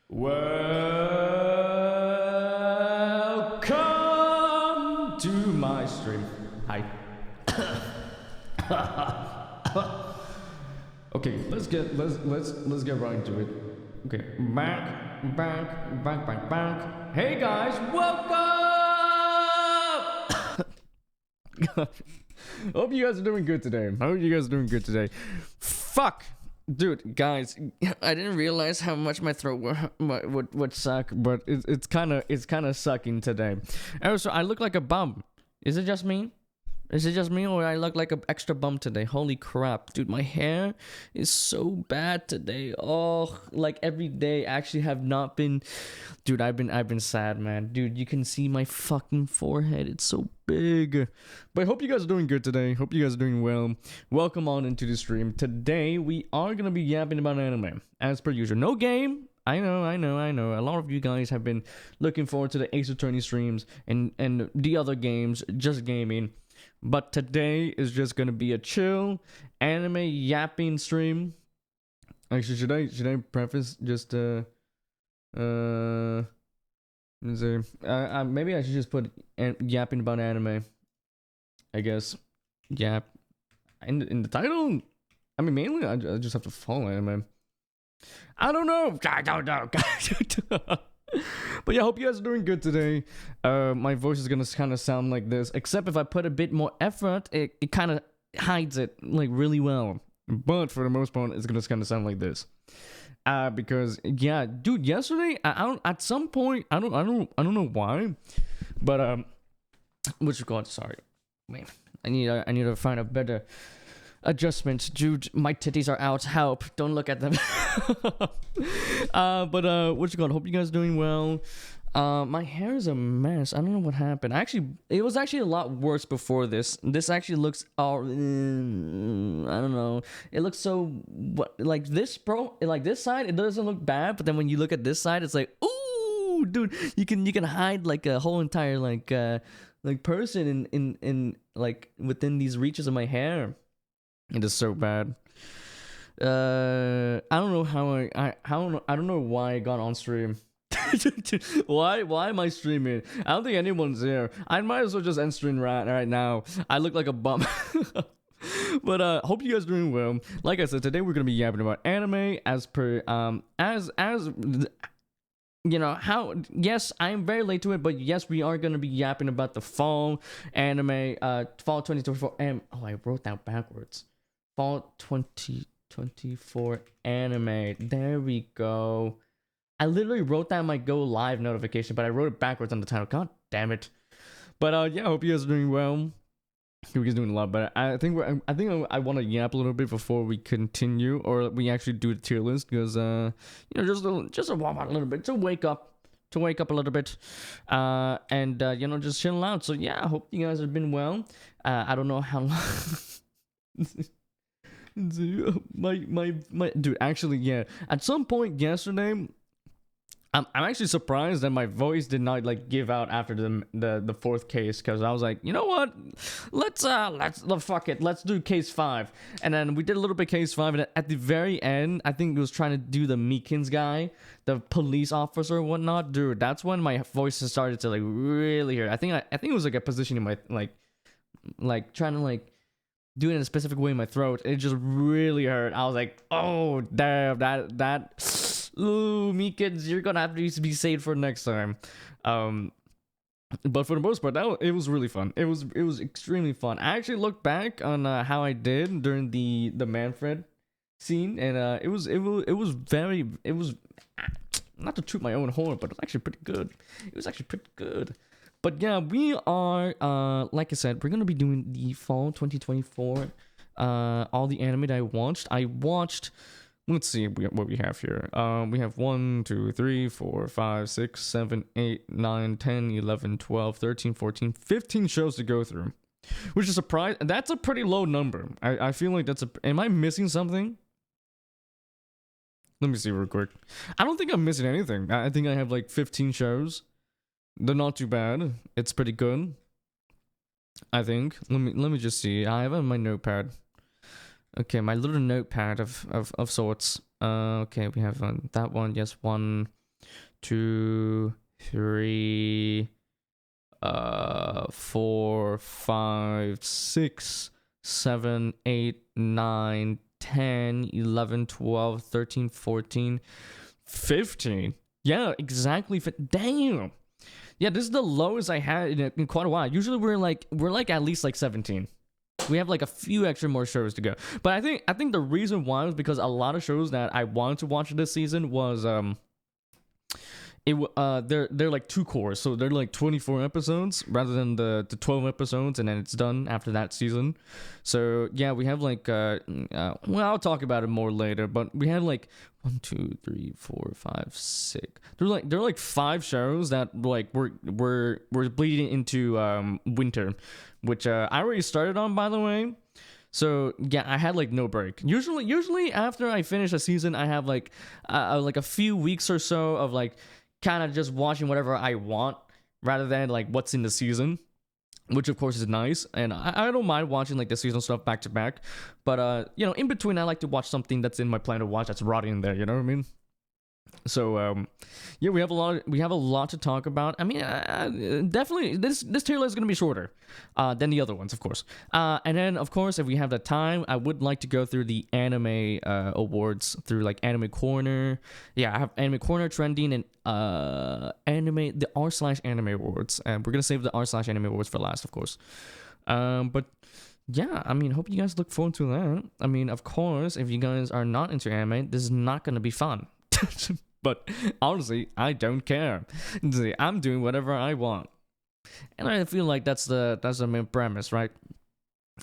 Welcome to my stream. Hi. Okay, let's get right into it. Okay, back. Hey guys, welcome. Hope you guys are doing good today. Fuck. Dude, guys, I didn't realize how much my throat would suck, but it's kind of sucking today. Also, I look like a bum. Is it just me? Or I look like an extra bum today? Holy crap, dude, my hair is so bad today. Oh, like every day actually have not been. Dude, I've been sad, man. Dude, you can see my fucking forehead. It's so big. But I hope you guys are doing good today. Hope you guys are doing well. Welcome on into the stream. Today we are gonna be yapping about anime as per usual. No game. I know. A lot of you guys have been looking forward to the Ace Attorney streams and the other games, just gaming. But today is just gonna be a chill anime yapping stream. Actually, should I preface just let's see. Maybe I should just put yapping about anime. I guess yap in the title. I mean, mainly I just have to follow anime. I don't know. But yeah, I hope you guys are doing good today. My voice is gonna kind of sound like this, except if I put a bit more effort, it kind of hides it like really well. But for the most part, it's gonna kind of sound like this. Because yeah, dude, yesterday I don't at some point I don't know why, but which God, sorry, man, I need to find a better adjustment. Dude, my titties are out. Help! Don't look at them. But what you got? Hope you guys doing well. My hair is a mess. I don't know what happened. It was actually a lot worse before this. This actually looks I don't know. It looks so like this, bro. Like this side, it doesn't look bad, but then when you look at this side, it's like, ooh, dude, you can hide like a whole entire like person in like within these reaches of my hair. It is so bad. I don't know I don't know why I got on stream. Why am I streaming? I don't think anyone's here. I might as well just end stream right now. I look like a bum. But hope you guys are doing well. Like I said, today we're gonna be yapping about anime as per as you know how. Yes, I'm very late to it, but yes, we are gonna be yapping about the fall anime, fall 2024. Oh, I wrote that backwards. Fall 2024 anime. There we go. I literally wrote that in my go live notification, but I wrote it backwards on the title. God damn it. But yeah, I hope you guys are doing well. You guys doing a lot better. I think I want to yap a little bit before we continue, or we actually do the tier list, because you know, just to warm out a little bit, to wake up a little bit, and you know, just chill out. So yeah, I hope you guys have been well. I don't know how long. my dude, actually, yeah, at some point yesterday, I'm actually surprised that my voice did not like give out after the fourth case, because I was like, you know what, let's fuck it, let's do case 5. And then we did a little bit case 5, and at the very end, I think it was trying to do the Meekins guy, the police officer or whatnot. Dude, that's when my voice started to like really hurt. I think it was like a position in my like trying to like do it in a specific way in my throat. It just really hurt. I was like, oh damn, that ooh, Meekins, you're gonna have to be saved for next time. But for the most part, it was really fun. It was extremely fun. I actually looked back on how I did during the Manfred scene, and it was not to toot my own horn, but it was actually pretty good. But yeah, we are, like I said, we're going to be doing the fall 2024, all the anime that I watched. Let's see what we have here. We have 1, 2, 3, 4, 5, 6, 7, 8, 9, 10, 11, 12, 13, 14, 15 shows to go through. Which is a surprise. That's a pretty low number. I feel like am I missing something? Let me see real quick. I don't think I'm missing anything. I think I have like 15 shows. They're not too bad. It's pretty good, I think. Let me just see. I have it on my notepad. Okay, my little notepad of sorts. Okay, we have that one. Yes, 1, 2, 3, 4, 5, 6, 7, 8, 9, 10, 11, 12, 13, 14, 15. Yeah, exactly. Damn. Yeah, this is the lowest I had in quite a while. Usually we're like at least like 17. We have like a few extra more shows to go. But I think the reason why was because a lot of shows that I wanted to watch this season was they're like 2 cores, so they're like 24 episodes rather than the 12 episodes, and then it's done after that season. So yeah, we have like well, I'll talk about it more later, but we had like 1, 2, 3, 4, 5, 6. They're like 5 shows that like we're bleeding into winter, which I already started on, by the way. So yeah, I had like no break. Usually after I finish a season, I have like a few weeks or so of like kind of just watching whatever I want rather than like what's in the season, which of course is nice. And I don't mind watching like the seasonal stuff back to back, but you know, in between I like to watch something that's in my plan to watch that's rotting in there, you know what I mean? So yeah, we have a lot to talk about. I mean, definitely this tier list is gonna be shorter than the other ones, of course. And then of course, if we have the time, I would like to go through the anime awards through like Anime Corner. Yeah, I have Anime Corner, trending, and the r/anime awards. And we're gonna save the r/anime awards for last, of course. But yeah, I mean, hope you guys look forward to that. I mean, of course, if you guys are not into anime, this is not gonna be fun. But honestly, I don't care. I'm doing whatever I want, and I feel like that's the main premise, right?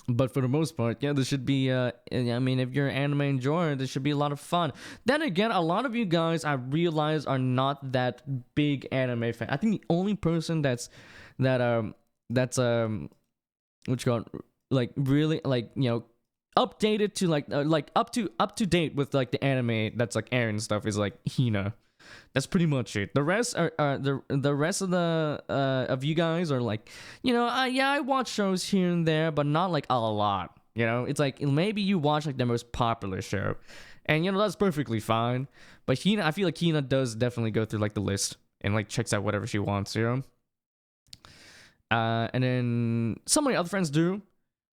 But for the most part, yeah, this should be. I mean, if you're an anime enjoyer, this should be a lot of fun. Then again, a lot of you guys, I realize, are not that big anime fan. I think the only person that's what you call, like, really, like, you know, updated to like up to date with like the anime that's like airing stuff is like Hina. That's pretty much it. The rest are the rest of the of you guys are like, you know, yeah, I watch shows here and there, but not like a lot. You know, it's like maybe you watch like the most popular show, and you know that's perfectly fine. But Hina, I feel like Hina does definitely go through like the list and like checks out whatever she wants, you know. And then some of my other friends do.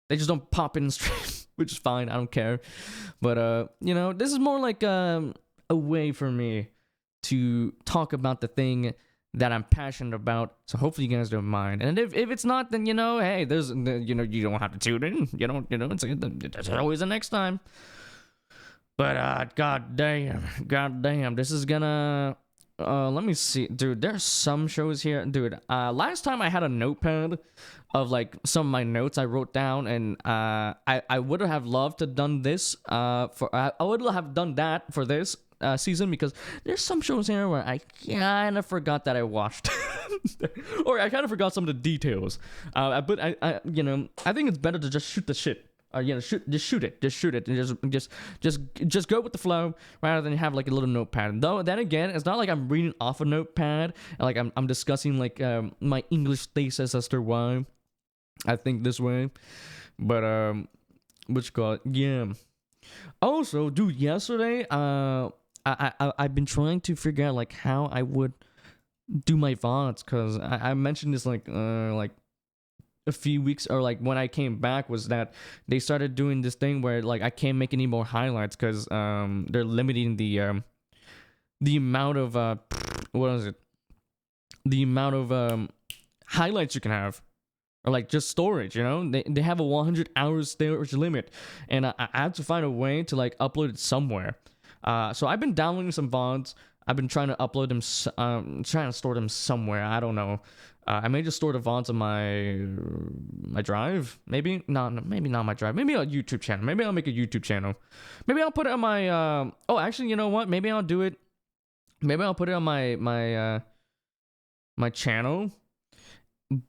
They just don't pop in stream, which is fine. I don't care. But you know, this is more like a way for me to talk about the thing that I'm passionate about. So hopefully you guys don't mind. And if it's not, then you know, hey, there's you know, you don't have to tune in. You don't, there's always a next time. But god damn, this is gonna. Let me see, dude. There's some shows here, dude. Last time I had a notepad of like some of my notes I wrote down, and I would have loved to done this. I would have done that for this season, because there's some shows here where I kind of forgot that I watched, or I kind of forgot some of the details. But I you know, I think it's better to just shoot the shit. You know, just shoot it, and just go with the flow rather than have like a little notepad. Though then again, it's not like I'm reading off a notepad, like I'm discussing like my English thesis as to why I think this way. But what's called, yeah. Also, dude, yesterday I've been trying to figure out like how I would do my VODs, because I mentioned this like a few weeks, or like when I came back, was that they started doing this thing where like I can't make any more highlights because they're limiting the amount of what is it, the amount of highlights you can have, or like just storage, you know. They have a 100 hours storage limit, and I had to find a way to like upload it somewhere. So I've been downloading some VODs. I've been trying to upload them, trying to store them somewhere. I don't know. I may just store the VODs on my drive. Maybe maybe not my drive. Maybe a YouTube channel. Maybe I'll make a YouTube channel. Maybe I'll put it on my. Oh, actually, you know what? Maybe I'll do it. Maybe I'll put it on my channel,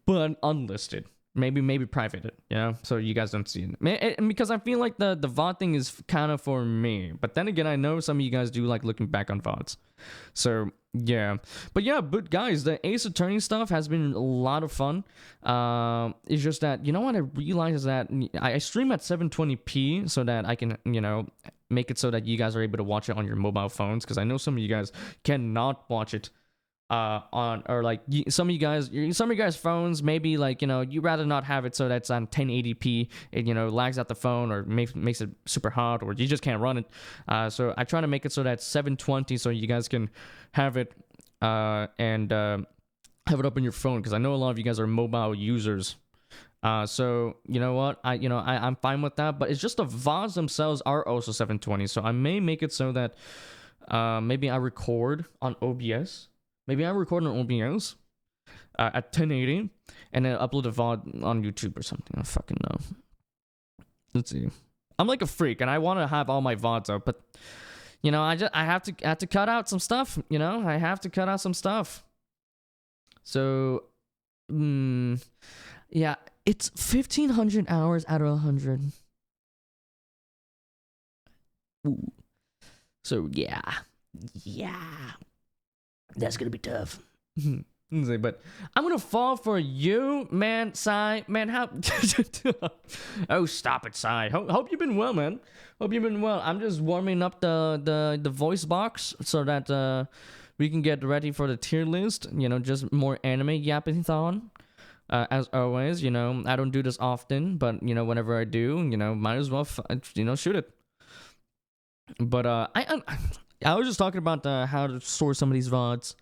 but unlisted. Maybe private it, you know, so you guys don't see it. Because I feel like the VOD thing is kind of for me. But then again, I know some of you guys do like looking back on VODs. So yeah, but guys, the Ace Attorney stuff has been a lot of fun. It's just that, you know what I realized is that I stream at 720p so that I can, you know, make it so that you guys are able to watch it on your mobile phones, because I know some of you guys cannot watch it on, or like some of you guys phones, maybe like, you know, you rather not have it so that's on 1080p, it, you know, lags out the phone or makes it super hot, or you just can't run it. So I try to make it so that's 720 so you guys can have it and have it up on your phone, because I know a lot of you guys are mobile users. So you know what, I'm fine with that, but it's just the VODs themselves are also 720, so I may make it so that maybe I record on OBS. Maybe I record on OBS at 1080 and then upload a VOD on YouTube or something. I fucking know. Let's see. I'm like a freak and I want to have all my VODs out, but you know, I have to cut out some stuff. You know, I have to cut out some stuff. So, yeah, it's 1,500 hours out of 100. Ooh. So yeah. That's gonna be tough. But I'm gonna fall for you, man. Sai, man, how? Oh, stop it, Sai. Hope you've been well, man. Hope you've been well. I'm just warming up the voice box so that we can get ready for the tier list. You know, just more anime yapping-thon. As always, you know, I don't do this often, but you know, whenever I do, you know, might as well, you know, shoot it. But I was just talking about how to store some of these VODs.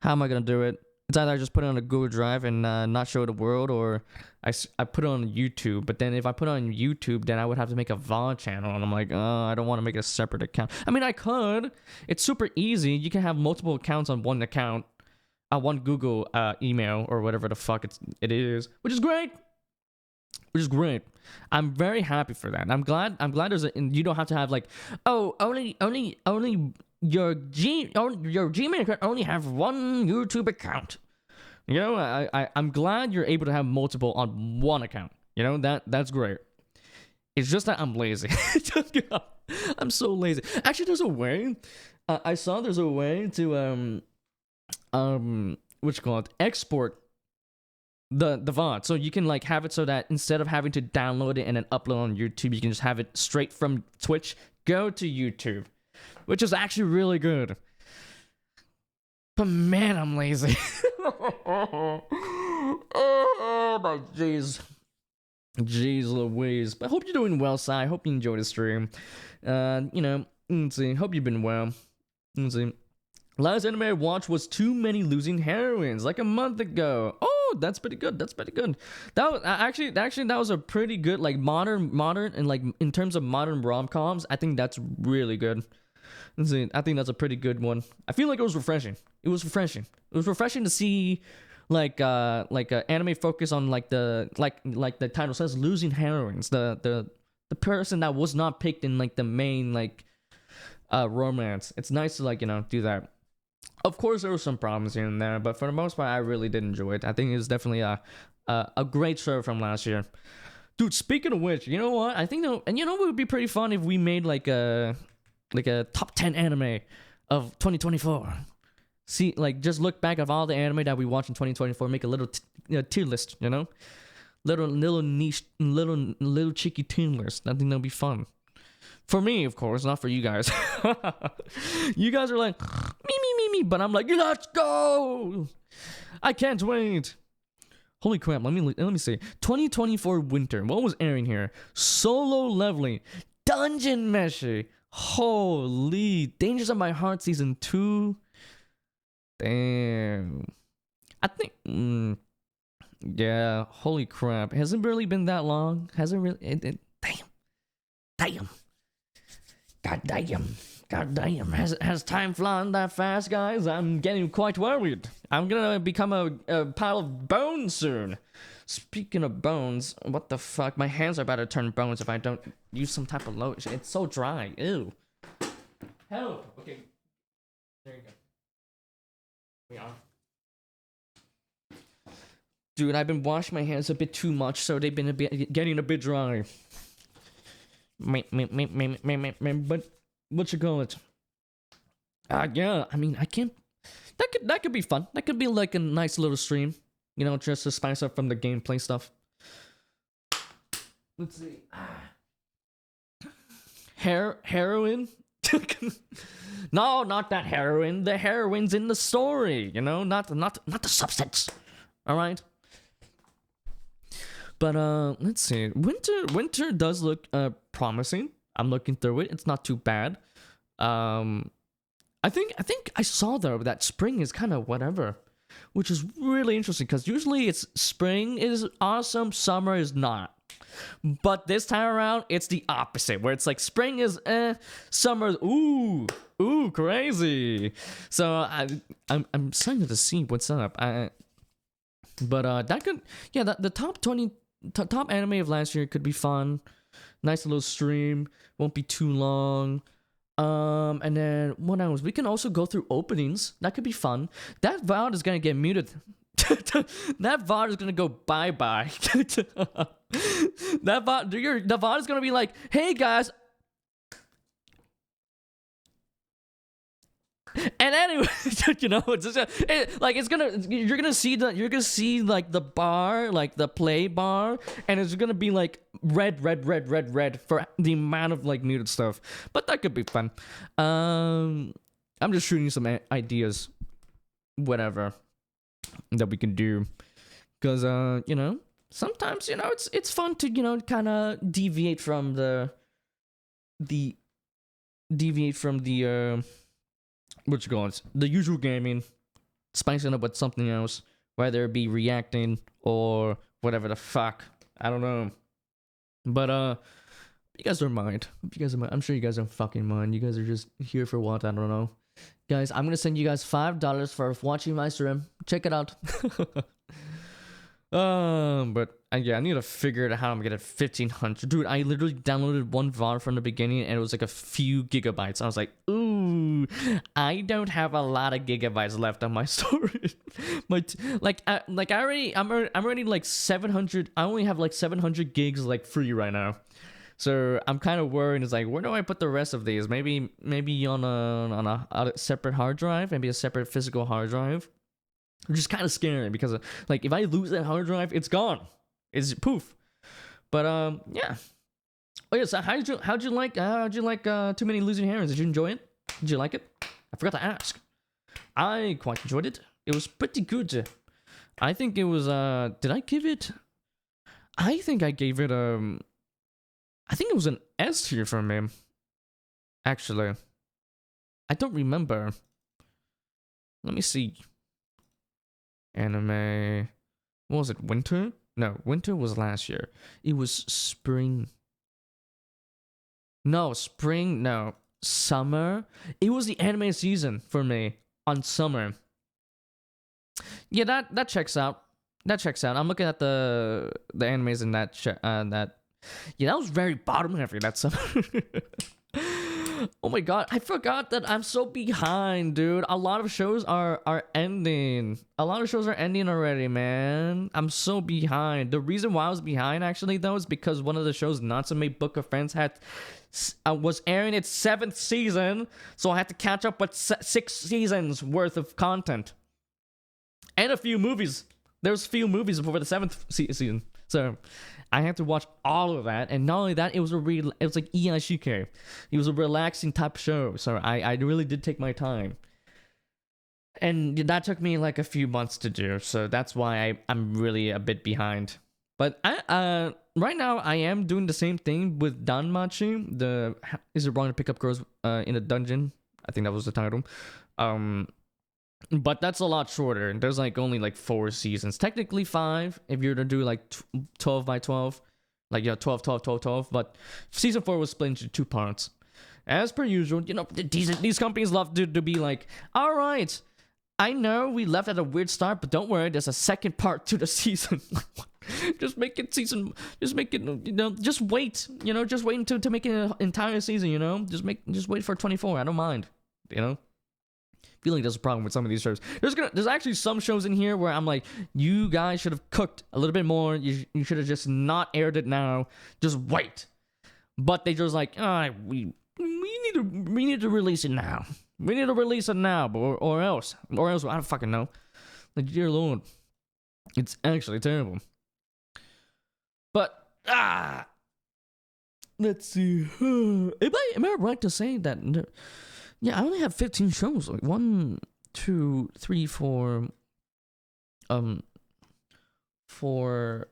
How am I gonna do it? It's either I just put it on a Google Drive and not show the world, or I put it on YouTube. But then if I put it on YouTube, then I would have to make a VOD channel, and I'm like, I don't want to make a separate account. I mean, I could. It's super easy. You can have multiple accounts on one account, one Google email or whatever the fuck it is, which is great. I'm very happy for that. I'm glad there's you don't have to have like, oh, only your Gmail account only have one YouTube account. You know, I'm glad you're able to have multiple on one account. You know, that's great. It's just that I'm lazy. I'm so lazy. Actually, there's a way. I saw there's a way to what you call it, export the VOD, so you can like have it so that instead of having to download it and then upload on YouTube, you can just have it straight from Twitch go to YouTube, which is actually really good. But man, I'm lazy. Oh my jeez Louise. But I hope you're doing well, Sai. I hope you enjoyed the stream. You know, let's see. Hope you've been well. Let's see. Last anime I watched was Too Many Losing Heroines, like a month ago. Oh, that's pretty good. That was actually that was a pretty good, like modern, and like in terms of modern rom-coms, I think that's really good. Let's see, I think that's a pretty good one. I feel like it was refreshing. It was refreshing to see like anime focus on like the title says, losing heroines, the person that was not picked in like the main like romance. It's nice to like, you know, do that. Of course, there were some problems here and there, but for the most part, I really did enjoy it. I think it was definitely a great show from last year. Dude, speaking of which, you know what? I think and you know what would be pretty fun if we made like a top 10 anime of 2024. See, like just look back of all the anime that we watched in 2024, make a little tier list, you know? Little niche, little cheeky tier list. I think that'll be fun. For me, of course, not for you guys. You guys are like, me, but I'm like, let's go! I can't wait. Holy crap, let me see. 2024 winter, what was airing here? Solo Leveling, Dungeon Meshi, holy, Dangers of My Heart Season 2. Damn. I think, yeah, holy crap. Hasn't really been that long. Hasn't really, damn. God damn. Has time flown that fast, guys? I'm getting quite worried. I'm gonna become a pile of bones soon. Speaking of bones, what the fuck? My hands are about to turn bones if I don't use some type of lotion. It's so dry. Ew. Help. Okay. There you go. We are. Dude, I've been washing my hands a bit too much, so they've been getting a bit dry. But what you call it? Yeah, I mean, I can't. That could be fun. That could be like a nice little stream, you know, just to spice up from the gameplay stuff. Let's see. heroine. No, not that heroine. The heroine's in the story, you know, not the substance. All right. But let's see. Winter does look promising. I'm looking through it. It's not too bad. I think I saw though that spring is kind of whatever, which is really interesting because usually it's spring is awesome, summer is not. But this time around, it's the opposite, where it's like spring is summer is ooh crazy. So I'm excited to see what's up. But that could the top 20 top anime of last year could be fun. Nice little stream, won't be too long. And then what else? We can also go through openings. That could be fun. That VOD is gonna get muted. That VOD is gonna go bye-bye. The VOD is gonna be like, hey guys. And anyway, you know, it's just you're gonna see like the bar, like the play bar, and it's gonna be like red for the amount of like muted stuff. But that could be fun. I'm just shooting some ideas, whatever that we can do, because you know, sometimes, you know, it's fun to, you know, kind of deviate from the what you call it, the usual gaming, spicing up with something else, whether it be reacting or whatever the fuck. I don't know. But you guys don't mind. I'm sure you guys don't fucking mind. You guys are just here for what? I don't know. Guys, I'm gonna send you guys $5 for watching my stream. Check it out. But yeah, I need to figure out how I'm gonna get 1500. Dude, I literally downloaded one VOD from the beginning and it was like a few gigabytes. I was like, ooh, I don't have a lot of gigabytes left on my storage. I'm already like 700. I only have like 700 gigs like free right now. So I'm kind of worried. It's like, where do I put the rest of these? Maybe on a separate hard drive, maybe a separate physical hard drive. Which is kind of scary because like if I lose that hard drive, it's gone. It's poof. But yeah. Oh yeah. So how'd you like Too Many Losing Herons? Did you enjoy it? Did you like it? I forgot to ask. I quite enjoyed it. It was pretty good. I think it was did I give it? I think I gave it I think it was an S tier from me. Actually, I don't remember. Let me see. Anime. What was it? Winter? No, winter was last year. It was spring. No, spring. No, summer. It was the anime season for me on summer. Yeah, that checks out. That checks out. I'm looking at the animes in that that. Yeah, that was very bottom heavy that summer. Oh my god, I forgot that I'm so behind, dude. A lot of shows are ending. A lot of shows are ending already, man. I'm so behind. The reason why I was behind, actually, though, is because one of the shows, Natsume Book of Friends, was airing its 7th season, so I had to catch up with 6 seasons worth of content. And a few movies. There's a few movies before the 7th season. So I had to watch all of that, and not only that, it was like Iashike. It was a relaxing type show, so I really did take my time, and that took me like a few months to do. So that's why I'm really a bit behind. But right now I am doing the same thing with Danmachi. Is it wrong to pick up girls in a dungeon? I think that was the title. But that's a lot shorter. There's like only like 4 seasons. Technically 5 if you're to do like 12 by 12. Like, yeah, 12. But season 4 was split into 2 parts. As per usual, you know, these companies love to be like, all right, I know we left at a weird start, but don't worry, there's a second part to the season. Just make it, you know, just wait until to make it an entire season, you know? Just wait for 24. I don't mind, you know? I feel like there's a problem with some of these shows. There's actually some shows in here where I'm like, you guys should have cooked a little bit more. You should have just not aired it now. Just wait. But they just like, we need to release it now. We need to release it now, or else I don't fucking know. Like, dear Lord, it's actually terrible. But let's see. Am I right to say that? Yeah, I only have 15 shows. Like 1, 2, 3, 4. For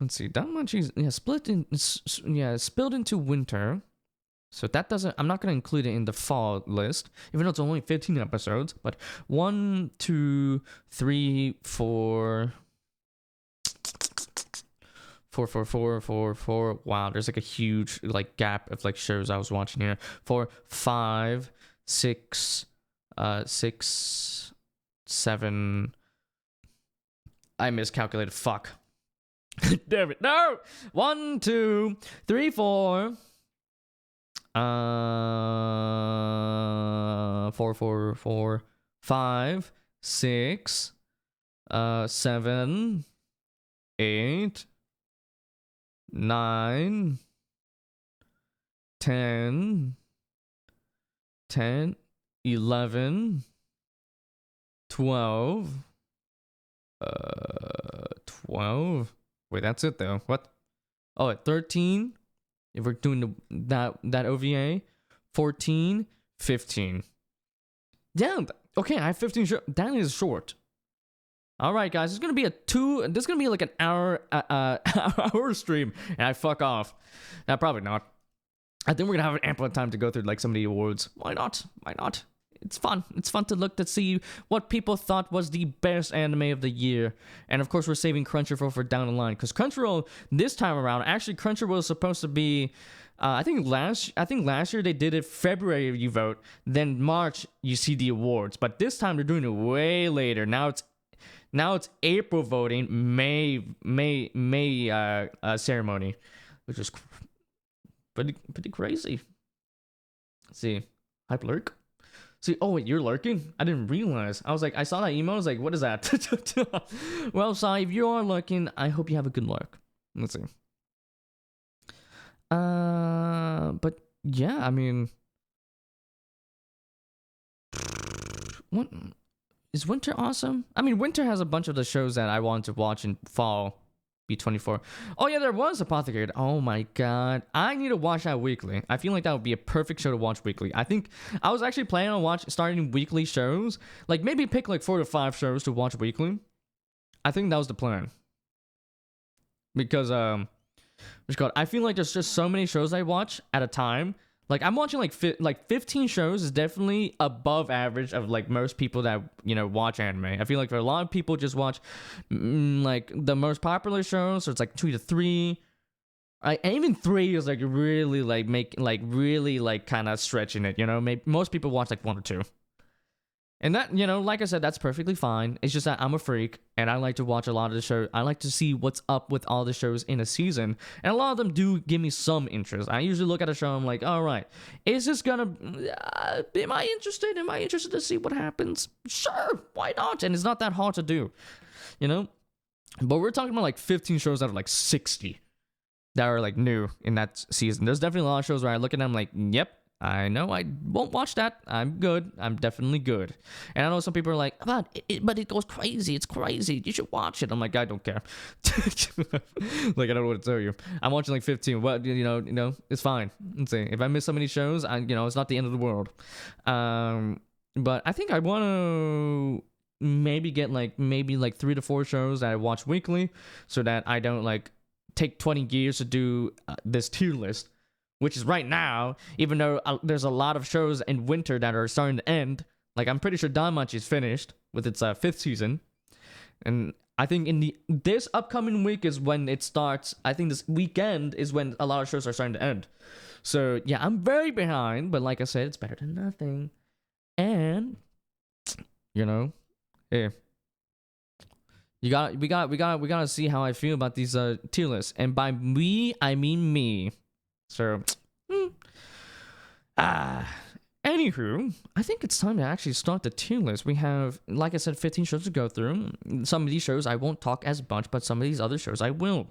let's see. Danmachi's spilled into winter. So that doesn't. I'm not gonna include it in the fall list, even though it's only 15 episodes. But 1, 2, 3, 4. 4. Wow, there's like a huge like gap of like shows I was watching here. 4, 5, 6, 6, 7. I miscalculated. Fuck. Damn it. No. 1, 2, 3, 4. 4, 5, 6, 7, 8, 9, 10, 11, 12. 12. Wait, that's it though. What? Oh, 13. If we're doing that OVA, 14, 15. Damn. Okay, I have 15. That is short. All right, guys. This is gonna be This is gonna be like an hour, hour stream, and I fuck off. Probably not. I think we're gonna have an ample time to go through like some of the awards. Why not? Why not? It's fun. It's fun to look to see what people thought was the best anime of the year. And of course, we're saving Crunchyroll for down the line. Because Crunchyroll, this time around, actually Crunchyroll was supposed to be... I think last year they did it February you vote. Then March you see the awards. But this time they're doing it way later. Now it's April voting, May ceremony. Which is pretty crazy. Let's see. Hype lurk. See, oh wait, you're lurking? I didn't realize. I was like, I saw that email. I was like, what is that? Well, Sai, if you are lurking, I hope you have a good lurk. Let's see. But yeah, I mean, what is winter awesome? I mean, winter has a bunch of the shows that I wanted to watch in fall. B24. Oh yeah, there was Apothecary. Oh my god, I need to watch that weekly. I feel like that would be a perfect show to watch weekly. I think I was actually planning on starting weekly shows, like maybe pick like 4 to 5 shows to watch weekly. I think that was the plan because I feel like there's just so many shows I watch at a time. Like I'm watching like 15 shows is definitely above average of like most people that watch anime. I feel like for a lot of people just watch like the most popular shows, so it's like 2 to 3. And even 3 is like really like really like kind of stretching it. Maybe most people watch like 1 or 2. And that, like I said, that's perfectly fine. It's just that I'm a freak and I like to watch a lot of the shows. I like to see what's up with all the shows in a season. And a lot of them do give me some interest. I usually look at a show and I'm like, all right, is this gonna... am I interested? Am I interested to see what happens? Sure, why not? And it's not that hard to do, But we're talking about like 15 shows out of like 60 that are like new in that season. There's definitely a lot of shows where I look at them like, yep. I know I won't watch that. I'm good. I'm definitely good. And I know some people are like, but it goes crazy. It's crazy. You should watch it. I'm like, I don't care. Like, I don't know what to tell you. I'm watching like 15. What, it's fine. Let's see. If I miss so many shows, it's not the end of the world. But I think I want to maybe get like 3 to 4 shows that I watch weekly so that I don't like take 20 years to do this tier list. Which is right now, even though there's a lot of shows in winter that are starting to end. Like, I'm pretty sure Danmachi is finished with its 5th season. And I think this upcoming week is when it starts. I think this weekend is when a lot of shows are starting to end. So, yeah, I'm very behind. But like I said, it's better than nothing. And, hey. We gotta see how I feel about these tier lists. And by we, I mean me. So, anywho, I think it's time to actually start the tier list. We have, like I said, 15 shows to go through. Some of these shows I won't talk as much, but some of these other shows I will.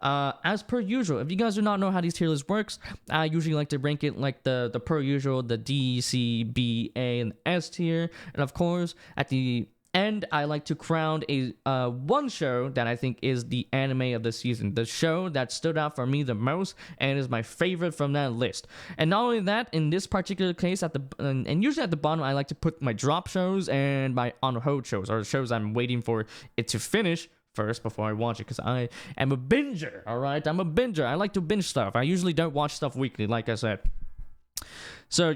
As per usual, if you guys do not know how these tier lists works, I usually like to rank it like the per usual, the D, C, B, A, and S tier. And of course, at the And I like to crown a one show that I think is the anime of the season, the show that stood out for me the most and is my favorite from that list. And not only that, in this particular case, and usually at the bottom, I like to put my drop shows and my on hold shows, or shows I'm waiting for it to finish first before I watch it, because I am a binger. All right, I'm a binger. I like to binge stuff. I usually don't watch stuff weekly, like I said. So,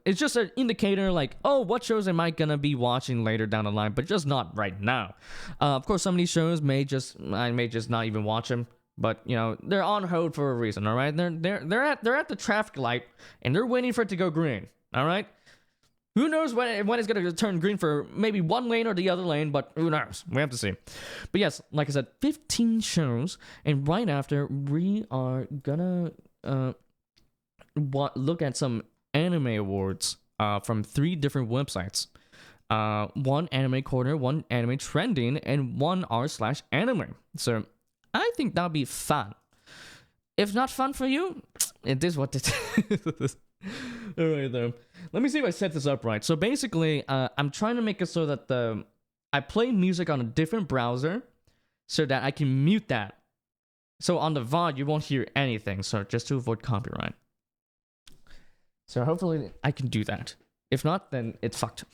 it's just an indicator like, oh, what shows am I gonna be watching later down the line, but just not right now. Of course, some of these shows I may just not even watch them, but they're on hold for a reason. All right, they're at the traffic light and they're waiting for it to go green. All right, who knows when it's gonna turn green for maybe one lane or the other lane, but who knows? We have to see. But yes, like I said, 15 shows, and right after we are gonna look at some anime awards from 3 different websites. One Anime Corner, one Anime Trending, and one r/anime. So I think that'll be fun. If not fun for you, it is what it is. Alright then. Let me see if I set this up right. So basically, I'm trying to make it so that I play music on a different browser so that I can mute that. So on the VOD, you won't hear anything. So just to avoid copyright. So hopefully I can do that. If not, then it's fucked.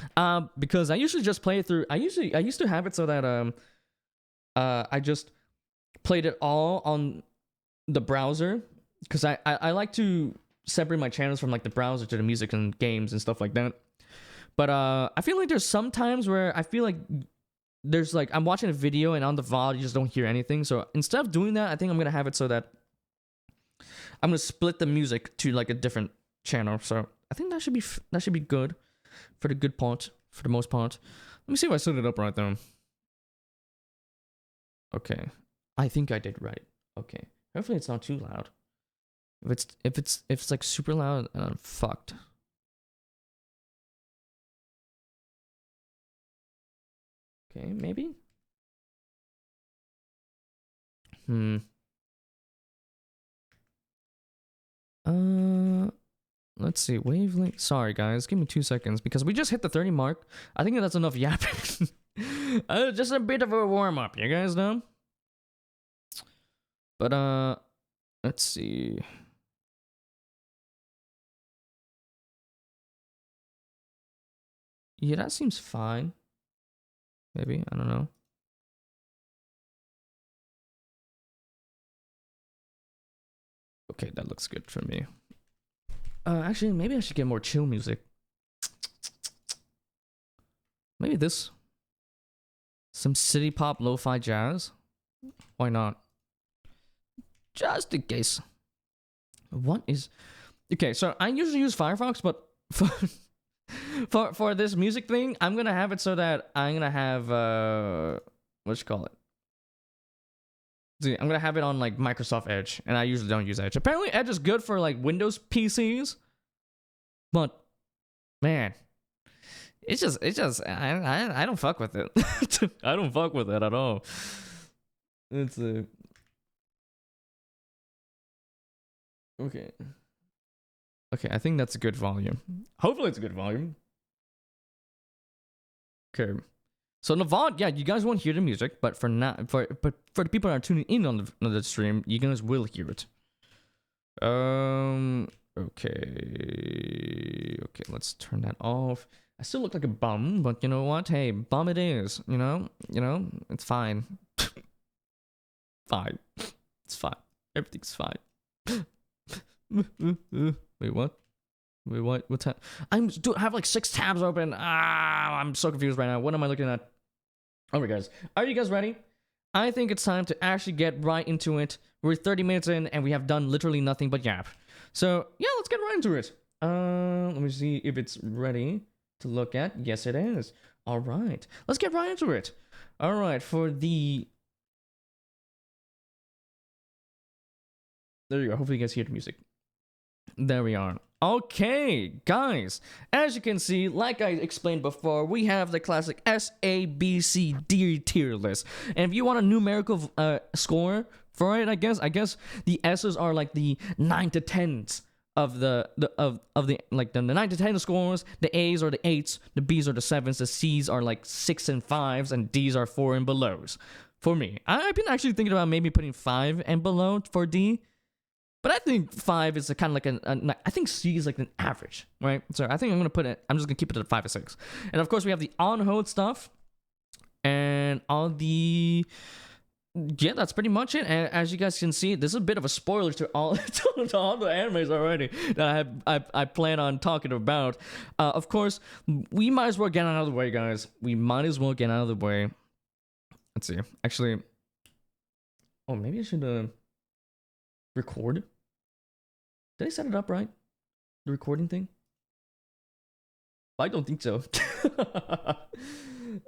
Because I usually just play it through. I used to have it so that I just played it all on the browser, because I like to separate my channels from like the browser to the music and games and stuff like that. But I feel like there's some times where I feel like there's like I'm watching a video and on the VOD you just don't hear anything. So instead of doing that, I think I'm gonna have it so that I'm gonna split the music to like a different channel. So I think that should be good for the good part, for the most part. Let me see if I set it up right though. Okay, I think I did right. Okay, hopefully it's not too loud. If it's like super loud, I'm fucked. Okay, maybe. Let's see, wavelength. Sorry guys, give me 2 seconds because we just hit the 30 mark. I think that's enough yapping. Just a bit of a warm up, you guys know. But let's see. Yeah, that seems fine. Maybe, I don't know. Okay, that looks good for me. Actually, maybe I should get more chill music. Maybe this. Some city pop lo-fi jazz. Why not? Just in case. What is... Okay, so I usually use Firefox, but for this music thing, I'm gonna have it so that I'm gonna have what you call it? See, I'm gonna have it on like Microsoft Edge, and I usually don't use Edge. Apparently, Edge is good for like Windows PCs, but man, it's just I don't fuck with it. I don't fuck with it at all. It's okay. Okay, I think that's a good volume. Hopefully, it's a good volume. Okay. So in the VOD, yeah, you guys won't hear the music, but for the people that are tuning in on the stream, you guys will hear it. Okay, let's turn that off. I still look like a bum, but you know what? Hey, bum it is. You know, it's fine. Fine, it's fine. Everything's fine. Wait, what? Wait, what? What's that? I have like 6 tabs open. I'm so confused right now. What am I looking at? Alright, guys. Are you guys ready? I think it's time to actually get right into it. We're 30 minutes in, and we have done literally nothing but yap. So, yeah, let's get right into it. Let me see if it's ready to look at. Yes, it is. Alright. Let's get right into it. Alright, for the... There you go. Hopefully you guys hear the music. There we are. Okay, guys, as you can see, like I explained before, we have the classic S, A, B, C, D tier list. And if you want a numerical score for it, I guess the S's are like the 9 to 10s of the like the 9 to 10 scores. The A's are the 8s, the B's are the 7s, the C's are like 6 and 5s, and D's are 4 and belows. For me, I've been actually thinking about maybe putting 5 and below for D, but I think 5 is a kind of like I think C is like an average, right? So I think I'm gonna put it. I'm just gonna keep it at 5 or 6, and of course we have the on hold stuff, and all the. Yeah, that's pretty much it. And as you guys can see, this is a bit of a spoiler to all to all the animes already that I plan on talking about. Of course, we might as well get out of the way, guys. We might as well get out of the way. Let's see. Actually, oh, maybe I should record. Did I set it up right? The recording thing? I don't think so.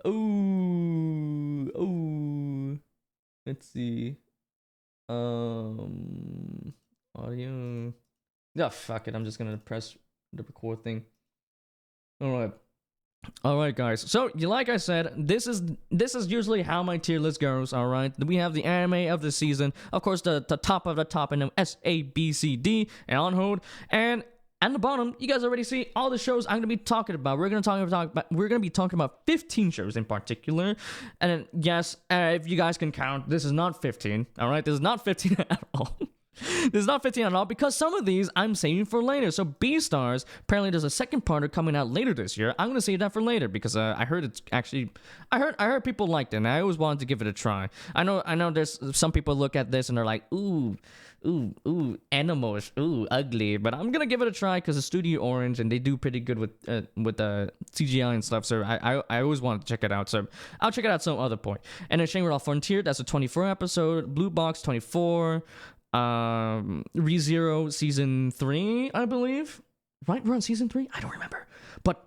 Oh. Let's see. Audio. Yeah, fuck it. I'm just gonna press the record thing. All right, guys. So, like I said, this is usually how my tier list goes. All right. We have the anime of the season, of course, the top of the top, and then S A B C D and on hold, and at the bottom, you guys already see all the shows I'm gonna be talking about. We're gonna be talking about 15 shows in particular, and then, yes, if you guys can count, this is not 15. All right, this is not 15 at all. This is not 15 at all, because some of these I'm saving for later. So Beastars, apparently there's a second parter coming out later this year. I'm gonna save that for later because I heard it's actually I heard people liked it, and I always wanted to give it a try. I know there's some people look at this and they're like, ooh, animals, ooh, ugly. But I'm gonna give it a try because it's Studio Orange and they do pretty good with the CGI and stuff. So I always wanted to check it out. So I'll check it out some other point. And then Shangri-La Frontier, that's a 24 episode. Blue Box 24. ReZero season 3, I believe. Right, we're on season 3. I don't remember, but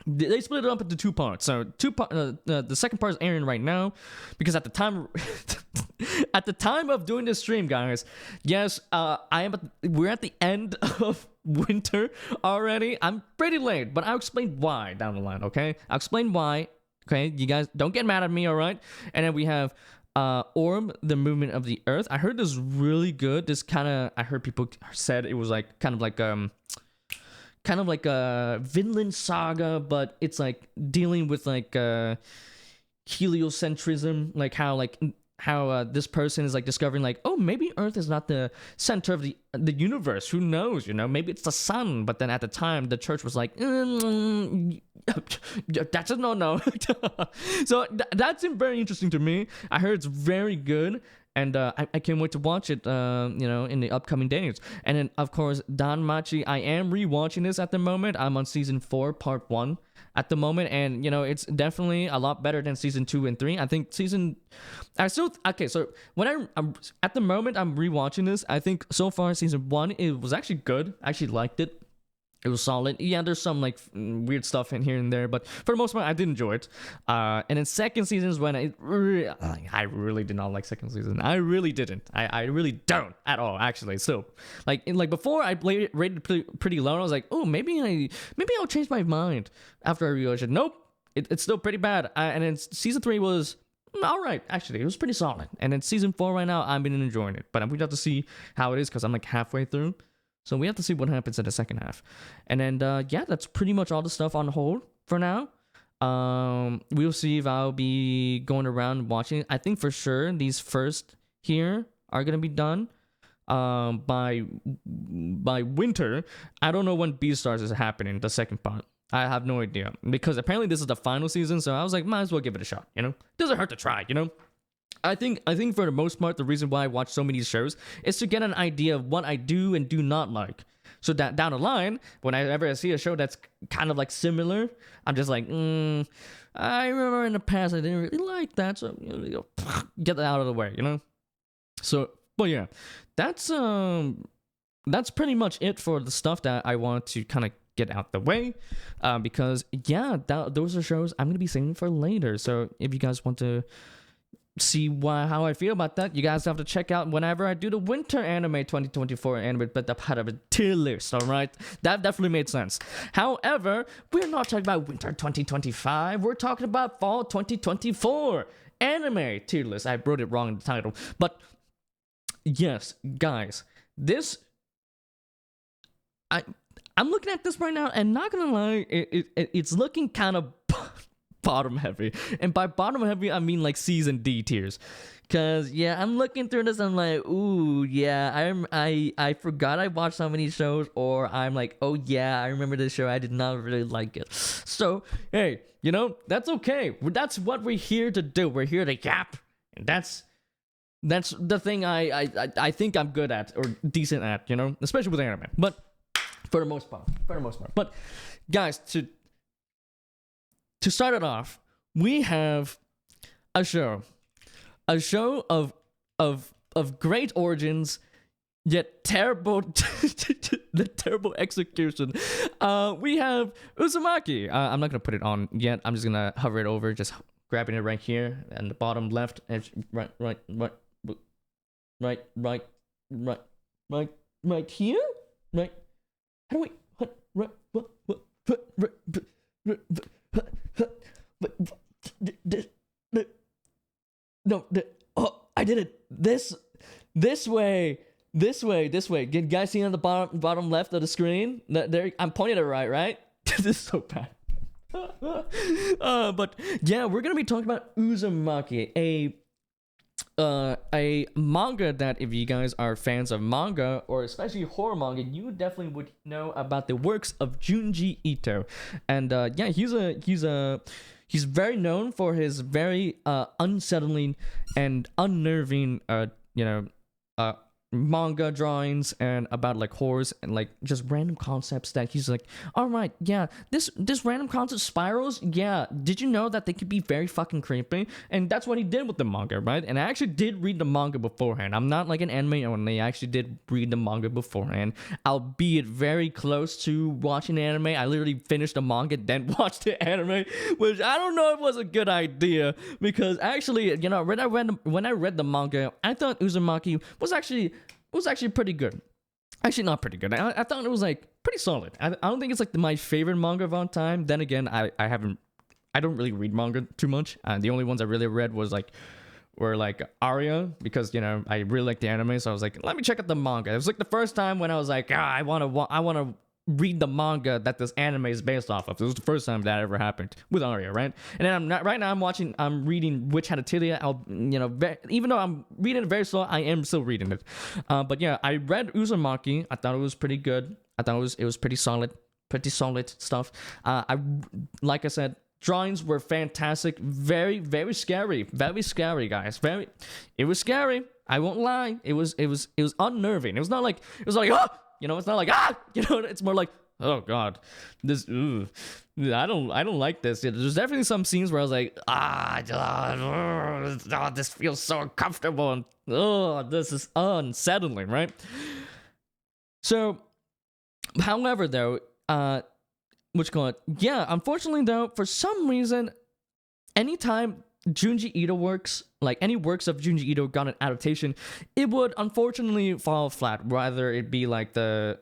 they split it up into 2 parts. So the second part is airing right now because at the time at the time of doing this stream, guys, yes, we're at the end of winter already. I'm pretty late, but I'll explain why down the line. Okay, I'll explain why. Okay, you guys don't get mad at me, all right? And then we have Orb, the Movement of the Earth. I heard this is really good. I heard people said it was like kind of like a Vinland Saga, but it's like dealing with like heliocentrism, like how this person is like discovering like, oh, maybe Earth is not the center of the universe. Who knows? You know, maybe it's the sun. But then at the time, the church was like, that's a no. So that seemed very interesting to me. I heard it's very good. And I can't wait to watch it, in the upcoming days. And then, of course, Danmachi. I am rewatching this at the moment. I'm on season 4, part 1 at the moment. And, it's definitely a lot better than season 2 and 3. I think so when I'm at the moment, I'm rewatching this. I think so far, season 1, it was actually good. I actually liked it. It was solid. Yeah, there's some like weird stuff in here and there, but for the most part, I did enjoy it. And then second season is when I really did not like second season. I really didn't. I really don't at all, actually. So, like before, I rated pretty low. And I was like, oh, maybe I'll change my mind after I rewatched it. Nope, it's still pretty bad. And then season 3 was all right. Actually, it was pretty solid. And then season 4 right now, I've been enjoying it, but we have to see how it is because I'm like halfway through. So we have to see what happens in the second half. And then, that's pretty much all the stuff on hold for now. We'll see if I'll be going around watching. I think for sure these first here are going to be done by winter. I don't know when Beastars is happening, the second part. I have no idea. Because apparently this is the final season, so I was like, might as well give it a shot, Doesn't hurt to try, I think for the most part, the reason why I watch so many shows is to get an idea of what I do and do not like. So that down the line, whenever I see a show that's kind of like similar, I'm just like, I remember in the past I didn't really like that, so get that out of the way, So, but yeah, that's pretty much it for the stuff that I want to kind of get out the way, because those are shows I'm gonna be saving for later. So if you guys want to see how I feel about that, you guys have to check out whenever I do the winter anime 2024 anime, but the part of a tier list. All right, that definitely made sense. However, we're not talking about winter 2025. We're talking about fall 2024 anime tier list. I wrote it wrong in the title, but yes, guys, this I'm looking at this right now, and not gonna lie, it's looking kind of bottom heavy. And by bottom heavy, I mean like C's and D tiers. Cause yeah, I'm looking through this, I'm like, ooh, yeah, I forgot I watched so many shows, or I'm like, oh yeah, I remember this show, I did not really like it. So hey, that's okay. That's what we're here to do. We're here to yap, and that's the thing I think I'm good at, or decent at, especially with anime. But for the most part. But guys, to start it off, we have a show of great origins, yet terrible the terrible execution. We have Uzumaki. I'm not gonna put it on yet. I'm just gonna hover it over, just grabbing it right here, and the bottom left edge, right here, right. How do we? No, oh, I did it. This way. Can you guys see on the bottom left of the screen? There, I'm pointing it right? This is so bad. But yeah, we're gonna be talking about Uzumaki, a manga that, if you guys are fans of manga, or especially horror manga, you definitely would know about the works of Junji Ito. And yeah, he's very known for his very unsettling and unnerving manga drawings, and about like horrors and like just random concepts that he's like, all right, yeah, this random concept spirals, yeah, did you know that they could be very fucking creepy? And that's what he did with the manga, right? And I actually did read the manga beforehand. I'm not like an anime only. I actually did read the manga beforehand, albeit very close to watching the anime. I literally finished the manga, then watched the anime, which I don't know if was a good idea, because actually, when I read the manga, I thought Uzumaki was actually pretty good. Actually, not pretty good. I thought it was like pretty solid. I don't think it's like my favorite manga of all time. Then again, I don't really read manga too much. The only ones I really read were like Aria, because I really like the anime, so I was like, let me check out the manga. It was like the first time when I was like, I want to read the manga that this anime is based off of. It was the first time that ever happened with Aria, right? And then right now I'm reading Witch Hat Atelier. Even though I'm reading it very slow, I am still reading it. But yeah, I read Uzumaki. I thought it was pretty good. I thought it was pretty solid stuff. Like I said, drawings were fantastic. Very, very scary. Very scary, guys. It was scary. I won't lie. It was unnerving. It was like oh! It's not like it's more like, oh god, this. I don't like this. There's definitely some scenes where I was like, this feels so uncomfortable, and this is unsettling, right? So, however, though, unfortunately though, for some reason, anytime Junji Ito works, like any works of Junji Ito got an adaptation, it would unfortunately fall flat. Whether it be like the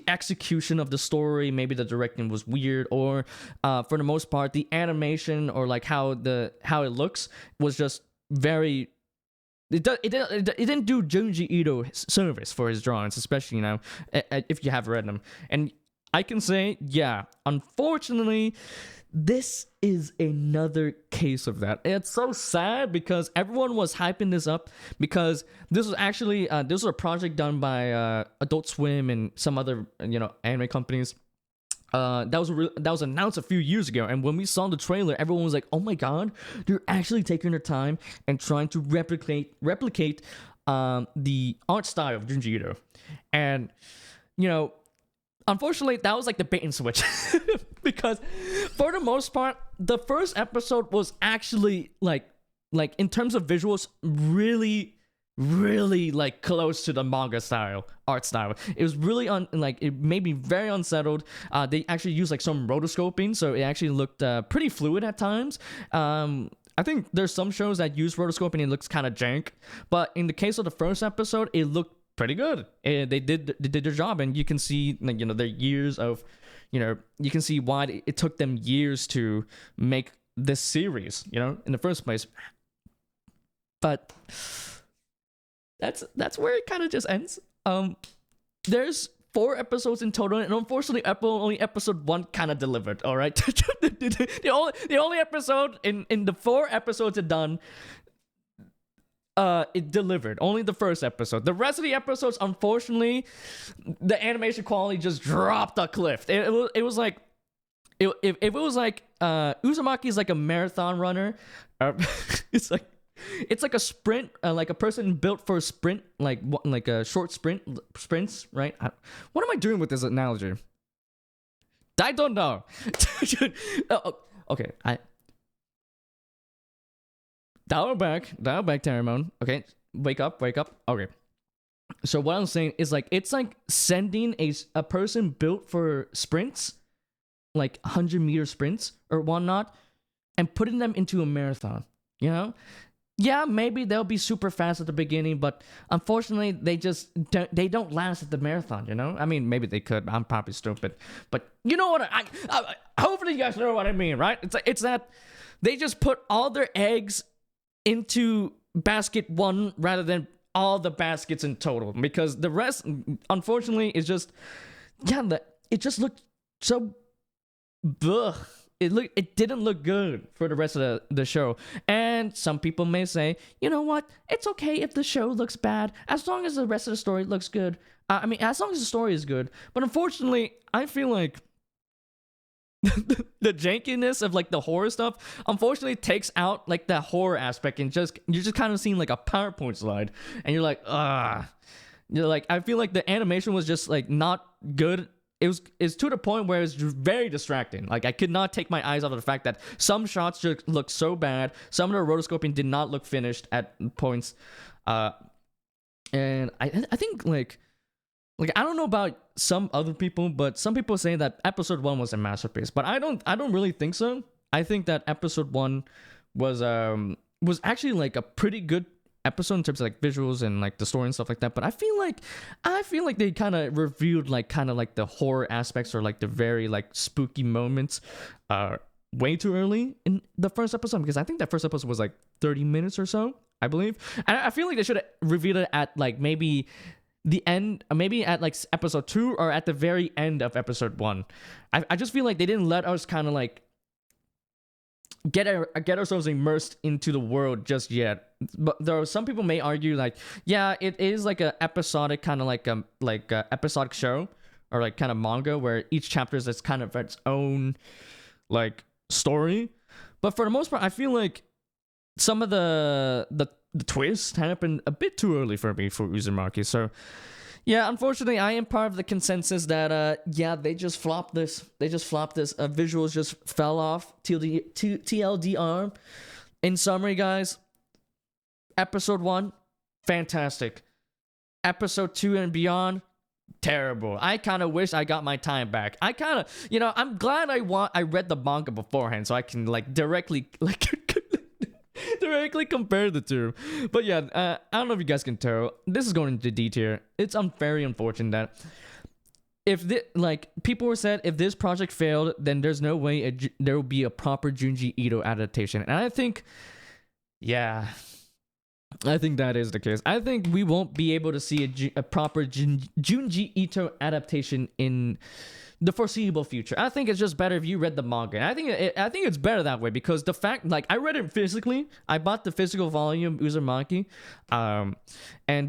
execution of the story, maybe the directing was weird, or for the most part the animation, or like how it looks was just very. It didn't do Junji Ito service for his drawings, especially if you have read them. And I can say, yeah, unfortunately, this is another case of that. It's so sad because everyone was hyping this up, because this was actually this was a project done by Adult Swim and some other anime companies. That was announced a few years ago, and when we saw the trailer, everyone was like, "Oh my god, they're actually taking their time and trying to replicate the art style of Junji Ito." And unfortunately, that was like the bait and switch, because for the most part, the first episode was actually like in terms of visuals, really like close to the manga art style. It was really it made me very unsettled. They actually used like some rotoscoping, so it actually looked pretty fluid at times. I think there's some shows that use rotoscoping and it looks kind of jank, but in the case of the first episode, it looked pretty good. They did their job, and you can see their years of you can see why it took them years to make this series in the first place. But that's where it kind of just ends. There's 4 episodes in total, and unfortunately, only episode 1 kind of delivered. All right, the only episode in the 4 episodes it done. It delivered. Only the first episode. The rest of the episodes, unfortunately, the animation quality just dropped a cliff. It was like, if it was like Uzumaki is like a marathon runner, it's like a sprint, like a person built for a sprint, like a short sprints, right? What am I doing with this analogy? I don't know. Okay, Dial back, Taramon. Okay, wake up. Okay. So what I'm saying is like it's like sending a person built for sprints, like 100-meter sprints or whatnot, and putting them into a marathon. You know? Yeah, maybe they'll be super fast at the beginning, but unfortunately they don't last at the marathon. You know? I mean, maybe they could. I'm probably stupid, but you know what? I hopefully you guys know what I mean, right? It's that they just put all their eggs into basket 1 rather than all the baskets in total, because the rest, unfortunately, is just it just looked so it didn't look good for the rest of the show. And some people may say, you know what, it's okay if the show looks bad as long as the rest of the story looks good. I mean, as long as the story is good. But unfortunately, I feel like the jankiness of like the horror stuff unfortunately takes out like the horror aspect, and you're just kind of seeing like a PowerPoint slide, and you're like, you're like, I feel like the animation was just like not good. It's to the point where it's very distracting. Like I could not take my eyes off of the fact that some shots just look so bad, some of the rotoscoping did not look finished at points, and I think like I don't know about some other people, but some people say that episode 1 was a masterpiece. But I don't really think so. I think that episode 1 was actually like a pretty good episode in terms of like visuals and like the story and stuff like that. But I feel like they kind of revealed like the horror aspects or like the very like spooky moments way too early in the first episode, because I think that first episode was like 30 minutes or so, I believe. And I feel like they should have revealed it at like maybe the end, maybe at like episode 2 or at the very end of episode 1. I just feel like they didn't let us kind of like get ourselves immersed into the world just yet. But there are some people may argue like, yeah, it is like a episodic kind of like a episodic show or like kind of manga where each chapter is kind of its own like story. But for the most part, I feel like some of the twist happened a bit too early for me for Uzumaki. So yeah, unfortunately, I am part of the consensus that they just flopped this. Visuals just fell off. TLDR. In summary, guys, episode 1, fantastic. Episode 2 and beyond, terrible. I kind of wish I got my time back. I kind of, I'm glad I read the manga beforehand so I can like directly compare the two. But yeah, I don't know if you guys can tell, this is going into D tier. It's very unfortunate that if people were said if this project failed, then there's no way there will be a proper Junji Ito adaptation. And I think that is the case. I think we won't be able to see a proper Junji Ito adaptation in the foreseeable future. I think it's just better if you read the manga. And I think it's better that way, because the fact, like, I read it physically. I bought the physical volume Uzumaki, and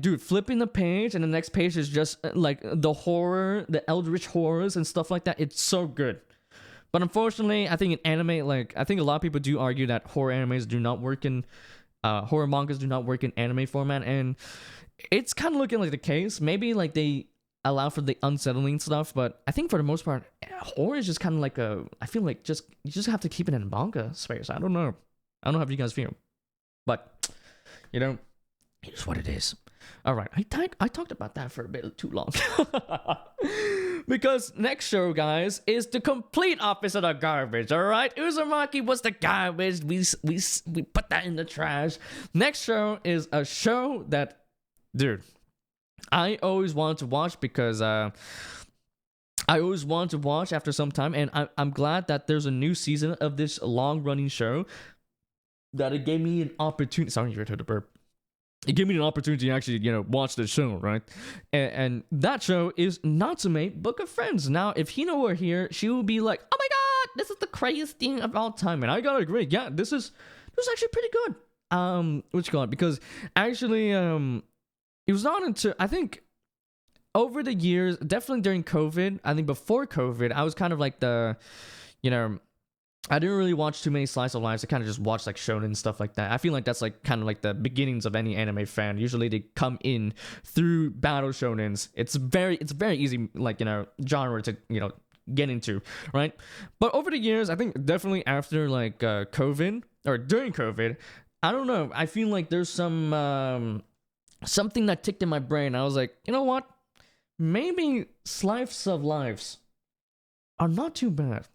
dude, flipping the page and the next page is just like the horror, the eldritch horrors and stuff like that. It's so good. But unfortunately, I think in anime, like, I think a lot of people do argue that horror animes do not work in horror mangas do not work in anime format, and it's kind of looking like the case. Maybe like they allow for the unsettling stuff, but I think for the most part, horror is just kind of like I feel like you just have to keep it in manga space. I don't know how you guys feel, but here's what it is. All right, I talked about that for a bit too long. Because next show, guys, is the complete opposite of garbage. All right, Uzumaki was the garbage. We put that in the trash. Next show is a show that, dude, I always wanted to watch, because I always wanted to watch after some time, and I'm glad that there's a new season of this long-running show that it gave me an opportunity. Sorry, you heard the burp. it gave me an opportunity to actually, watch the show, right? And that show is Natsume Book of Friends. Now, if Hino were here, she would be like, "Oh my god, this is the craziest thing of all time." And I gotta agree, yeah, this is actually pretty good. What you call it? Because actually, it was not until I think over the years, definitely during COVID. I think before COVID, I was kind of like I didn't really watch too many slice of lives. I kind of just watched like shonen and stuff like that. I feel like that's like kind of like the beginnings of any anime fan. Usually they come in through battle shonens. It's very easy, like, genre to, get into, right? But over the years, I think definitely after like COVID or during COVID, I don't know. I feel like there's some something that ticked in my brain. I was like, you know what? Maybe slice of lives are not too bad.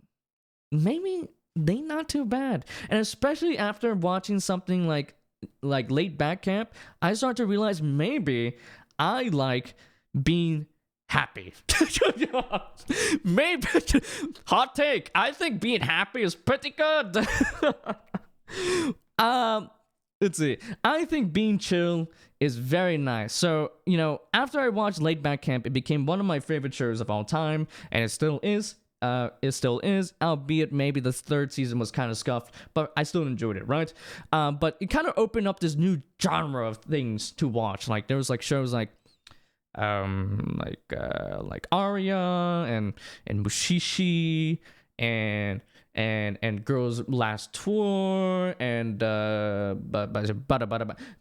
Maybe they not too bad. And especially after watching something like Late Back Camp, I start to realize maybe I like being happy. Maybe hot take. I think being happy is pretty good. Let's see. I think being chill is very nice. So, after I watched Late Back Camp, it became one of my favorite shows of all time, and it still is. Albeit maybe the third season was kind of scuffed, but I still enjoyed it, right? But it kind of opened up this new genre of things to watch. Like there was like shows like Aria and Mushishi and Girls Last Tour and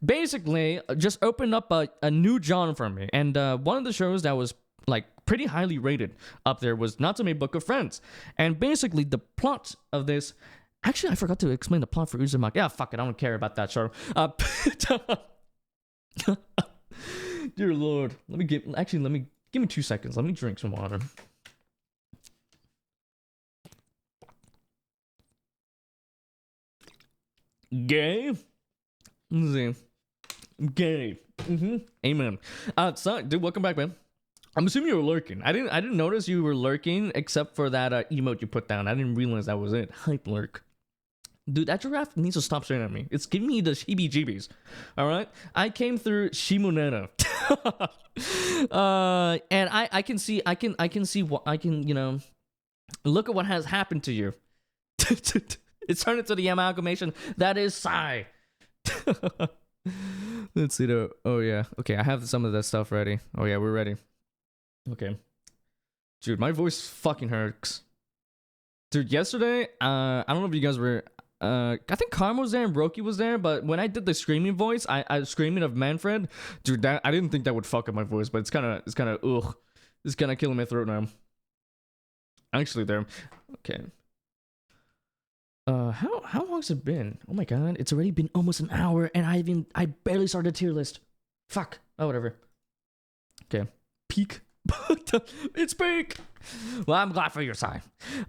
basically just opened up a new genre for me. And one of the shows that was like pretty highly rated up there was Natsume Book of Friends. And basically the plot of this, actually I forgot to explain the plot for Uzumaki. Yeah, fuck it, I don't care about that show. Dear Lord, give me 2 seconds. Let me drink some water. Gay? Let's see. Gay. Amen. So, dude, welcome back, man. I'm assuming you were lurking. I didn't notice you were lurking except for that emote you put down. I didn't realize that was it. Hype lurk. Dude, that giraffe needs to stop staring at me. It's giving me the heebie-jeebies. All right? I came through Shimoneta. And I can see look at what has happened to you. It's turned into the amalgamation that is Psy. Let's see though. Oh yeah. Okay, I have some of that stuff ready. Oh yeah, we're ready. Okay. Dude, my voice fucking hurts. Dude, yesterday, I don't know if you guys were I think Karma was there and Roki was there, but when I did the screaming voice, I screaming of Manfred, dude, that I didn't think that would fuck up my voice, but it's kinda ugh. It's kinda killing my throat now. Actually there. Okay. How long's it been? Oh my god, it's already been almost an hour and I barely started a tier list. Fuck. Oh whatever. Okay. Peak. It's peak. Well, I'm glad for your side.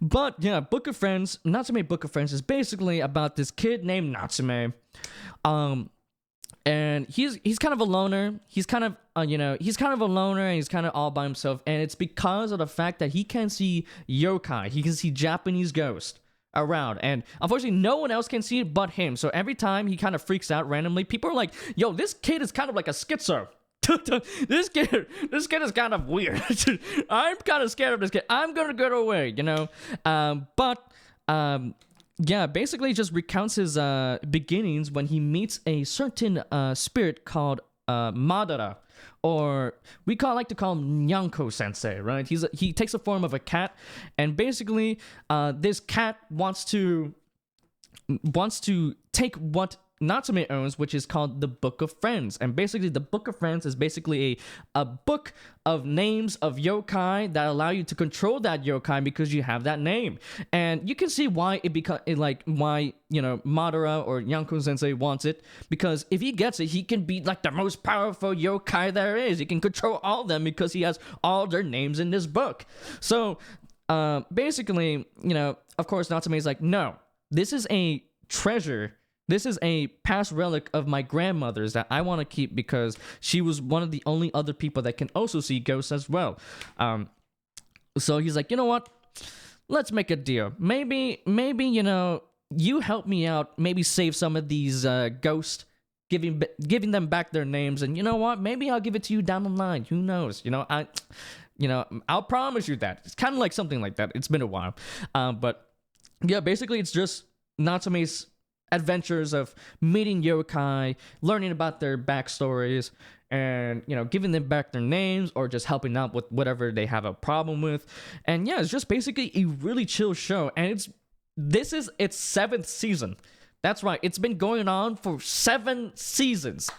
But yeah, Book of Friends, Natsume Book of Friends is basically about this kid named Natsume. And he's kind of a loner. He's kind of he's kind of a loner and he's kind of all by himself. And it's because of the fact that he can see yokai. He can see Japanese ghosts around, and unfortunately no one else can see it but him. So every time he kind of freaks out randomly, people are like, yo, this kid is kind of like a schizo. This kid is kind of weird. I'm kind of scared of this kid. I'm gonna get away, yeah, basically just recounts his beginnings when he meets a certain spirit called Madara, or we like to call him Nyanko Sensei, right? He takes the form of a cat, and basically this cat wants to take what Natsume owns, which is called the Book of Friends. And basically the Book of Friends is basically a book of names of yokai that allow you to control that yokai because you have that name. And you can see why why Madara or Nyanko Sensei wants it, because if he gets it, he can be like the most powerful yokai there is. He can control all of them because he has all their names in this book. So basically, of course Natsume is like, no, this is a treasure. This is a past relic of my grandmother's that I want to keep because she was one of the only other people that can also see ghosts as well. So he's like, you know what? Let's make a deal. Maybe you help me out. Maybe save some of these ghosts, giving them back their names, and you know what? Maybe I'll give it to you down the line. Who knows? I'll promise you that. It's kind of like something like that. It's been a while, but yeah, basically it's just Natsume's adventures of meeting yokai, learning about their backstories, and giving them back their names or just helping out with whatever they have a problem with. And yeah, it's just basically a really chill show, and this is its 7th season. That's right, it's been going on for 7 seasons.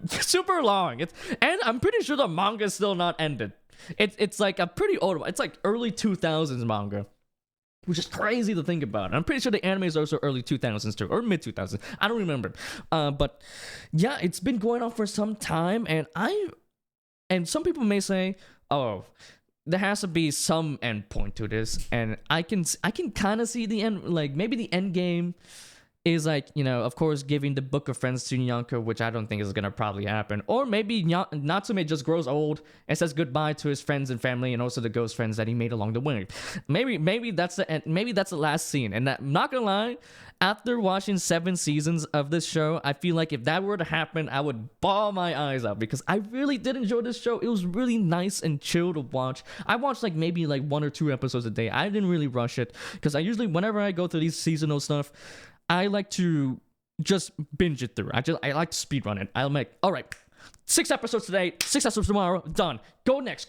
Super long. And I'm pretty sure the manga is still not ended. It's like a pretty old one. It's like early 2000s manga, which is crazy to think about. I'm pretty sure the anime is also early 2000s too, or mid 2000s. I don't remember. But yeah, it's been going on for some time, and some people may say, oh, there has to be some end point to this, and I can kind of see the end. Like maybe the end game is like, of course, giving the Book of Friends to Nyanko, which I don't think is gonna probably happen. Or maybe Natsume just grows old and says goodbye to his friends and family, and also the ghost friends that he made along the way. Maybe that's the end. Maybe that's the last scene. And I'm not gonna lie, after watching 7 seasons of this show, I feel like if that were to happen, I would bawl my eyes out, because I really did enjoy this show. It was really nice and chill to watch. I watched maybe 1 or 2 episodes a day. I didn't really rush it, because I usually, whenever I go through these seasonal stuff, I like to just binge it through. I like to speedrun it. I'm like, all right, 6 episodes today, 6 episodes tomorrow, done. Go next.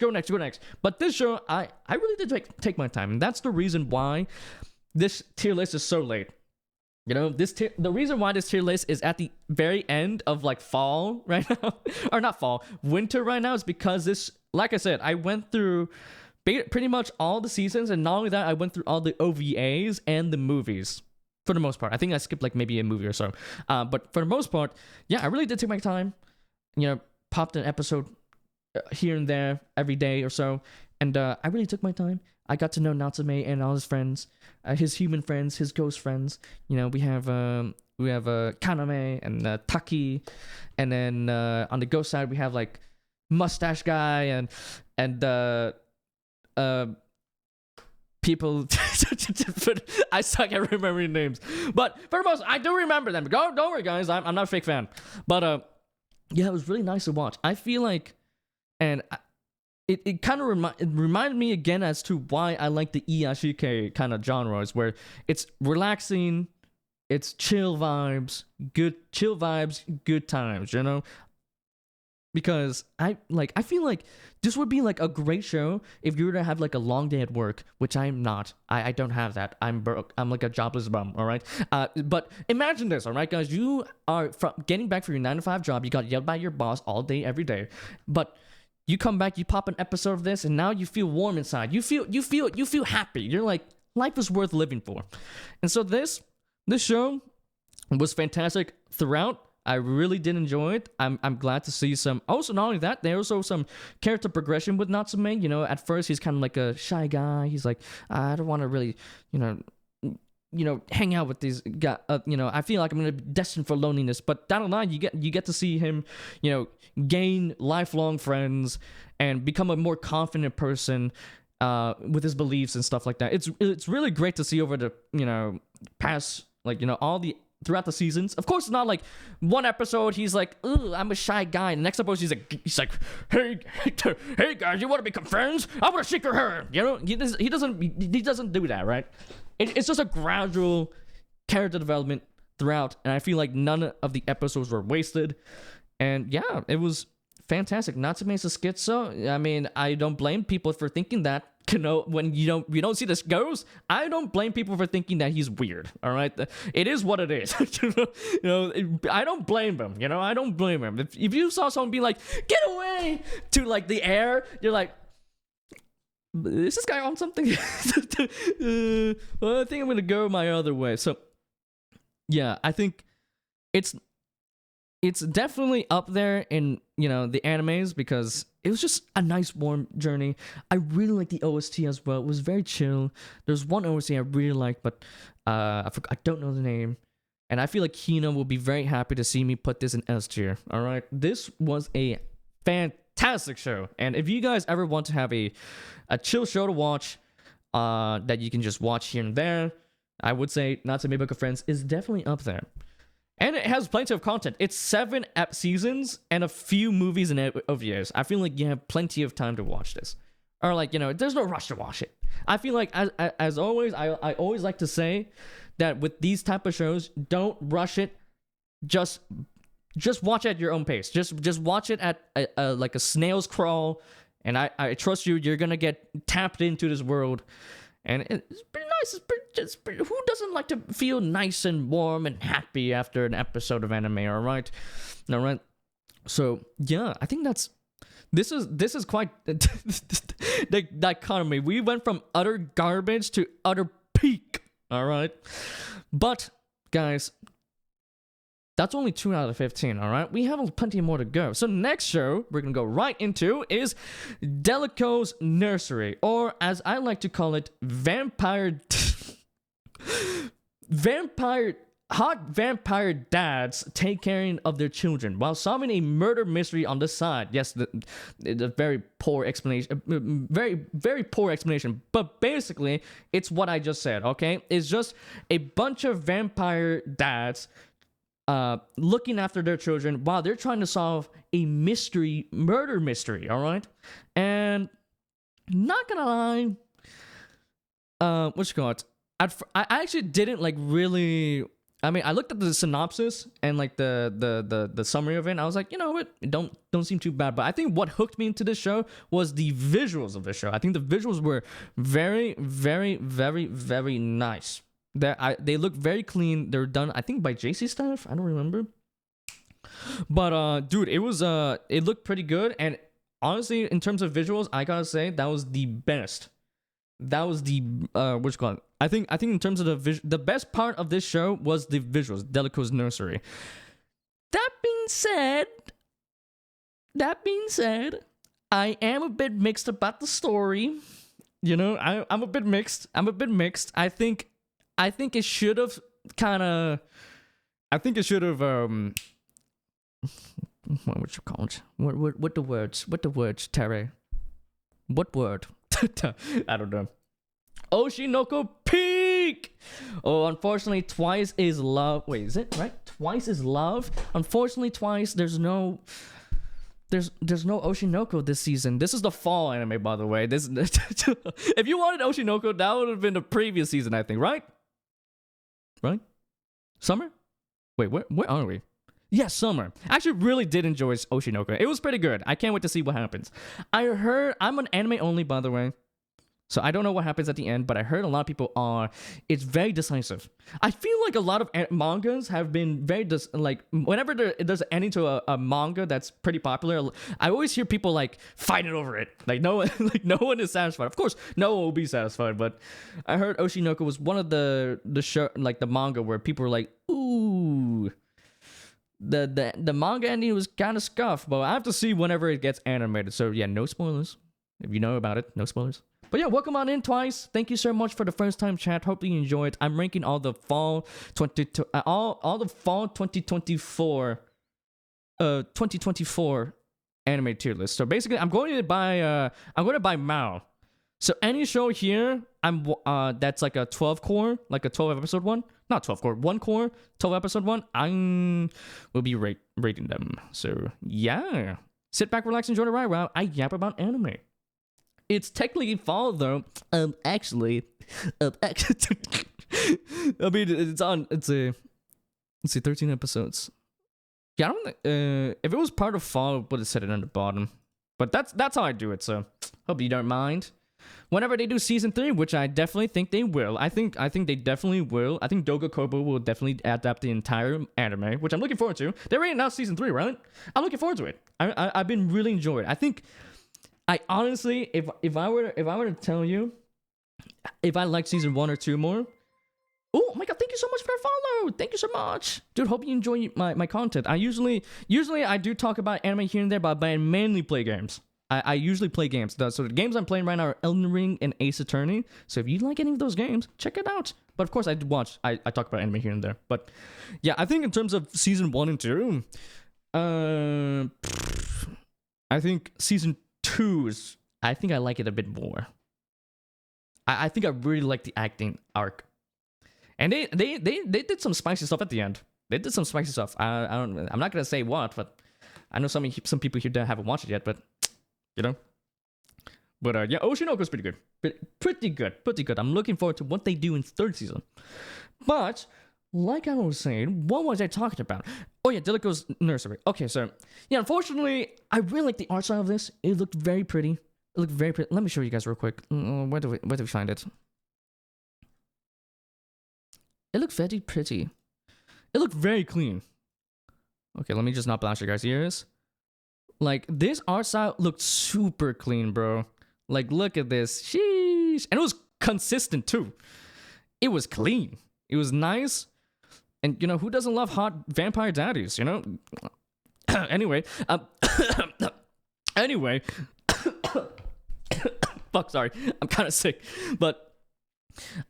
But this show, I really did take my time, and that's the reason why this tier list is so late. The reason why this tier list is at the very end of fall right now, or not fall, winter right now, is because this, like I said, I went through pretty much all the seasons, and not only that, I went through all the OVAs and the movies. For the most part. I think I skipped maybe a movie or so. But for the most part, yeah, I really did take my time. Popped an episode here and there every day or so. And I really took my time. I got to know Natsume and all his friends, his human friends, his ghost friends. We have Kaname and Taki. And then on the ghost side, we have Mustache Guy and people. I suck at remembering names, but for the most, I do remember them. Don't worry, guys. I'm not a fake fan, but yeah, it was really nice to watch. I feel like, and it kind of reminded me again as to why I like the Iyashike kind of genres, where it's relaxing, it's chill vibes, good times, Because I feel like this would be a great show if you were to have a long day at work, which I'm not. I don't have that. I'm broke. I'm a jobless bum. All right. But imagine this. All right, guys. You are getting back from your 9-to-5 job. You got yelled by your boss all day, every day. But you come back. You pop an episode of this, and now you feel warm inside. You feel happy. You're like, life is worth living for. And so this show was fantastic throughout. I really did enjoy it. I'm glad to see some. Also, not only that, there's also some character progression with Natsume. At first he's kind of a shy guy. He's like, I don't want to really, hang out with these guys. I feel like I'm gonna be destined for loneliness. But down the line, you get to see him, gain lifelong friends and become a more confident person with his beliefs and stuff like that. It's really great to see over the past all the. Throughout the seasons. Of course, it's not one episode he's like, ooh, I'm a shy guy. And the next episode he's like, hey guys, you want to become friends? I want to shake your hand. He doesn't do that, right? It's just a gradual character development throughout, and I feel like none of the episodes were wasted. And yeah, it was fantastic. Natsume's a schizo. I mean, I don't blame people for thinking that. When you don't see this ghost, I don't blame people for thinking that he's weird. All right, it is what it is. I don't blame him. I don't blame him. If you saw someone be like, "Get away!" to the air, you're like, "Is this guy on something?" Well, I think I'm gonna go my other way. So, yeah, I think it's definitely up there in the animes, because it was just a nice warm journey. I really like the OST as well. It was very chill. There's one OST I really liked, but I don't know the name, and I feel like Hina will be very happy to see me put this in S tier. All right, this was a fantastic show, and if you guys ever want to have a chill show to watch that you can just watch here and there, I would say Natsume Book of Friends is definitely up there. And it has plenty of content. It's 7 seasons and a few movies and OVAs. I feel like you have plenty of time to watch this. Or like, there's no rush to watch it. I feel like, as always, I always like to say that with these type of shows, don't rush it. Just watch at your own pace. Just watch it at like a snail's crawl. And I trust you're going to get tapped into this world. And it's pretty nice. Who doesn't like to feel nice and warm and happy after an episode of anime? All right. So yeah, I think this is quite the dichotomy. We went from utter garbage to utter peak. All right, but guys, that's only 2 out of 15. All right, we have plenty more to go. So next show we're gonna go right into is Delico's Nursery, or as I like to call it, hot vampire dads take care of their children while solving a murder mystery on the side. Yes, the very poor explanation, very poor explanation. But basically, it's what I just said. Okay, it's just a bunch of vampire dads looking after their children while they're trying to solve a murder mystery, all right? And not gonna lie, what you call it? I actually didn't like really. I mean, I looked at the synopsis and like the summary of it, and I was like, you know what? It don't seem too bad. But I think what hooked me into this show was the visuals of the show. I think the visuals were very, very, very, very nice. They look very clean. They're done, I think, by JC staff. I don't remember. But dude, it looked pretty good. And honestly, in terms of visuals, I gotta say that was the best. That was the what you call it? I think in terms of the best part of this show was the visuals. Delico's Nursery. That being said, I am a bit mixed about the story. I'm a bit mixed. I think it should have what would you call it? What the words, Terry? What word? I don't know. Oshinoko peak! Oh, unfortunately, twice is love. Wait, is it right? Twice is love. Unfortunately, twice there's no Oshinoko this season. This is the fall anime, by the way. If you wanted Oshinoko, that would have been the previous season, I think, right? Right? Summer? Wait, where are we? Yeah, summer. I actually really did enjoy Oshinoko. It was pretty good. I can't wait to see what happens. I'm on anime only, by the way. So I don't know what happens at the end, but I heard a lot of people it's very decisive. I feel like a lot of mangas have been very, whenever there's an ending to a manga that's pretty popular, I always hear people, like, fighting over it. Like, no one is satisfied. Of course, no one will be satisfied, but I heard Oshinoko was one of the show, like, the manga where people were like, ooh, the manga ending was kind of scuffed, but I have to see whenever it gets animated. So, yeah, no spoilers. If you know about it, no spoilers. But yeah, welcome on in twice. Thank you so much for the first time chat. Hope you enjoyed. I'm ranking all the fall 2024 anime tier list. So basically, I'm going to buy MAO. So any show here, that's like a 12 core, like a 12 episode one. Not 12 core, 1 core, 12 episode one. I will be rating them. So yeah, sit back, relax, enjoy the ride while I yap about anime. It's technically fall though. Actually, I mean, it's 13 episodes. Yeah, I don't think, if it was part of fall, I would have said it on the bottom. But that's how I do it, so hope you don't mind. Whenever they do season 3, which I definitely think they will. I think they definitely will. I think Doga Kobo will definitely adapt the entire anime, which I'm looking forward to. They already announced season 3, right? I'm looking forward to it. I've been really enjoying it. I honestly, if I were to tell you, if I like season 1 or 2 more, oh my god, thank you so much for the follow. Thank you so much, dude. Hope you enjoy my content. I usually I do talk about anime here and there, but I mainly play games. I usually play games. So the games I'm playing right now are Elden Ring and Ace Attorney. So if you like any of those games, check it out. But of course, I talk about anime here and there. But yeah, I think in terms of season 1 and 2, I think season 2 is, I think I like it a bit more. I think I really like the acting arc. And they did some spicy stuff at the end. They did some spicy stuff. I'm not gonna say what, but I know some people here that haven't watched it yet. But you know. But yeah, Oshinoko's pretty good. Pretty good. I'm looking forward to what they do in third season. But like I was saying, what was I talking about? Oh yeah, Delico's Nursery. Okay, so yeah, unfortunately, I really like the art style of this. It looked very pretty. It looked very pretty. Let me show you guys real quick. Where do we find it? It looked very pretty. It looked very clean. Okay, let me just not blast your guys' ears. Like, this art style looked super clean, bro. Like, look at this. Sheesh. And it was consistent, too. It was clean. It was nice. And, you know, who doesn't love hot vampire daddies, you know? Anyway. Anyway. Fuck, sorry. I'm kind of sick. But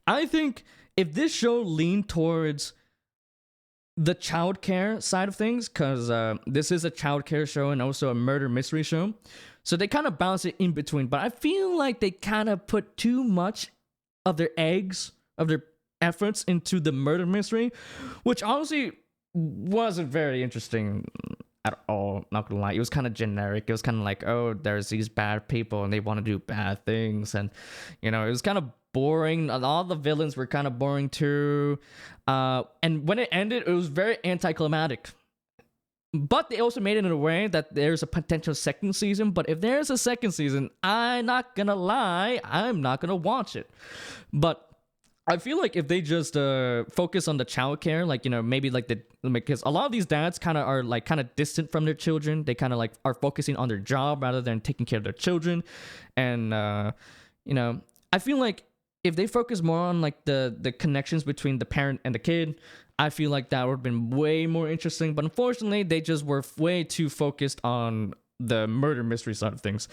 I think if this show leaned towards the child care side of things, because this is a child care show and also a murder mystery show, so they kind of balance it in between. But I feel like they kind of put too much of their efforts into the murder mystery, which honestly wasn't very interesting at all. Not gonna lie, it was kind of generic. It was kind of like, oh, there's these bad people and they want to do bad things, and you know, it was kind of boring. All the villains were kind of boring too, and when it ended, it was very anticlimactic. But they also made it in a way that there's a potential second season. But if there's a second season, I'm not gonna lie, I'm not gonna watch it. But I feel like if they just focus on the child care, like, you know, maybe like because a lot of these dads kind of are like kind of distant from their children. They kind of like are focusing on their job rather than taking care of their children. And you know, I feel like if they focus more on like the connections between the parent and the kid, I feel like that would have been way more interesting. But unfortunately, they just were way too focused on the murder mystery side of things,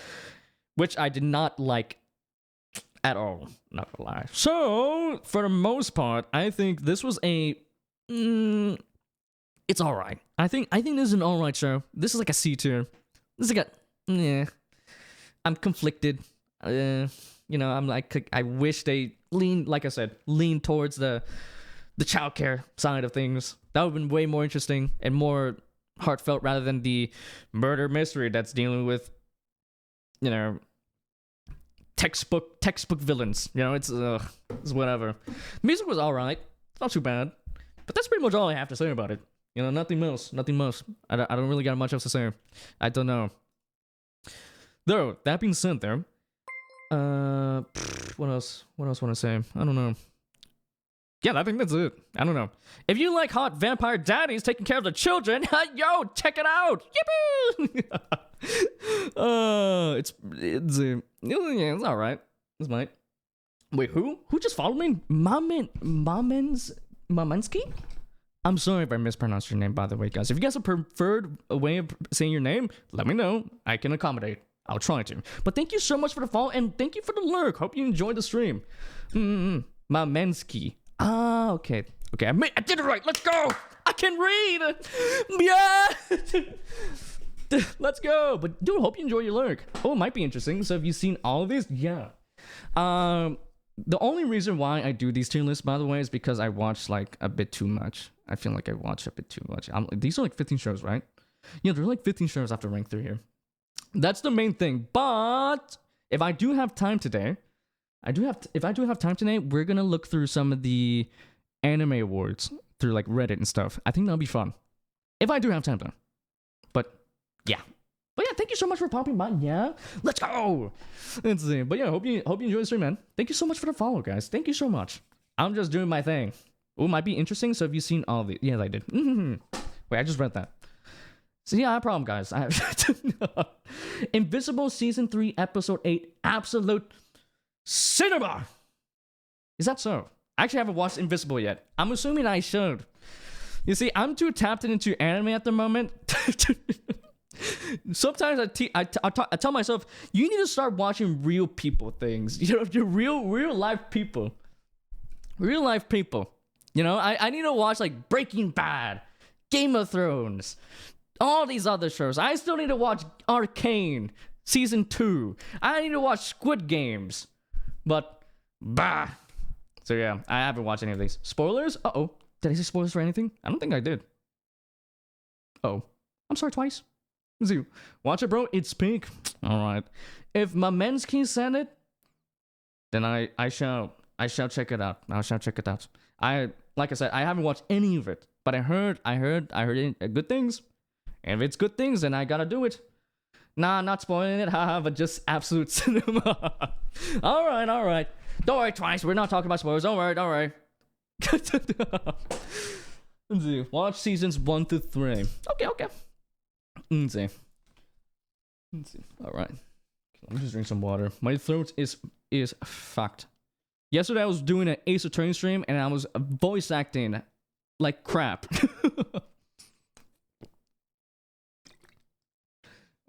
which I did not like at all, not gonna lie. So, for the most part, I think this was a... it's alright. I think this is an alright show. This is like a C tier. This is like a... Yeah. I'm conflicted. You know, I'm like... I wish they like I said, lean towards the childcare side of things. That would have been way more interesting and more heartfelt rather than the murder mystery that's dealing with, you know, textbook villains. You know, it's whatever. Music was alright. It's not too bad. But that's pretty much all I have to say about it. You know, nothing else. I don't really got much else to say. I don't know. Though, that being said there, what else want to say? I don't know. Yeah, I think that's it. I don't know. If you like hot vampire daddies taking care of the children, yo, check it out. Yippee! It's all right. It's mine. Wait, who just followed me? Maminsky? I'm sorry if I mispronounced your name, by the way, guys. If you guys have preferred a way of saying your name, let me know. I can accommodate. I'll try to. But thank you so much for the follow, and thank you for the lurk. Hope you enjoyed the stream. Maminsky. Ah, okay. Okay, I did it right. Let's go. I can read. Yeah. Let's go. But dude, hope you enjoy your lurk. Oh, it might be interesting. So have you seen all of these? Yeah. The only reason why I do these tier lists, by the way, is because I watch like a bit too much. I feel like I watch a bit too much. These are like 15 shows, right? Yeah, there are like 15 shows after rank 3 here. That's the main thing. But if I do have time today, we're gonna look through some of the anime awards through like Reddit and stuff. I think that'll be fun. If I do have time though. But yeah. But yeah, thank you so much for popping by. Yeah. Let's go. Let's see. But yeah, hope you enjoy the stream, man. Thank you so much for the follow, guys. Thank you so much. I'm just doing my thing. Oh, might be interesting. So have you seen all the... Yeah, I did. Wait, I just read that. So yeah, no problem, guys. Invisible Season 3, Episode 8, Absolute Cinema! Is that so? I actually haven't watched Invisible yet. I'm assuming I should. You see, I'm too tapped into anime at the moment. Sometimes I tell myself, you need to start watching real people things. You know, you're real life people. Real life people. You know, I need to watch like Breaking Bad, Game of Thrones, all these other shows. I still need to watch Arcane Season 2. I need to watch Squid Games. But, so yeah, I haven't watched any of these. Spoilers? Uh-oh. Did I say spoilers for anything? I don't think I did. Oh, I'm sorry, twice. See, watch it, bro. It's pink. All right. If Mamensky said it, then I shall check it out. I shall check it out. Like I said, I haven't watched any of it, but I heard good things. And if it's good things, then I gotta do it. Nah, not spoiling it, haha, but just absolute cinema. All right. Don't worry, twice. We're not talking about spoilers. Don't worry. Let's see. Watch seasons 1 to 3. Okay. Let's see. All right. Let me just drink some water. My throat is fucked. Yesterday I was doing an Ace Attorney stream and I was voice acting like crap.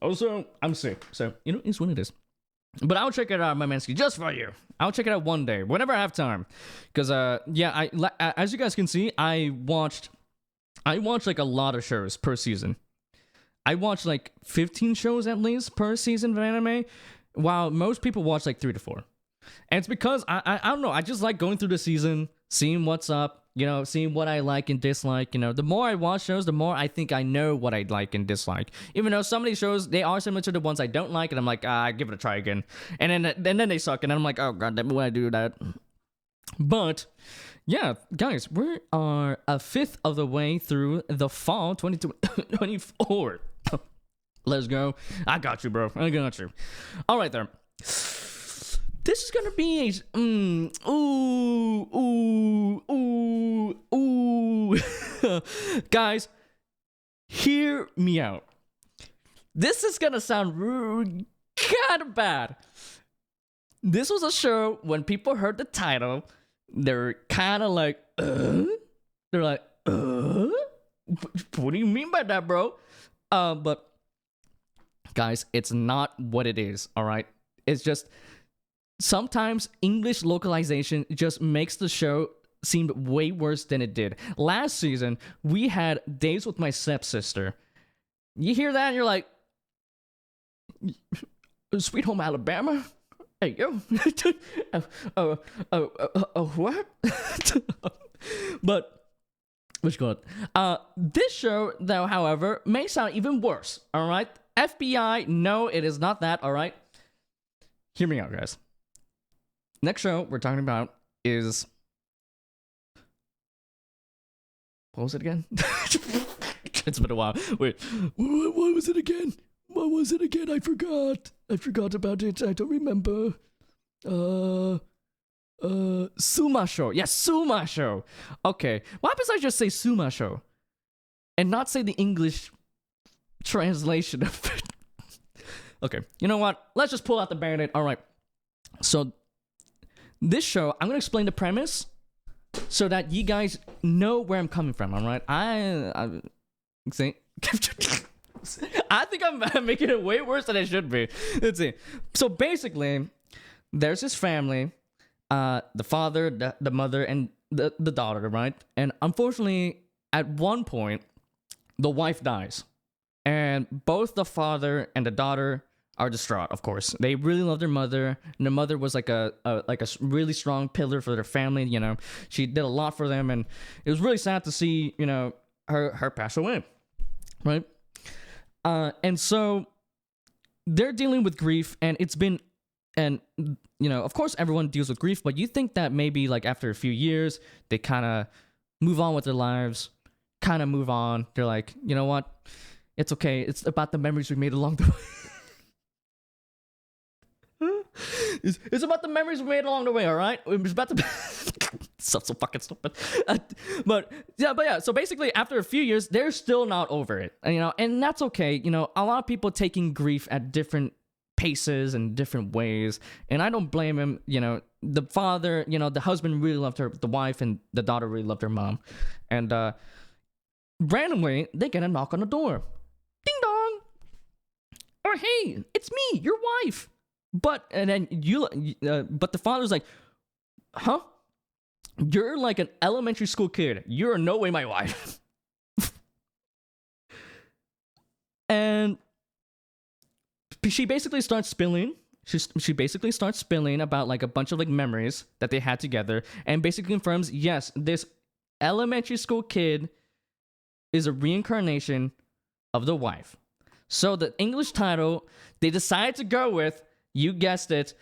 Also, I'm sick, so it's what it is. But I'll check it out, my Mansky, just for you. I'll check it out one day, whenever I have time. Because as you guys can see, I watched like a lot of shows per season. I watched like 15 shows at least per season of anime, while most people watch like 3 to 4. And it's because I don't know, I just like going through the season, seeing what's up, seeing what I like and dislike. The more I watch shows, the more I think I know what I like and dislike. Even though some of these shows, they are similar to the ones I don't like, and I'm like, give it a try again. And then they suck, and I'm like, oh god, damn, why I do that? But yeah, guys, we are a fifth of the way through the fall 2024. Let's go. I got you, bro. I got you. All right, there. This is gonna be guys, hear me out. This is gonna sound kind of bad. This was a show, when people heard the title, they're kind of like, They're like, what do you mean by that, bro? But guys, it's not what it is, all right? It's just, sometimes English localization just makes the show seem way worse than it did. Last season, we had Days with My Stepsister. You hear that and you're like, Sweet Home Alabama? Hey, yo. What? But, which good. This show, though, however, may sound even worse, alright? FBI, no, it is not that, alright? Hear me out, guys. Next show we're talking about is... What was it again? It's been a while. Wait, what was it again? What was it again? I forgot. I forgot about it. I don't remember. TsumaSho. Yes, TsumaSho. Okay. What happens if I just say TsumaSho? And not say the English translation of it? Okay. You know what? Let's just pull out the Band-Aid. Alright. So, this show, I'm going to explain the premise so that you guys know where I'm coming from, alright? I see. I think I'm making it way worse than it should be. Let's see. So basically, there's this family, the father, the mother, and the daughter, right? And unfortunately, at one point, the wife dies. And both the father and the daughter are distraught, of course. They really love their mother. And their mother was like a really strong pillar for their family, She did a lot for them, and it was really sad to see, her pass away, right? And so they're dealing with grief, and it's been, and of course everyone deals with grief, but you think that maybe like after a few years, they kind of move on with their lives, kind of move on. They're like, you know what? It's okay. It's about the memories we made along the way. It's about the memories we made along the way, all right? It's about the... so fucking stupid. But yeah. So basically, after a few years, they're still not over it, and that's okay. A lot of people taking grief at different paces and different ways, and I don't blame him. The father, the husband really loved her, the wife, and the daughter really loved her mom, and randomly they get a knock on the door. Ding dong. Oh hey, it's me, your wife. But the father's like, huh? You're like an elementary school kid. You're in no way my wife. And she basically starts spilling. She basically starts spilling about like a bunch of like memories that they had together, and basically confirms, yes, this elementary school kid is a reincarnation of the wife. So the English title they decided to go with, you guessed it.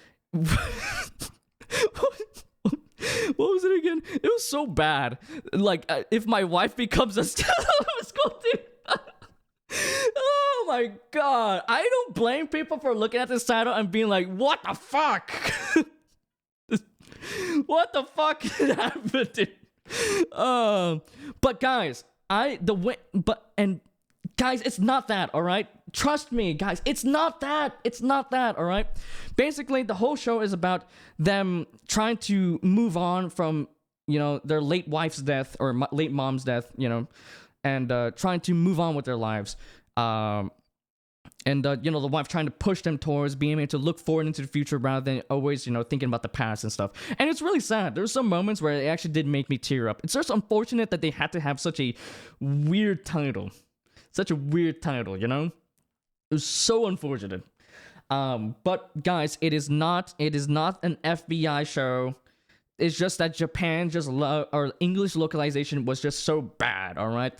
What was it again? It was so bad. Like, if my wife becomes a school teacher. Oh my god. I don't blame people for looking at this title and being like, what the fuck? What the fuck happened? But guys, guys, it's not that, all right? Trust me, guys, it's not that. It's not that, all right? Basically, the whole show is about them trying to move on from, their late wife's death or late mom's death, and trying to move on with their lives. The wife trying to push them towards being able to look forward into the future rather than always, thinking about the past and stuff. And it's really sad. There's some moments where it actually did make me tear up. It's just unfortunate that they had to have such a weird title. Such a weird title, It was so unfortunate. But guys, it is not an FBI show. It's just that Japan or English localization was just so bad, all right?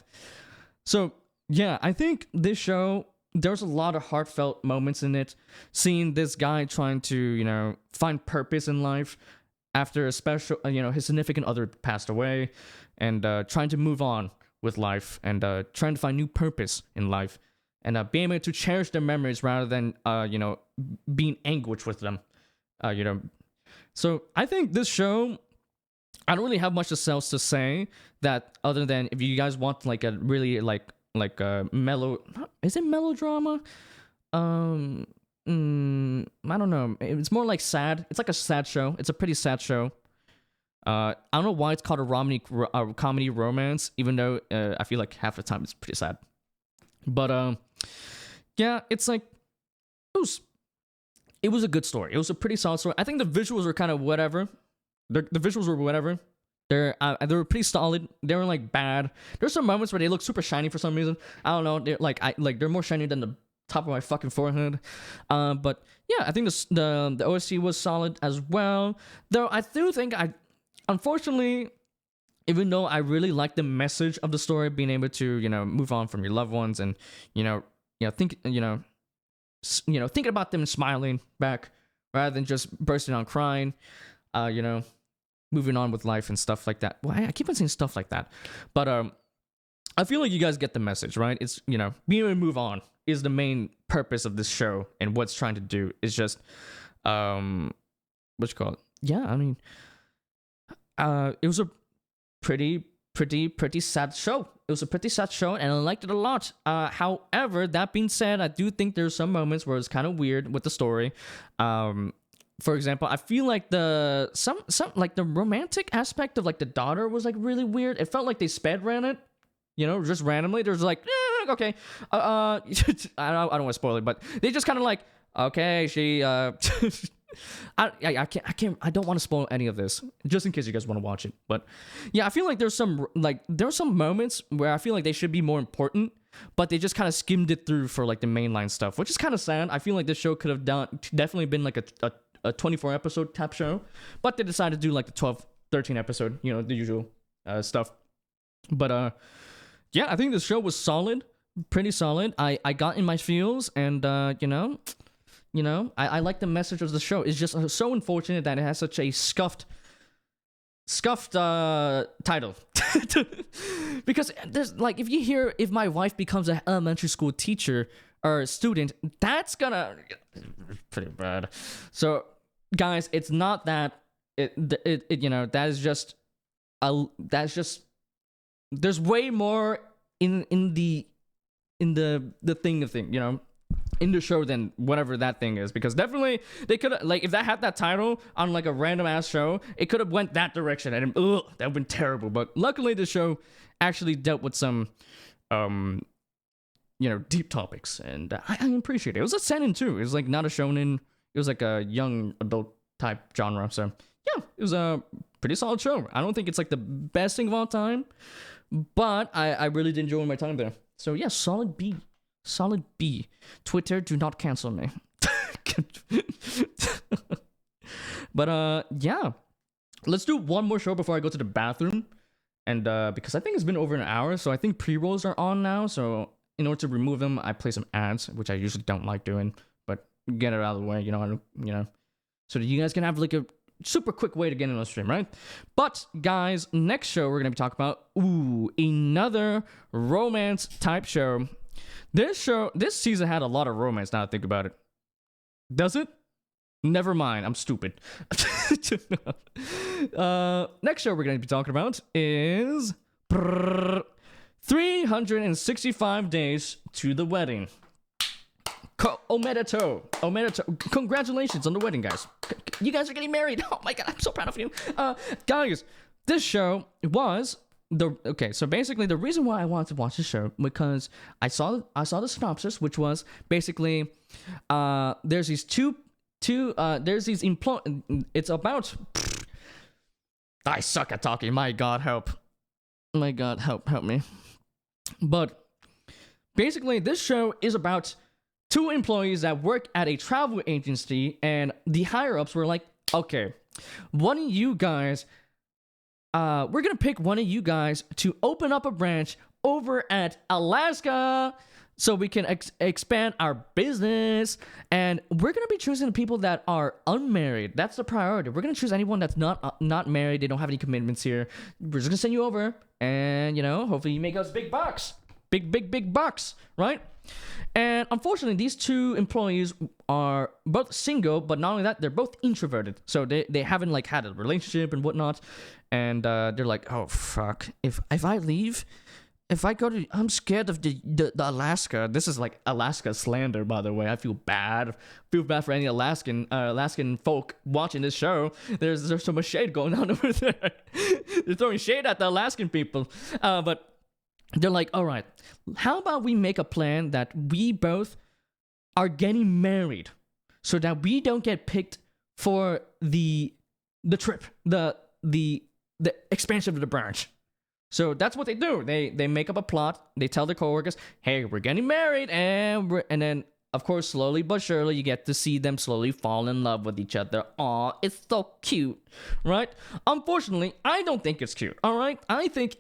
So, yeah, I think this show, there's a lot of heartfelt moments in it. Seeing this guy trying to, find purpose in life after a special, his significant other passed away, and trying to move on with life, and trying to find new purpose in life, and being able to cherish their memories rather than being anguished with them. So I think this show, I don't really have much else to say that other than if you guys want like a really like a is it melodrama? I don't know. It's more like sad. It's like a sad show. It's a pretty sad show. I don't know why it's called a comedy romance, even though I feel like half the time it's pretty sad. But yeah, it's like it was a good story. It was a pretty solid story. I think the visuals were kind of whatever. The visuals were whatever. They were pretty solid. They were like bad. There's some moments where they look super shiny for some reason. I don't know. They're more shiny than the top of my fucking forehead. But yeah, I think the OST was solid as well. Though I do think unfortunately, even though I really like the message of the story, being able to move on from your loved ones and thinking about them smiling back rather than just bursting out crying, moving on with life and stuff like that. Well, I keep on saying stuff like that, but I feel like you guys get the message, right? It's being able to move on is the main purpose of this show, and what's trying to do is just what you call it? Yeah, I mean, it was a pretty sad show. It was a pretty sad show, and I liked it a lot. However, that being said, I do think there's some moments where it's kind of weird with the story. For example, I feel like the romantic aspect of like the daughter was like really weird. It felt like they sped ran it, just randomly. There's like, okay, I don't want to spoil it, but they just kind of like, okay, she I don't want to spoil any of this, just in case you guys want to watch it. But yeah, I feel like there's some moments where I feel like they should be more important, but they just kind of skimmed it through for like the mainline stuff, which is kind of sad. I feel like this show could have definitely been like a 24 episode type show, but they decided to do like the 12, 13 episode, the usual stuff. But yeah, I think this show was solid, pretty solid. I got in my feels, and I like the message of the show. It's just so unfortunate that it has such a scuffed title. Because there's like, if my wife becomes an elementary school teacher or student, that's gonna pretty bad. So guys, it's not that that is just that's just, there's way more in the thing, in the show than whatever that thing is, because definitely they could have, like, if that had that title on like a random ass show, it could have went that direction, and that would have been terrible. But luckily the show actually dealt with some deep topics, and I appreciate it. It was a seinen too. It was like not a shonen. It was like a young adult type genre. So yeah, it was a pretty solid show. I don't think it's like the best thing of all time, but I really did enjoy my time there. So yeah, solid B. Solid B. Twitter, do not cancel me. But yeah, let's do one more show before I go to the bathroom, and because I think it's been over an hour, so I think pre-rolls are on now. So in order to remove them, I play some ads, which I usually don't like doing, but get it out of the way, so that you guys can have like a super quick way to get into the stream, right? But guys, next show we're gonna be talking about another romance type show. This season had a lot of romance. Now I think about it, does it? Never mind, I'm stupid. Next show we're gonna be talking about is 365 Days to the Wedding. Omedeto. Congratulations on the wedding, guys. You guys are getting married. Oh my god, I'm so proud of you. Guys, this show was so basically the reason why I wanted to watch this show, because I saw the synopsis, which was basically there's these it's about I suck at talking. My god, help me. But basically this show is about two employees that work at a travel agency, and the higher-ups were like, okay, one of you guys, we're gonna pick one of you guys to open up a branch over at Alaska so we can expand our business, and we're gonna be choosing the people that are unmarried. That's the priority. We're gonna choose anyone that's not married, they don't have any commitments here. We're just gonna send you over, and hopefully you make us big bucks. Big bucks, right? And unfortunately, these two employees are both single, but not only that, they're both introverted. So they haven't like had a relationship and whatnot. And they're like, oh fuck, if I leave, if I go to, I'm scared of the Alaska. This is like Alaska slander, by the way. I feel bad for any Alaskan folk watching this show. There's so much shade going on over there. They're throwing shade at the Alaskan people, but. They're like, all right, how about we make a plan that we both are getting married so that we don't get picked for the trip, the expansion of the branch. So that's what they do. They make up a plot. They tell their coworkers, hey, we're getting married, and then of course, slowly but surely, you get to see them slowly fall in love with each other. Aw, it's so cute, right? Unfortunately, I don't think it's cute, all right? I think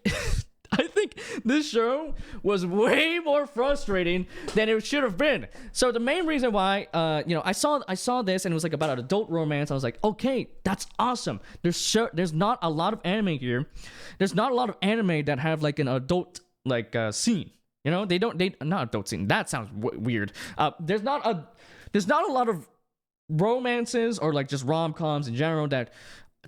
this show was way more frustrating than it should have been. So the main reason why, I saw this and it was like about an adult romance. I was like, okay, that's awesome. There's not a lot of anime here. There's not a lot of anime that have like an adult scene. Not adult scene. That sounds weird. There's not a lot of romances or like just rom-coms in general that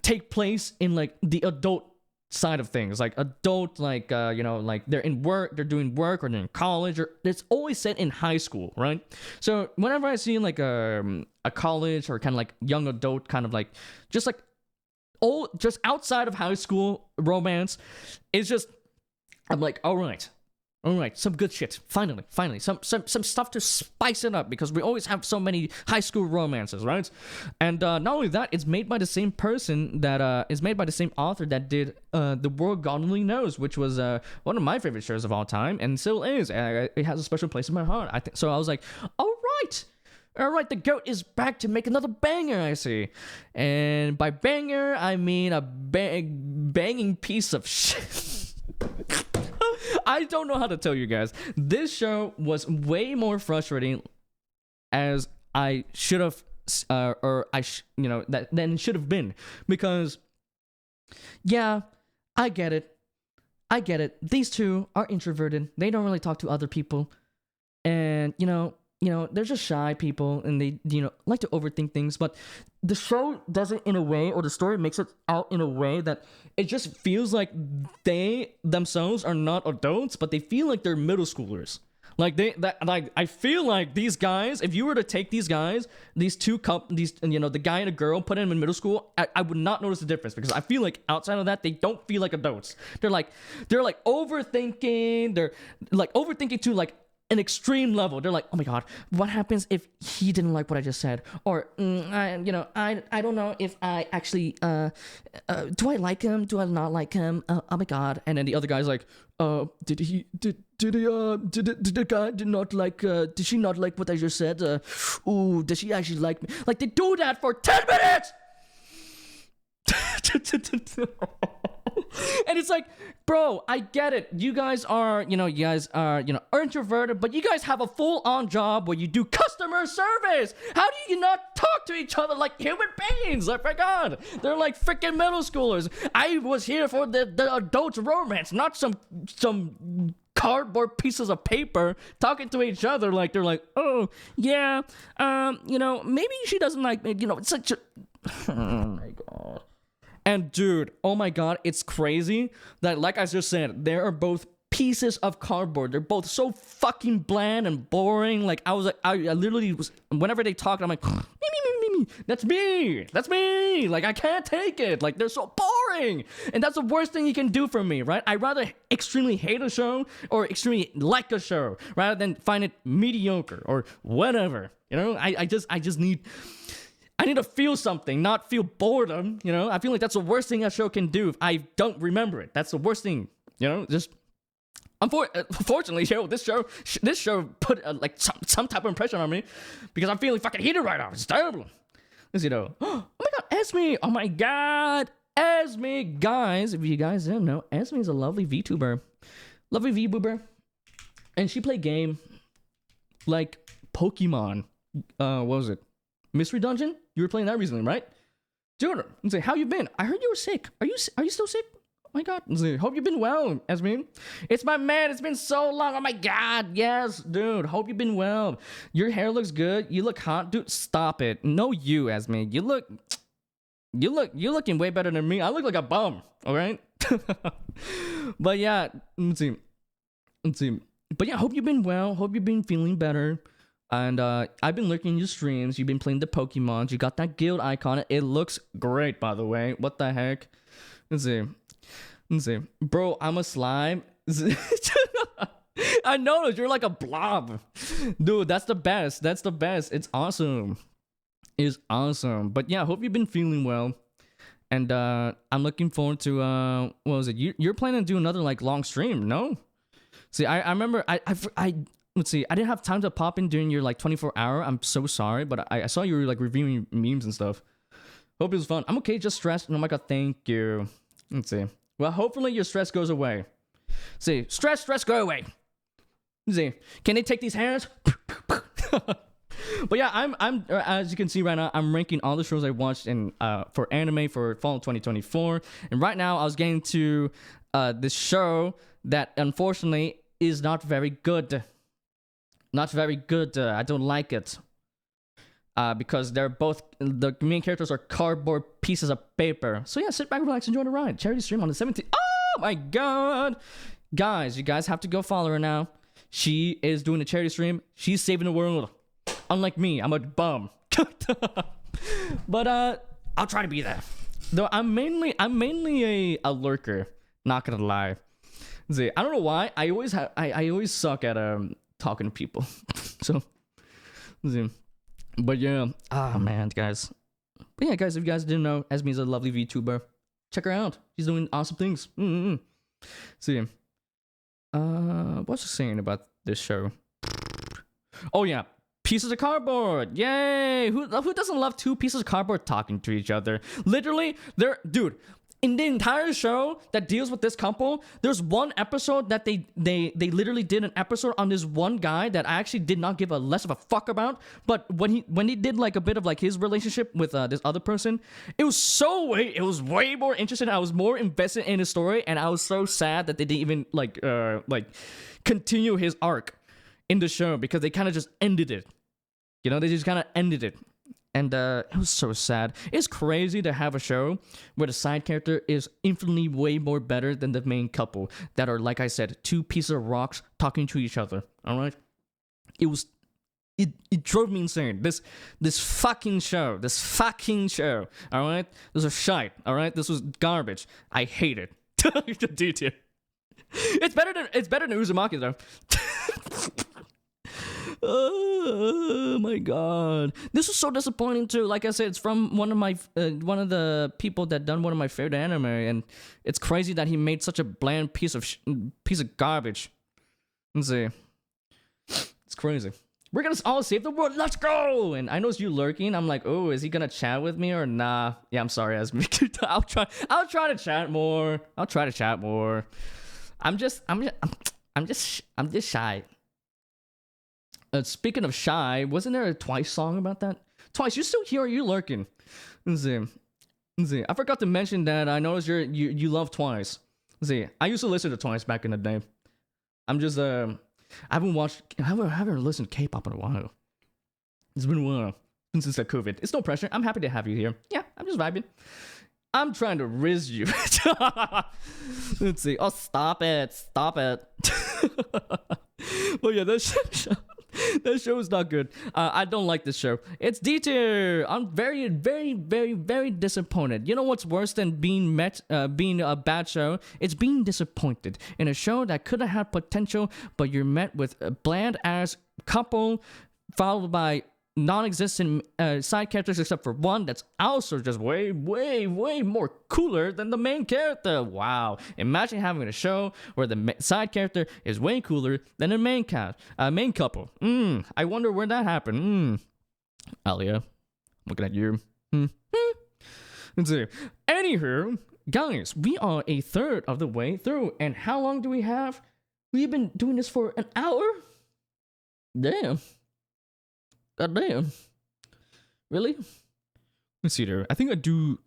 take place in like the adult side of things, like adult, like they're in work, they're doing work, or they're in college, or it's always set in high school, right? So whenever I see like a college or kind of like young adult kind of like just outside of high school romance, it's just I'm like, all right, some good shit. Finally, some stuff to spice it up, because we always have so many high school romances, right? And not only that, it's made by the same person that is made by the same author that did The World God Only Knows, which was one of my favorite shows of all time, and still is. It has a special place in my heart. I think so. I was like, all right, the GOAT is back to make another banger, I see. And by banger, I mean a banging piece of shit. I don't know how to tell you guys. This show was way more frustrating as I should have, than it should have been. Because, yeah, I get it. These two are introverted. They don't really talk to other people. And, they're just shy people, and they, like to overthink things. But the show does it in a way, or the story makes it out in a way that it just feels like they themselves are not adults, but they feel like they're middle schoolers. I feel like these guys, if you were to take these guys, the guy and a girl, put them in middle school, I would not notice the difference, because I feel like outside of that, they don't feel like adults. They're like overthinking. They're like overthinking to like an extreme level. They're like, oh my god, what happens if he didn't like what I just said? Or I don't know if I actually do I like him? Do I not like him? Oh my god. And then the other guy's like, did the guy did she not like what I just said? Does she actually like me? Like, they do that for 10 minutes. And it's like, bro, I get it. You guys are, introverted, but you guys have a full-on job where you do customer service. How do you not talk to each other like human beings? I forgot. They're like freaking middle schoolers. I was here for the adult romance, not some cardboard pieces of paper talking to each other like they're like, oh yeah, maybe she doesn't like me. It's such a oh my god. And dude, oh my god, it's crazy that, like I just said, they are both pieces of cardboard. They're both so fucking bland and boring. Like, I was like, I literally was, whenever they talk, I'm like, me. That's me. Like, I can't take it. Like, they're so boring. And that's the worst thing you can do for me, right? I'd rather extremely hate a show or extremely like a show rather than find it mediocre or whatever. I just need... I need to feel something, not feel boredom, I feel like that's the worst thing a show can do if I don't remember it. That's the worst thing, just... Unfortunately, this show put like some type of impression on me because I'm feeling fucking heated right now. It's terrible. Oh my god, Esme! Oh my god, Esme! Guys, if you guys didn't know, Esme is a lovely VTuber. Lovely VTuber. And she played game like Pokemon. What was it? Mystery Dungeon? You were playing that recently, right? Dude, say, how you been? I heard you were sick. Are you still sick? Oh my god. Say, hope you've been well, Esme. It's my man. It's been so long. Oh my god. Yes, dude. Hope you've been well. Your hair looks good. You look hot. Dude, stop it. No, you, Esme. You're looking way better than me. I look like a bum. All right? But yeah, let's see. But yeah, hope you've been well. Hope you've been feeling better. And I've been looking at your streams. You've been playing the Pokemon. You got that guild icon. It looks great, by the way. What the heck? Let's see. Bro, I'm a slime. I noticed you're like a blob. Dude, that's the best. It's awesome. But yeah, I hope you've been feeling well. And I'm looking forward to, what was it? You're planning to do another like long stream, no? See, I remember, let's see, I didn't have time to pop in during your like 24-hour. I'm so sorry, but I saw you were like reviewing memes and stuff. Hope it was fun. I'm okay, just stressed. Oh my god, thank you. Let's see. Well, hopefully your stress goes away. See, stress, go away. Let's see, can they take these hairs? But yeah, I'm as you can see right now, I'm ranking all the shows I watched in for anime for fall 2024. And right now, I was getting to this show that unfortunately is not very good. Not very good. I don't like it. Because they're both, the main characters are cardboard pieces of paper. So yeah, sit back, relax, enjoy the ride. Charity stream on the 17th. Oh my god! Guys, you guys have to go follow her now. She is doing a charity stream. She's saving the world. Unlike me, I'm a bum. But I'll try to be there. Though I'm mainly a lurker. Not gonna lie. See, I don't know why. I always suck at talking to people. So, see. But yeah, man, guys. But yeah, guys, if you guys didn't know, Esme is a lovely VTuber. Check her out. She's doing awesome things. See, what's I saying about this show? Oh yeah, pieces of cardboard. Yay! Who doesn't love two pieces of cardboard talking to each other? Literally, dude. In the entire show that deals with this couple, there's one episode that they literally did an episode on this one guy that I actually did not give a less of a fuck about. But when he did like a bit of like his relationship with this other person, it was way more interesting. I was more invested in his story, and I was so sad that they didn't even like continue his arc in the show because they kind of just ended it. They just kind of ended it. And it was so sad. It's crazy to have a show where the side character is infinitely way more better than the main couple that are, like I said, two pieces of rocks talking to each other. All right, it drove me insane. This fucking show. All right, this was shite. All right, this was garbage. I hate it. Dude, it's better than Uzumaki though. Oh my god, this was so disappointing too. Like I said, it's from one of the people that done one of my favorite anime, and it's crazy that he made such a bland piece of garbage. Let's see, it's crazy. We're gonna all save the world. Let's go! And I know it's you lurking. I'm like, oh, is he gonna chat with me or nah? Yeah, I'm sorry, Esme. I'll try to chat more. I'm just shy. Speaking of shy, wasn't there a Twice song about that? Twice, you still here or are you lurking? Let's see. I forgot to mention that I noticed you love Twice. Let's see. I used to listen to Twice back in the day. I'm just I haven't listened to K-pop in a while. It's been a while since that COVID. It's no pressure. I'm happy to have you here. Yeah, I'm just vibing. I'm trying to riz you. Let's see. Oh, stop it. Well, yeah, that show is not good. I don't like this show. It's D tier. I'm very, very, very, very disappointed. You know what's worse than being a bad show? It's being disappointed in a show that could have had potential, but you're met with a bland ass couple, followed by non-existent side characters except for one that's also just way, way, way more cooler than the main character. Wow. Imagine having a show where the side character is way cooler than the main couple. I wonder where that happened. Alia, looking at you. Let's see. Anywho, guys, we are a third of the way through. And how long do we have? We've been doing this for an hour? Damn. God damn. Really? Let's see there. I think I do...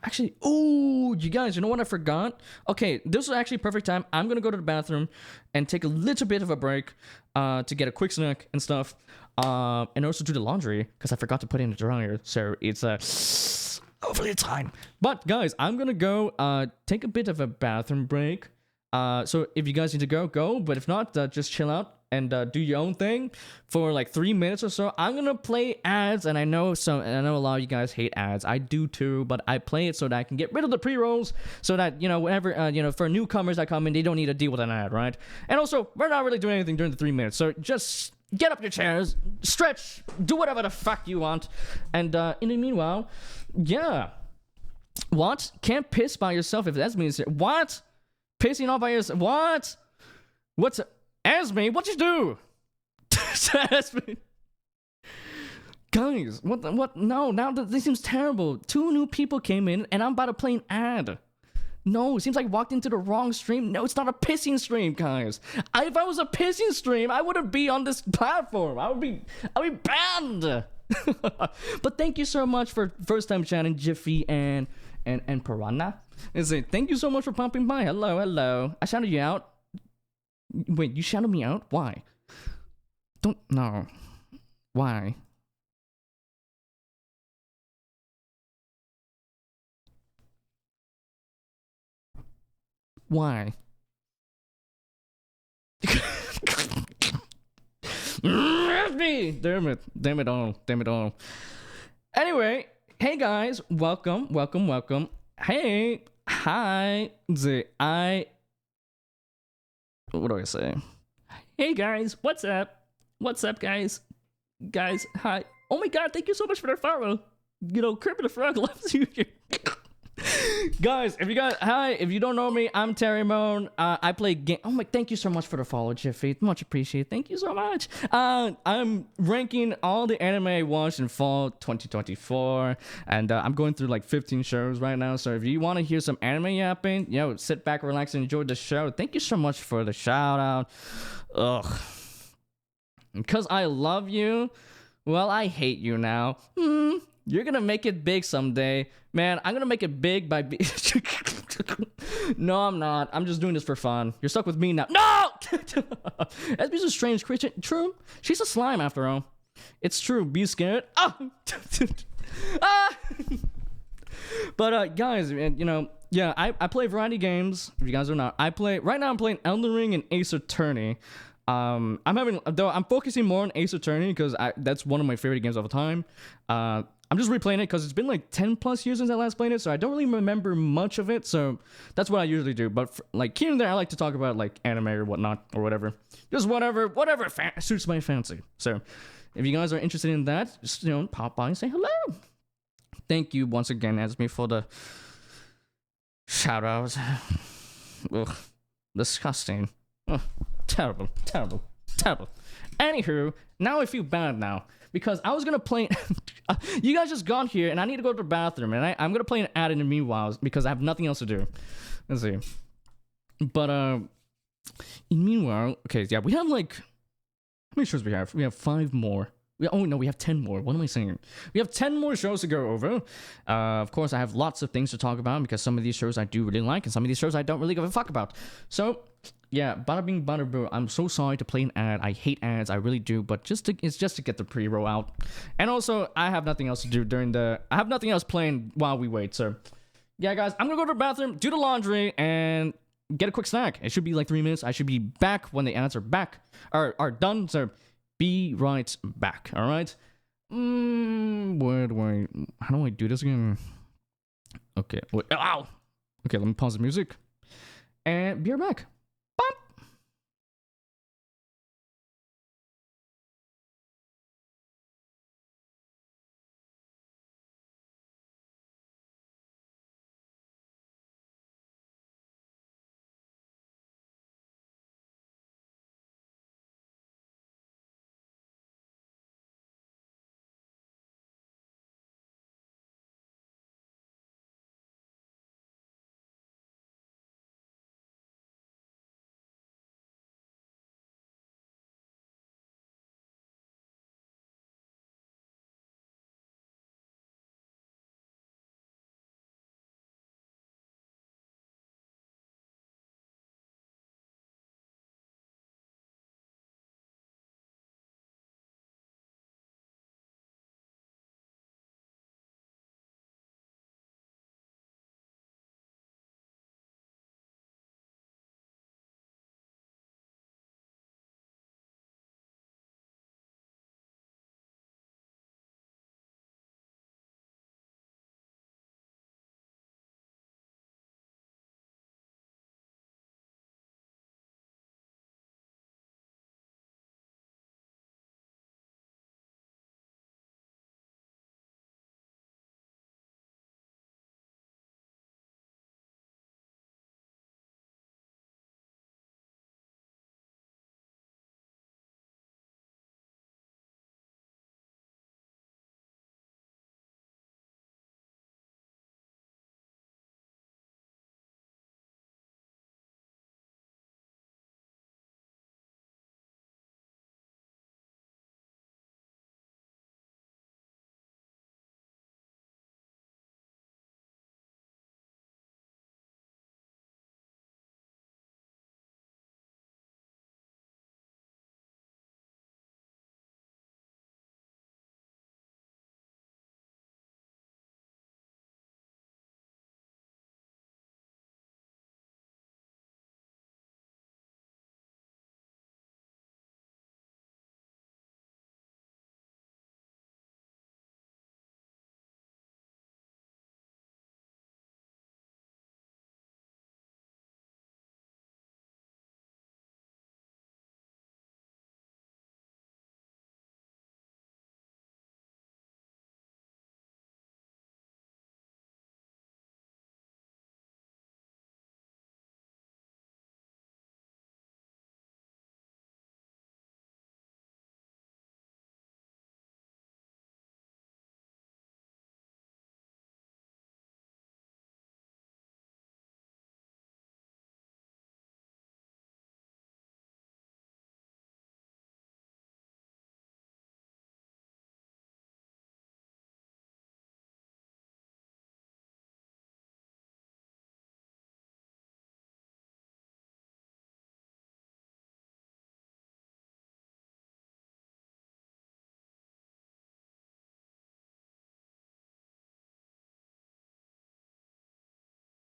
Actually, oh, you guys, you know what I forgot? Okay, this is actually perfect time. I'm gonna go to the bathroom and take a little bit of a break to get a quick snack and stuff. And also do the laundry, because I forgot to put it in the dryer. So it's hopefully it's time. But guys, I'm gonna go take a bit of a bathroom break. So if you guys need to go. But if not, just chill out and do your own thing for like 3 minutes or so. I'm gonna play ads, and I know a lot of you guys hate ads. I do too, but I play it so that I can get rid of the pre-rolls, so that whenever for newcomers that come in, they don't need to deal with an ad, right? And also, we're not really doing anything during the 3 minutes, so just get up your chairs, stretch, do whatever the fuck you want, and in the meanwhile, yeah. What? Can't piss by yourself if that's means what? Pissing off by yourself? What? What's Esme? What'd you do? Esme. Guys, what? No, now this seems terrible. 2 new people came in, and I'm about to play an ad. No, it seems like I walked into the wrong stream. No, it's not a pissing stream, guys. If I was a pissing stream, I wouldn't be on this platform. I'd be banned. But thank you so much for first time chatting, Jiffy and Piranha. And say thank you so much for popping by. Hello. I shouted you out. Wait, you shouted me out? Why? Don't know. Why? Why? Damn it all. Anyway, hey guys, welcome. Hey, hi, what do I say? Hey guys, what's up? What's up, guys? Guys, hi. Oh my god, thank you so much for the follow. Kermit the Frog loves you. Guys, if you don't know me, I'm Terry Moan. I play game. Oh my, thank you so much for the follow, Jiffy. Much appreciated. Thank you so much. I'm ranking all the anime I watched in fall 2024, and I'm going through like 15 shows right now. So if you want to hear some anime yapping, sit back, relax, and enjoy the show. Thank you so much for the shout out. Ugh. Because I love you, well, I hate you now. You're gonna make it big someday. Man, I'm gonna make it big by... No, I'm not. I'm just doing this for fun. You're stuck with me now. No! SB's a strange creature. True. She's a slime after all. It's true. Be scared. But, guys, yeah, I play variety games. If you guys are not, right now I'm playing Elden Ring and Ace Attorney. I'm focusing more on Ace Attorney because that's one of my favorite games of all time. I'm just replaying it because it's been like 10 plus years since I last played it, so I don't really remember much of it. So that's what I usually do. But here and there, I like to talk about like anime or whatnot or whatever, just whatever suits my fancy. So if you guys are interested in that, just pop by and say hello. Thank you once again, Esme, for the shout outs. Ugh, disgusting. Ugh, terrible. Anywho, now I feel bad now because I was gonna play. You guys just got here, and I need to go to the bathroom, and I'm gonna play an ad in the meanwhile because I have nothing else to do. Let's see. But in meanwhile, okay, yeah, we have like how many shows we have? We have 5 more. Oh no, we have 10 more. What am I saying? We have 10 more shows to go over. Of course, I have lots of things to talk about because some of these shows I do really like, and some of these shows I don't really give a fuck about. So, yeah, bada bing, bada boo. I'm so sorry to play an ad. I hate ads, I really do. But it's just to get the pre-roll out, and also I have nothing else to do I have nothing else playing while we wait. So, yeah, guys, I'm gonna go to the bathroom, do the laundry, and get a quick snack. It should be like 3 minutes. I should be back when the ads are done. So. Be right back, alright? Where do I... How do I do this again? Okay, wait, ow! Okay, let me pause the music. And be right back. Bop!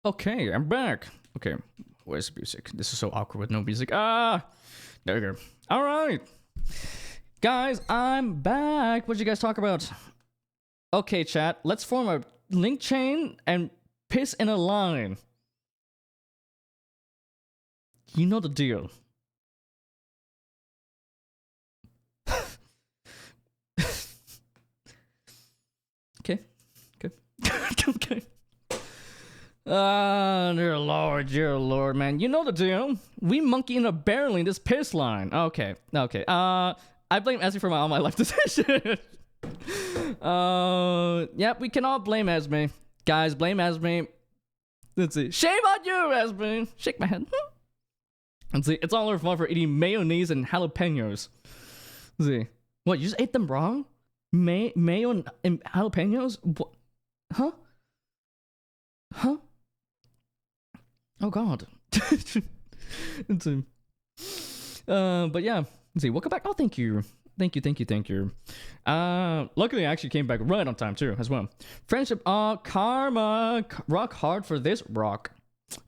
Okay, I'm back. Okay, where's the music? This is so awkward with no music. Ah! There we go. Alright. Guys, I'm back. What'd you guys talk about? Okay, chat. Let's form a link chain and piss in a line. You know the deal. Okay. Okay. Okay. Dear Lord, man. You know the deal. We monkey in a barrel in this piss line. Okay. I blame Esme for all my life decisions. Yeah, we can all blame Esme. Guys, blame Esme. Let's see. Shame on you, Esme. Shake my head. Let's see. It's all her fault for eating mayonnaise and jalapenos. Let's see. What, you just ate them wrong? Mayo and jalapenos? What? Huh? Huh? Oh god. Let's see. But yeah. Let's see. Welcome back. Oh, thank you. Thank you. Luckily I actually came back right on time too, as well. Friendship, karma, rock hard for this rock.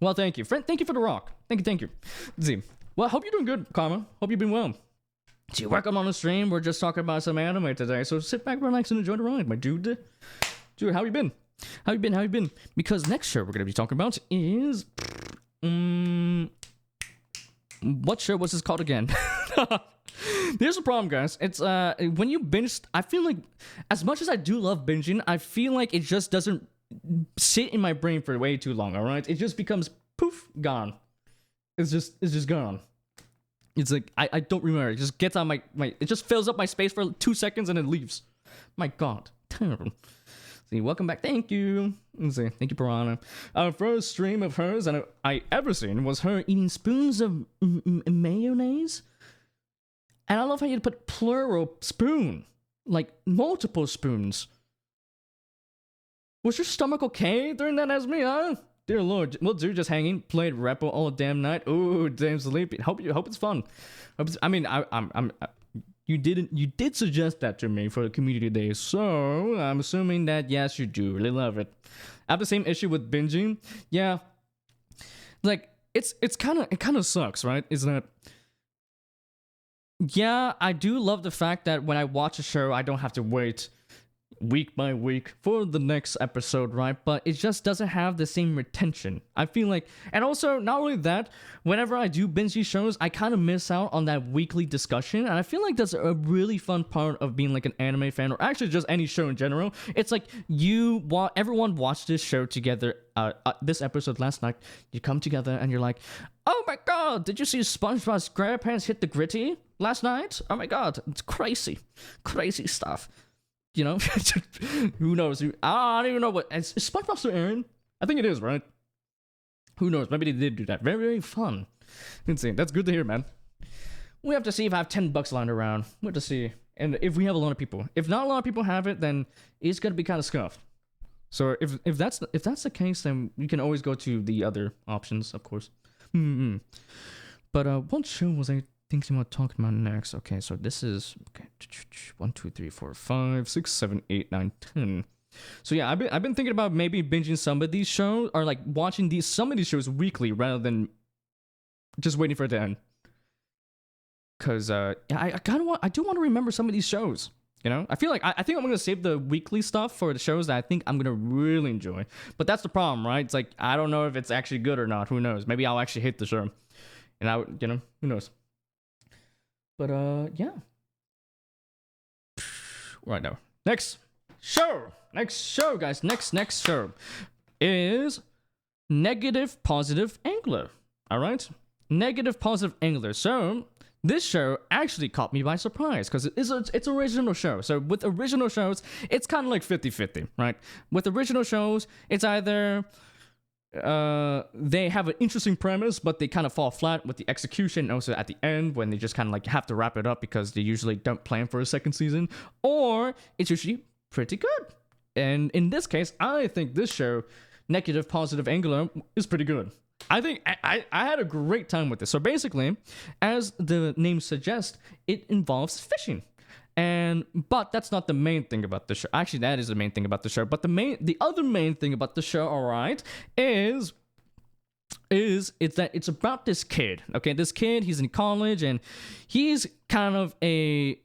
Well, thank you. Friend, thank you for the rock. Thank you. Let's see. Well, hope you're doing good, Karma. Hope you've been well. See, welcome on the stream. We're just talking about some anime today, so sit back, relax, and enjoy the ride, my dude. Dude, how you been? How you been? Because next show we're gonna be talking about is what show was this called again? Here's the problem, guys. It's when you binge, I feel like as much as I do love binging, I feel like it just doesn't sit in my brain for way too long. All right, it just becomes poof, gone. It's just gone. It's like I don't remember. It just gets on my it just fills up my space for 2 seconds and then leaves. My god, terrible. See, welcome back. Thank you. Let's see. Thank you, Piranha. Our first stream of hers and I ever seen was her eating spoons of mayonnaise. And I love how you put plural spoon, like multiple spoons. Was your stomach okay during that, Esme? Huh? Dear Lord, well, dude, just hanging, played Repo all damn night. Ooh, damn sleepy. Hope it's fun. You did suggest that to me for the community day, so I'm assuming that yes, you do really love it. I have the same issue with binging. Yeah, like it kind of sucks, right? Is that? Yeah, I do love the fact that when I watch a show, I don't have to wait week by week for the next episode, right? But it just doesn't have the same retention. I feel like, and also, not only that, whenever I do binge these shows, I kind of miss out on that weekly discussion, and I feel like that's a really fun part of being like an anime fan, or actually just any show in general. It's like everyone watched this show together, this episode last night, you come together and you're like, oh my god, did you see SpongeBob SquarePants hit the gritty last night? Oh my god, it's crazy stuff. You know, who knows? I don't even know what. Is SpongeBob still airing? I think it is, right? Who knows? Maybe they did do that. Very, very fun. Insane. That's good to hear, man. We have to see if I have $10 lying around. We have to see, and if we have a lot of people. If not a lot of people have it, then it's gonna be kind of scuffed. So if that's the case, then you can always go to the other options, of course. But what show was I thinking about talking about next? Okay, so this is okay. 1, 2, 3, 4, 5, 6, 7, 8, 9, 10. So yeah, I've been thinking about maybe binging some of these shows, or like watching some of these shows weekly rather than just waiting for it to end. Cause I do want to remember some of these shows. You know, I feel like I think I'm gonna save the weekly stuff for the shows that I think I'm gonna really enjoy. But that's the problem, right? It's like I don't know if it's actually good or not. Who knows? Maybe I'll actually hate the show, and who knows? But yeah. Right now, next show, guys. Next show is Negative Positive Angler. All right, Negative Positive Angler. So this show actually caught me by surprise because it's an original show. So with original shows, it's kind of like 50-50, right? With original shows, it's either they have an interesting premise, but they kind of fall flat with the execution, and also at the end when they just kind of like have to wrap it up because they usually don't plan for a second season, or it's usually pretty good. And in this case, I think this show, Negative Positive Angler, is pretty good. I think I had a great time with this. So basically, as the name suggests, it involves fishing. But that's not the main thing about the show. Actually, that is the main thing about the show. But the other main thing about the show, all right, is that it's about this kid. Okay, this kid, he's in college and he's kind of a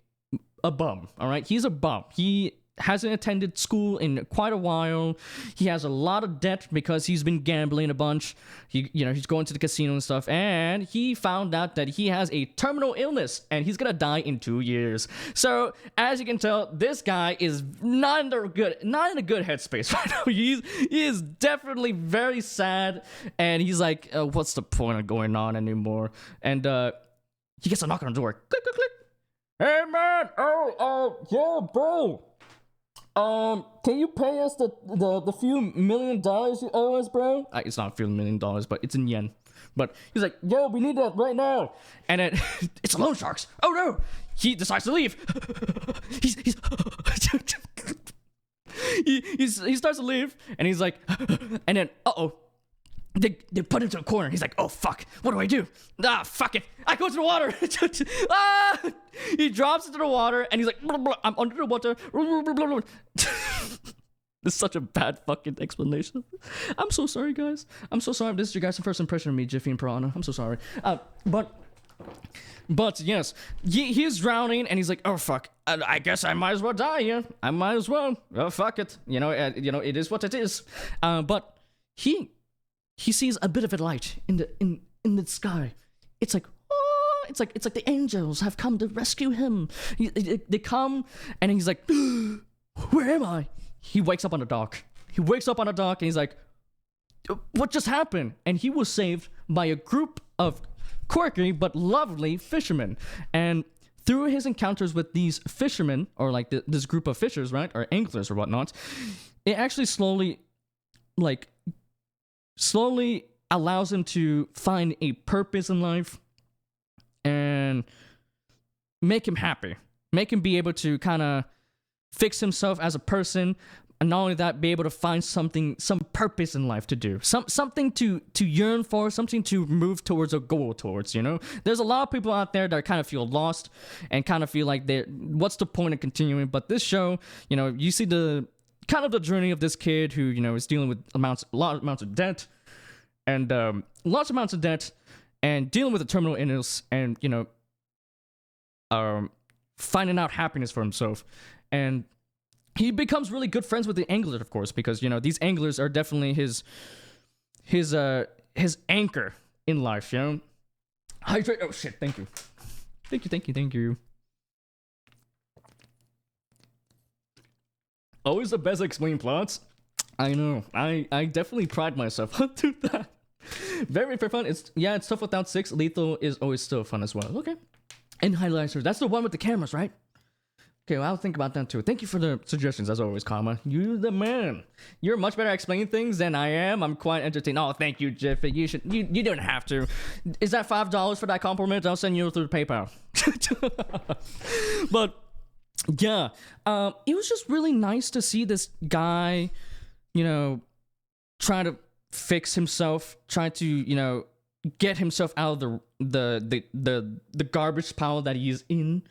bum. All right, he's a bum. He hasn't attended school in quite a while. He has a lot of debt because he's been gambling a bunch. He's going to the casino and stuff, and he found out that he has a terminal illness and he's gonna die in 2 years. So as you can tell, this guy is not in a good headspace right now. He is definitely very sad, and he's like, what's the point of going on anymore? And he gets a knock on the door. Click, click, click. Hey man, man, yeah, bro. Can you pay us the few $1,000,000 you owe us, bro? It's not a few $1,000,000, but it's in yen. But he's like, yo, we need that right now. And then it's loan sharks. Oh no! He decides to leave. he starts to leave, and he's like, and then They put him to a corner. He's like, oh fuck, what do I do? Ah, fuck it. I go to the water. He drops into the water and he's like, blah, blah, I'm under the water. Blah, blah, blah. This is such a bad fucking explanation. I'm so sorry, guys. I'm so sorry if this is your guys' first impression of me, Jiffy and Piranha. I'm so sorry. But yes, he's drowning and he's like, oh fuck, I guess I might as well die here. I might as well. Oh fuck it. It is what it is. But he sees a bit of a light in the sky. It's like, oh, it's like the angels have come to rescue him. They come, and he's like, where am I? He wakes up on the dock. And he's like, what just happened? And he was saved by a group of quirky but lovely fishermen. And through his encounters with these fishermen, or like this group of fishers, right, or anglers or whatnot, it actually slowly allows him to find a purpose in life and make him happy. Make him be able to kind of fix himself as a person, and not only that, be able to find some purpose in life to do. Something to yearn for, something to move towards or goal towards, There's a lot of people out there that kind of feel lost and kind of feel like what's the point of continuing? But this show, you see the kind of the journey of this kid who, is dealing with large amounts of debt and dealing with a terminal illness and, finding out happiness for himself. And he becomes really good friends with the anglers, of course, because, these anglers are definitely his anchor in life, Hydrate. Oh shit, thank you. Thank you. Always the best explained plots. I know. I definitely pride myself on doing that. Very fun. It's tough without 6. Lethal is always still fun as well. Okay. And highlighters. That's the one with the cameras, right? Okay, well, I'll think about that too. Thank you for the suggestions, as always, Karma. You're the man. You're much better at explaining things than I am. I'm quite entertained. Oh, thank you, Jiffy. You don't have to. Is that $5 for that compliment? I'll send you through PayPal. But yeah, it was just really nice to see this guy, try to fix himself, try to, get himself out of the garbage pile that he is in.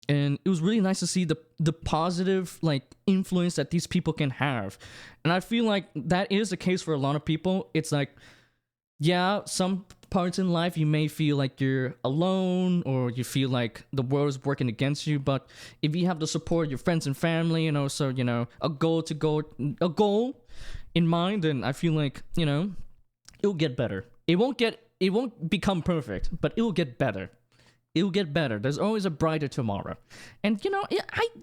And it was really nice to see the positive influence that these people can have. And I feel like that is the case for a lot of people. It's like, yeah, some parts in life you may feel like you're alone, or you feel like the world is working against you, but if you have the support of your friends and family, and also a goal in mind, then I feel like it'll get better. It won't become perfect, but it will get better. It'll get better. There's always a brighter tomorrow. And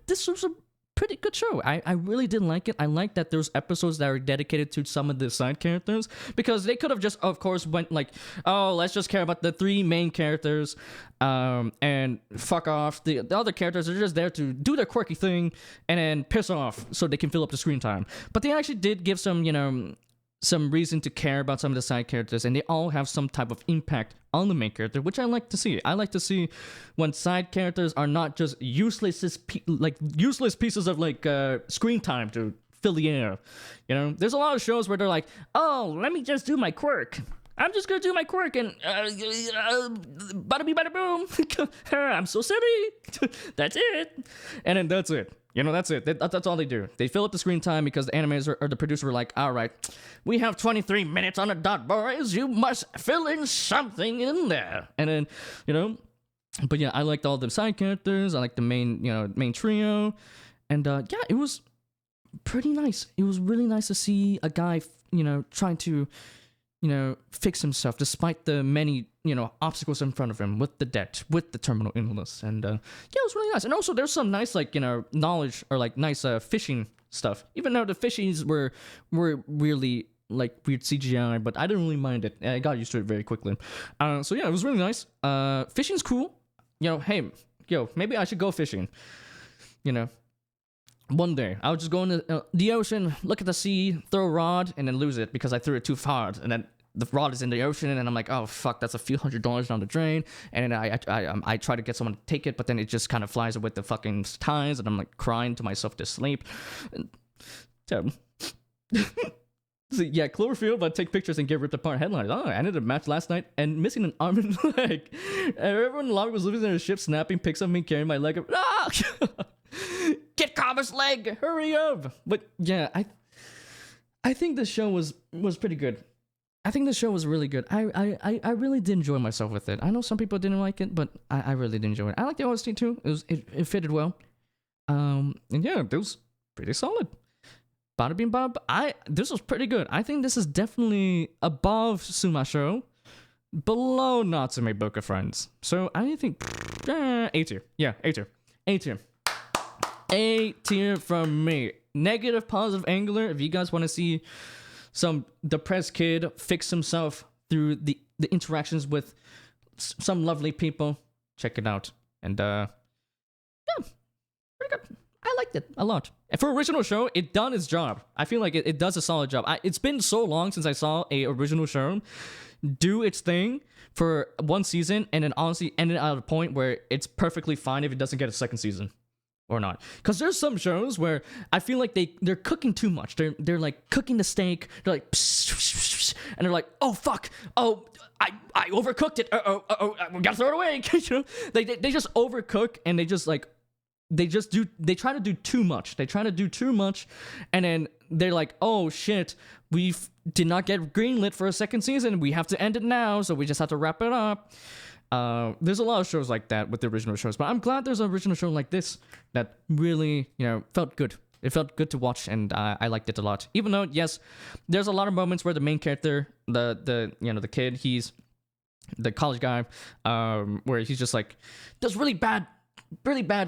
this was a pretty good show. I really did like it. I like that there's episodes that are dedicated to some of the side characters, because they could have just, of course, went like, oh, let's just care about the 3 main characters, and fuck off. The other characters are just there to do their quirky thing and then piss off so they can fill up the screen time. But they actually did give some reason to care about some of the side characters, and they all have some type of impact on the main character, which I like to see. I like to see when side characters are not just useless pieces of screen time to fill the air. There's a lot of shows where they're like, oh, let me just do my quirk. I'm just gonna do my quirk and bada bee bada boom. I'm so silly. That's it. And then that's it. That's it. That's all they do. They fill up the screen time because the animators or the producer were like, all right, we have 23 minutes on the dot, boys. You must fill in something in there. And then, but yeah, I liked all the side characters. I liked the main trio. And it was pretty nice. It was really nice to see a guy, trying to, fix himself despite the many, obstacles in front of him with the debt, with the terminal illness. And it was really nice. And also there's some nice, knowledge or nice fishing stuff. Even though the fishings were really weird CGI, but I didn't really mind it. I got used to it very quickly. So yeah, it was really nice. Fishing's cool. Hey, yo, maybe I should go fishing. You know, one day I'll just go in the ocean, look at the sea, throw a rod, and then lose it because I threw it too hard, and then the rod is in the ocean, and I'm like, oh fuck, that's a few $100 down the drain. And then I try to get someone to take it, but then it just kind of flies with the fucking tides, and I'm like crying to myself to sleep. Terrible. So, yeah, Cloverfield, but take pictures and get ripped apart headlines. Oh, I ended a match last night and missing an arm and leg. And everyone in the lobby was losing their shit, snapping, picks up me, carrying my leg up. Ah! Get Kama's leg! Hurry up! But yeah, I think the show was pretty good. I think the show was really good. I really did enjoy myself with it. I know some people didn't like it, but I really did enjoy it. I like the OST too. It fitted well. And yeah, it was pretty solid. Bada bing bada. This was pretty good. I think this is definitely above TsumaSho, below Natsume Book of Friends. So I think A tier. Yeah, A tier. A tier. A tier from me. Negative, positive, angular. If you guys want to see some depressed kid fix himself through the interactions with some lovely people, check it out. And yeah, pretty good. I liked it a lot. And for original show, it done its job. I feel like it does a solid job. It's been so long since I saw a original show do its thing for one season and then honestly ended at a point where it's perfectly fine if it doesn't get a second season or not. Because there's some shows where I feel like they're cooking too much. They're like cooking the steak. They're like, and they're like, oh fuck, oh I overcooked it. We gotta throw it away. You know, they just overcook and they just like. They try to do too much. They try to do too much, and then they're like, oh shit, we did not get greenlit for a second season. We have to end it now, so we just have to wrap it up. There's a lot of shows like that with the original shows, but I'm glad there's an original show like this that really, felt good. It felt good to watch, and I liked it a lot. Even though, yes, there's a lot of moments where the main character, the kid, he's the college guy, where he's just like, does really bad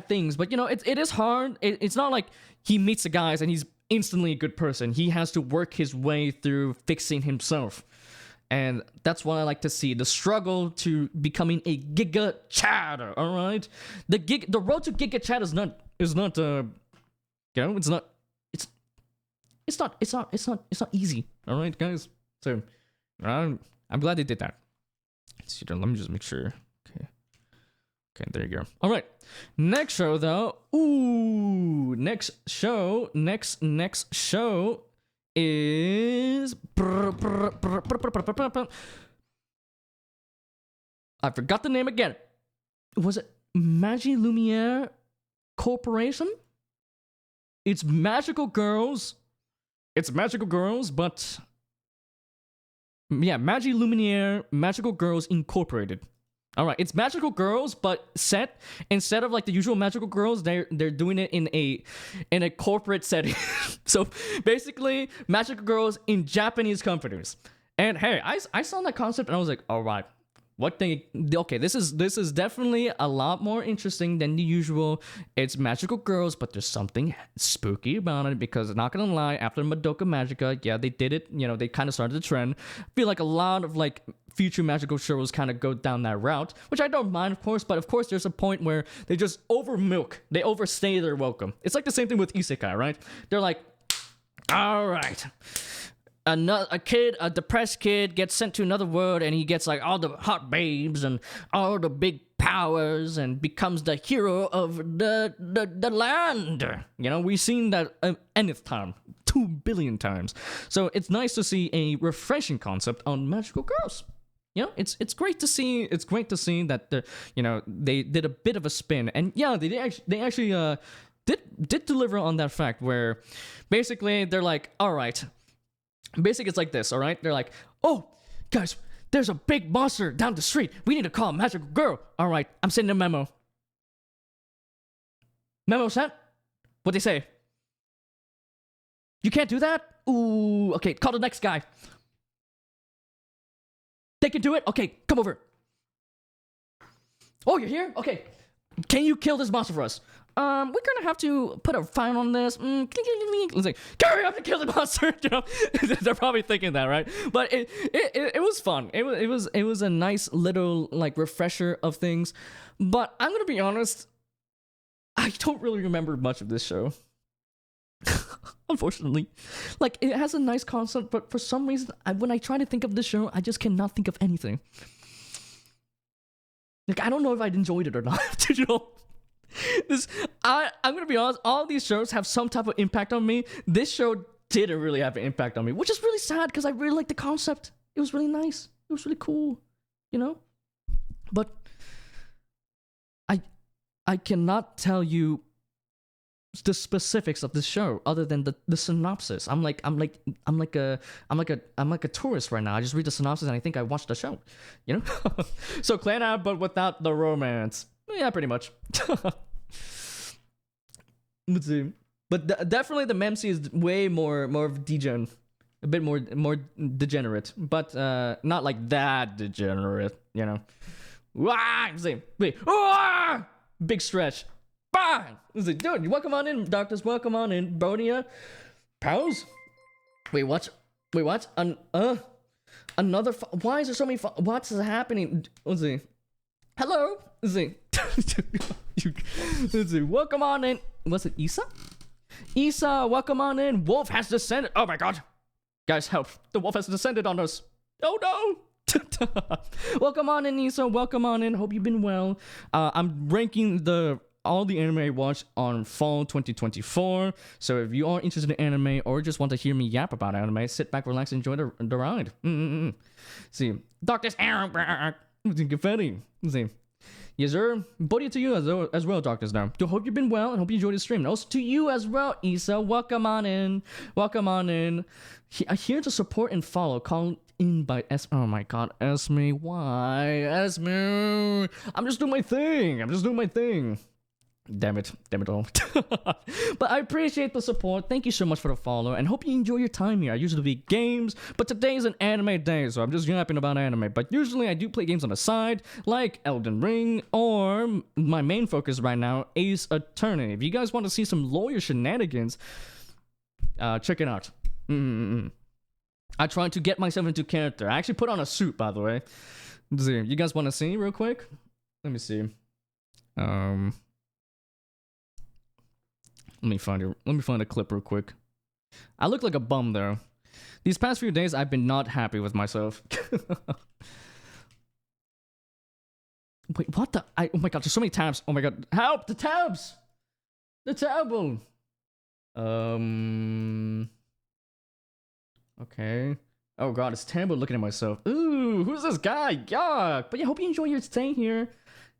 things, but it is hard. It's not like he meets the guys and he's instantly a good person. He has to work his way through fixing himself, and that's what I like to see, the struggle to becoming a Giga Chad. All right, the road to Giga Chad is not it's not easy. All right, guys. So I'm glad they did that. So, let me just make sure. Okay, there you go. All right. Next show, though. Ooh, next show is... I forgot the name again. Was it Magilumiere Corporation? It's Magical Girls. But... yeah, Magilumiere Magical Girls Incorporated. All right, it's Magical Girls, but set instead of like the usual Magical Girls, they're doing it in a corporate setting. So basically, Magical Girls in Japanese companies. And hey, I saw that concept and I was like, all right, okay, this is definitely a lot more interesting than the usual. It's Magical Girls, but there's something spooky about it because, not gonna lie, after Madoka Magica, yeah, they did it. They kind of started the trend. I feel like a lot of like future magical shows kind of go down that route, which I don't mind, of course, but of course there's a point where they just they overstay their welcome. It's like the same thing with isekai, right? They're like, all right, a depressed kid gets sent to another world and he gets like all the hot babes and all the big powers and becomes the hero of the land. We've seen that nth time, 2 billion times. So it's nice to see a refreshing concept on Magical Girls. It's great to see. It's great to see that they did a bit of a spin, and yeah, they actually did deliver on that fact where basically they're like, all right, basically it's like this, all right? They're like, oh guys, there's a big monster down the street. We need to call Magical Girl. All right, I'm sending a memo. Memo sent. What'd they say? You can't do that? Ooh, okay, call the next guy. They can do it? Okay, come over. Oh, you're here? Okay. Can you kill this monster for us? We're gonna have to put a fine on this. It's like, hurry up and kill the monster. They're probably thinking that, right? But it was fun. It was a nice little like refresher of things. But I'm gonna be honest, I don't really remember much of this show. Unfortunately. Like, it has a nice concept, but for some reason, when I try to think of this show, I just cannot think of anything. Like, I don't know if I enjoyed it or not. You know? I'm gonna be honest, all these shows have some type of impact on me. This show didn't really have an impact on me, which is really sad because I really liked the concept. It was really nice. It was really cool, you know? But I cannot tell you the specifics of this show other than the synopsis. I'm like a tourist right now. I just read the synopsis and I think I watched the show, you know? So clan out, but without the romance. Yeah, pretty much. Let's see. But definitely the Memsi is way more degen. A bit more degenerate. But not like that degenerate, you know. Wah! Wait. Ah! Big stretch. Bang! Dude, welcome on in, doctors. Welcome on in. Bonia. Pals? Wait, what? Another. Why is there so many? What's happening? Let's see. Hello? Let's see. Let's see. Welcome on in. Was it Issa? Issa, welcome on in. Wolf has descended. Oh my god. Guys, help. The wolf has descended on us. Oh no. Welcome on in, Issa. Welcome on in. Hope you've been well. I'm ranking all the anime I watched on fall 2024. So if you are interested in anime or just want to hear me yap about anime, sit back, relax, and enjoy the ride. See, Doctor's confetti. See. Yes, sir. Body to you as well, doctors. Now, I hope you've been well and hope you enjoyed the stream. And also to you as well, Issa. Welcome on in. Welcome on in. Here to support and follow. Called in by Esme. Oh my god, Esme. Why, Esme? I'm just doing my thing. Damn it all. But I appreciate the support. Thank you so much for the follow and hope you enjoy your time here. I usually play games, but today is an anime day, so I'm just yapping about anime. But usually I do play games on the side, like Elden Ring, or my main focus right now, Ace Attorney. If you guys want to see some lawyer shenanigans, check it out. I tried to get myself into character. I actually put on a suit, by the way. Let's see. You guys want to see real quick? Let me see. Let me find a clip real quick. I look like a bum though. These past few days I've been not happy with myself. Wait, what the? Oh my god, there's so many tabs. Oh my god, help! The tabs! The tab! Okay. Oh god, it's terrible looking at myself. Ooh, who's this guy? Yuck! But yeah, hope you enjoy your stay here.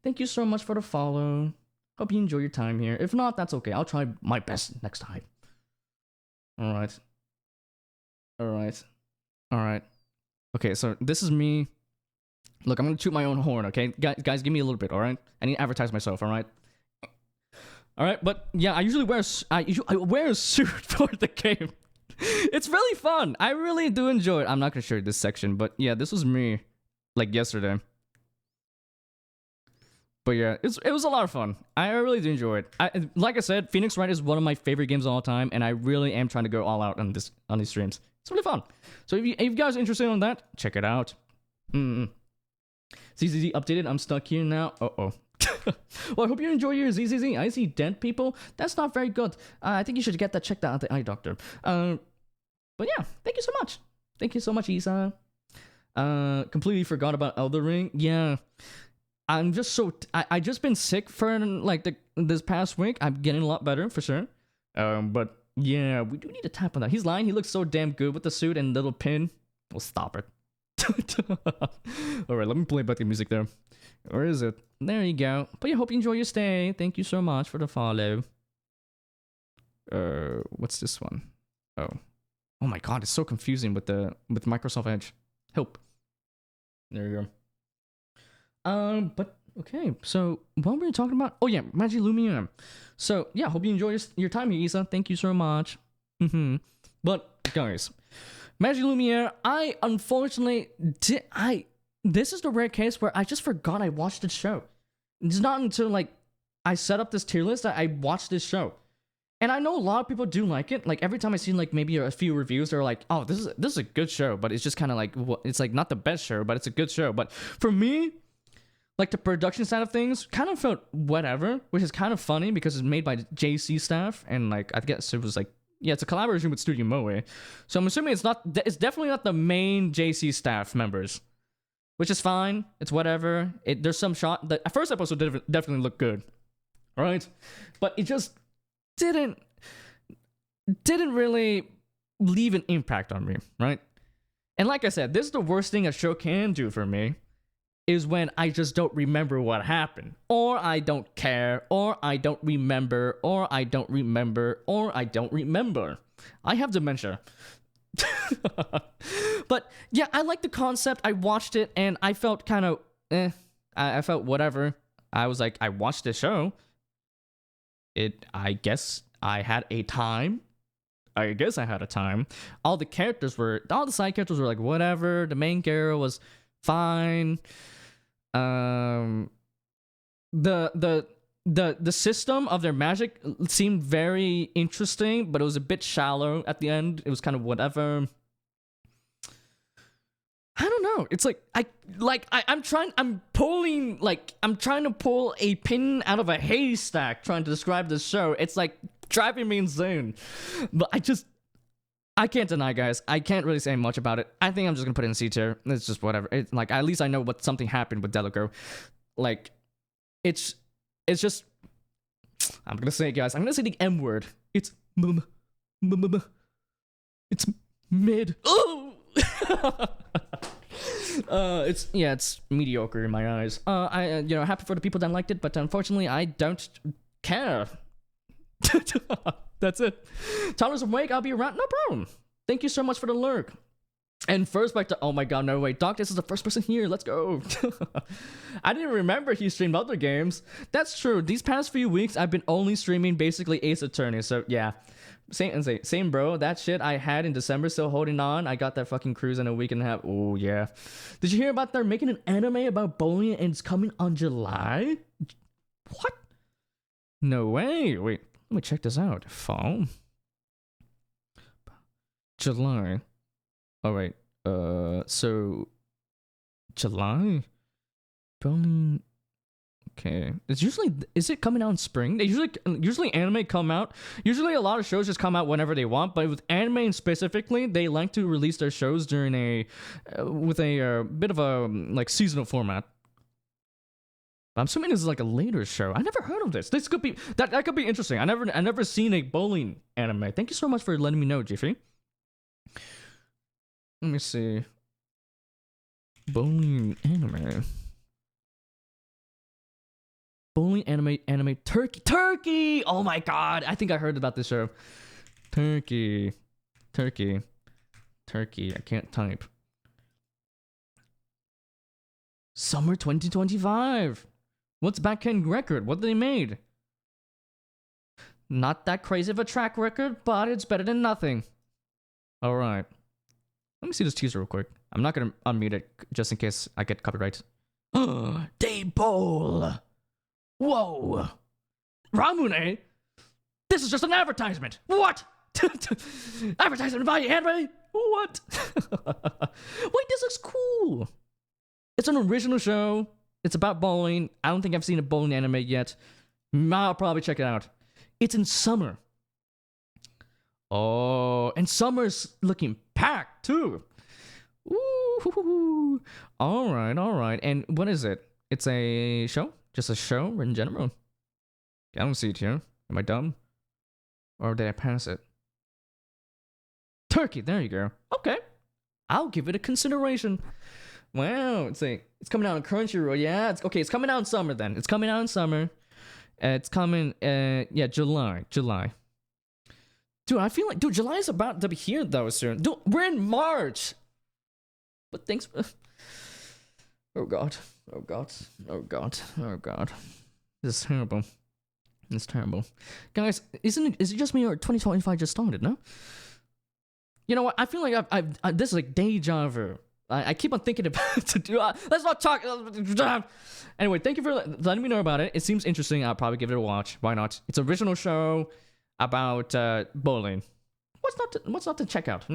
Thank you so much for the follow. Hope you enjoy your time here. If not, that's okay. I'll try my best next time. Alright. Okay, so this is me. Look, I'm gonna toot my own horn, okay? Guys, give me a little bit, alright? I need to advertise myself, alright? Alright, but yeah, I usually wear a suit for the game. It's really fun. I really do enjoy it. I'm not gonna show you this section, but yeah, this was me, like yesterday. But yeah, it was a lot of fun. I really do enjoy it. Like I said, Phoenix Wright is one of my favorite games of all time, and I really am trying to go all out on these streams. It's really fun. So if you guys are interested in that, check it out. ZZZ updated. I'm stuck here now. Well, I hope you enjoy your ZZZ. I see dead people. That's not very good. I think you should get that checked out at the eye doctor. But yeah, thank you so much. Thank you so much, Isa. Completely forgot about Elden Ring. Yeah. I'm just I just been sick for like this past week. I'm getting a lot better for sure. But yeah, we do need to tap on that. He's lying. He looks so damn good with the suit and little pin. We'll stop it. All right, let me play back the music there. Where is it? There you go. But yeah, hope you enjoy your stay. Thank you so much for the follow. What's this one? Oh my god, it's so confusing with Microsoft Edge. Help. There you go. But okay, so what were we talking about? Oh yeah, Magilumiere. So yeah, hope you enjoy your time here, Isa. Thank you so much. But guys, Magilumiere, I unfortunately this is the rare case where I just forgot I watched this show. It's not until like I set up this tier list that I watched this show. And I know a lot of people do like it. Like every time I see like maybe a few reviews, they're like, "Oh, this is a good show," but it's just kind of like it's like not the best show, but it's a good show. But for me, Like the production side of things kind of felt whatever, which is kind of funny because it's made by JC staff, and like I guess it was like, yeah, it's a collaboration with Studio Moe. So I'm assuming it's definitely not the main JC staff members, which is fine. It's whatever. There's some shot. The first episode definitely looked good, right? But it just didn't really leave an impact on me, right? And like I said, this is the worst thing a show can do for me, is when I just don't remember what happened, or I don't care, or I don't remember, or I don't remember, or I don't remember. I have dementia. But yeah, I like the concept. I watched it and I felt kind of I felt whatever. I was like, I watched the show. I guess I had a time. All the side characters were like whatever. The main character was fine. The system of their magic seemed very interesting, but it was a bit shallow at the end. It was kind of whatever. I don't know. It's like I'm trying to pull a pin out of a haystack trying to describe this show. It's like driving me insane. But I can't deny, guys. I can't really say much about it. I think I'm just gonna put it in C tier. It's just whatever. It's like at least I know something happened with Delico. Like, it's just. I'm gonna say it, guys. I'm gonna say the M word. It's it's mid. Oh. It's mediocre in my eyes. I happy for the people that liked it, but unfortunately I don't care. That's it. Thomas Wake, I'll be around. No problem. Thank you so much for the lurk. And first back to, oh my god, no way. Doc, this is the first person here. Let's go. I didn't remember he streamed other games. That's true. These past few weeks, I've been only streaming basically Ace Attorney. So yeah, same bro. That shit I had in December, still holding on. I got that fucking cruise in a week and a half. Oh yeah. Did you hear about they're making an anime about bowling and it's coming on July? What? No way. Wait, let me check this out. Fall. July. All right. So July. Bowling. Okay. Is it coming out in spring? They usually anime come out. Usually a lot of shows just come out whenever they want, but with anime specifically, they like to release their shows during with a bit of a like seasonal format. I'm assuming this is like a later show. I never heard of this. This could be that could be interesting. I never seen a bowling anime. Thank you so much for letting me know, Jiffy. Let me see. Bowling anime. Bowling anime Turkey. Oh my god. I think I heard about this show. Turkey. I can't type. Summer 2025. What's back-end record? What they made? Not that crazy of a track record, but it's better than nothing. All right. Let me see this teaser real quick. I'm not gonna unmute it just in case I get copyright. Day bowl. Whoa. Ramune? This is just an advertisement. What? Advertisement by anime? What? Wait, this looks cool. It's an original show. It's about bowling. I don't think I've seen a bowling anime yet. I'll probably check it out. It's in summer. Oh, and summer's looking packed too. Ooh. All right. And what is it? It's a show? Just a show in general? I don't see it here. Am I dumb? Or did I pass it? Turkey, there you go. Okay. I'll give it a consideration. Wow, it's coming out on Crunchyroll. Yeah, it's coming out in summer then. It's coming out in summer. It's coming July. Dude, I feel like July is about to be here though soon. Dude, we're in March. But thanks for Oh god. This is terrible. It's terrible. Guys, is it just me or 2025 just started, no? You know what? I feel like I've this is like deja vu. I keep on thinking about to do. Let's not talk. Anyway, thank you for letting me know about it. It seems interesting. I'll probably give it a watch. Why not? It's an original show about bowling. What's not to check out?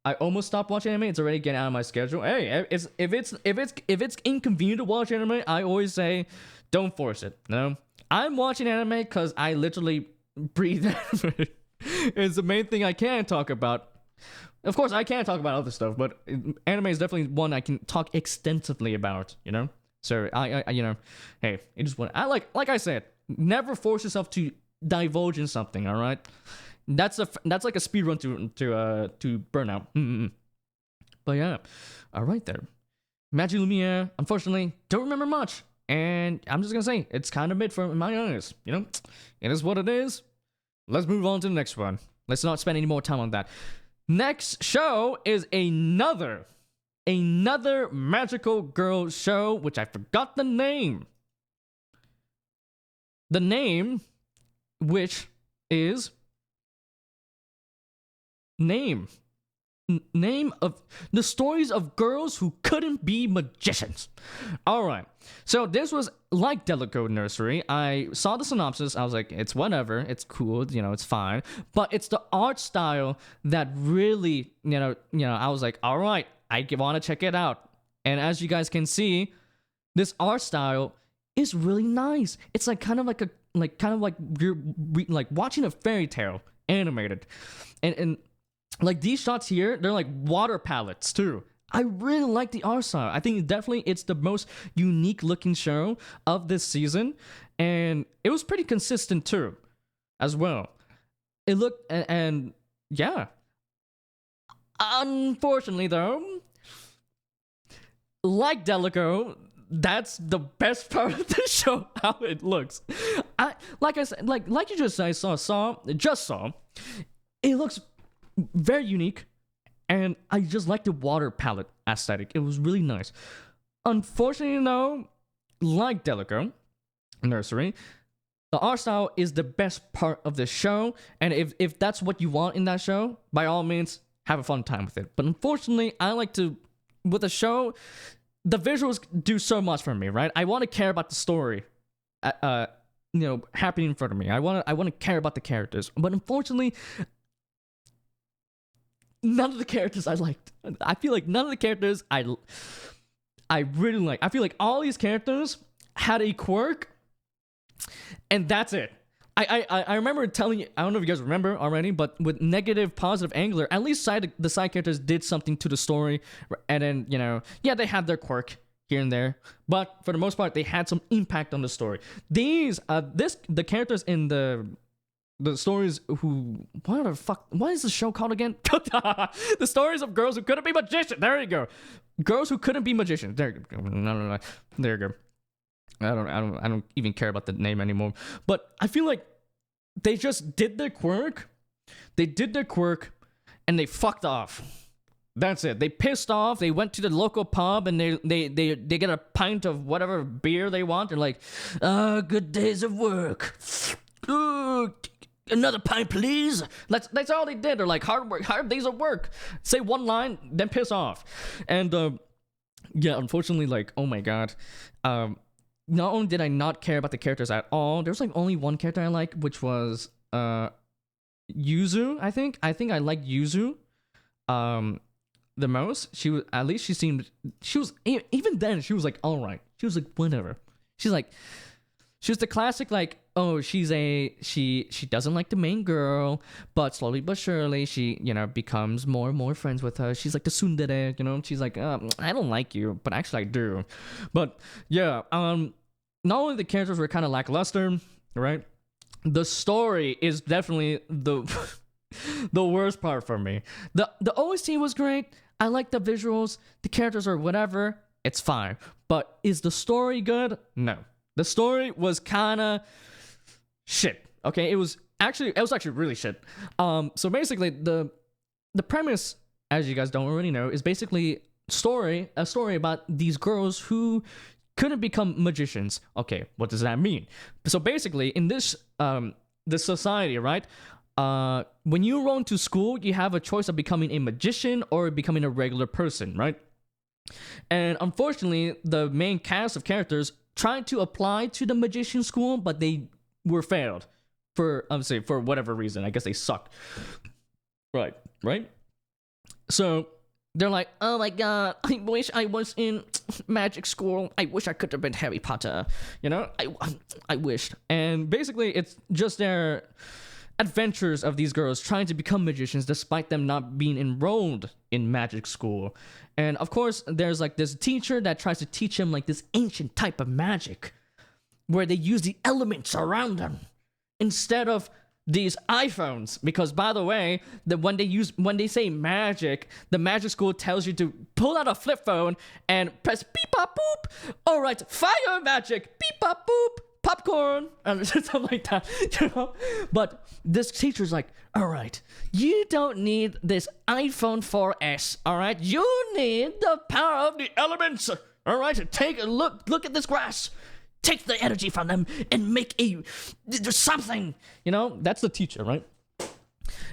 I almost stopped watching anime. It's already getting out of my schedule. Hey, if it's inconvenient to watch anime, I always say, don't force it. No, I'm watching anime because I literally breathe anime. It's the main thing I can talk about. Of course, I can talk about other stuff, but anime is definitely one I can talk extensively about. You know, so I hey, it just what I like I said, never force yourself to divulge in something. All right. That's like a speed run to burnout. But yeah, all right there. Magilumiere, unfortunately, don't remember much, and I'm just gonna say it's kind of mid for my eyes. You know, it is what it is. Let's move on to the next one. Let's not spend any more time on that. Next show is another magical girl show, which I forgot the name. The name, which is name of the stories of girls who couldn't be magicians. All right, so this was like Delico Nursery. I saw the synopsis. I was like, it's whatever, it's cool, you know, it's fine. But it's the art style that really, you know, I was like, all right, I want to check it out. And as you guys can see, this art style is really nice. It's like kind of like you're like watching a fairy tale animated, and like these shots here, they're like water palettes too. I really like the art style. I think definitely it's the most unique looking show of this season, and it was pretty consistent too, as well. It looked and yeah. Unfortunately though, like Delico, that's the best part of the show, how it looks. Like I said, like you just saw, it looks very unique, and I just like the water palette aesthetic. It was really nice. Unfortunately though, like Delico Nursery, the art style is the best part of the show, and if that's what you want in that show, by all means, have a fun time with it. But unfortunately, I like to, with a show, the visuals do so much for me, right? I want to care about the story, happening in front of me. I want to care about the characters, but unfortunately, none of the characters I liked. I feel like none of the characters I really like. I feel like all these characters had a quirk, and that's it. I remember telling you, I don't know if you guys remember already, but with negative, positive, angular, at least the side characters did something to the story, and then, they had their quirk here and there, but for the most part, they had some impact on the story. The characters in the stories what is the show called again? The stories of girls who couldn't be magicians. There you go. Girls who couldn't be magicians. There you go. No. There you go. I don't even care about the name anymore. But I feel like they just did their quirk. And they fucked off. That's it. They pissed off. They went to the local pub and they get a pint of whatever beer they want. They're like, good days of work. Another pint, please. That's all they did. They're like, hard days of work. Say one line, then piss off. And unfortunately, like, oh my god. Not only did I not care about the characters at all, there's like only one character I like, which was Yuzu. I think I liked Yuzu the most. She was even then she was like all right. She was like whatever. She was the classic, like, oh, she doesn't like the main girl, but slowly but surely she, becomes more and more friends with her. She's like the tsundere, she's like, I don't like you, but actually I do. But yeah, not only the characters were kind of lackluster, right? The story is definitely the the worst part for me. The OST was great. I like the visuals. The characters are whatever. It's fine. But is the story good? No. The story was kind of shit. Okay, it was actually really shit. So basically, the premise, as you guys don't already know, is basically a story about these girls who couldn't become magicians. Okay, what does that mean? So basically, in this society, right? When you roll into school, you have a choice of becoming a magician or becoming a regular person, right? And unfortunately, the main cast of characters tried to apply to the magician school, but they were failed for whatever reason. I guess they suck. Right. So they're like, oh my god, I wish I was in magic school. I wish I could have been Harry Potter. You know, I wished. And basically, it's just their adventures of these girls trying to become magicians despite them not being enrolled in magic school. And of course, there's like this teacher that tries to teach them like this ancient type of magic where they use the elements around them instead of these iPhones. Because by the way, when they say magic, the magic school tells you to pull out a flip phone and press beep pop boop. All right, fire magic, beep pop boop. Popcorn and something like that, you know. But this teacher's like, all right, you don't need this iPhone 4S. All right, you need the power of the elements. All right, take a look at this grass. Take the energy from them and make something. You know, that's the teacher, right?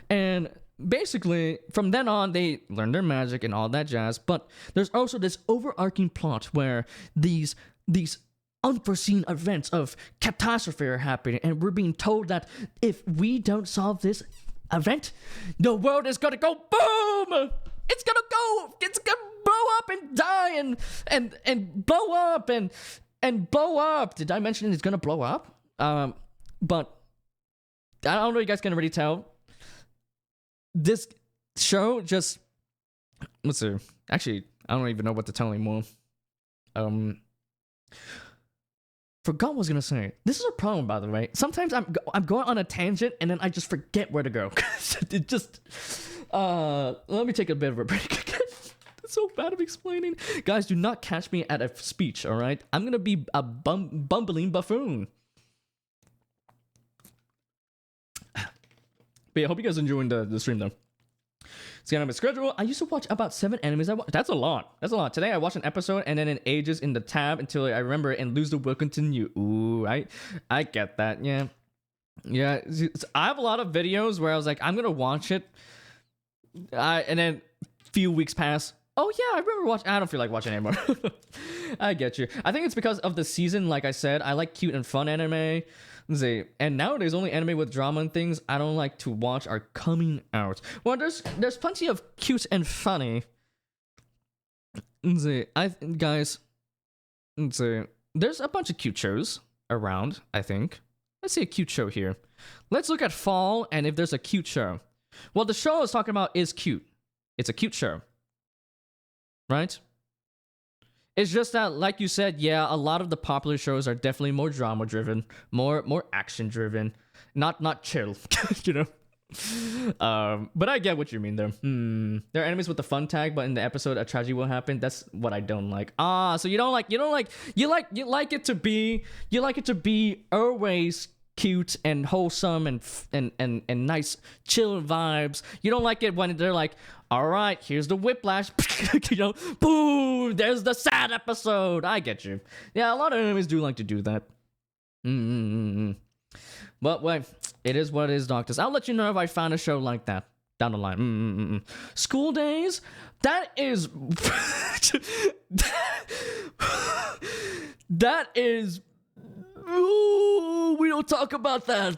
And basically, from then on, they learn their magic and all that jazz. But there's also this overarching plot where these unforeseen events of catastrophe are happening, and we're being told that if we don't solve this event, the world is gonna go boom. It's gonna blow up and die and blow up and blow up. Did I mention it's gonna blow up? But I don't know if you guys can already tell. This show just, let's see. Actually, I don't even know what to tell anymore. Forgot what I was gonna say. This is a problem, by the way. Sometimes I'm going on a tangent and then I just forget where to go. It just let me take a bit of a break. It's so bad at explaining. Guys, do not catch me at a speech, all right? I'm gonna be a bumbling buffoon. But yeah, I hope you guys are enjoying the stream though. See, on my schedule, I used to watch about 7 animes. That's a lot. That's a lot. Today, I watched an episode, and then it ages in the tab until I remember it and lose the will continue. Ooh, I get that. Yeah. Yeah. I have a lot of videos where I was like, I'm going to watch it. And then a few weeks pass. Oh, yeah, I remember watching. I don't feel like watching anymore. I get you. I think it's because of the season. Like I said, I like cute and fun anime. See, and nowadays only anime with drama and things I don't like to watch are coming out. Well, there's plenty of cute and funny. See, guys, see, there's a bunch of cute shows around. I think. Let's see a cute show here. Let's look at fall and if there's a cute show. Well, the show I was talking about is cute. It's a cute show, right? It's just that, like you said, yeah, a lot of the popular shows are definitely more drama-driven, more action-driven, not chill, you know? But I get what you mean there. There are enemies with the fun tag, but in the episode, a tragedy will happen. That's what I don't like. So you like it to be always cute and wholesome and nice chill vibes. You don't like it when they're like, all right, here's the whiplash, you know, boom, there's the sad episode. I get you. Yeah, a lot of enemies do like to do that. But wait, it is what it is, doctors. I'll let you know if I found a show like that down the line. School days, that is that is. Ooh, we don't talk about that.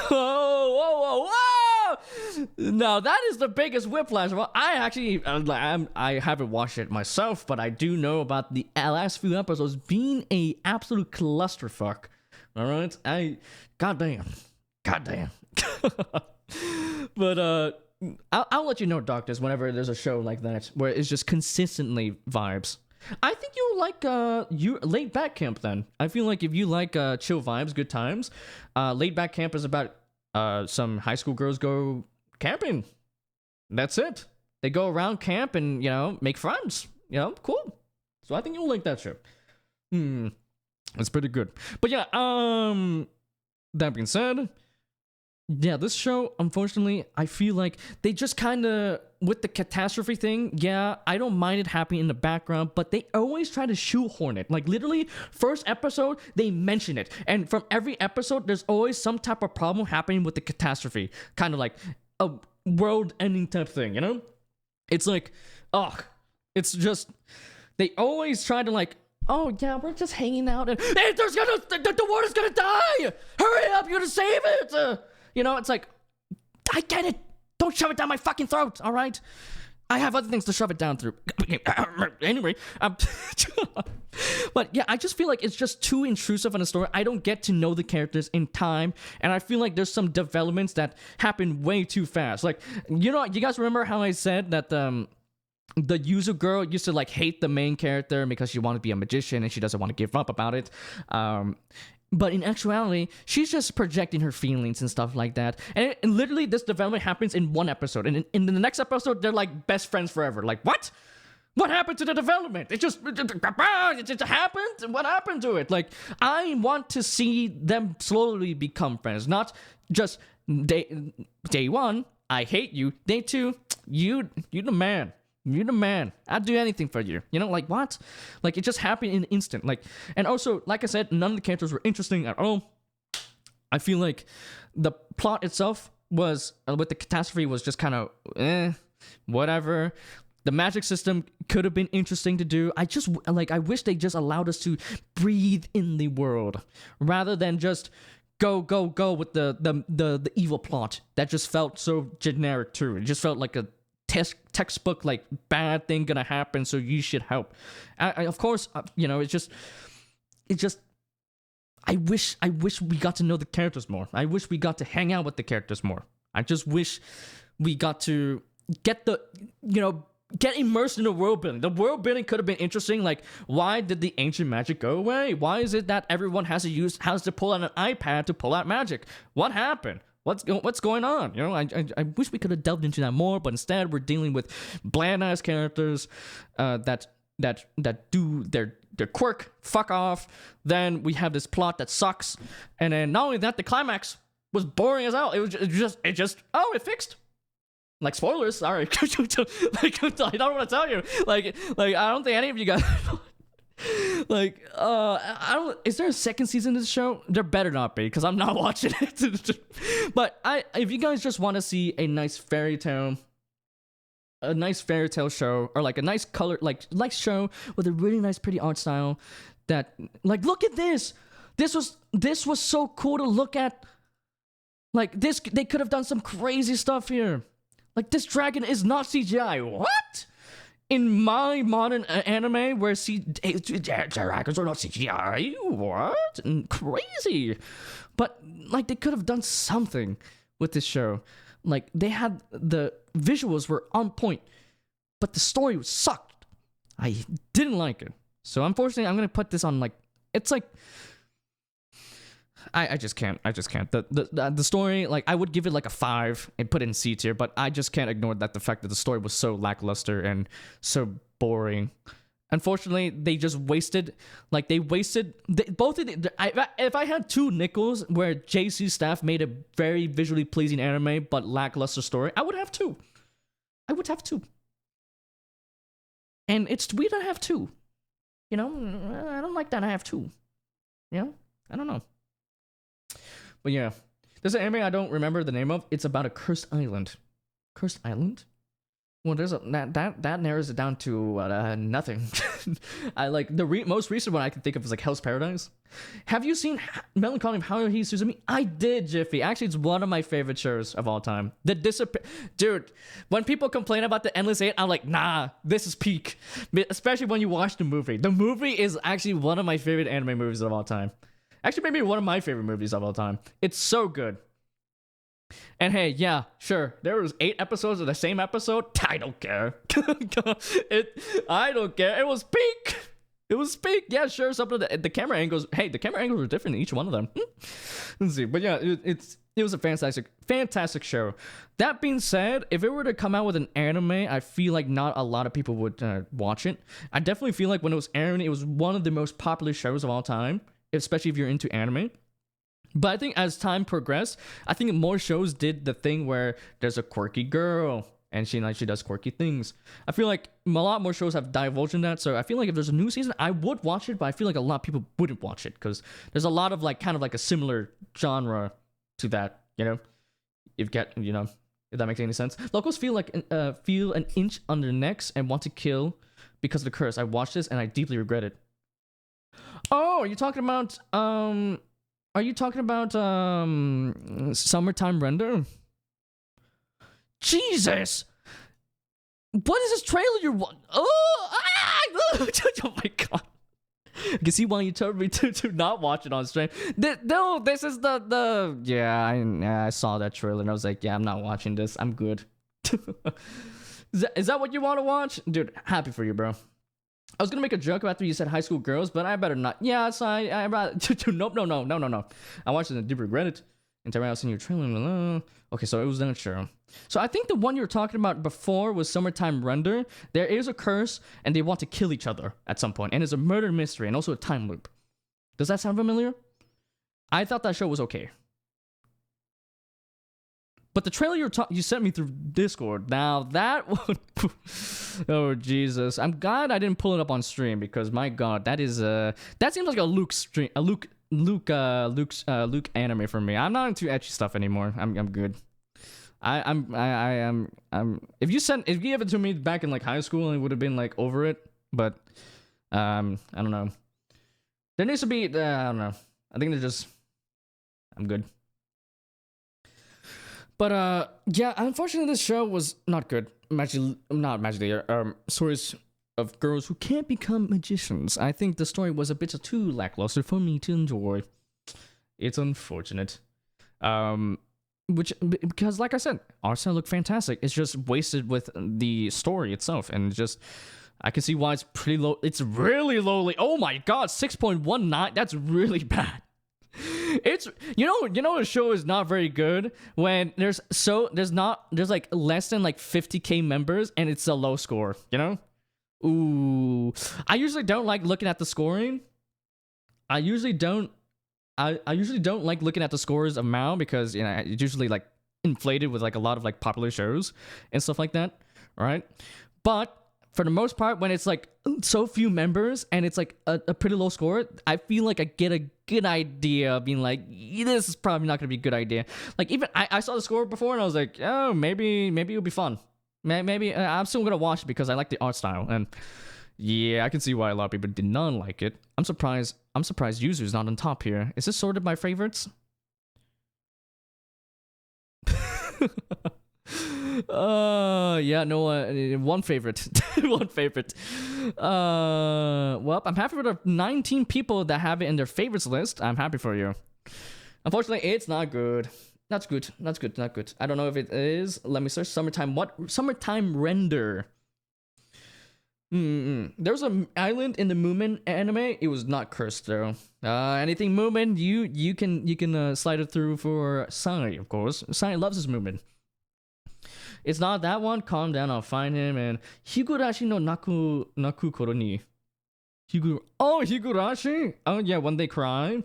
Whoa. No, that is the biggest whiplash. Well, I haven't watched it myself, but I do know about the last few episodes being a absolute clusterfuck. All right, goddamn. But I'll let you know, doctors, whenever there's a show like that where it's just consistently vibes. I think you like Laid Back Camp then. I feel like if you like chill vibes, good times, Laid Back Camp is about some high school girls go camping. That's it. They go around camp and, you know, make friends. You know, cool. So I think you'll like that show. It's pretty good. But yeah, that being said, yeah, this show, unfortunately, I feel like they just kind of, with the catastrophe thing, yeah, I don't mind it happening in the background, but they always try to shoehorn it. Like, literally, first episode, they mention it. And from every episode, there's always some type of problem happening with the catastrophe. Kind of like a world-ending type thing, you know? It's like, it's just, they always try to like, oh, yeah, we're just hanging out and, hey, the world is gonna die! Hurry up, you're gonna save it! You know, it's like, I get it. Don't shove it down my fucking throat, all right? I have other things to shove it down through. Anyway, but yeah, I just feel like it's just too intrusive in a story. I don't get to know the characters in time, and I feel like there's some developments that happen way too fast. Like, you guys remember how I said that the Yuzu girl used to like hate the main character because she wanted to be a magician and she doesn't want to give up about it. But in actuality, she's just projecting her feelings and stuff like that. And literally, this development happens in one episode. And in the next episode, they're like best friends forever. Like, what? What happened to the development? It just happened? What happened to it? Like, I want to see them slowly become friends. Not just day one, I hate you. Day two, you the man. You're the man. I'd do anything for you. You know, like, what? Like, it just happened in an instant. Like, and also, like I said, none of the characters were interesting at all. I feel like the plot itself was, with the catastrophe, was just kind of, whatever. The magic system could have been interesting to do. I wish they just allowed us to breathe in the world, rather than just go with the evil plot that just felt so generic too. It just felt like a textbook, like, bad thing gonna happen, so you should help. Of course, it's just I wish we got to know the characters more. I wish we got to hang out with the characters more. I just wish we got to get get immersed in the world building. The world building could have been interesting. Like, why did the ancient magic go away? Why is it that everyone has to pull out an iPad to pull out magic? What happened? What's going on? I wish we could have delved into that more, but instead we're dealing with bland ass characters that do their quirk. Fuck off. Then we have this plot that sucks, and then not only that, the climax was boring as hell. It fixed. Like, spoilers. Sorry. I don't want to tell you. Like I don't think any of you guys. Like, I don't. Is there a second season of this show? There better not be, because I'm not watching it. But if you guys just want to see a nice fairy tale show, or like a nice color, like show with a really nice, pretty art style, that, like, look at this. This was so cool to look at. Like, this, they could have done some crazy stuff here. Like, this dragon is not CGI. What? In my modern anime, where dragons are not CGI, what? Crazy. But, like, they could have done something with this show. Like, they had, the visuals were on point, but the story sucked. I didn't like it. So, unfortunately, I'm gonna put this on, like, it's like, I just can't. The story, like, I would give it like a 5 and put it in C tier, but I just can't ignore the fact that the story was so lackluster and so boring. Unfortunately, they just wasted, if I had 2 nickels where JC staff made a very visually pleasing anime but lackluster story, I would have 2. And it's weird I have 2. I don't like that I have 2. I don't know. But yeah, there's an anime I don't remember the name of. It's about a cursed island. Cursed island? Well, there's that narrows it down to nothing. I like the most recent one I can think of is like Hell's Paradise. Have you seen Melancholy of Haruhi Suzumi? I did, Jiffy. Actually, it's one of my favorite shows of all time. Dude, when people complain about the Endless 8, I'm like, nah, this is peak. Especially when you watch the movie. The movie is actually one of my favorite anime movies of all time. Actually, maybe one of my favorite movies of all time. It's so good. And hey, yeah, sure, there was 8 episodes of the same episode. I don't care. I don't care. It was peak. Yeah, sure. Some of the camera angles. Hey, the camera angles were different in each one of them. Let's see. But yeah, it was a fantastic show. That being said, if it were to come out with an anime, I feel like not a lot of people would watch it. I definitely feel like when it was airing, it was one of the most popular shows of all time, especially if you're into anime. But I think as time progressed, I think more shows did the thing where there's a quirky girl and she does quirky things. I feel like a lot more shows have divulged in that. So I feel like if there's a new season, I would watch it, but I feel like a lot of people wouldn't watch it because there's a lot of like kind of like a similar genre to that, if that makes any sense. Locals feel an inch on their necks and want to kill because of the curse. I watched this and I deeply regret it. Oh, are you talking about Summertime Render? Jesus! What is this trailer you're oh, oh my god. I can see why you told me to not watch it on stream. No, this is the yeah, I saw that trailer and I was like, yeah, I'm not watching this. I'm good. Is that what you want to watch? Dude, happy for you, bro. I was gonna make a joke after you said high school girls, but I better not. Yeah, so I rather nope, no. I watched it and did regret it. Until I was in your trailer. Okay, so it was that show. So I think the one you were talking about before was Summertime Render. There is a curse, and they want to kill each other at some point, and it's a murder mystery and also a time loop. Does that sound familiar? I thought that show was okay. But the trailer you sent me through Discord, now that one, oh Jesus! I'm glad I didn't pull it up on stream because my God, that seems like a Luke stream, a Luke anime for me. I'm not into ecchi stuff anymore. I'm good. I'm if you gave it to me back in like high school, it would have been like over it. But I don't know. There needs to be I don't know. I think they're just I'm good. But yeah, unfortunately this show was not good. Stories of girls who can't become magicians. I think the story was a bit too lackluster for me to enjoy. It's unfortunate. Because like I said, art style looked fantastic. It's just wasted with the story itself, and just I can see why it's pretty low. It's really lowly. Oh my God, 6.19. That's really bad. It's you know a show is not very good when there's like less than like 50k members and it's a low score, you know? Ooh. I usually don't like looking at the scoring. I usually don't like looking at the scores of MAO because it's usually like inflated with like a lot of like popular shows and stuff like that, right? But for the most part, when it's like so few members and it's like a pretty low score, I feel like I get a good idea of being like, this is probably not gonna be a good idea. Like even I saw the score before and I was like, oh, maybe it'll be fun. Maybe I'm still gonna watch it because I like the art style, and yeah, I can see why a lot of people did not like it. I'm surprised Yuzu's not on top here. Is this sorted by favorites? Yeah, no, one favorite. One favorite. Well, I'm happy for the 19 people that have it in their favorites list. I'm happy for you. Unfortunately, it's not good. Not good. I don't know if it is. Let me search Summertime. What? Summertime Render. There's an island in the Moomin anime. It was not cursed though. Anything Moomin, you can slide it through for Sai, of course. Sai loves his Moomin. It's not that one. Calm down, I'll find him. And Higurashi no naku koro ni. Higurashi? Oh yeah, when they cry.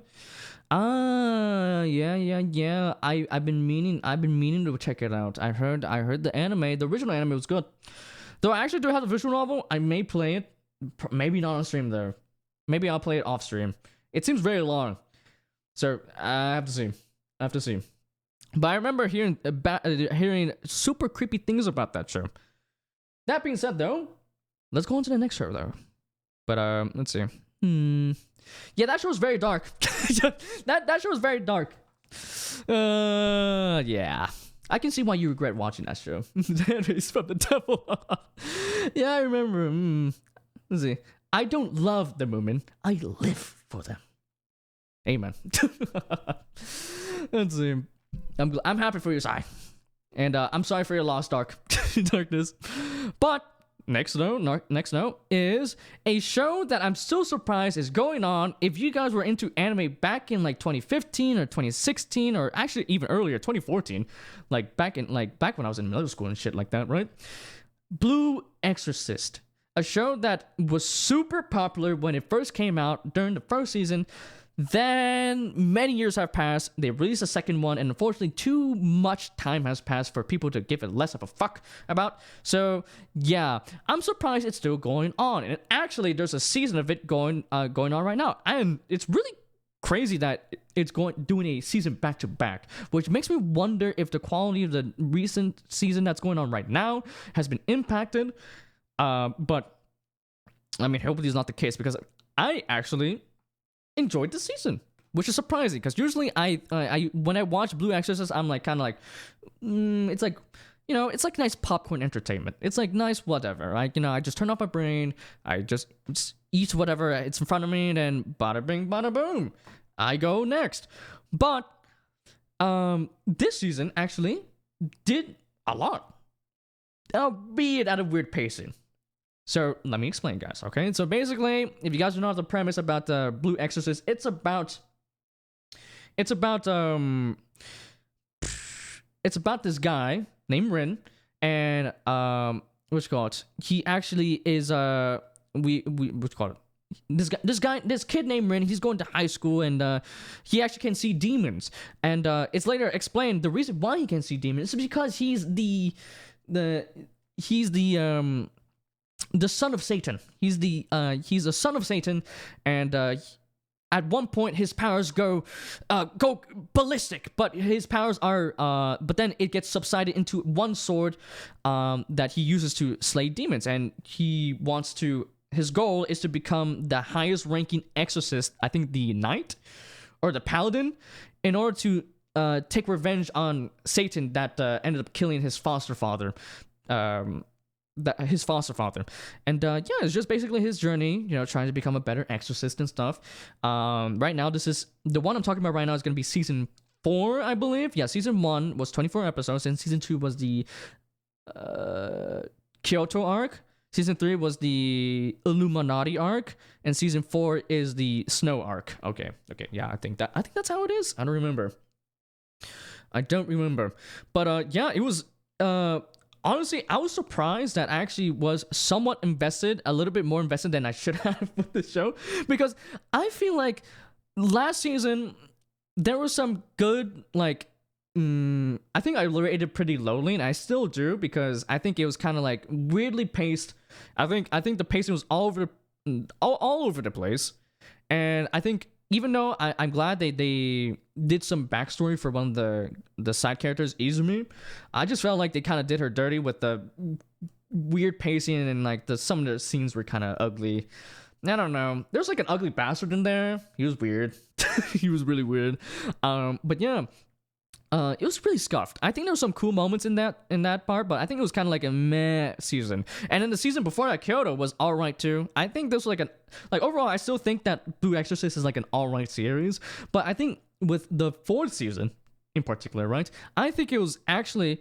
Yeah. I've been meaning to check it out. I heard the anime, the original anime was good. Though I actually do have the visual novel. I may play it. Maybe not on stream though. Maybe I'll play it off stream. It seems very long. So I have to see. But I remember hearing super creepy things about that show. That being said, though, let's go on to the next show, though. But let's see. Yeah, that show was very dark. that show was very dark. Yeah, I can see why you regret watching that show. That is from the devil. Yeah, I remember. Let's see. I don't love the Moomin. I live for them. Amen. Let's see. I'm happy for you, Sai. And I'm sorry for your loss, darkness. But next note is a show that I'm still surprised is going on. If you guys were into anime back in like 2015 or 2016 or actually even earlier, 2014, like back when I was in middle school and shit like that, right? Blue Exorcist, a show that was super popular when it first came out during the first season. Then many years have passed. They released a second one, and unfortunately, too much time has passed for people to give it less of a fuck about. So yeah, I'm surprised it's still going on. And actually, there's a season of it going on right now, and it's really crazy that it's doing a season back to back, which makes me wonder if the quality of the recent season that's going on right now has been impacted. But I mean, hopefully it's not the case because I actually enjoyed the season, which is surprising because usually I when I watch Blue Exorcist, I'm like kind of like it's like it's like nice popcorn entertainment. It's like nice whatever. Like, I just turn off my brain. I just eat whatever it's in front of me, and then bada bing, bada boom. I go next. But this season actually did a lot, albeit at a weird pacing. So let me explain, guys. Okay, so basically, if you guys don't know the premise about the Blue Exorcist, it's about this guy named Rin, and what's it called? He actually is what's it called? This kid named Rin, he's going to high school, and he actually can see demons. And it's later explained the reason why he can see demons is because he's the son of Satan. He's a son of Satan, and at one point his powers go ballistic, but his powers are but then it gets subsided into one sword that he uses to slay demons, and his goal is to become the highest ranking exorcist, I think the knight or the paladin, in order to take revenge on Satan that ended up killing his foster father. And it's just basically his journey, trying to become a better exorcist and stuff. Right now, this is the one I'm talking about right now is going to be season 4, I believe. Yeah, season 1 was 24 episodes, and season 2 was the Kyoto arc. Season 3 was the Illuminati arc, and season 4 is the Snow arc. Okay, yeah, I think that's how it is. I don't remember. But yeah, it was honestly, I was surprised that I actually was somewhat invested, a little bit more invested than I should have with the show, because I feel like last season there was some good, like, I think I rated pretty lowly, and I still do, because I think it was kind of like weirdly paced. I think the pacing was all over the place, and I think even though I'm glad they did some backstory for one of the side characters, Izumi, I just felt like they kind of did her dirty with the weird pacing, and like some of the scenes were kind of ugly. I don't know. There's like an ugly bastard in there. He was weird. He was really weird. But yeah. It was really scuffed. I think there were some cool moments in that part, but I think it was kind of like a meh season. And then the season before that, Kyoto, was alright too. I think this was like overall, I still think that Blue Exorcist is like an alright series. But I think with the 4th season in particular, right? I think it was actually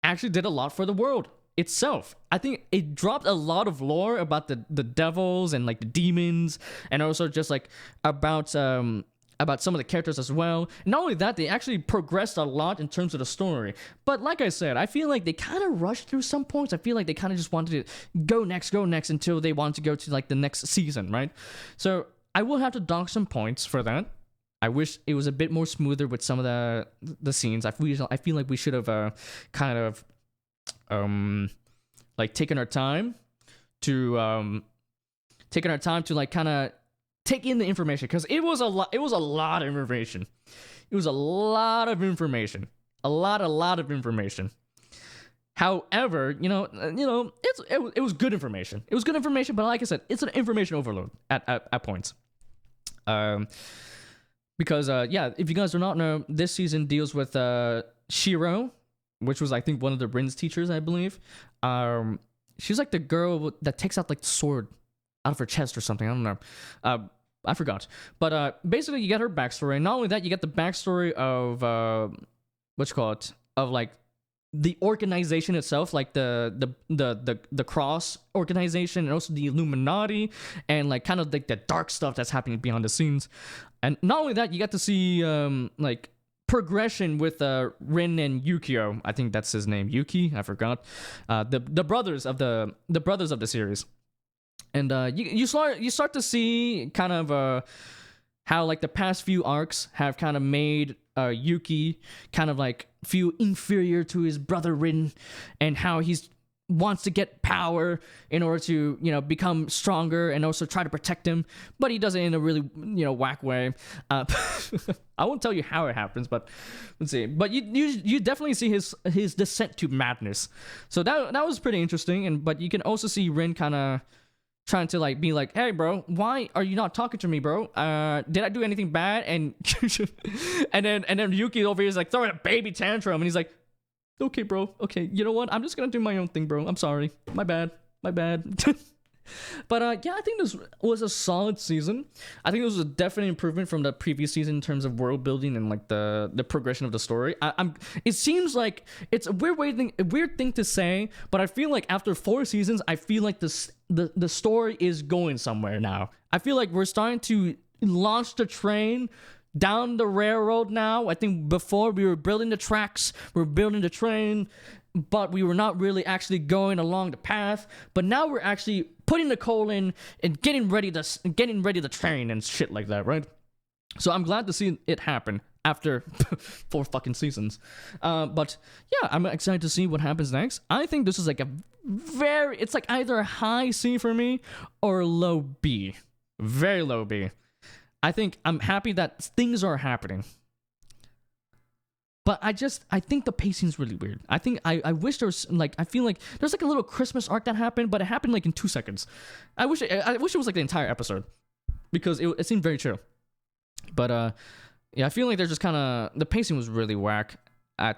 did a lot for the world itself. I think it dropped a lot of lore about the devils and like the demons, and also just like about some of the characters as well. Not only that, they actually progressed a lot in terms of the story. But like I said, I feel like they kind of rushed through some points. I feel like they kind of just wanted to go next until they wanted to go to like the next season, right? So I will have to dock some points for that. I wish it was a bit more smoother with some of the scenes. I feel like we should have kind of like taken our time to like kind of take in the information, because it was a lot of information. It was a lot of information. A lot of information. However, it was good information. It was good information, but like I said, it's an information overload at points. Because yeah, if you guys do not know, this season deals with Shiro, which was I think one of the Rin's teachers, I believe. She's like the girl that takes out like the sword out of her chest or something. I don't know. I forgot. But basically, you get her backstory. And not only that, you get the backstory of what's called of like the organization itself, like the cross organization, and also the Illuminati, and like kind of like the dark stuff that's happening behind the scenes. And not only that, you get to see like progression with Rin and Yukio. I think that's his name, Yuki. I forgot. The brothers of the series. And you start to see kind of how like the past few arcs have kind of made Yuki kind of like feel inferior to his brother Rin, and how he's wants to get power in order to become stronger and also try to protect him, but he does it in a really whack way. I won't tell you how it happens, but let's see. But you definitely see his descent to madness. So that was pretty interesting. But you can also see Rin kind of trying to like be like, hey bro, why are you not talking to me, bro? Did I do anything bad? And and then Yuki over here is like throwing a baby tantrum, and he's like, Okay, bro. Okay, you know what? I'm just gonna do my own thing, bro. I'm sorry. My bad. My bad. But yeah, I think this was a solid season. I think it was a definite improvement from the previous season in terms of world building and like the progression of the story. I'm. It seems like it's a weird thing to say, but I feel like after 4 seasons, I feel like the story is going somewhere now. I feel like we're starting to launch the train down the railroad now. I think before we were building the tracks, we were building the train, but we were not really actually going along the path. But now we're actually putting the coal in and getting ready the train and shit like that, right? So I'm glad to see it happen after 4 fucking seasons. But yeah, I'm excited to see what happens next. I think this is like it's like either a high C for me or a low B. Very low B. I think I'm happy that things are happening. But I think the pacing's really weird. I wish there was like, I feel like there's like a little Christmas arc that happened, but it happened like in 2 seconds. I wish it was like the entire episode, because it seemed very chill. But yeah, I feel like they're just kind of, the pacing was really whack at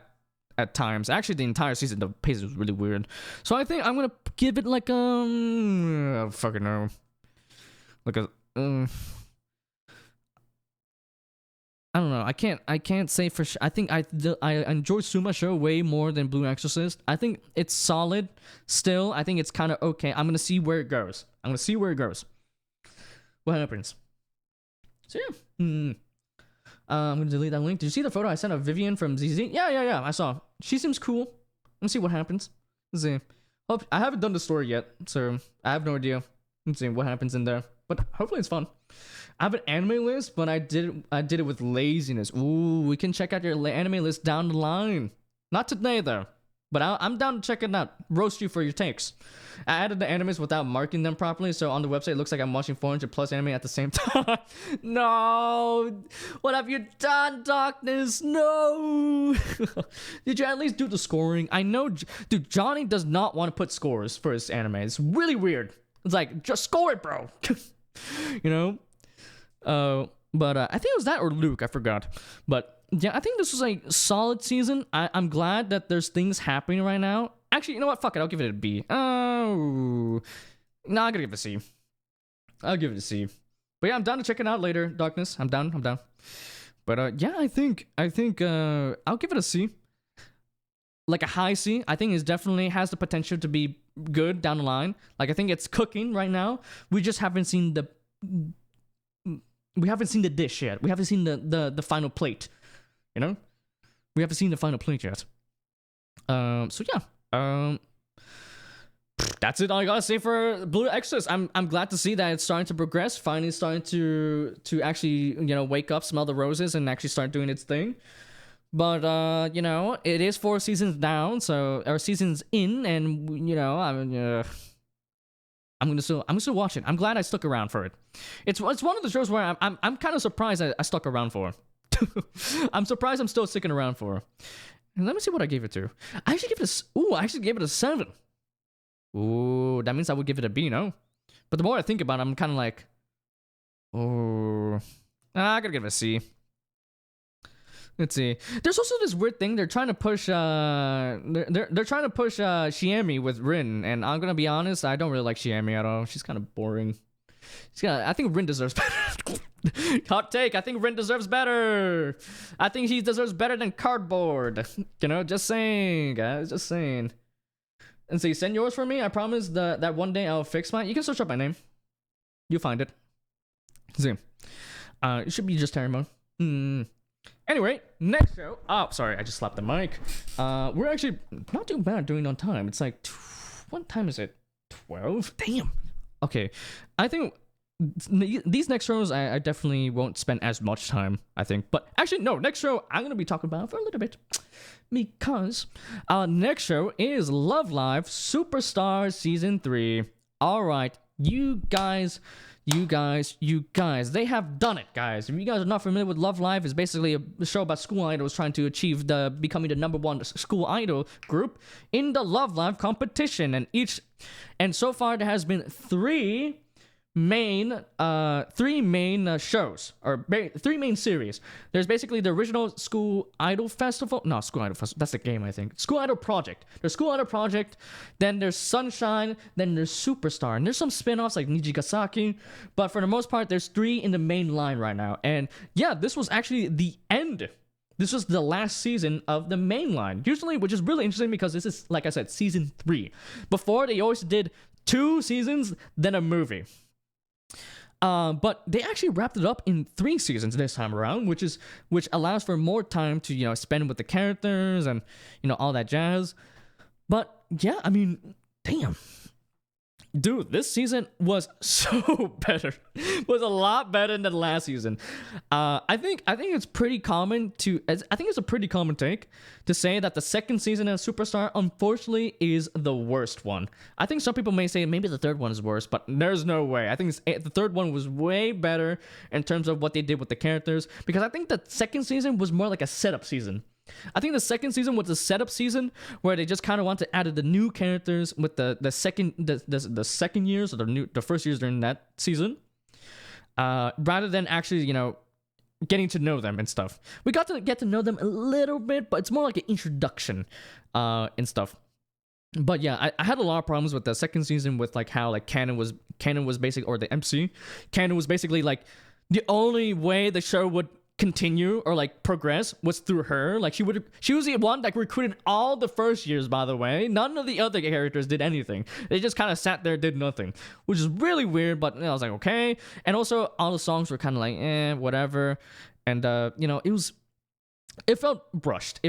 times. Actually, the entire season, the pacing was really weird. So I think I'm gonna give it like I fucking know, like a I don't know. I can't say for sure. I think I enjoy TsumaSho way more than Blue Exorcist. I think it's solid still. I think it's kind of okay. I'm gonna see where it goes. What happens? So yeah. I'm gonna delete that link. Did you see the photo I sent of Vivian from ZZ? Yeah. I saw. She seems cool. Let's see what happens. Let's see. Hope I haven't done the story yet, so I have no idea. Let's see what happens in there. But hopefully it's fun. I have an anime list, but I did it with laziness. Ooh, we can check out your anime list down the line. Not today though, but I'm down to check it out. Roast you for your takes. I added the animes without marking them properly, so on the website it looks like I'm watching 400 plus anime at the same time. No, what have you done, Darkness? No. Did you at least do the scoring? I know, dude. Johnny does not want to put scores for his anime. It's really weird. It's like, just score it, bro. You know. But I think it was that or Luke, I forgot. But yeah, I think this was a solid season. I'm glad that there's things happening right now. Actually, you know what? Fuck it, I'll give it a B. Oh, no, I'm gonna give it a C. I'll give it a C. But yeah, I'm down to check it out later. Darkness, I'm down. But yeah, I think I'll give it a C. Like a high C. I think it definitely has the potential to be good down the line. Like I think it's cooking right now. We just haven't seen the dish yet. We haven't seen the final plate. You know? We haven't seen the final plate yet. So yeah. That's it all I gotta say for Blue Exorcist. I'm glad to see that it's starting to progress, finally starting to actually, you know, wake up, smell the roses, and actually start doing its thing. But you know, it is 4 seasons down, so our seasons in, and you know, I'm gonna still watch it. I'm glad I stuck around for it. It's one of the shows where I'm kind of surprised I stuck around for. I'm surprised I'm still sticking around for. And let me see what I gave it to. I actually gave it a 7. Ooh, that means I would give it a B, no? But the more I think about it, I'm kind of like, oh, I gotta give it a C. Let's see. There's also this weird thing. They're trying to push. They're trying to push Shiemi with Rin, and I'm gonna be honest. I don't really like Shiemi at all. She's kind of boring. I think Rin deserves better. Hot take. I think Rin deserves better. I think he deserves better than cardboard. You know, just saying, guys. Just saying. And see, send yours for me. I promise that one day I'll fix mine. You can search up my name. You'll find it. See. It should be just Terry mode. Anyway, next show. Oh, sorry, I just slapped the mic. We're actually not too bad doing on time. It's like, what time is it? 12? Damn. Okay, I think these next shows I definitely won't spend as much time, I think. But actually, no, next show I'm going to be talking about for a little bit. Because next show is Love Live Superstar Season 3. All right, you guys, they have done it, guys. If you guys are not familiar with Love Live, it's basically a show about school idols trying to achieve becoming the #1 school idol group in the Love Live competition. And so far there has been 3 three main shows, or three main series. There's basically the original School Idol Festival. No, School Idol Festival. That's the game, I think. School Idol Project. There's School Idol Project. Then there's Sunshine. Then there's Superstar. And there's some spin-offs like Nijigasaki. But for the most part, there's three in the main line right now. And yeah, this was actually the end. This was the last season of the main line. Usually, which is really interesting because this is, like I said, season 3. Before, they always did 2 seasons, then a movie. But they actually wrapped it up in 3 seasons this time around, which allows for more time to spend with the characters and all that jazz. But yeah, I mean, damn, dude, this season was so better. Was a lot better than last season. I think it's pretty common it's a pretty common take to say that the second season of Superstar, unfortunately, is the worst one. I think some people may say maybe the third one is worse, but there's no way. I think the third one was way better in terms of what they did with the characters, because I think the second season was more like a setup season. I think the second season was the setup season where they just kind of want to add the new characters with the second years, or the first years during that season, rather than actually getting to know them and stuff. We got to get to know them a little bit, but it's more like an introduction and stuff. But yeah, I had a lot of problems with the second season with like how like Canon was basically, or the MC Canon was basically like the only way the show would continue or like progress was through her. Like she was the one that recruited all the first years, by the way. None of the other characters did anything. They just kind of sat there, did nothing, which is really weird, but I was like, okay. And also all the songs were kind of like whatever, and it felt rushed.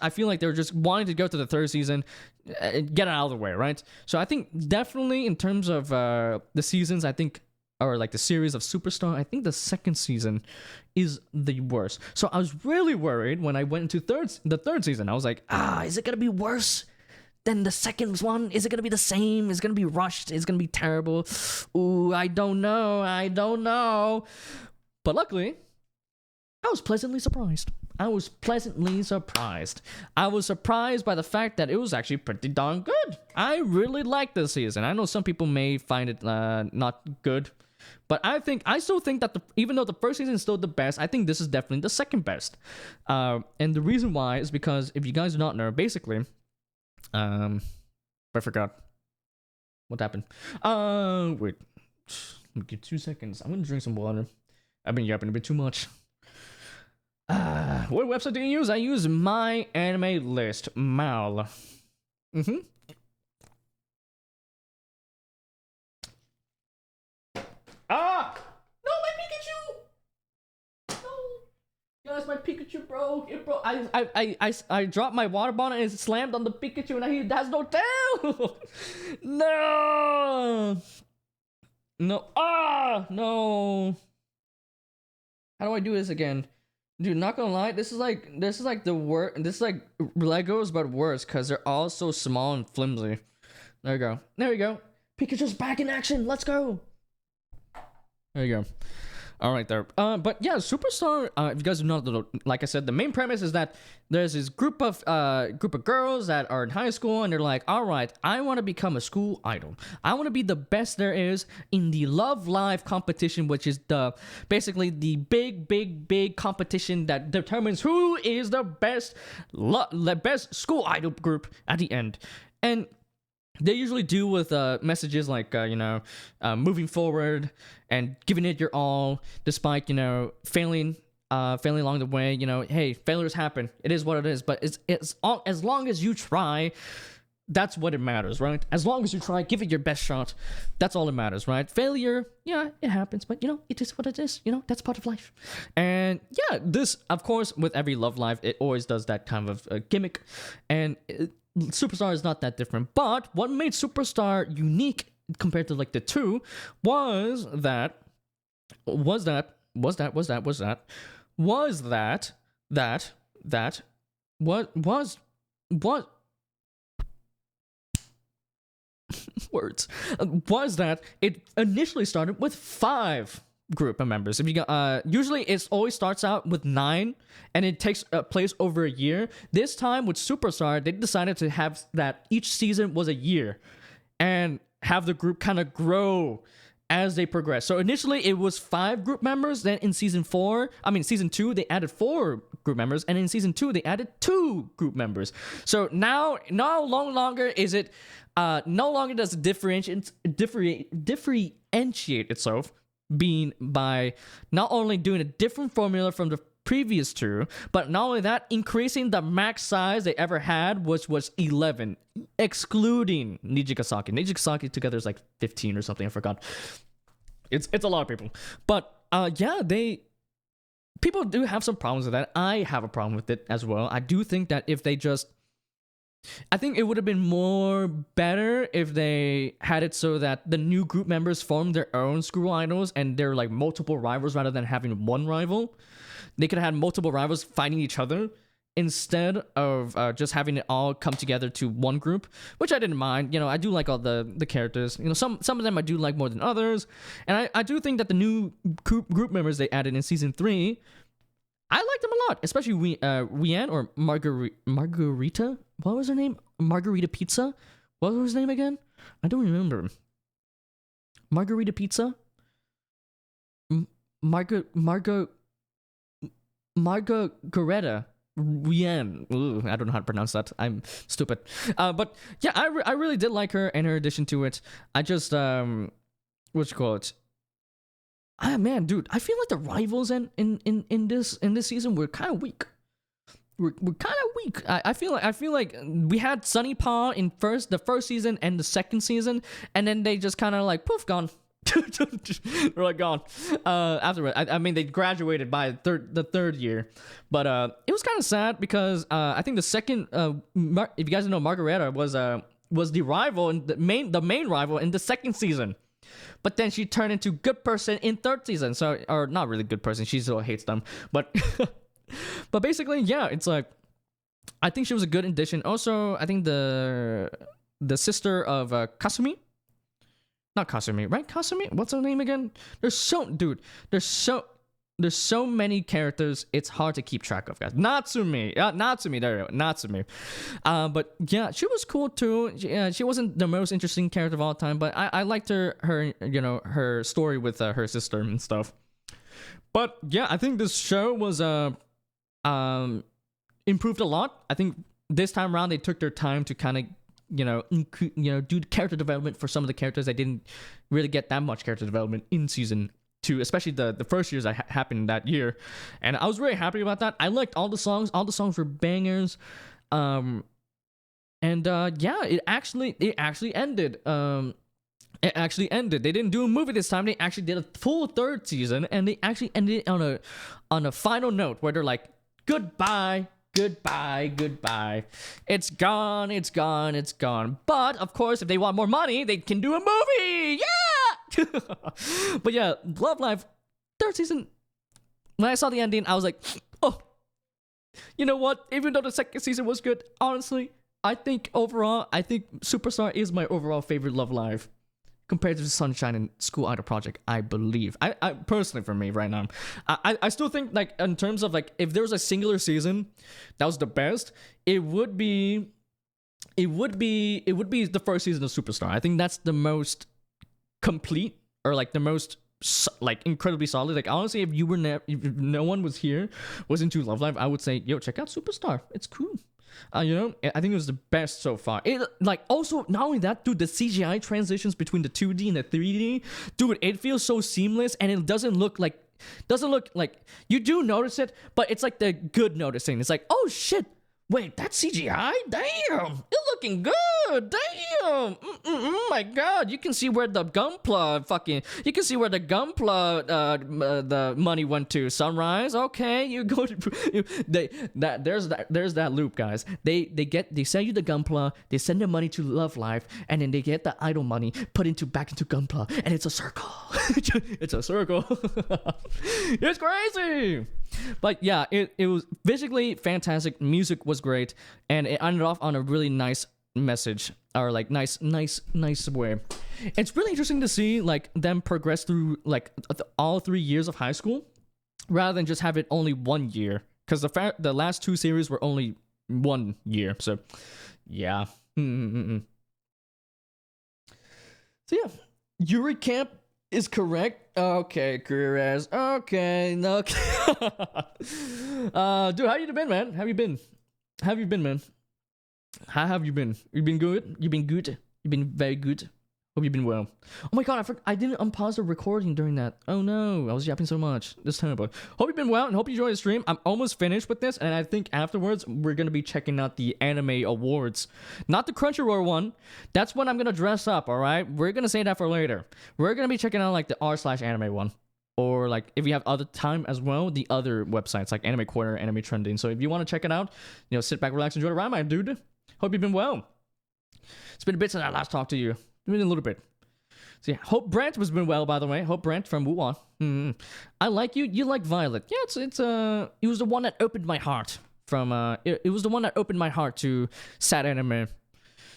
I feel like they were just wanting to go to the third season, get it out of the way, right? So I think definitely in terms of the seasons, or like the series of Superstar, I think the second season is the worst. So I was really worried when I went into the third season. I was like, is it gonna be worse than the second one? Is it gonna be the same? Is it gonna be rushed? Is it gonna be terrible? Ooh, I don't know. But luckily, I was pleasantly surprised. I was surprised by the fact that it was actually pretty darn good. I really liked this season. I know some people may find it not good, but I still think that even though the first season is still the best, I think this is definitely the second best. And the reason why is because, if you guys do not know, basically, I forgot what happened. Wait, give 2 seconds. I'm gonna drink some water. I've been yapping a bit too much. What website do you use? I use My Anime List, MAL. No, my Pikachu! No, guys, my Pikachu broke. It broke. I dropped my water bottle and it slammed on the Pikachu, and he has no tail. No. No. How do I do this again? Dude, not gonna lie, this is like the worst. This is like Legos, but worse, because they're all so small and flimsy. There we go. Pikachu's back in action. Let's go. There you go. All right, there. But yeah, Superstar. If you guys do not know, like I said, the main premise is that there's this group of girls that are in high school, and they're like, all right, I want to become a school idol. I want to be the best there is in the Love Live competition, which is basically the big competition that determines who is the best school idol group at the end. And they usually do with messages like moving forward and giving it your all, despite failing along the way. Hey, failures happen. It is what it is. But as long as you try, that's what it matters, right? As long as you try, give it your best shot. That's all that matters, right? Failure, yeah, it happens, but it is what it is. That's part of life. And yeah, this, of course, with every Love Live, it always does that kind of gimmick, and Superstar is not that different. But what made Superstar unique compared to like the two was that it initially started with 5 group of members. If you got usually it always starts out with 9, and it takes place over a year. This time with Superstar, they decided to have that each season was a year, and have the group kind of grow as they progress. So initially it was 5 group members. Then in season 2, they added 4 group members, and in season 2 they added 2 group members. So now no longer is it no longer does it differentiate itself being by not only doing a different formula from the previous 2, but not only that, increasing the max size they ever had, which was 11, excluding Nijigasaki. Nijigasaki together is like 15 or something, I forgot. It's a lot of people. But yeah, people do have some problems with that. I have a problem with it as well. I do think that if they just, I think it would have been more better if they had it so that the new group members form their own school idols and they're like multiple rivals rather than having one rival. They could have had multiple rivals fighting each other instead of just having it all come together to one group, which I didn't mind. You know, I do like all the characters. You know, some of them I do like more than others. And I do think that the new group members they added in season 3, I liked them a lot, especially Rian or Margarita. What was her name? Margarita Pizza? What was her name again? I don't remember. Margarita Pizza? Margareta Rian. Ooh, I don't know how to pronounce that. I'm stupid. But yeah, I really did like her and her addition to it. I just what you call it? Ah man, dude, I feel like the rivals in this season were kind of weak. We're kind of weak. I feel like we had Sunny Paw in the first season and the second season, and then they just kind of like poof gone. They're like gone. Afterward, I mean they graduated by the third year, but it was kind of sad because I think the second if you guys know, Margareta was the rival and the main rival in the second season. But then she turned into good person in third season. So, or not really good person. She still hates them. But, but basically, yeah, it's like, I think she was a good addition. Also, I think the sister of Kasumi, not Kasumi, right? Kasumi. What's her name again? There's so many characters, it's hard to keep track of, guys. Natsume, there you go, Natsume. But yeah, she was cool too. She wasn't the most interesting character of all time, but I liked her you know, her story with her sister and stuff. But yeah, I think this show was improved a lot. I think this time around they took their time to kind of do character development for some of the characters. I didn't really get that much character development in season 2, especially the first years that happened that year, and I was very happy about that. I liked all the songs were bangers, yeah, it actually ended. They didn't do a movie this time. They actually did a full third season, and they actually ended it on a final note where they're like, goodbye. It's gone. But of course, if they want more money, they can do a movie. Yeah. But yeah, Love Live third season. When I saw the ending, I was like, oh, you know what? Even though the second season was good, honestly, I think Superstar is my overall favorite Love Live compared to Sunshine and School Idol Project, I believe. I personally, for me right now, I still think, like, in terms of like, if there was a singular season that was the best, it would be the first season of Superstar. I think that's the most complete, or like the most like incredibly solid. Like honestly, if no one was into Love Live, I would say, yo, check out Superstar. It's cool. I think it was the best so far. It, like, also, not only that, dude, the CGI transitions between the 2D and the 3D, dude, it feels so seamless, and it doesn't look like you do notice it, but it's like the good noticing. It's like, oh shit, wait, that's CGI? Damn, it's looking good. Damn, my god, you can see where the Gunpla the money went to. Sunrise, okay, you go to there's that loop, guys. They sell you the Gunpla, they send the money to Love Live, and then they get the idol money back into Gunpla, and it's a circle. It's a circle. It's crazy. But yeah, it was visually fantastic. Music was great, and it ended off on a really nice message, or like nice way. It's really interesting to see like them progress through like all 3 years of high school, rather than just have it only 1 year. Because the last 2 series were only 1 year. So yeah. So yeah, Yuri Camp is correct. Okay, Kurez. Okay, okay. Dude, how you been, man? How you been? How have you been, man? How have you been? You been good? You been good? You been very good? Hope you've been well. Oh my god, I didn't unpause the recording during that. Oh no, I was yapping so much. This terrible. Hope you've been well and hope you enjoyed the stream. I'm almost finished with this, and I think afterwards we're gonna be checking out the anime awards. Not the Crunchyroll one. That's when I'm gonna dress up, alright? We're gonna say that for later. We're gonna be checking out like the r/anime one. Or like if you have other time as well, the other websites like Anime Corner, Anime Trending. So if you want to check it out, you know, sit back, relax, enjoy the ride, my dude. Hope you've been well. It's been a bit since I last talked to you. It's been a little bit. So yeah, Hope Brent has been well, by the way. Hope Brent from Wuhan. I like you. You like Violet. Yeah, it was the one that opened my heart from it was the one that opened my heart to sad anime.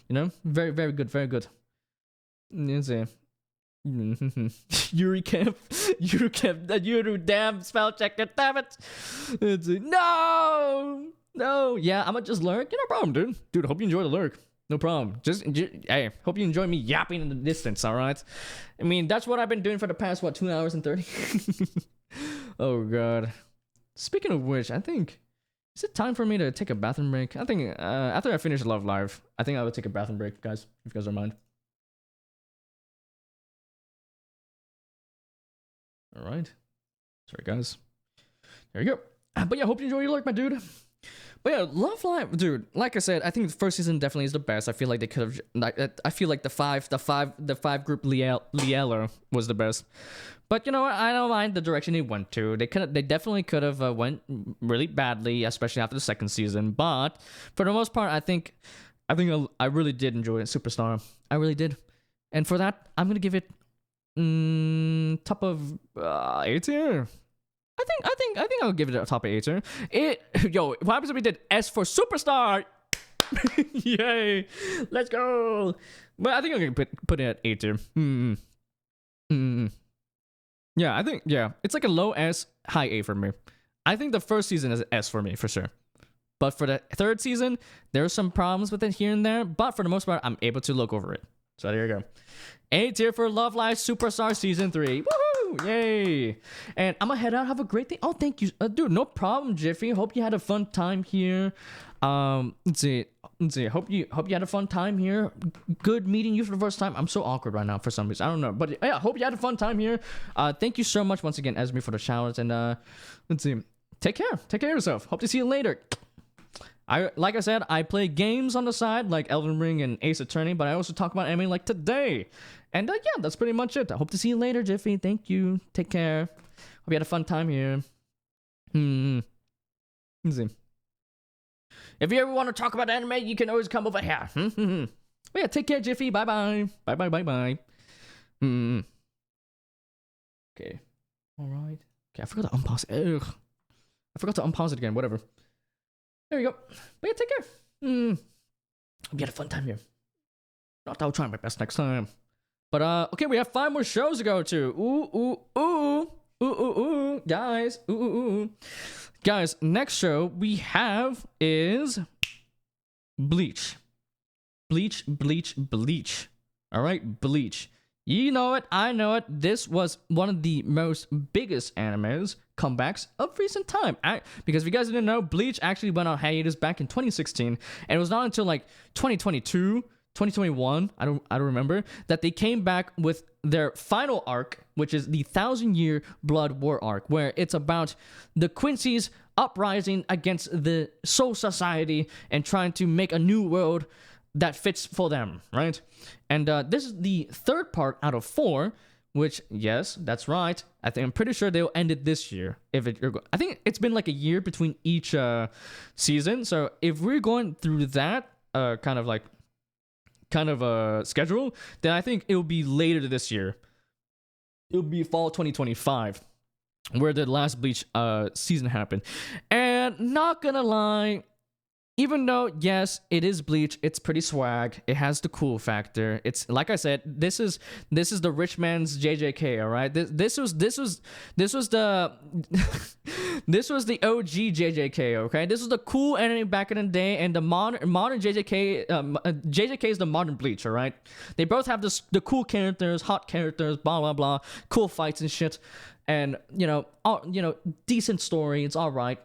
You know, very very good, very good. Let's see. Yuri Camp, that Yuri damn spell checker, damn it! No, yeah, I'ma just lurk. Yeah, no problem, dude. Dude, hope you enjoy the lurk. No problem. Just hey, hope you enjoy me yapping in the distance. All right. I mean, that's what I've been doing for the past 2 hours and 30. Oh god. Speaking of which, I think is it time for me to take a bathroom break? I think after I finish Love Live, I think I would take a bathroom break, guys. If you guys don't mind. All right. Sorry, guys. There you go. But yeah, hope you enjoy your lurk, my dude. But yeah, Love Live, dude. Like I said, I think the first season definitely is the best. I feel like they could have. Like, I feel like the five group Liela was the best. But you know what? I don't mind the direction they went to. They definitely could have went really badly, especially after the second season. But for the most part, I think I really did enjoy it. Superstar, I really did. And for that, I'm gonna give it top of 8 tier. I think I'll give it a top of 8 tier. Yo, what happens if we did S for Superstar? Yay! Let's go. But I think I'm gonna put it at 8 tier. Yeah, I think it's like a low S, high A for me. I think the first season is an S for me for sure. But for the third season, there's some problems with it here and there. But for the most part, I'm able to look over it. So there you go. 8 tier for Love Live Superstar Season 3. Woohoo! Yay! And I'm gonna head out. Have a great day. Oh, thank you. Dude, no problem, Jiffy. Hope you had a fun time here. Let's see. Hope you had a fun time here. Good meeting you for the first time. I'm so awkward right now for some reason. I don't know. But yeah, hope you had a fun time here. Thank you so much once again, Esme, for the showers. And let's see. Take care. Take care of yourself. Hope to see you later. Like I said, I play games on the side like Elden Ring and Ace Attorney, but I also talk about anime like today. And yeah, that's pretty much it. I hope to see you later, Jiffy. Thank you. Take care. Hope you had a fun time here. Let's see. If you ever want to talk about anime, you can always come over here. But yeah, take care, Jiffy. Bye-bye. Bye-bye. Okay. Alright. Okay, I forgot to unpause it. Ugh. I forgot to unpause it again. Whatever. There you go. But yeah, take care. Hope you had a fun time here. Not that I'll try my best next time. But okay, we have 5 more shows to go to. Guys. Guys, next show we have is Bleach. Bleach. Alright, Bleach. You know it, I know it. This was one of the most biggest animes comebacks of recent time. Because if you guys didn't know, Bleach actually went on hiatus back in 2016, and it was not until like 2022, 2021, I don't remember, that they came back with their final arc, which is the 1,000-Year Blood War arc, where it's about the Quincy's uprising against the Soul Society and trying to make a new world that fits for them, right? And this is the 3rd part out of 4, which, yes, that's right. I'm pretty sure they'll end it this year. I think it's been like a year between each season. So if we're going through that kind of schedule, then I think it'll be later this year. It'll be fall 2025, where the last Bleach season happened. And not gonna lie, even though yes, it is Bleach, it's pretty swag. It has the cool factor. It's like I said, this is the rich man's JJK. All right, this was the this was the OG JJK. Okay, this was the cool anime back in the day, and the modern JJK. JJK is the modern Bleach. All right, they both have the cool characters, hot characters, blah blah blah, cool fights and shit, and decent story. It's all right,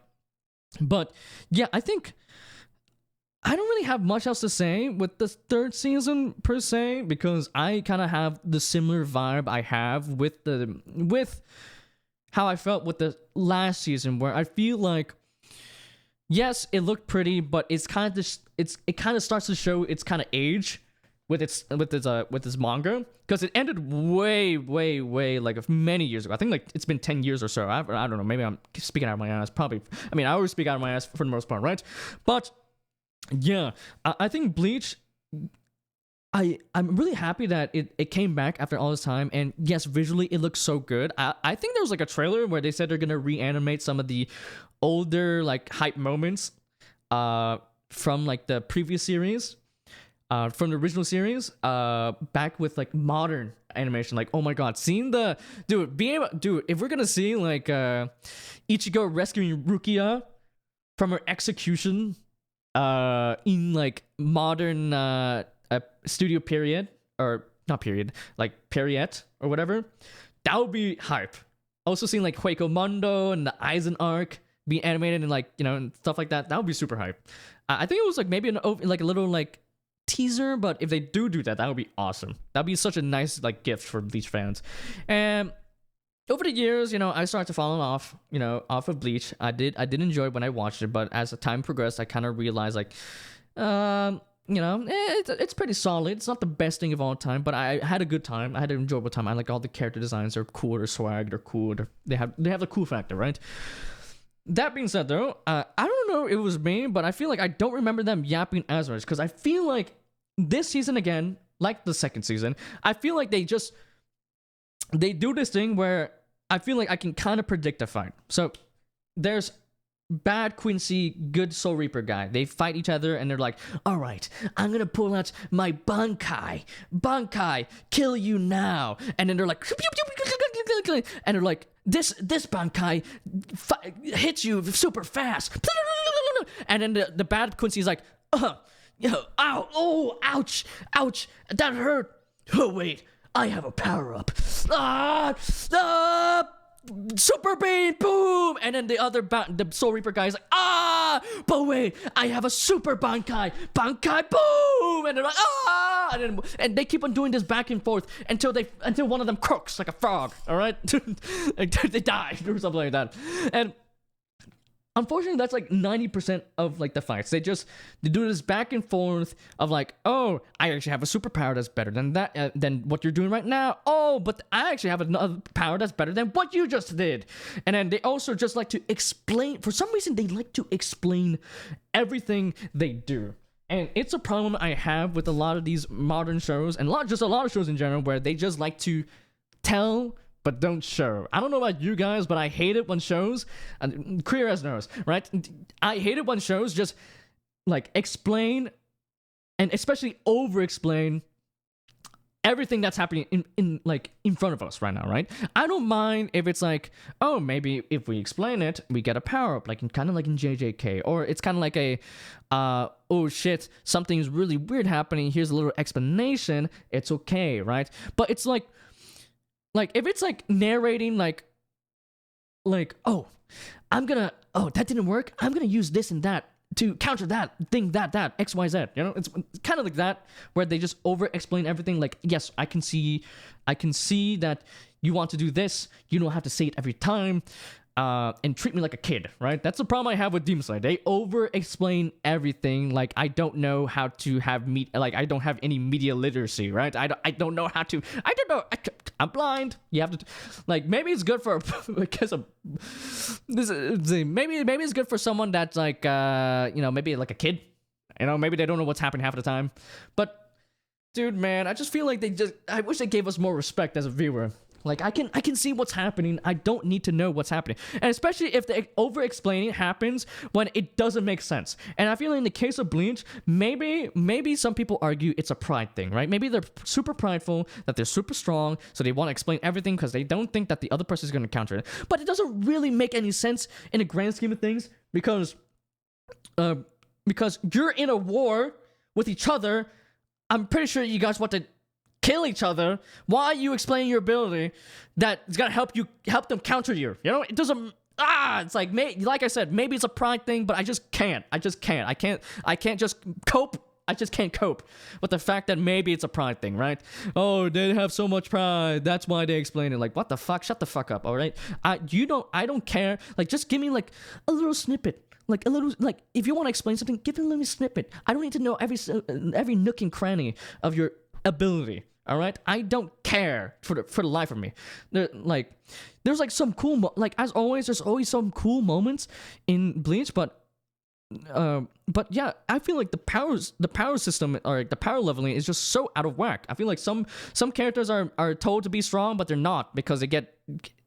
but yeah, I think. I don't really have much else to say with the third season per se, because I kind of have the similar vibe I have with how I felt with the last season, where I feel like yes, it looked pretty, but it kind of starts to show its kind of age with its manga, because it ended way like many years ago. I think like it's been 10 years or so. I don't know. Maybe I'm speaking out of my ass. Probably. I mean, I always speak out of my ass for the most part, right? But yeah, I think Bleach, I'm really happy that it came back after all this time, and yes, visually it looks so good. I think there was like a trailer where they said they're gonna reanimate some of the older like hype moments from like the previous series, from the original series, back with like modern animation. Like, oh my god, seeing the if we're gonna see like Ichigo rescuing Rukia from her execution in like modern studio period, or not period, like period or whatever, that would be hype. Also seeing like Hueco Mundo and the Aizen arc being animated and like, and stuff like that, that would be super hype. I think it was like maybe like a little like teaser, but if they do that, that would be awesome. That'd be such a nice like gift for Bleach fans. And over the years, I started to fall off, off of Bleach. I did enjoy it when I watched it, but as the time progressed, I kind of realized like, it's pretty solid. It's not the best thing of all time, but I had a good time. I had an enjoyable time. I like all the character designs. They're cool. They're swag. They're cool. They have the cool factor, right? That being said, though, I don't know if it was me, but I feel like I don't remember them yapping as much, because I feel like this season again, like the second season, I feel like they do this thing where I feel like I can kind of predict a fight. So there's bad Quincy, good Soul Reaper guy. They fight each other and they're like, all right, I'm going to pull out my Bankai, kill you now. And then they're like, and they're like, this Bankai hits you super fast. And then the bad Quincy's like, ow, oh, ouch, that hurt. Oh, wait. I have a power-up. Super beam, boom! And then the Soul Reaper guy is like, but wait, I have a super Bankai, boom! And they're like, and they keep on doing this back and forth until one of them croaks like a frog, all right? They die or something like that. And unfortunately, that's like 90% of like the fights. They do this back and forth of like, oh, I actually have a superpower that's better than that, than what you're doing right now. Oh, but I actually have another power that's better than what you just did. And then they also just like to explain. For some reason, they like to explain everything they do. And it's a problem I have with a lot of these modern shows, and a lot of shows in general, where they just like to tell but don't show. I don't know about you guys, but I hate it when shows, and Queer as knows, right? I hate it when shows just like explain, and especially over-explain everything that's happening in front of us right now, right? I don't mind if it's like, oh, maybe if we explain it, we get a power-up, like kind of like in JJK, or it's kind of like a, oh shit, something's really weird happening, here's a little explanation, it's okay, right? But it's like if it's like narrating like oh, that didn't work, I'm gonna use this and that to counter that thing, that XYZ, it's kind of like that, where they just over explain everything. Like, yes, I can see that you want to do this, you don't have to say it every time, and treat me like a kid, right? That's the problem I have with Demon Slayer. They over explain everything. Like, I don't know how to have I don't have any media literacy, right? I don't know how to, I don't know, I'm blind. You have to, like, maybe it's good for because of this. Maybe it's good for someone that's like, maybe like a kid. Maybe they don't know what's happening half the time. But dude, man, I just feel like I wish they gave us more respect as a viewer. Like I can see what's happening. I don't need to know what's happening, and especially if the over-explaining happens when it doesn't make sense. And I feel like in the case of Bleach, maybe some people argue it's a pride thing, right? Maybe they're super prideful, that they're super strong, so they want to explain everything because they don't think that the other person is going to counter it. But it doesn't really make any sense in the grand scheme of things because you're in a war with each other. I'm pretty sure you guys want to kill each other. Why are you explaining your ability that is gonna help them counter you? You know, it doesn't. It's like I said, maybe it's a pride thing, but I just can't. I can't just cope. I just can't cope with the fact that maybe it's a pride thing, right? Oh, they have so much pride. That's why they explain it. Like, what the fuck? Shut the fuck up, all right? I don't care. Like, just give me like a little snippet. Like a little, like if you want to explain something, give it a little snippet. I don't need to know every nook and cranny of your ability. All right, I don't care for the life of me. There's like some cool like as always. There's always some cool moments in Bleach, but yeah, I feel like the power system or the power leveling is just so out of whack. I feel like some characters are told to be strong, but they're not because they get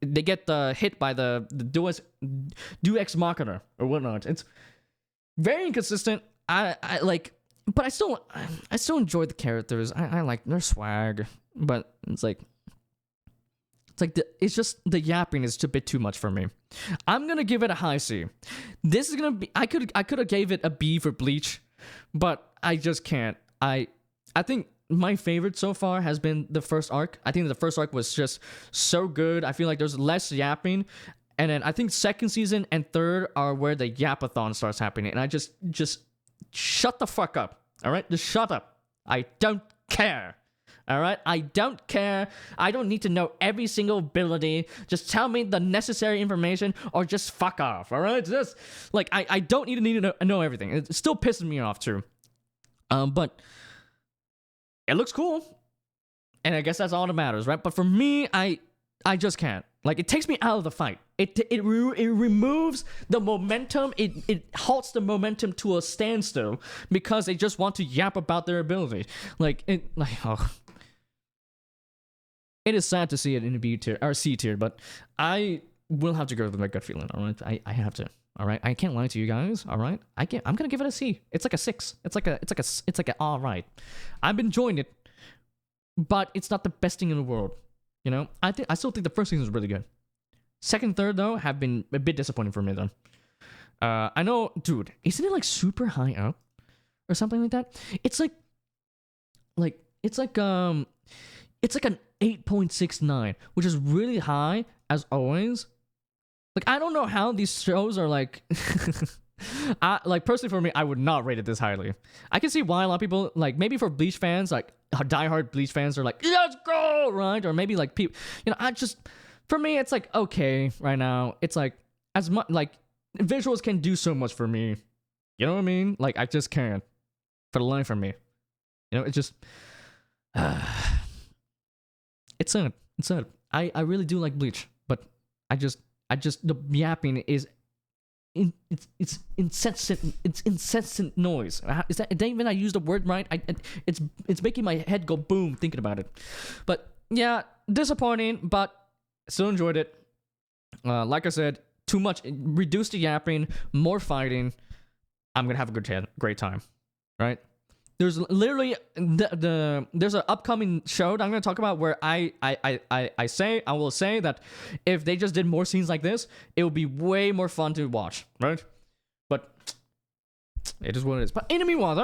hit by the Deus Ex Machina or whatnot. It's very inconsistent. I like, but I still enjoy the characters. I like their swag, but it's just the yapping is a bit too much for me. I'm gonna give it a high C. This is gonna be I could have gave it a B for Bleach, but I just can't. I think my favorite so far has been the first arc. I think the first arc was just so good. I feel like there's less yapping, and then I think second season and third are where the yapathon starts happening. And I just shut the fuck up. All right, just shut up. I don't care. All right, I don't care. I don't need to know every single ability. Just tell me the necessary information, or just fuck off. All right, just like I don't need to know everything. It still pisses me off too. But it looks cool, and I guess that's all that matters, right? But for me, I just can't. Like, it takes me out of the fight. It removes the momentum. It halts the momentum to a standstill because they just want to yap about their ability. It is sad to see it in a B tier or C tier, but I will have to go with my gut feeling. All right, I have to. All right, I can't lie to you guys. All right, I'm gonna give it a C. It's like a 6. It's like a all right. I've enjoying it, but it's not the best thing in the world. You know, I still think the first season was really good. Second, third though have been a bit disappointing for me though. I know, dude. Isn't it like super high up or something like that? It's like an 8.69, which is really high as always. Like, I don't know how these shows are like. Like, personally for me, I would not rate it this highly. I can see why a lot of people, like, maybe for Bleach fans, like diehard Bleach fans are like, let's go, right? Or maybe like people, you know, for me, it's like okay right now. It's like as much like visuals can do so much for me. You know what I mean? Like, I just can't for the life of me. You know, it's just. It's sad. It's sad. I really do like Bleach, but I just the yapping is it's incessant. It's incessant noise. Is that did even I use the word right? It's making my head go boom thinking about it. But yeah, disappointing, but still enjoyed it. Like I said, too much. Reduce the yapping, more fighting. I'm gonna have a great time, right? There's literally there's an upcoming show that I'm gonna talk about where I will say that if they just did more scenes like this, it would be way more fun to watch, right? But it is what it is. But in the meanwhile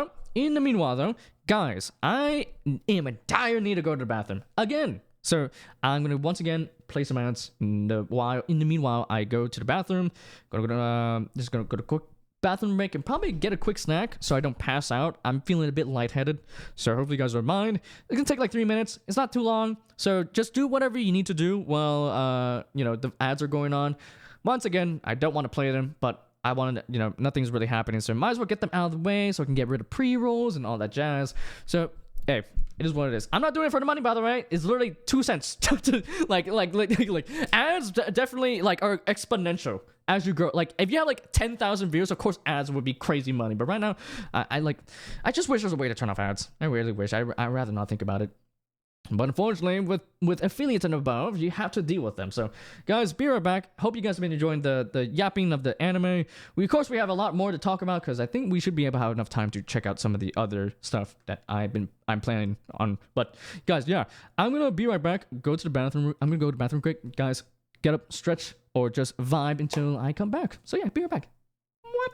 though, guys, I am in dire need to go to the bathroom again. So I'm gonna once again play some ads. In the meanwhile, I go to the bathroom. Just gonna go to quick bathroom break and probably get a quick snack so I don't pass out. I'm feeling a bit lightheaded, so hopefully you guys don't mind. It's gonna take like 3 minutes. It's not too long, so just do whatever you need to do while the ads are going on. Once again, I don't want to play them, but I wanted nothing's really happening, so might as well get them out of the way so I can get rid of pre-rolls and all that jazz. So hey, it is what it is. I'm not doing it for the money, by the way. It's literally 2 cents. like ads definitely are exponential as you grow. Like, if you have 10,000 views, of course ads would be crazy money. But right now, I just wish there was a way to turn off ads. I really wish. I'd rather not think about it. But unfortunately, with affiliates and above, you have to deal with them. So, guys, be right back. Hope you guys have been enjoying the yapping of the anime. Of course, we have a lot more to talk about because I think we should be able to have enough time to check out some of the other stuff that I'm planning on. But guys, yeah, I'm gonna be right back. Go to the bathroom. I'm gonna go to the bathroom quick. Guys, get up, stretch, or just vibe until I come back. So yeah, be right back. What?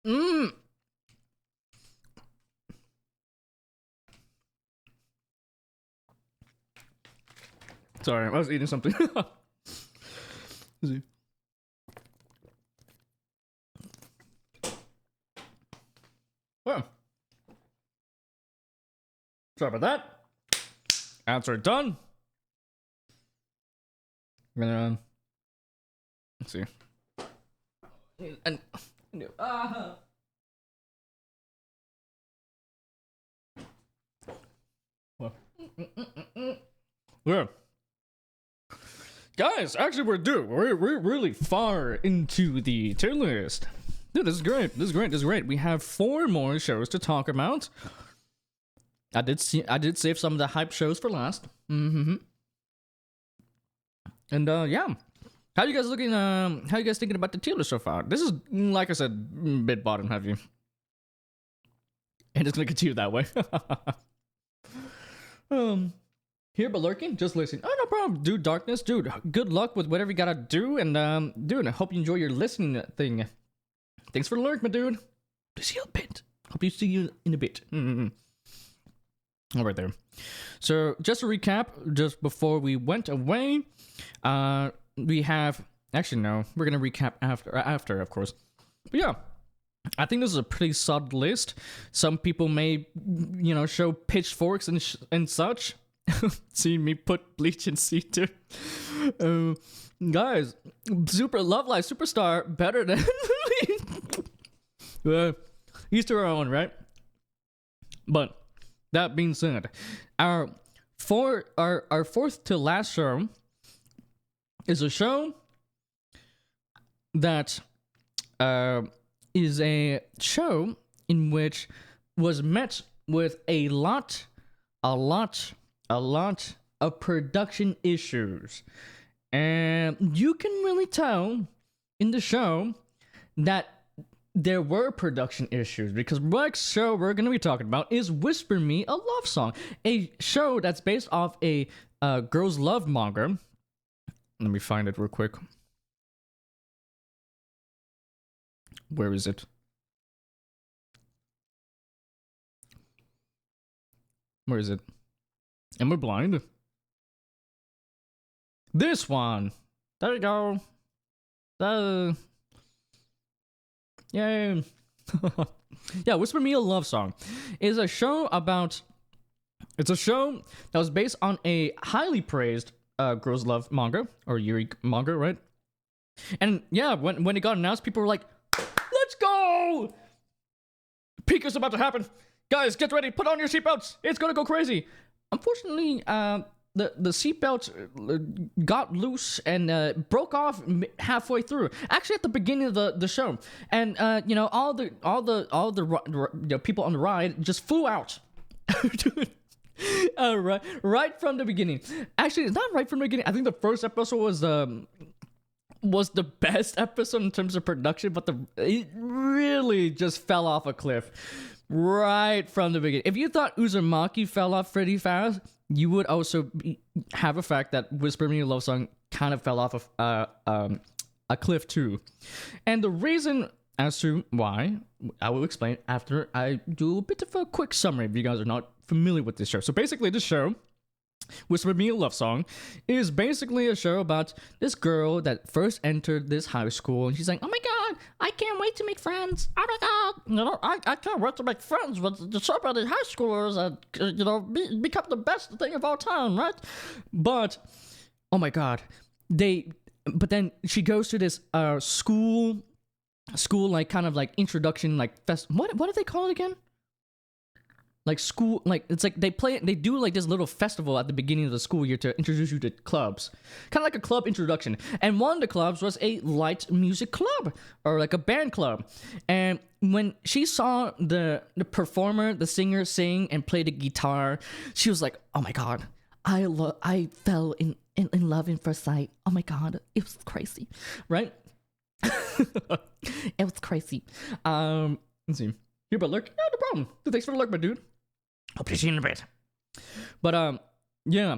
Mmm. Sorry, I was eating something. See. Well, sorry about that. Answer done. I'm gonna let's see. And well. Yeah. Guys, actually we're due. We're really far into the tier list. Dude, this is great. This is great. This is great. We have 4 more shows to talk about. I did save some of the hype shows for last. Mm-hmm. And yeah. How you guys looking how you guys thinking about the tier list so far? This is, like I said, bit bottom heavy. And it's gonna continue that way. Here but lurking, just listening. Oh, no problem, dude. Darkness, dude. Good luck with whatever you gotta do, and dude, I hope you enjoy your listening thing. Thanks for the lurk, my dude. See you in a bit. Hope you see you in a bit. All right there. So just to recap, just before we went away, we have actually no, we're gonna recap after, of course. But yeah. I think this is a pretty solid list. Some people may, show pitchforks and such. See me put Bleach in C2. Guys, Super Love Live Superstar better than each to our own, right? But that being said, our fourth to last show is a show that is a show in which was met with a lot of production issues. And you can really tell in the show that there were production issues, because the next show we're going to be talking about is Whisper Me a Love Song, a show that's based off a girls' love manga. Let me find it real quick. Where is it? Where is it? Am I blind? This one! There you go. Yay. Yeah, Whisper Me a Love Song is a show about... It's a show that was based on a highly praised girls' love manga, or Yuri manga, right? And yeah, when it got announced, people were like, let's go! Peak is about to happen. Guys, get ready. Put on your seatbelts. It's gonna go crazy. Unfortunately, the seatbelt got loose and broke off halfway through. Actually, at the beginning of the show, and all the people on the ride just flew out. Right from the beginning. Actually, it's not right from the beginning. I think the first episode was the best episode in terms of production, but it really just fell off a cliff right from the beginning. If you thought Uzumaki fell off pretty fast, you would also have a fact that Whisper Me a Love Song kind of fell off of a cliff too. And the reason as to why, I will explain after I do a bit of a quick summary if you guys are not familiar with this show. So basically, this show, Whisper Me a Love Song, is basically a show about this girl that first entered this high school, and she's like, oh my god, I can't wait to make friends. Oh my god, I can't wait to make friends with the so many high schoolers and, become the best thing of all time, right? But, oh my god, but then she goes to this school, like, kind of like introduction, like, what do they call it again? Like school, like it's like they do like this little festival at the beginning of the school year to introduce you to clubs, kind of like a club introduction. And one of the clubs was a light music club, or like a band club. And when she saw the performer, the singer, sing and play the guitar, she was like, "Oh my god, I fell in love in first sight. Oh my god, it was crazy, right?" It was crazy. Let's see. Here, but lurk. No problem. Thanks for the lurk, my dude. Hope to see you in a bit. But yeah.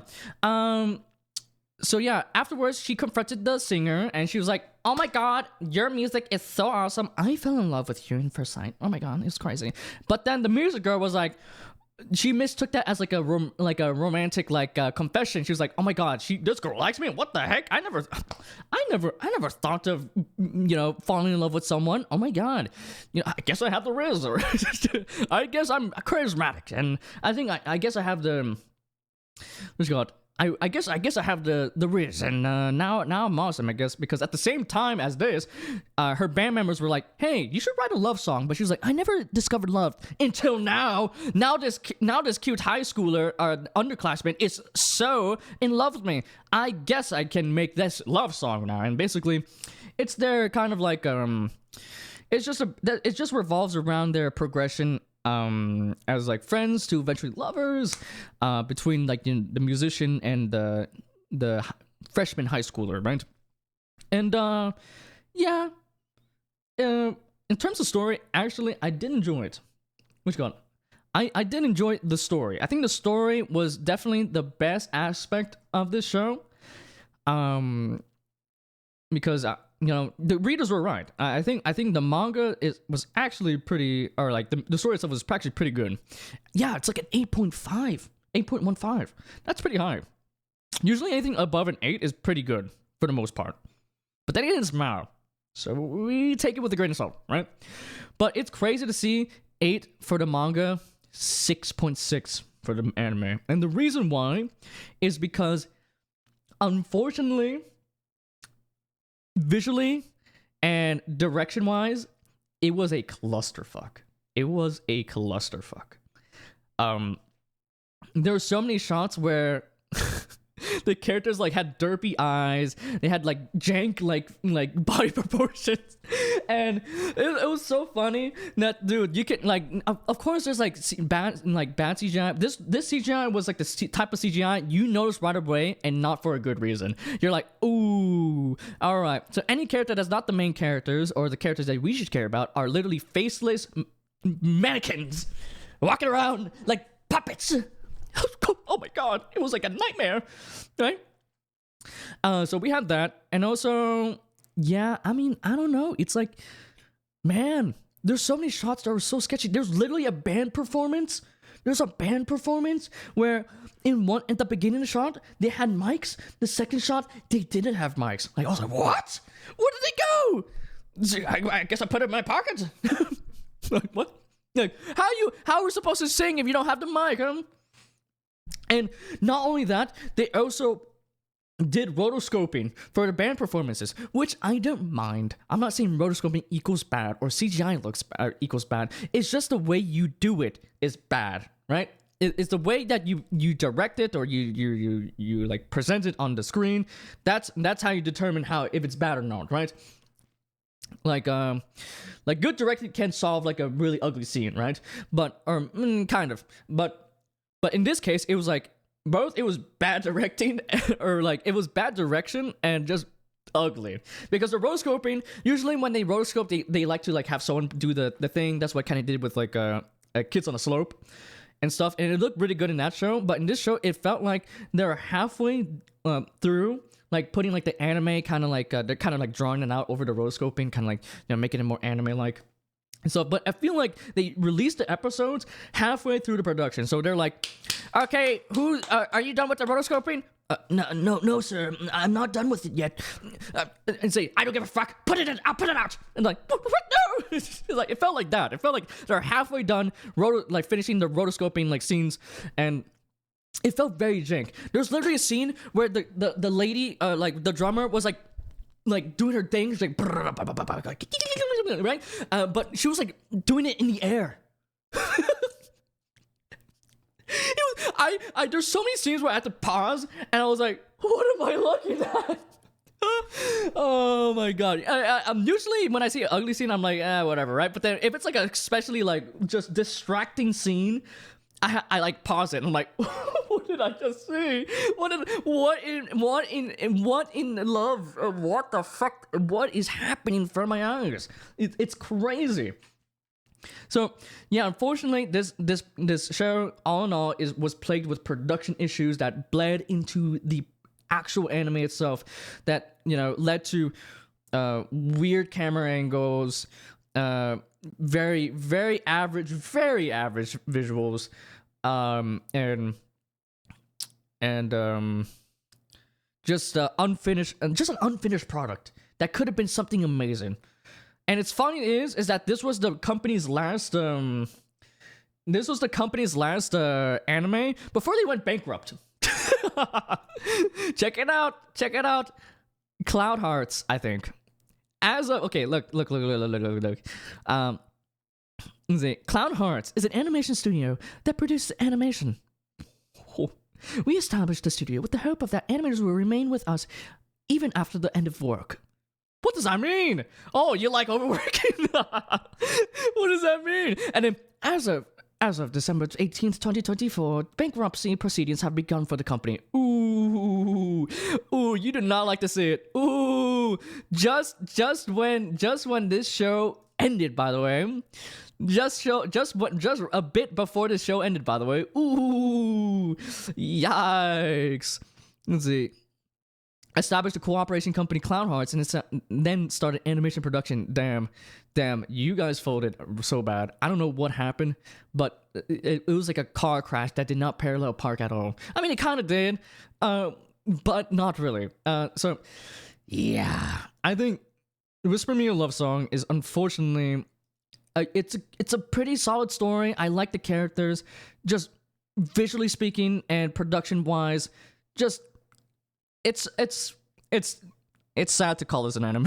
So yeah, afterwards she confronted the singer and she was like, "Oh my god, your music is so awesome. I fell in love with you in first sight. Oh my god, it's crazy." But then the music girl was like, she mistook that as like a romantic confession. She was like, "Oh my god, this girl likes me. What the heck? I never thought of falling in love with someone. Oh my god, I guess I have the riz, or I guess I'm charismatic, and I guess I have the what's it called? I guess I have the riz, and now I'm awesome, I guess, because at the same time as this, her band members were like, "Hey, you should write a love song," but she was like, "I never discovered love until now. Now this cute high schooler or underclassman is so in love with me. I guess I can make this love song now." And basically, it's their kind of like it just revolves around their progression as like friends to eventually lovers, between like the musician and the freshman high schooler, right? And yeah, in terms of story, actually I did enjoy it. Which god, I did enjoy the story. I think the story was definitely the best aspect of this show. Because you know, the readers were right. I think the manga was actually pretty, or like the story itself was actually pretty good. Yeah, it's like an 8.5, 8.15. That's pretty high. Usually anything above an 8 is pretty good for the most part. But then again, it's LMAO, so we take it with a grain of salt, right? But it's crazy to see 8 for the manga, 6.6 for the anime. And the reason why is because, unfortunately, visually and direction-wise, it was a clusterfuck. It was a clusterfuck. There were so many shots where the characters like had derpy eyes, they had like jank like body proportions, and it was so funny that, dude, you can like, of course there's like bad CGI. This CGI was like the type of CGI you notice right away, and not for a good reason. You're like, ooh, all right. So any character that's not the main characters or the characters that we should care about are literally faceless mannequins walking around like puppets. Oh my god, it was like a nightmare, right? So we had that, and also, yeah, I mean, I don't know, it's like, man, there's so many shots that were so sketchy. There's literally a band performance. There's a band performance where at the beginning of the shot, they had mics. The second shot, they didn't have mics. Like, I was like, what? Where did they go? I guess I put it in my pocket. Like, what? Like, how are we supposed to sing if you don't have the mic, huh? And not only that, they also did rotoscoping for the band performances, which I don't mind. I'm not saying rotoscoping equals bad or CGI looks bad equals bad. It's just the way you do it is bad, right? It's the way that you direct it, or you like present it on the screen. That's how you determine if it's bad or not, right? Like good directing can solve like a really ugly scene, right? But kind of, but in this case, it was like both. It was bad directing, or like it was bad direction and just ugly. Because the rotoscoping, usually when they rotoscope, they like to like have someone do the thing. That's what kind of did with like Kids on a Slope and stuff. And it looked really good in that show. But in this show, it felt like they're halfway through, like putting like the anime kind of like they're kind of like drawing it out over the rotoscoping, kind of like, you know, making it more anime like. So, but I feel like they released the episodes halfway through the production. So they're like, okay, are you done with the rotoscoping? No, sir, I'm not done with it yet. And say, I don't give a fuck. Put it in. I'll put it out. And like, what? No. It's like, it felt like that. It felt like they're halfway done, like finishing the rotoscoping like scenes, and it felt very jank. There's literally a scene where the lady, like the drummer, was like doing her thing, she's like, right? But she was like doing it in the air. There's so many scenes where I had to pause, and I was like, what am I looking at? Oh my god. I'm usually, when I see an ugly scene, I'm like, whatever, right? But then if it's like a especially like just distracting scene, I like pause it and I'm like, what did I just see? What in love? What the fuck? What is happening in front of my eyes? It's crazy. So yeah, unfortunately, this show, all in all, was plagued with production issues that bled into the actual anime itself. That, you know, led to weird camera angles, very average visuals, and just an unfinished product that could have been something amazing. And it's funny is that this was the company's last anime before they went bankrupt. Check it out. Cloud Hearts, I think. Look. Cloud Hearts is an animation studio that produces animation. We established the studio with the hope of that animators will remain with us even after the end of work. What does that mean? Oh, you like overworking? What does that mean? And then, as of December 18th, 2024, bankruptcy proceedings have begun for the company. Ooh, you do not like to see it. Ooh, just when this show ended, by the way, just a bit before the show ended, by the way. Ooh, yikes. Let's see. Established a cooperation company, Clown Hearts, and then started animation production. Damn, you guys folded so bad. I don't know what happened, but it was like a car crash that did not parallel park at all. I mean, it kind of did, but not really. So, yeah, I think Whisper Me a Love Song is unfortunately, it's a pretty solid story. I like the characters, just visually speaking and production wise, just it's sad to call this an anime.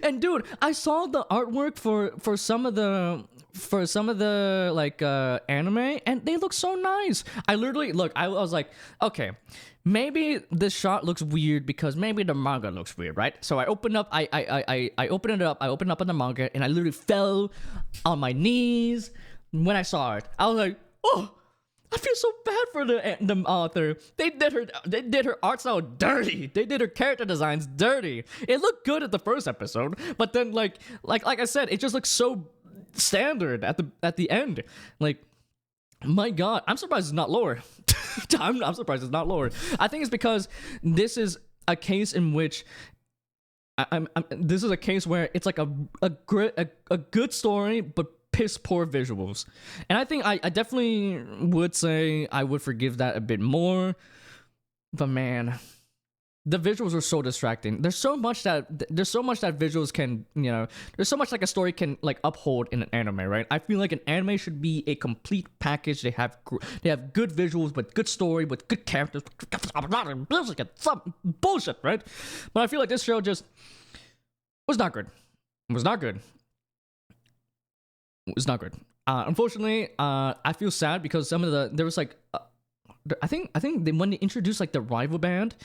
And dude, I saw the artwork for some of the like anime, and they look so nice. I literally I was like, okay, maybe this shot looks weird because maybe the manga looks weird, right? So I opened up, I opened it up, I opened up on the manga, and I literally fell on my knees when I saw it. I was like, oh, I feel so bad for the author. They did her art style dirty. They did her character designs dirty. It looked good at the first episode, but then like I said, it just looks so standard at the end. Like, my God, I'm surprised it's not lower. I'm surprised it's not lower. I think it's because this is a case in which this is a case where it's like a good story, but piss poor visuals. And I think I definitely would say I would forgive that a bit more. But man, the visuals are so distracting. There's so much that visuals can, there's so much like a story can like uphold in an anime, right? I feel like an anime should be a complete package. They have good visuals, with good story, with good characters, some bullshit, right? But I feel like this show just was not good. It was not good. It's not good. Unfortunately, I feel sad because there was like, I think when they introduced like the rival band,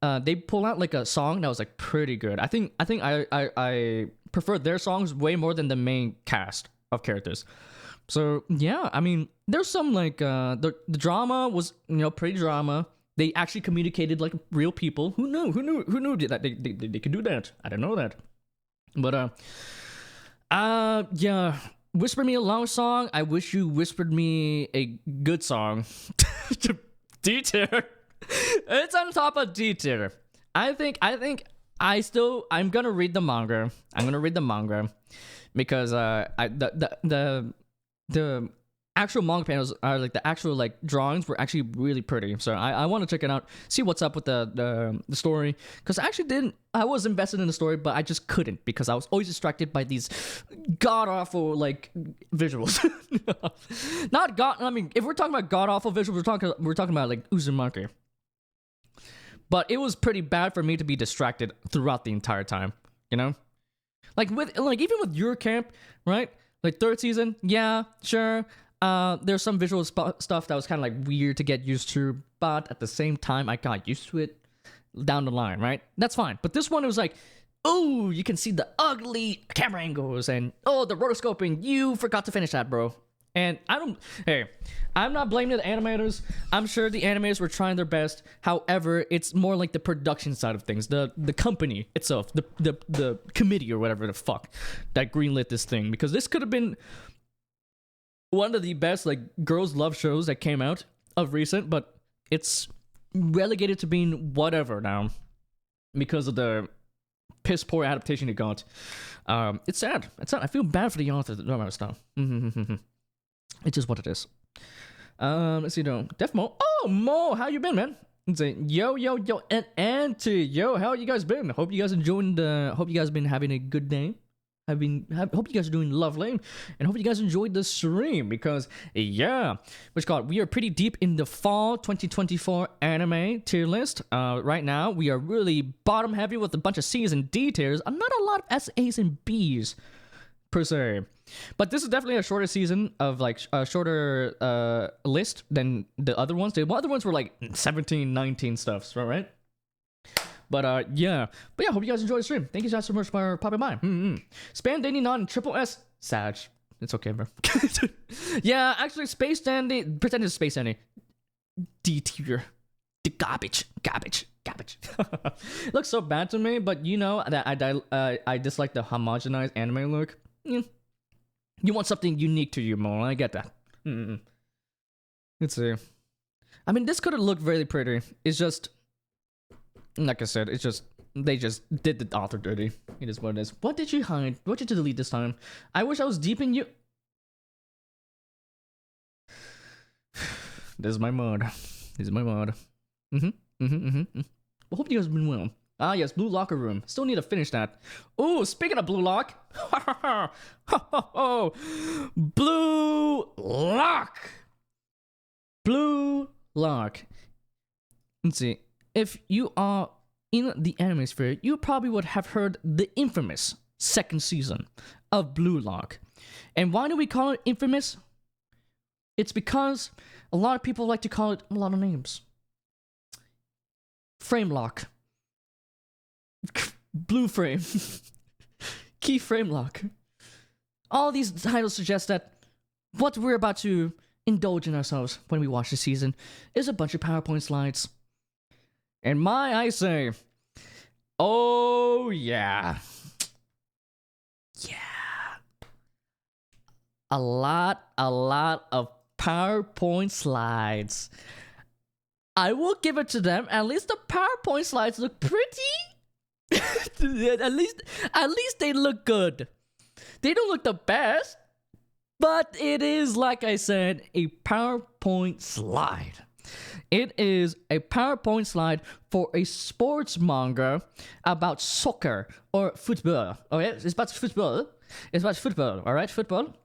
they pull out like a song that was like pretty good. I think I prefer their songs way more than the main cast of characters. So yeah, I mean, there's some like the drama was pretty drama. They actually communicated like real people. Who knew that they could do that? I didn't know that. But yeah. Whisper Me a Love Song. I wish you whispered me a good song. D tier. It's on top of D tier. I think I'm gonna read the manga. Because the actual manga panels are like the actual like drawings were actually really pretty. So I want to check it out, see what's up with the story. Because I was invested in the story, but I just couldn't because I was always distracted by these god awful like visuals. I mean, if we're talking about god awful visuals, we're talking about like Uzumaki. But it was pretty bad for me to be distracted throughout the entire time. Like even with your camp, right? Like third season, yeah, sure. There's some visual stuff that was kind of like weird to get used to, but at the same time, I got used to it down the line, right? That's fine. But this one, it was like, oh, you can see the ugly camera angles and the rotoscoping. You forgot to finish that, bro. And I'm not blaming the animators. I'm sure the animators were trying their best. However, it's more like the production side of things, the company itself, the committee or whatever the fuck that greenlit this thing, because this could have been one of the best like girls love shows that came out of recent, but it's relegated to being whatever now because of the piss poor adaptation it got. It's sad. I feel bad for the author that don't stuff. It's just what it is. Let's see, Def Mo. Oh, Mo, how you been, man? Let's say, yo, and Auntie, yo, how you guys been? Hope you guys hope you guys been having a good day. Hope you guys are doing lovely, and hope you guys enjoyed the stream because, yeah, we are pretty deep in the fall 2024 anime tier list. Right now, we are really bottom heavy with a bunch of C's and D tiers, and not a lot of S, A's, and B's per se. But this is definitely a shorter season of like a shorter list than the other ones. The other ones were like 17, 19 stuffs, right? But yeah, hope you guys enjoyed the stream. Thank you guys so much for popping by. Spam Dandy Non Triple S Sag. It's okay, bro. Yeah, actually, Space Dandy, pretend it's Space Dandy. D tier, the garbage. Looks so bad to me, but you know that I dislike the homogenized anime look. You want something unique to you more. I get that. Let's see. I mean, this could have looked very pretty. It's just, like I said, it's just, they just did the author dirty. It is what it is. What did you hide? What did you delete this time? I wish I was deep in you. This is my mod. This is my mod. I hope you guys have been well. Ah, yes, Blue Locker Room. Still need to finish that. Ooh, speaking of Blue Lock. Blue Lock. Blue Lock. Let's see. If you are in the anime sphere, you probably would have heard the infamous second season of Blue Lock. And why do we call it infamous? It's because a lot of people like to call it a lot of names. Frame lock. Blue frame. Key frame lock. All these titles suggest that what we're about to indulge in ourselves when we watch the season is a bunch of PowerPoint slides. And I say, oh yeah. Yeah. A lot of PowerPoint slides. I will give it to them. At least the PowerPoint slides look pretty. at least they look good. They don't look the best, but it is, like I said, a PowerPoint slide. It is a PowerPoint slide for a sports manga about soccer or football. Okay, it's about football. It's about football. All right, football.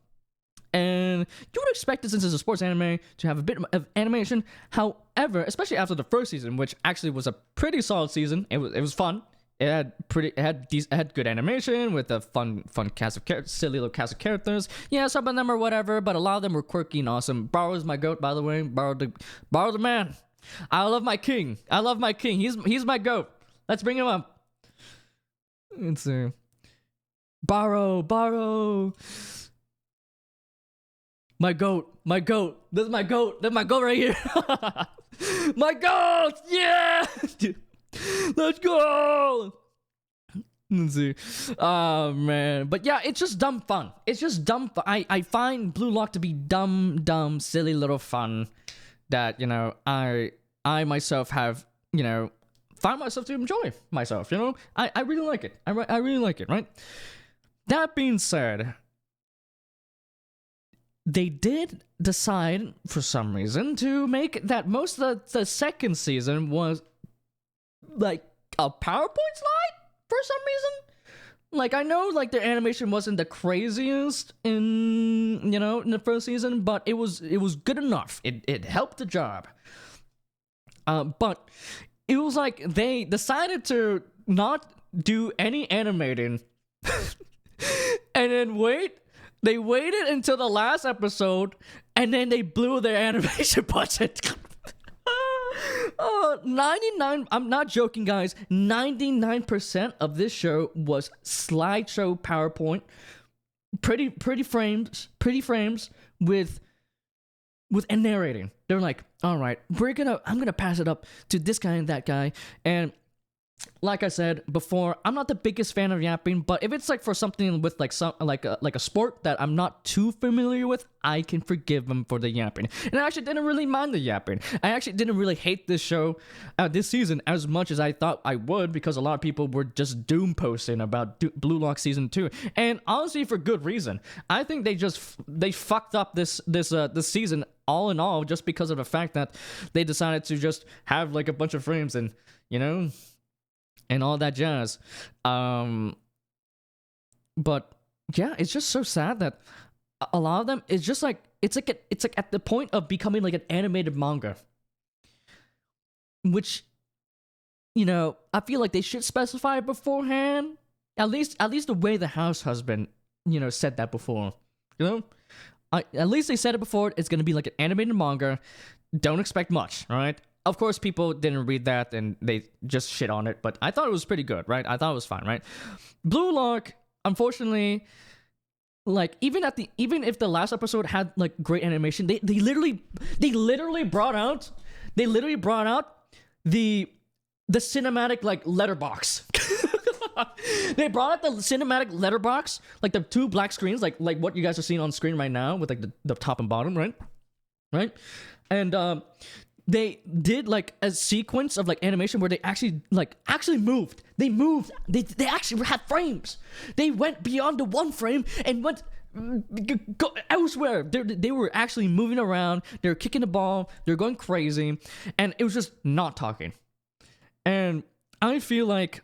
And you would expect it, since it's a sports anime, to have a bit of animation. However, especially after the first season, which actually was a pretty solid season, it was fun. It had good animation with a fun cast of characters, silly little cast of characters. Yeah, some of them are whatever, but a lot of them were quirky and awesome. Baro is my goat, by the way. Baro the man. I love my king. He's my goat. Let's bring him up. Let's see. Baro. My goat. This is my goat right here. My goat. Yeah. Let's go. Let's see. Oh man, but yeah, it's just dumb fun. I find Blue Lock to be dumb, silly little fun that, you know, I myself have, you know, find myself to enjoy myself. You know, I really like it. I really like it. Right. That being said, they did decide for some reason to make that most of the second season was like a PowerPoint slide for some reason. Like, I know, like, their animation wasn't the craziest in the first season, but it was good enough. It helped the job. But it was like they decided to not do any animating, and then they waited until the last episode, and then they blew their animation budget. 99, I'm not joking, guys. 99% of this show was slideshow PowerPoint, pretty frames with narrating. They're like, all right, I'm gonna pass it up to this guy and that guy. And like I said before, I'm not the biggest fan of yapping, but if it's like for something with like a sport that I'm not too familiar with, I can forgive them for the yapping. And I actually didn't really mind the yapping. I actually didn't really hate this show, this season, as much as I thought I would, because a lot of people were just doom posting about Blue Lock season 2, and honestly for good reason. I think they fucked up this season all in all, just because of the fact that they decided to just have like a bunch of frames and, you know, and all that jazz. But yeah, it's just so sad that a lot of them, it's like at the point of becoming like an animated manga, which, you know, I feel like they should specify beforehand. At least the way the house husband, you know, said that before. You know, at least they said it before. It's gonna be like an animated manga. Don't expect much, all right? Of course, people didn't read that and they just shit on it, but I thought it was pretty good, right? I thought it was fine, right? Blue Lock, unfortunately, like even if the last episode had like great animation, they literally brought out the cinematic like letterbox. They brought out the cinematic letterbox, like the two black screens, like what you guys are seeing on screen right now, with like the top and bottom, right? And they did like a sequence of like animation where they actually moved. They moved. They actually had frames. They went beyond the one frame and went go elsewhere. They were actually moving around. They were kicking the ball. They were going crazy, and it was just not talking. And I feel like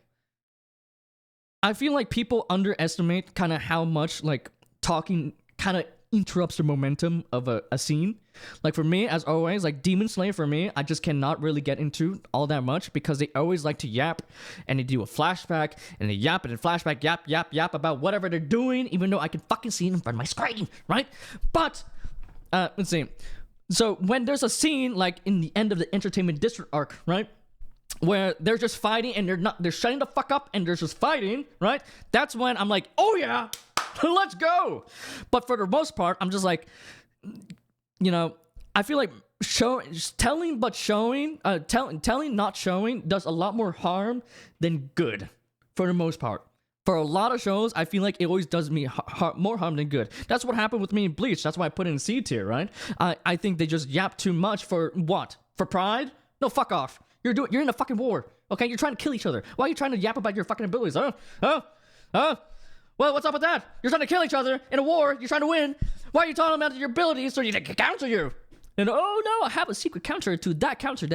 people underestimate kind of how much like talking kind of interrupts the momentum of a scene. Like for me, as always, like Demon Slayer for me, I just cannot really get into all that much because they always like to yap, and they do a flashback and they yap and then flashback, yap about whatever they're doing, even though I can fucking see it in front of my screen, right? But let's see. So when there's a scene like in the end of the Entertainment District arc, right, where they're just fighting and they're shutting the fuck up and they're just fighting, right? That's when I'm like, oh yeah, let's go. But for the most part, I'm just like, I feel like telling not showing does a lot more harm than good for the most part. For a lot of shows, I feel like it always does me more harm than good. That's what happened with me in Bleach. That's why I put it in C tier, right? I think they just yap too much for what? For pride? No, fuck off. You're in a fucking war, okay? You're trying to kill each other. Why are you trying to yap about your fucking abilities, huh? Well, what's up with that? You're trying to kill each other in a war. You're trying to win. Why are you talking about your abilities so you can counter you? And oh no, I have a secret counter to that counter.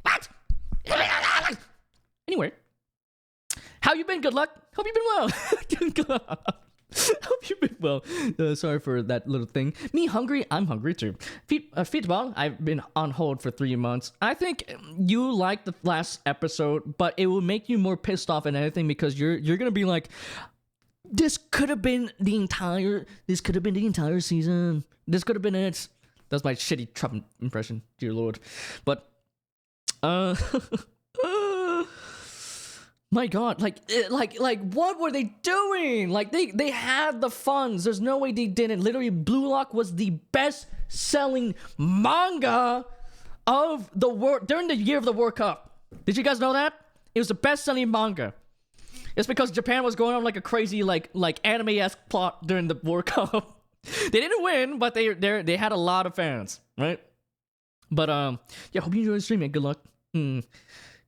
What? Anyway, how you been? Good luck. Hope you've been well. Hope you've been well. Sorry for that little thing. Me hungry? I'm hungry too. Feetball, I've been on hold for 3 months. I think you liked the last episode, but it will make you more pissed off than anything because you're gonna be like, this could have been the entire season. This could have been it. That's my shitty Trump impression, dear Lord. But my God, like what were they doing? Like they had the funds. There's no way they didn't. Literally, Blue Lock was the best-selling manga of the world during the year of the World Cup. Did you guys know that? It was the best-selling manga. It's because Japan was going on like a crazy like anime-esque plot during the World Cup. They didn't win, but they had a lot of fans, right? But yeah, hope you enjoy the stream, man. Good luck.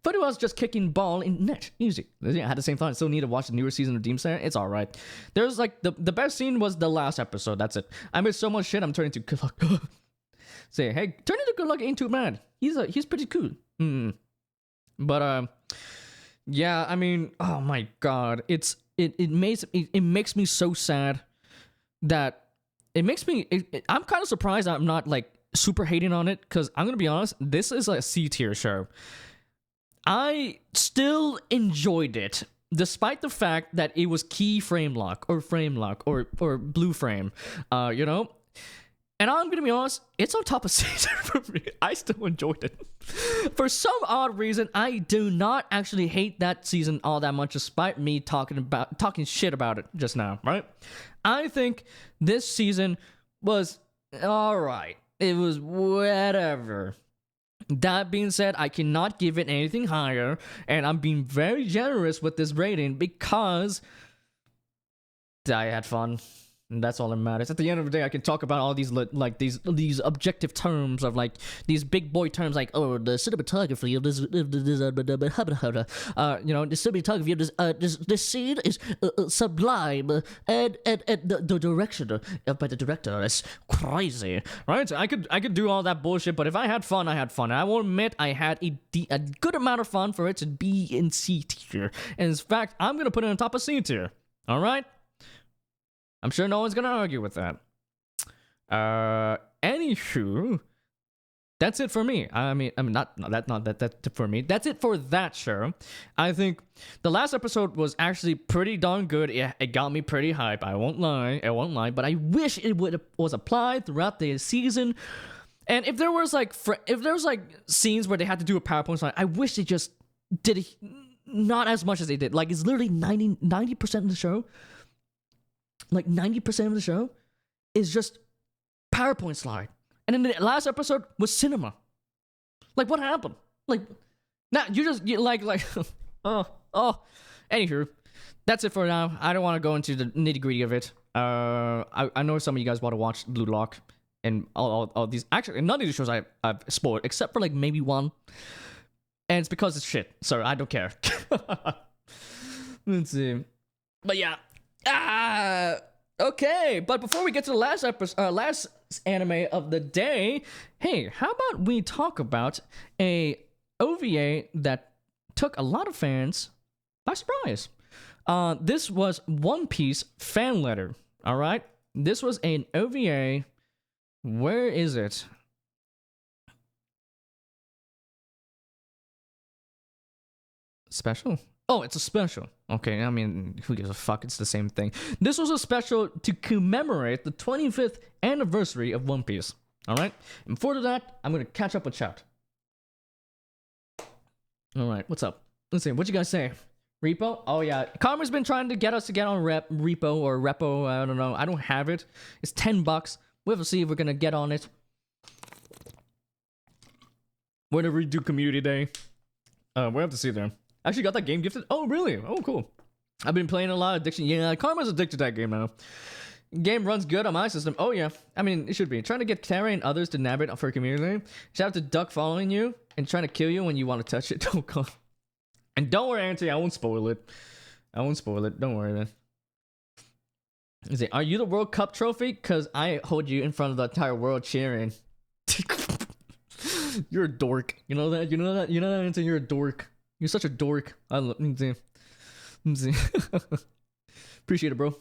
Photo was just kicking ball in net. Easy. I had the same thought. I still need to watch the newer season of Demon Slayer. It's alright. There's like the best scene was the last episode. That's it. I missed so much shit. I'm turning to good luck. Say, hey, turn into good luck ain't too bad. He's pretty cool. But yeah, I mean, oh my God. It makes me so sad that it makes me I'm kind of surprised I'm not like super hating on it, because I'm gonna be honest, this is a C tier show. I still enjoyed it, despite the fact that it was frame lock or blue frame, And I'm gonna be honest, it's on top of season for me. I still enjoyed it. For some odd reason, I do not actually hate that season all that much, despite me talking shit about it just now, right? I think this season was alright. It was whatever. That being said, I cannot give it anything higher, and I'm being very generous with this rating because I had fun. And that's all that matters. At the end of the day, I can talk about all these these objective terms of like these big boy terms like, oh, the cinematography of this the cinematography of this scene is sublime, and the direction by the director is crazy, right? I could do all that bullshit, but if I had fun, I had fun. And I will admit I had a good amount of fun for it to be in C tier. And in fact, I'm gonna put it on top of C tier. All right. I'm sure no one's gonna argue with that. Anywho, that's it for me. I mean, not that for me. That's it for that show. I think the last episode was actually pretty darn good. It got me pretty hype. I won't lie. But I wish it was applied throughout the season. And if there was like scenes where they had to do a PowerPoint slide, I wish they just did it, not as much as they did. Like it's literally 90% of the show. Like 90% of the show is just PowerPoint slide. And then the last episode was cinema. Like, what happened? Like, nah, you like, Anywho, that's it for now. I don't want to go into the nitty gritty of it. I know some of you guys want to watch Blue Lock and all these. Actually, none of these shows I've spoiled except for like maybe one, and it's because it's shit. So I don't care. Let's see. But yeah. Okay. But before we get to the last episode, last anime of the day, hey, how about we talk about a OVA that took a lot of fans by surprise. This was One Piece fan letter. All right, this was an OVA. Where is it? Special? Oh, it's a special. Okay, I mean, who gives a fuck? It's the same thing. This was a special to commemorate the 25th anniversary of One Piece. All right, and for that, I'm gonna catch up with chat. All right, what's up? Let's see. What you guys say? Repo? Oh yeah, Karma's been trying to get us to get on Repo or Repo. I don't know. I don't have it. It's $10. We have to see if we're gonna get on it. Whenever we do community day, we have to see there. Actually got that game gifted. Oh really? Oh cool. I've been playing a lot of Addiction. Yeah, Karma's addicted to that game now. Game runs good on my system. Oh yeah. I mean, it should be. Trying to get Terry and others to nab it for community. Shout out to Duck following you and trying to kill you when you want to touch it. Oh god. And don't worry, Auntie, I won't spoil it. I won't spoil it. Don't worry, man. Is it? Are you the World Cup trophy? Cause I hold you in front of the entire world cheering. You're a dork. You know that? You know that? You know that, Auntie? You're a dork. You're such a dork. I love. Let me see. Appreciate it, bro.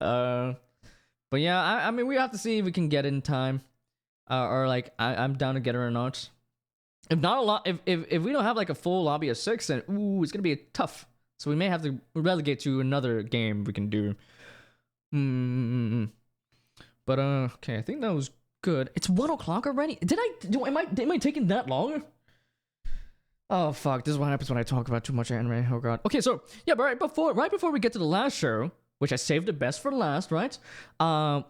But yeah, I mean, we have to see if we can get it in time, or like I'm down to get it or not. If not a lot, if we don't have like a full lobby of 6, then ooh, it's gonna be tough. So we may have to relegate to another game we can do. But okay, I think that was good. It's 1 o'clock already. Am I taking that long? Oh fuck! This is what happens when I talk about too much anime. Oh god. Okay, so yeah, but right before we get to the last show, which I saved the best for last, right?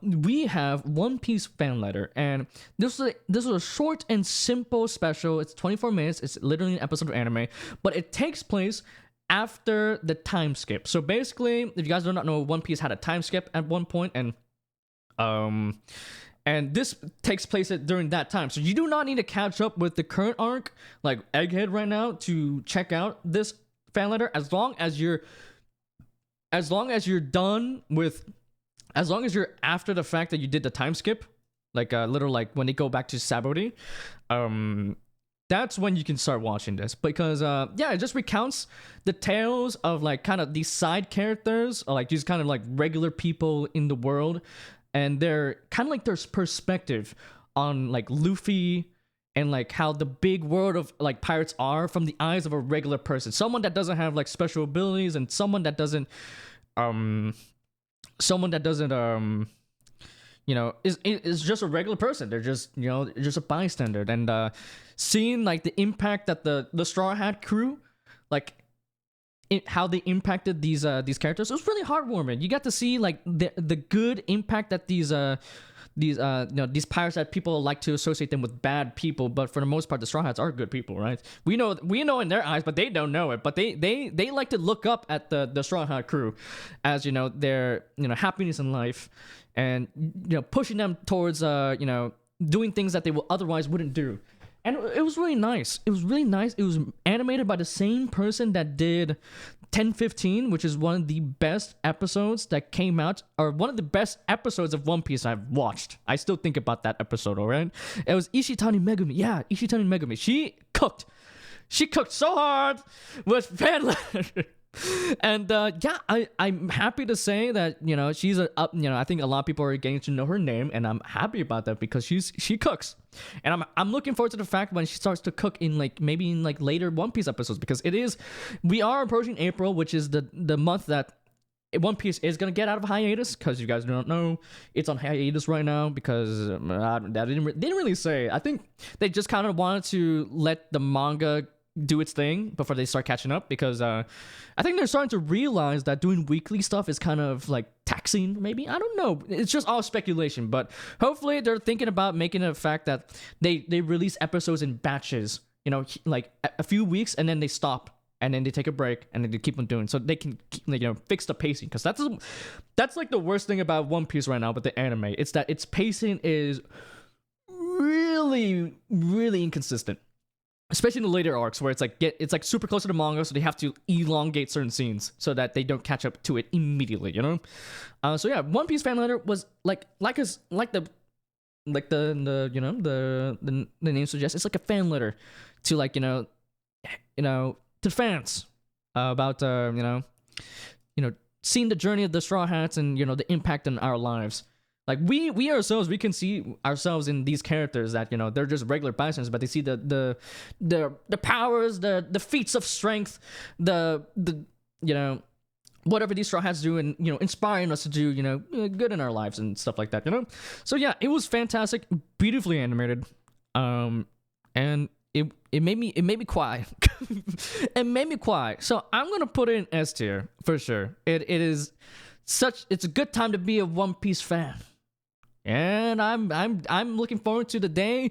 We have One Piece fan letter, and this was a short and simple special. It's 24 minutes. It's literally an episode of anime, but it takes place after the time skip. So basically, if you guys do not know, One Piece had a time skip at one point, and this takes place during that time. So you do not need to catch up with the current arc, like Egghead right now, to check out this fan letter. As long as you're done with, as long as you're after the fact that you did the time skip, like when they go back to Sabaody, that's when you can start watching this, because yeah, it just recounts the tales of like kind of these side characters, or like these kind of like regular people in the world, and they're kind of like their perspective on like Luffy and like how the big world of like pirates are from the eyes of a regular person, someone that doesn't have like special abilities, and someone that doesn't you know, is just a regular person. They're just, you know, just a bystander. And seeing like the impact that the Straw Hat crew, like how they impacted these characters, it was really heartwarming. You got to see like the good impact that these pirates, that people like to associate them with bad people, but for the most part the Straw Hats are good people, right? We know in their eyes, but they don't know it. But they like to look up at the Straw Hat crew as, you know, their, you know, happiness in life, and, you know, pushing them towards you know, doing things that they will otherwise wouldn't do. And it was really nice. It was really nice. It was animated by the same person that did 1015, which is one of the best episodes that came out, or one of the best episodes of One Piece I've watched. I still think about that episode, alright? It was Ishitani Megumi. Yeah, Ishitani Megumi. She cooked so hard with fan letter. And yeah, I'm happy to say that, you know, she's you know, I think a lot of people are getting to know her name, and I'm happy about that because she cooks. And I'm looking forward to the fact when she starts to cook in like maybe in like later One Piece episodes, because we are approaching April, which is the month that One Piece is gonna get out of hiatus, because you guys don't know, it's on hiatus right now because they didn't really say. I think they just kind of wanted to let the manga do its thing before they start catching up, because I think they're starting to realize that doing weekly stuff is kind of like taxing, maybe. I don't know, it's just all speculation, but hopefully they're thinking about making it a fact that they release episodes in batches, you know, like a few weeks and then they stop, and then they take a break, and then they keep on doing, so they can fix the pacing, because that's like the worst thing about One Piece right now with the anime. It's that its pacing is really, really inconsistent, especially in the later arcs where it's like super close to the manga, so they have to elongate certain scenes so that they don't catch up to it immediately, so yeah, One Piece fan letter was the name suggests. It's like a fan letter to to fans about seeing the journey of the Straw Hats and the impact on our lives. Like we ourselves, we can see ourselves in these characters that they're just regular bystanders, but they see the powers, the feats of strength, the whatever these Straw Hats do, and inspiring us to do good in our lives and stuff like that. So yeah, it was fantastic, beautifully animated, and it made me cry. It made me cry. So I'm gonna put it in S tier for sure. It's a good time to be a One Piece fan, and I'm looking forward to the day.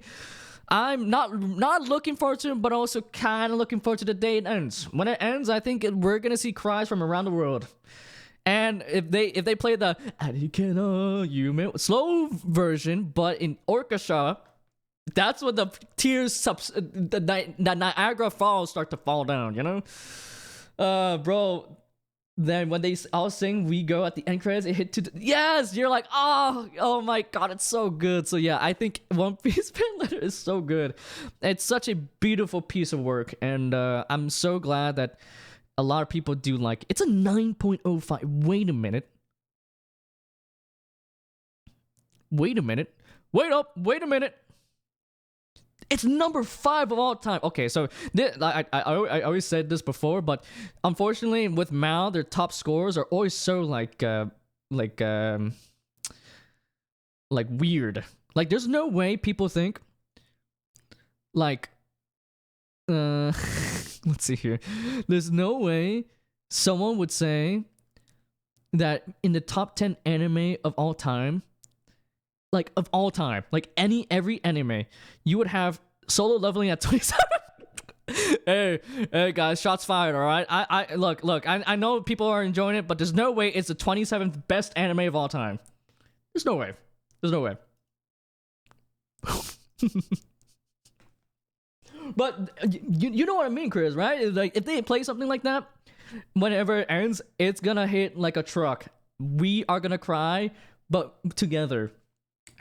I'm not looking forward to it, but also kind of looking forward to the day it ends. When it ends, I think we're gonna see cries from around the world. And if they play the Arikena Yume slow version, but in orchestra, that's when the tears the Niagara Falls start to fall down. Bro. Then when they all sing "We Go" at the end credits, it hit to yes, you're like, oh my god, it's so good. So yeah, I think One Piece fan letter is so good. It's such a beautiful piece of work, and I'm so glad that a lot of people do like. It's a 9.05. Wait a minute. Wait a minute. It's number 5 of all time. Okay, so I always said this before, but unfortunately with MAO, their top scores are always so like weird. Like there's no way people think like let's see here. There's no way someone would say that in the top 10 anime of all time, like every anime, you would have Solo Leveling at 27. hey guys, shots fired. All right, I look, I know people are enjoying it, but there's no way it's the 27th best anime of all time. There's no way. But you know what I mean, Chris, right? Like if they play something like that, whenever it ends, it's gonna hit like a truck. We are gonna cry, but together.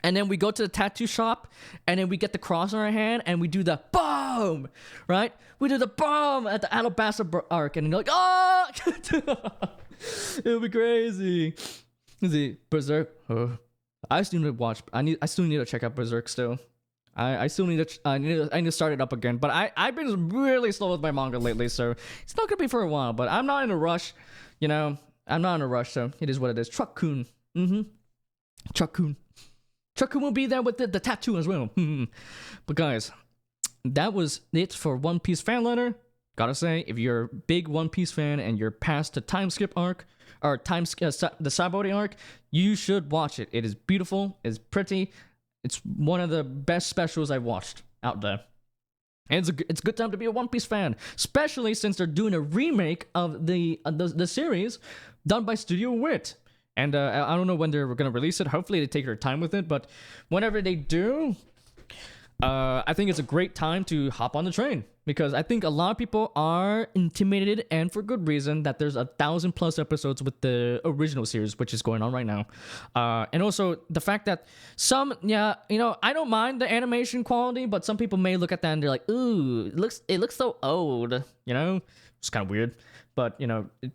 And then we go to the tattoo shop, and then we get the cross in our hand, and we do the boom, right? We do the boom at the Alabasta arc, and you're like, oh! It'll be crazy. See, Berserk. I still need to watch. I still need to check out Berserk still. I still need to. I need to start it up again. But I've been really slow with my manga lately, so it's not gonna be for a while. But I'm not in a rush. I'm not in a rush, so it is what it is. Truck-kun. Truck-kun. Truck-kun will be there with the tattoo as well. But guys, that was it for One Piece fan letter. Gotta say, if you're a big One Piece fan and you're past the time skip arc or the Sabaody arc, you should watch it. It is beautiful. It's pretty. It's one of the best specials I've watched out there. And it's a good time to be a One Piece fan, especially since they're doing a remake of the series done by Studio Wit. And I don't know when they're going to release it. Hopefully they take their time with it. But whenever they do, I think it's a great time to hop on the train. Because I think a lot of people are intimidated, and for good reason, that there's 1,000+ episodes with the original series, which is going on right now. And also the fact that I don't mind the animation quality, but some people may look at that and they're like, ooh, it looks so old, It's kind of weird. But,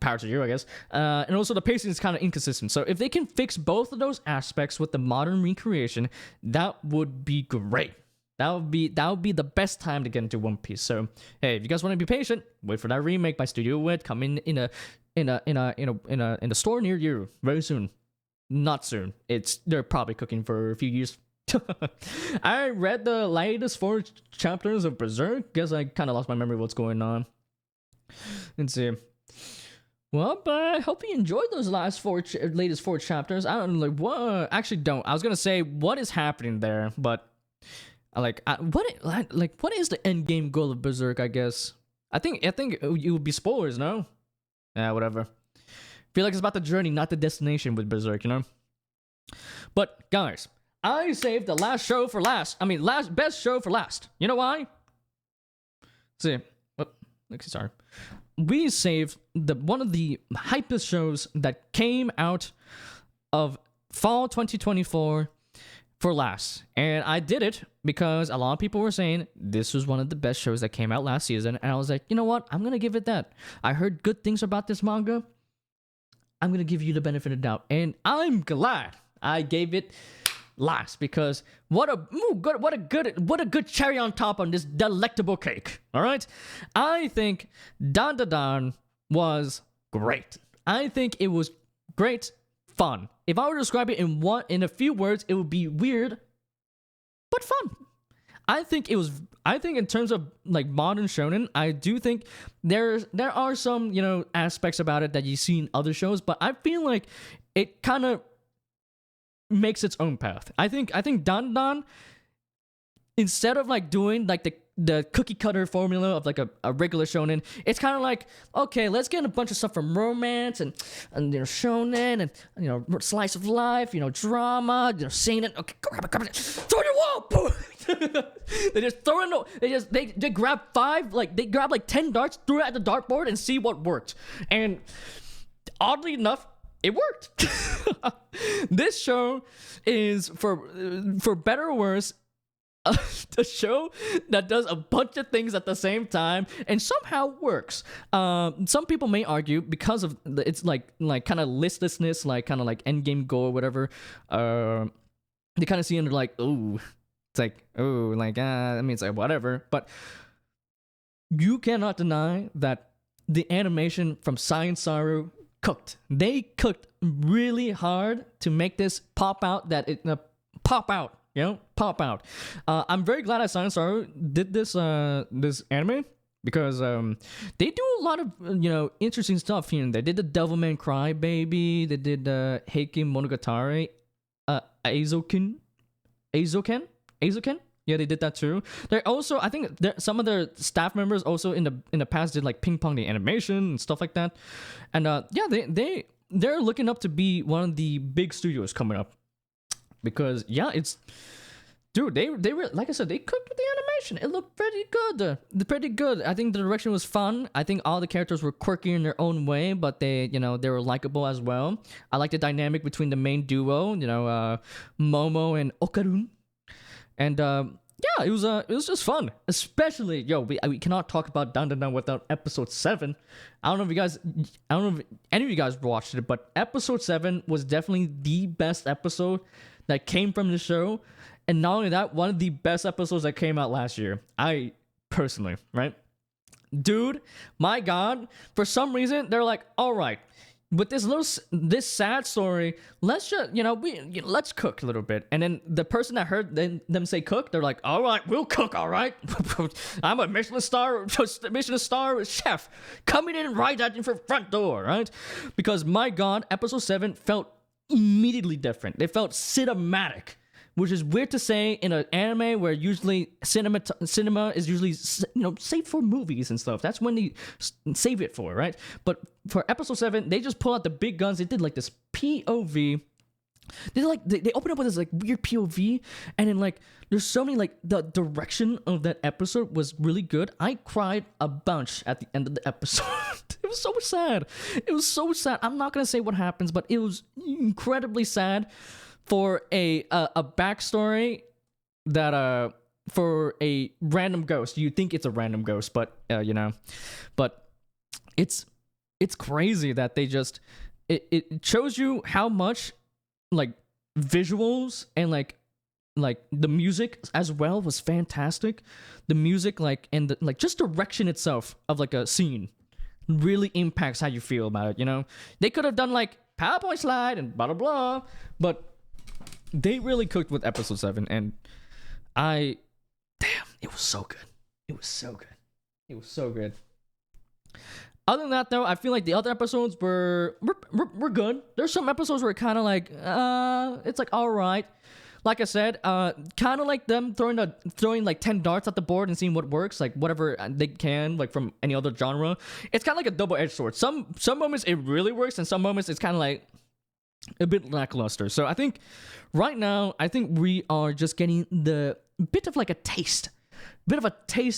power to you, I guess. And also the pacing is kind of inconsistent. So if they can fix both of those aspects with the modern recreation, that would be great. That would be the best time to get into One Piece. So hey, if you guys want to be patient, wait for that remake by Studio Wit coming in a store near you very soon. Not soon. They're probably cooking for a few years. I read the latest 4 chapters of Berserk. Guess I kind of lost my memory of what's going on. Let's see. Well, but I hope you enjoyed those latest 4 chapters. I don't know, like what. Actually, don't. I was gonna say what is happening there, but what is the end game goal of Berserk? I guess I think it would be spoilers, no? Yeah, whatever. Feel like it's about the journey, not the destination with Berserk, you know? But guys, I saved the last show for last. I mean, best show for last. You know why? See, sorry. We saved one of the hypest shows that came out of fall 2024 for last. And I did it because a lot of people were saying this was one of the best shows that came out last season. And I was like, you know what? I'm going to give it that. I heard good things about this manga. I'm going to give you the benefit of the doubt. And I'm glad I gave it last, because what a good cherry on top on this delectable cake. All right? I think Dandadan was great. I think it was great fun. If I were to describe it in a few words, it would be weird but fun. I think in terms of like modern shonen, I do think there are some, you know, aspects about it that you see in other shows, but I feel like it kind of makes its own path. I think Dandadan, instead of like doing like the cookie cutter formula of like a regular shonen, it's kind of like, okay, let's get a bunch of stuff from romance and you know, shonen, and you know, slice of life, you know, drama, you know, seinen. Okay, grab it, throw it in the wall. They just throw it. They grab they grab like 10 darts, threw it at the dartboard, and see what worked. And oddly enough, it worked. This show is, for better or worse, a show that does a bunch of things at the same time and somehow works. Some people may argue because of it's like kind of listlessness, like kind of like endgame goal or whatever. They kind of see it and they're like, oh, it's like, oh, like I mean, it's like whatever. But you cannot deny that the animation from Science Saru cooked. They cooked really hard to make this pop out. Pop out. You know, pop out. I'm very glad that Science Saru did this anime, because they do a lot of, you know, interesting stuff here and there. They did the Devilman Crybaby. They did Heike Monogatari, Aizoken. Yeah, they did that too. They also, I think some of their staff members also in the past did like Ping Pong the animation and stuff like that. And yeah, they're looking up to be one of the big studios coming up. Because yeah, dude, they were, like I said, they cooked with the animation. It looked pretty good. I think the direction was fun. I think all the characters were quirky in their own way, but they were likable as well. I like the dynamic between the main duo, you know, Momo and Okarun. And yeah, it was just fun. Especially, we cannot talk about Dandadan without episode 7. I don't know if any of you guys watched it, but episode 7 was definitely the best episode that came from the show. And not only that, one of the best episodes that came out last year. I personally, right? Dude, my God, for some reason, they're like, all right, with this sad story, let's just, let's cook a little bit. And then the person that heard them say cook, they're like, all right, we'll cook, all right. I'm a Michelin star chef coming in right at your front door, right? Because my God, episode 7 felt immediately different. They felt cinematic, which is weird to say in an anime where usually cinema is usually, saved for movies and stuff. That's when they save it for, right? But for episode 7, they just pull out the big guns. They did like this POV. They open up with this like weird POV, and then like there's so many, like the direction of that episode was really good. I cried a bunch at the end of the episode. It was so sad. It was so sad. I'm not gonna say what happens, but it was incredibly sad for a backstory that for a random ghost. You think it's a random ghost, but but it's crazy that they just it shows you how much like visuals and like the music as well was fantastic. The music and the just direction itself of like a scene really impacts how you feel about it. They could have done like PowerPoint slide and blah blah blah, but they really cooked with episode 7, and it was so good. It was so good. Other than that, though, I feel like the other episodes were good. There's some episodes where kind of like, it's like all right, like I said, kind of like them throwing like 10 darts at the board and seeing what works, like whatever they can, like from any other genre. It's kind of like a double-edged sword. Some moments it really works, and some moments it's kind of like a bit lackluster. So I think right now, I think we are just getting the bit of like a taste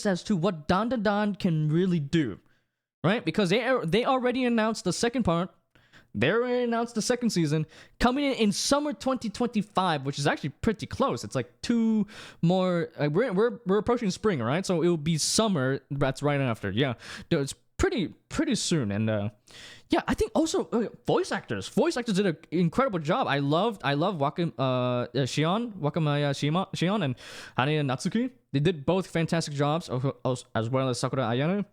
as to what Dandadan can really do, right? Because they already announced the second part. They already announced the second season coming in summer 2025, which is actually pretty close. It's like 2 more. We're approaching spring, right? So it will be summer. That's right after. Yeah, it's pretty soon. And yeah, I think also voice actors did an incredible job. I loved Wakamaya Shion and Hane Natsuki. They did both fantastic jobs, as well as Sakura Ayane.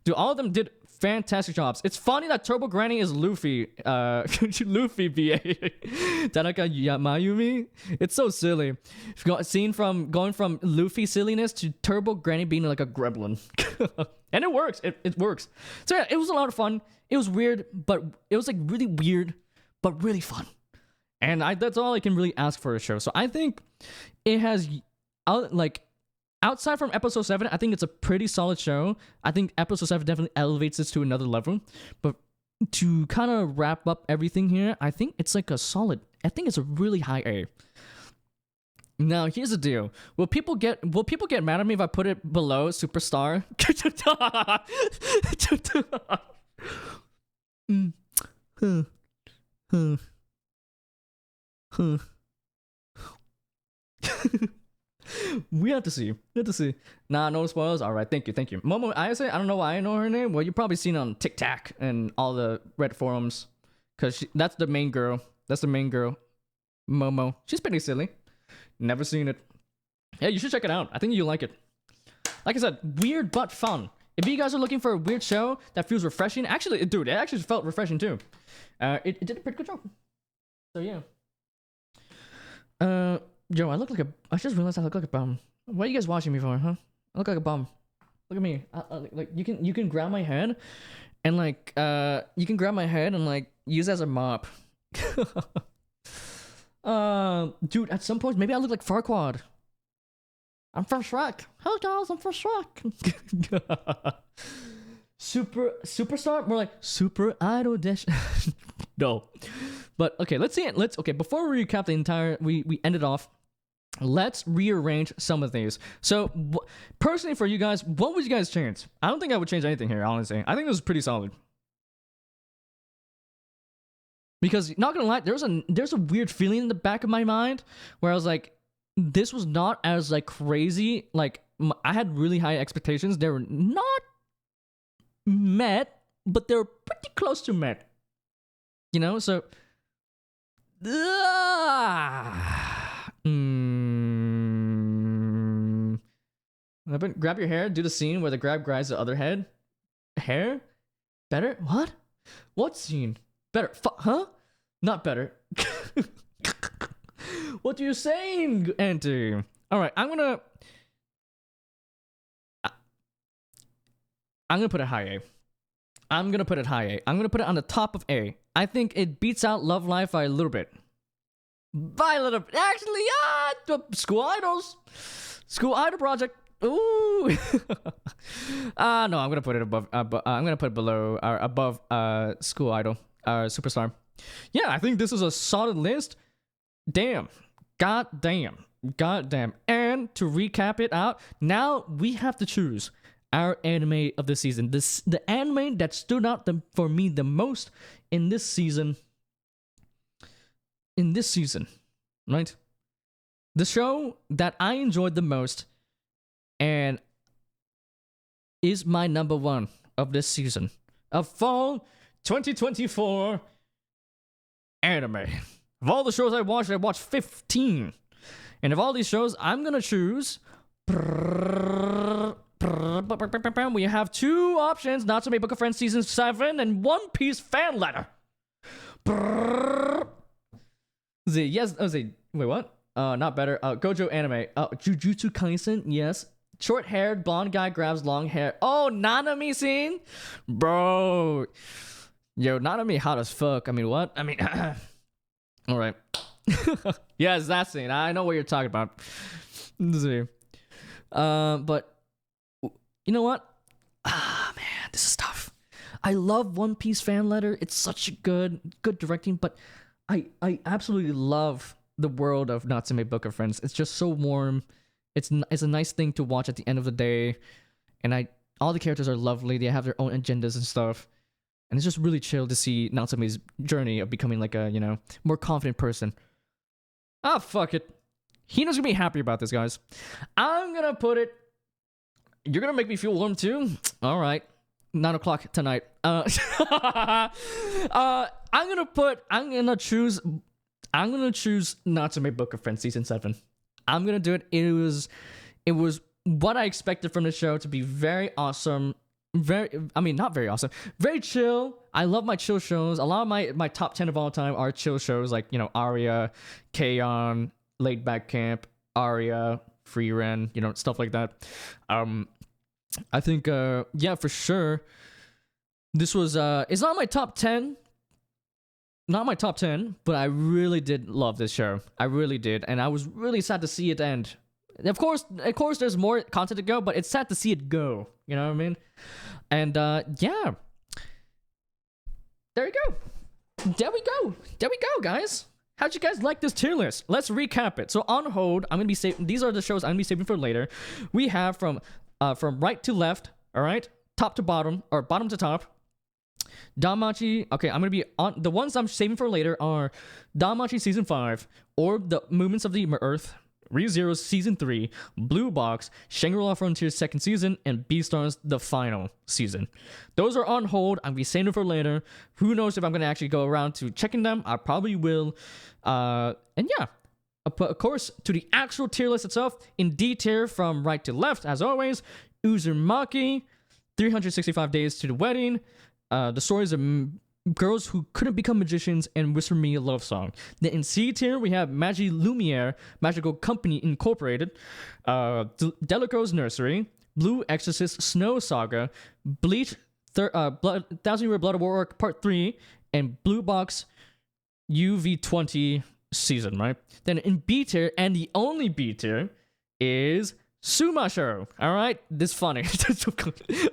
Dude, all of them did fantastic jobs. It's funny that Turbo Granny is Luffy, Luffy BA, Tanaka Mayumi. It's so silly. Going from Luffy silliness to Turbo Granny being like a gremlin, and it works. It works. So yeah, it was a lot of fun. It was weird, but it was like really weird, but really fun. And that's all I can really ask for a show. So I think it has, outside from episode 7, I think it's a pretty solid show. I think episode 7 definitely elevates this to another level. But to kind of wrap up everything here, I think it's like I think it's a really high A. Now, here's the deal. Will people get mad at me if I put it below Superstar? We have to see. Nah, no spoilers. All right, thank you. Momo Ayase, I don't know why I know her name. Well, you've probably seen it on TikTok and all the Reddit forums, because that's the main girl. Momo. She's pretty silly. Never seen it. Yeah, you should check it out. I think you'll like it. Like I said, weird but fun. If you guys are looking for a weird show that feels refreshing, actually, dude, it actually felt refreshing too. It did a pretty good job. So yeah. Yo, I just realized I look like a bum. What are you guys watching me for, huh? I look like a bum. Look at me. Like you can grab my head, and like use it as a mop. Dude, at some point maybe I look like Farquaad. I'm from Shrek. Hello guys, I'm from Shrek. Superstar? More like Super Idol Dash. No. But okay, let's see it. Okay, before we recap the entire we ended off, let's rearrange some of these. So personally for you guys, what would you guys change? I don't think I would change anything here, honestly. I think this is pretty solid. Because not gonna lie, there's a weird feeling in the back of my mind where I was like, this was not as like crazy. Like I had really high expectations. They were not met, but they were pretty close to met. You know, so grab your hair. Do the scene where the grab grabs the other head. Hair? Better? What? What scene? Better? Huh? Not better. What are you saying, Auntie? All right, I'm gonna put it high A. I'm gonna put it on the top of A. I think it beats out Love Live by a little bit. Actually, School Idols. School Idol Project. Ooh. No, I'm gonna put it above. I'm gonna put it below or above School Idol Superstar. Yeah, I think this is a solid list. Damn. God damn. And to recap it out, now we have to choose our anime of the season. The anime that stood out for me the most in this season. Right? The show that I enjoyed the most and is my number 1 of this season of fall 2024 anime. Of all the shows I watched 15. And of all these shows, I'm gonna choose. We have 2 options: Natsume Book of Friends Season 7 and One Piece Fan Letter. Wait, what? Not better. Gojo anime. Jujutsu Kaisen, yes. Short-haired blonde guy grabs long hair. Oh, Nanami scene? Bro. Yo, Nanami hot as fuck. I mean, what? I mean, alright. Yes, that scene. I know what you're talking about. Let's see. But you know what? Ah, man, this is tough. I love One Piece fan letter. It's such good directing, but I absolutely love the world of Natsume Book of Friends. It's just so warm. It's a nice thing to watch at the end of the day, and all the characters are lovely. They have their own agendas and stuff, and it's just really chill to see Natsume's journey of becoming like a more confident person. Ah, fuck it. Hino's gonna be happy about this, guys. I'm gonna put it. You're gonna make me feel warm too. All right, 9 o'clock tonight. I'm gonna choose Natsume Book of Friends season 7. I'm gonna do it. It was what I expected from the show to be very awesome. Not very awesome. Very chill. I love my chill shows. A lot of my top 10 of all time are chill shows like, Aria, K-On!, Laid Back Camp, Aria, Free Ren, stuff like that. I think, yeah, for sure. This was, it's not my top 10. Not my top 10, but I really did love this show. I really did. And I was really sad to see it end. Of course, there's more content to go, but it's sad to see it go. You know what I mean? And, yeah. There you go. There we go, guys. How'd you guys like this tier list? Let's recap it. So on hold, I'm gonna be saving. These are the shows I'm gonna be saving for later. We have from right to left. All right, top to bottom, or bottom to top. Danmachi. Okay, I'm gonna be on. The ones I'm saving for later are Danmachi season 5, or the Movements of the Earth, ReZero season 3, Blue Box, Shangri-La Frontiers second season, and Beastars the final season. Those are on hold. I'm gonna be saving them for later. Who knows if I'm gonna actually go around to checking them? I probably will. And yeah, of course, to the actual tier list itself, in D tier from right to left, as always, Uzumaki, 365 Days to the Wedding, the stories of girls who couldn't become magicians, and Whisper Me a Love Song. Then in C tier, we have Magilumiere, Magical Company Incorporated, Delico's Nursery, Blue Exorcist, Snow Saga, Bleach, 1000 Year Blood War Part 3, and Blue Box UV20 season, right? Then in B tier, and the only B tier, is TsumaSho. All right, this funny.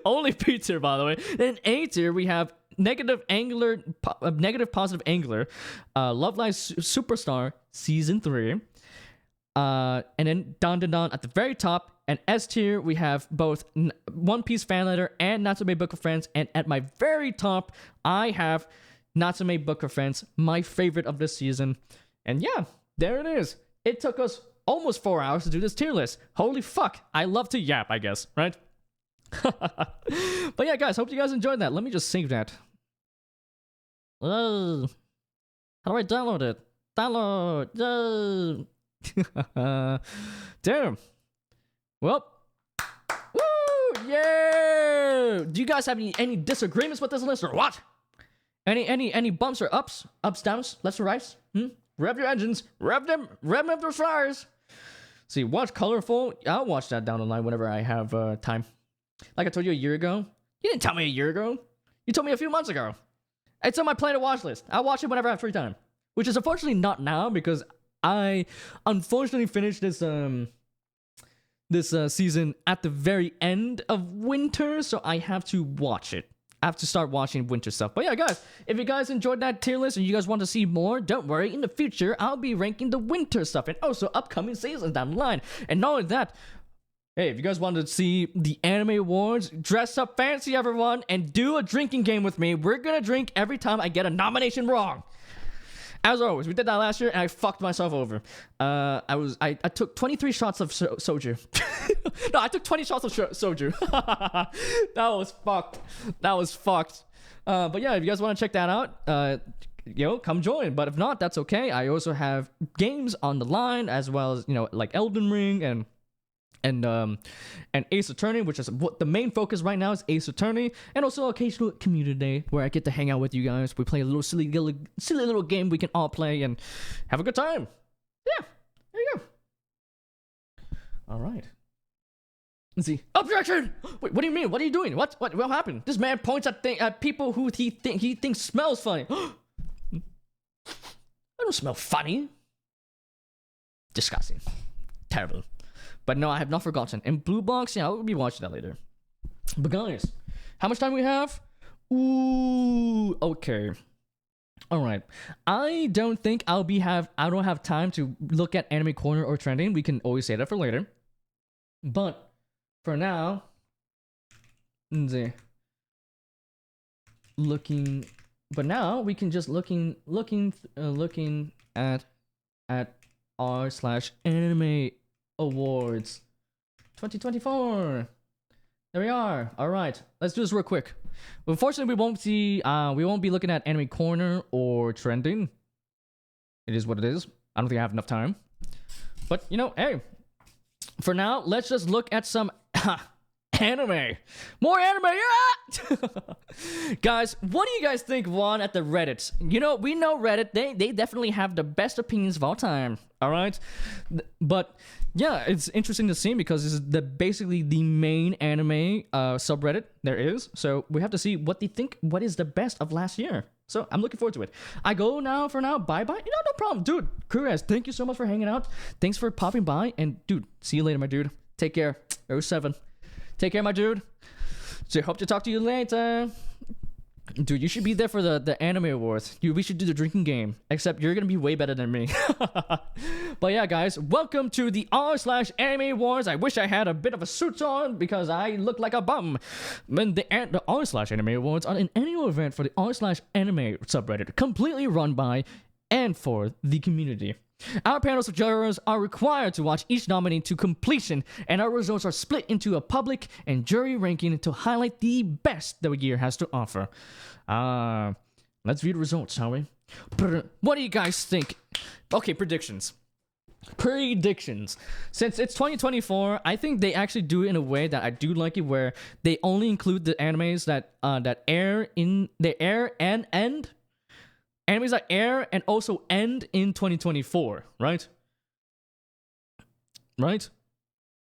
Only B tier, by the way. Then in A tier, we have negative positive angler, Love Live Superstar season 3, and then Dandadan at the very top. And S tier, we have both One Piece fan letter and Natsume Book of Friends. And at my very top, I have Natsume Book of Friends, my favorite of this season. And yeah, there it is. It took us almost 4 hours to do this tier list. Holy fuck. I love to yap, I guess, right? But yeah, guys, hope you guys enjoyed that. Let me just save that. How do I download it? Download. Damn. Well. Woo! Yeah! Do you guys have any disagreements with this list or what? Any bumps or ups, downs, lefts or rights? Rev your engines, rev up those fires. See, watch Colorful. I'll watch that down the line whenever I have time. Like I told you a year ago. You didn't tell me a year ago. You told me a few months ago. It's on my play to watch list. I'll watch it whenever I have free time. Which is unfortunately not now because I unfortunately finished this season at the very end of winter, so I have to watch it. I have to start watching winter stuff. But yeah, guys, if you guys enjoyed that tier list and you guys want to see more, don't worry. In the future, I'll be ranking the winter stuff and also upcoming seasons down the line. And not only that, hey, if you guys want to see the anime awards, dress up fancy, everyone, and do a drinking game with me. We're gonna drink every time I get a nomination wrong. As always, we did that last year, and I fucked myself over. I took 23 shots of soju. No, I took 20 shots of soju. That was fucked. But yeah, if you guys want to check that out, come join. But if not, that's okay. I also have games on the line, as well as, like Elden Ring and Ace Attorney, which is what the main focus right now is. Ace Attorney, and also occasional community day where I get to hang out with you guys. We play a little silly little game we can all play and have a good time. Yeah, there you go. All right. Let's see. Objection! Wait, what do you mean? What are you doing? What happened? This man points at people who he thinks smells funny. I don't smell funny. disgusting, terrible. But no, I have not forgotten. And Blue Box, yeah, I will be watching that later. But guys, how much time we have? Ooh, okay. All right. I don't think I don't have time to look at Anime Corner or trending. We can always say that for later. But for now, looking. But now we can just looking at r/anime awards 2024. There we are. All right, let's do this real quick. Unfortunately, we won't be looking at Anime Corner or trending. It is what it is. I don't think I have enough time. But you know, hey, for now, let's just look at some anime. More anime, yeah! Guys, what do you guys think won at the Reddit? You know, we know Reddit, they definitely have the best opinions of all time, all right? But yeah, it's interesting to see because this is basically the main anime subreddit there is. So we have to see what they think, what is the best of last year. So I'm looking forward to it. I go now for now. Bye-bye. You know, no problem. Dude, Kurez, thank you so much for hanging out. Thanks for popping by. And dude, see you later, my dude. Take care. 07. Take care, my dude. So hope to talk to you later. Dude, you should be there for the anime awards. We should do the drinking game. Except you're gonna be way better than me. But yeah, guys, welcome to the r/anime awards. I wish I had a bit of a suit on because I look like a bum. And the r/anime awards are an annual event for the r/anime subreddit, completely run by and for the community. Our panels of jurors are required to watch each nominee to completion, and our results are split into a public and jury ranking to highlight the best the year has to offer. Let's view the results, shall we? What do you guys think? Okay, predictions. Since it's 2024, I think they actually do it in a way that I do like it, where they only include the animes that air and end. Animes that air and also end in 2024, right? Right?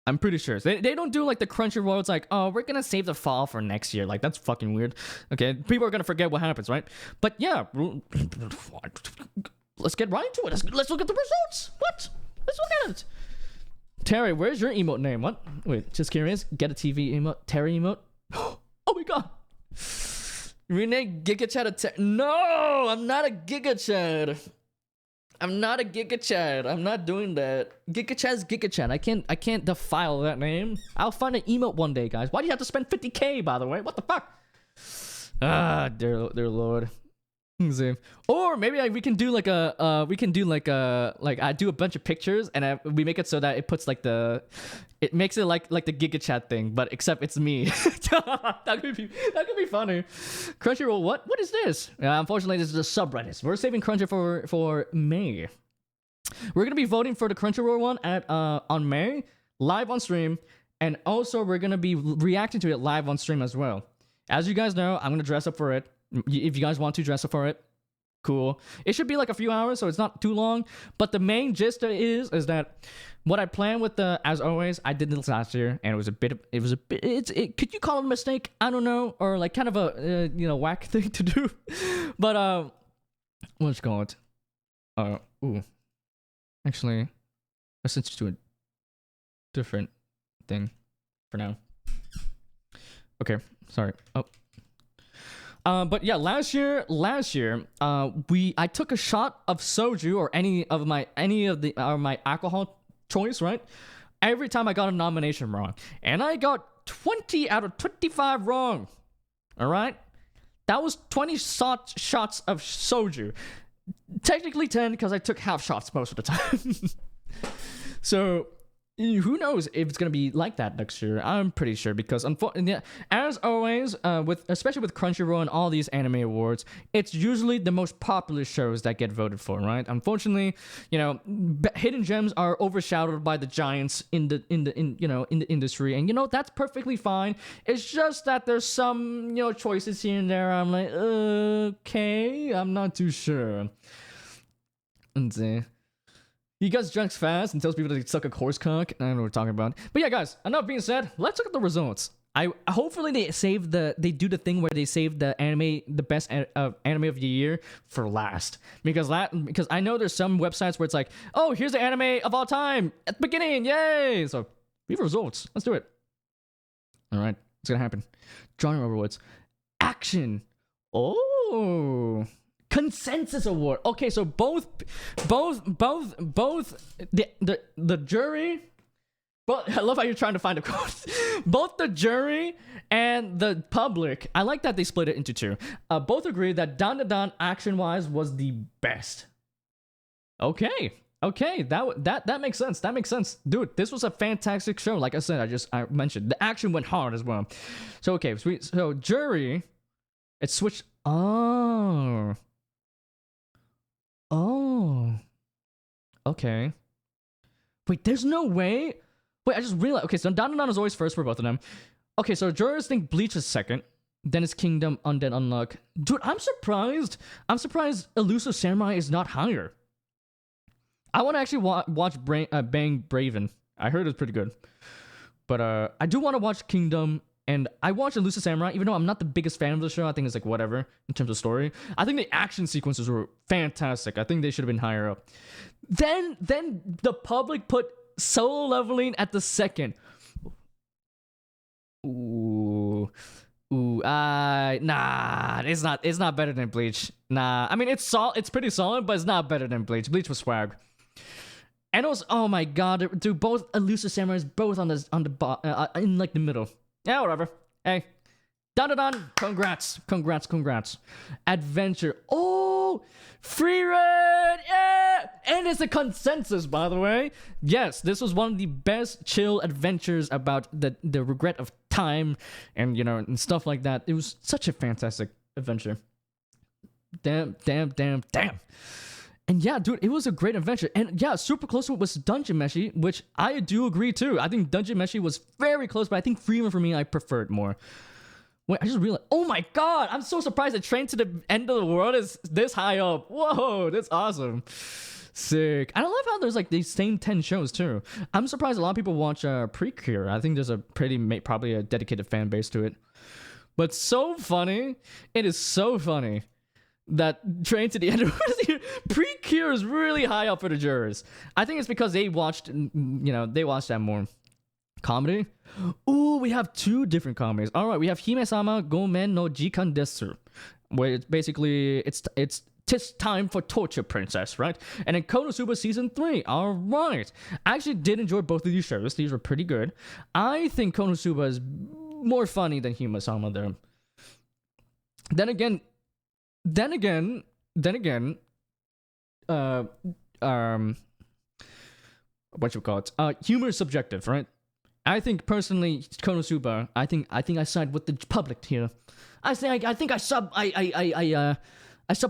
I'm pretty sure. They don't do like the Crunchyroll. It's like, oh, we're gonna save the fall for next year. Like, that's fucking weird. Okay, people are gonna forget what happens, right? But yeah, let's get right into it. Let's look at the results. What? Let's look at it. Terry, where's your emote name? What? Wait, just curious. Get a TV emote. Terry emote. Oh my god. Rename Giga Chat No, I'm not a Giga Chat. I'm not doing that. Giga Chat's Giga Chat. I can't defile that name. I'll find an emote one day, guys. Why do you have to spend 50K, by the way? What the fuck? Ah, dear Lord. Or maybe we can do like I do a bunch of pictures and we make it so that it puts like it makes it like the Giga Chat thing, but except it's me. that could be funny. Crunchyroll, what is this? Unfortunately, this is a subreddit. We're saving Crunchyroll for May. We're gonna be voting for the Crunchyroll one on May, live on stream, and also we're gonna be reacting to it live on stream as well. As you guys know, I'm gonna dress up for it. If you guys want to dress up for it, cool. It should be like a few hours, so it's not too long. But the main gist is that what I planned with as always, I did this last year, and could you call it a mistake? I don't know, or like kind of a whack thing to do. But what's it called? Actually, let's switch to a different thing for now. Okay, sorry. But yeah, last year, I took a shot of soju or any of my alcohol choice, right? Every time I got a nomination wrong, and I got 20 out of 25 wrong. All right, that was 20 shots of soju. Technically 10 because I took half shots most of the time. So who knows if it's gonna be like that next year? I'm pretty sure because as always, especially with Crunchyroll and all these anime awards, it's usually the most popular shows that get voted for, right? Unfortunately, hidden gems are overshadowed by the giants in the industry, and that's perfectly fine. It's just that there's some choices here and there. I'm like, okay, I'm not too sure. He gets drunk fast and tells people to suck a horse cock. I don't know what we're talking about. But yeah, guys, enough being said. Let's look at the results. I hopefully they do the thing where they save the best anime of the year for last, because I know there's some websites where it's like, oh, here's the anime of all time at the beginning, yay! So we have results. Let's do it. All right, it's gonna happen. Genre awards, action. Oh, consensus award. Okay, so both the jury. But I love how you're trying to find a quote. Both the jury and the public, I like that they split it into two. Both agree that Dandadan action-wise was the best. Okay, that makes sense. That makes sense, dude. This was a fantastic show. Like I said, I mentioned the action went hard as well. So okay, so jury, it switched. Oh, okay. Wait, there's no way. Wait, I just realized. Okay, so Dandadan is always first for both of them. Okay, so jurors think Bleach is second. Then it's Kingdom, Undead Unluck. Dude, I'm surprised. Elusive Samurai is not higher. I want to actually watch Bang Braven. I heard it's pretty good. But I do want to watch Kingdom. And I watched Elusive Samurai, even though I'm not the biggest fan of the show. I think it's like whatever in terms of story. I think the action sequences were fantastic. I think they should have been higher up. Then the public put Solo Leveling at the second. Nah, it's not better than Bleach. Nah, I mean it's pretty solid, but it's not better than Bleach. Bleach was swag. And also, oh my god, dude, both Elusive Samurais both on the in like the middle. Yeah, whatever. Hey, Dandadan, congrats. Adventure. Oh, free ride. Yeah, and it's a consensus, by the way. Yes, this was one of the best chill adventures about the regret of time and and stuff like that. It was such a fantastic adventure. Damn. And yeah, dude, it was a great adventure. And yeah, super close to it was Dungeon Meshi, which I do agree too. I think Dungeon Meshi was very close, but I think Freeman for me, I preferred more. Wait, I just realized, oh my god, I'm so surprised that Train to the End of the World is this high up. Whoa, that's awesome. Sick. And I love how there's like these same 10 shows too. I'm surprised a lot of people watch Precure. I think there's probably a dedicated fan base to it. But so funny. It is so funny that Train to the End of the World Precure is really high up for the jurors. I think it's because they watched that more. Comedy? Ooh, we have two different comedies. All right, we have Hime-sama Gomen no Jikan Desu, where it's basically it's time for Torture Princess, right? And then Konosuba Season 3. All right. I actually did enjoy both of these shows. These were pretty good. I think Konosuba is more funny than Hime-sama there. Then again, what you call it? Humor is subjective, right? I think personally, Konosuba. I think I side with the public here. I side with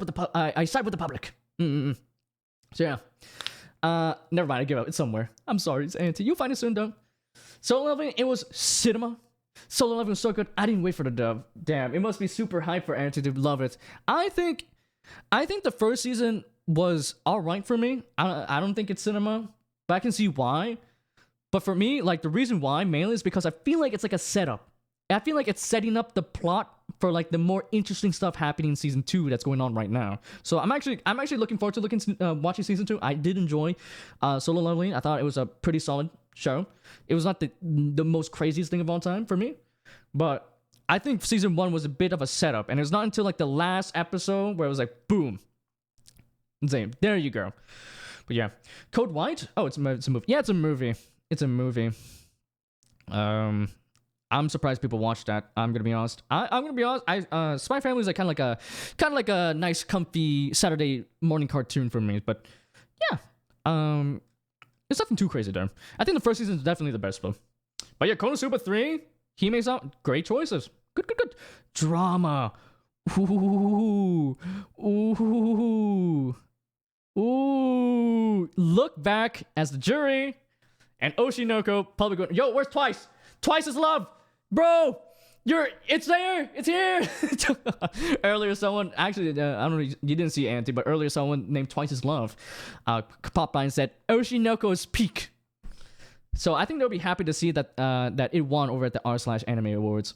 the public. So yeah. Never mind. I give up. It's somewhere. I'm sorry, it's Auntie. You'll find it soon, though. Solo Leveling. It was cinema. Solo Leveling was so good. I didn't wait for the dub. Damn, it must be super hype for Auntie to love it. I think the first season was all right for me. I don't think it's cinema, but I can see why. But for me, like the reason why mainly is because I feel like it's like a setup. I feel like it's setting up the plot for like the more interesting stuff happening in season 2 that's going on right now. So I'm actually looking forward to watching season 2. I did enjoy Solo Leveling. I thought it was a pretty solid show. It was not the most craziest thing of all time for me, but I think season 1 was a bit of a setup, and it was not until like the last episode where it was like boom, insane. There you go. But yeah, Code White. Oh, it's a movie. Yeah, it's a movie. I'm surprised people watch that. I'm gonna be honest. I'm gonna be honest. Spy Family is like kind of like a nice, comfy Saturday morning cartoon for me. But yeah, it's nothing too crazy there. I think the first season is definitely the best though. But yeah, Konosuba 3, Hime-sama, great choices. Good. Drama. Ooh. Look back as the jury and Oshinoko public going, yo, where's Twice? Twice is love, bro. It's there. It's here. Earlier, someone actually, I don't know, you didn't see Auntie, but earlier someone named Twice is love popped by and said Oshinoko's peak. So I think they'll be happy to see that that it won over at the r/anime awards.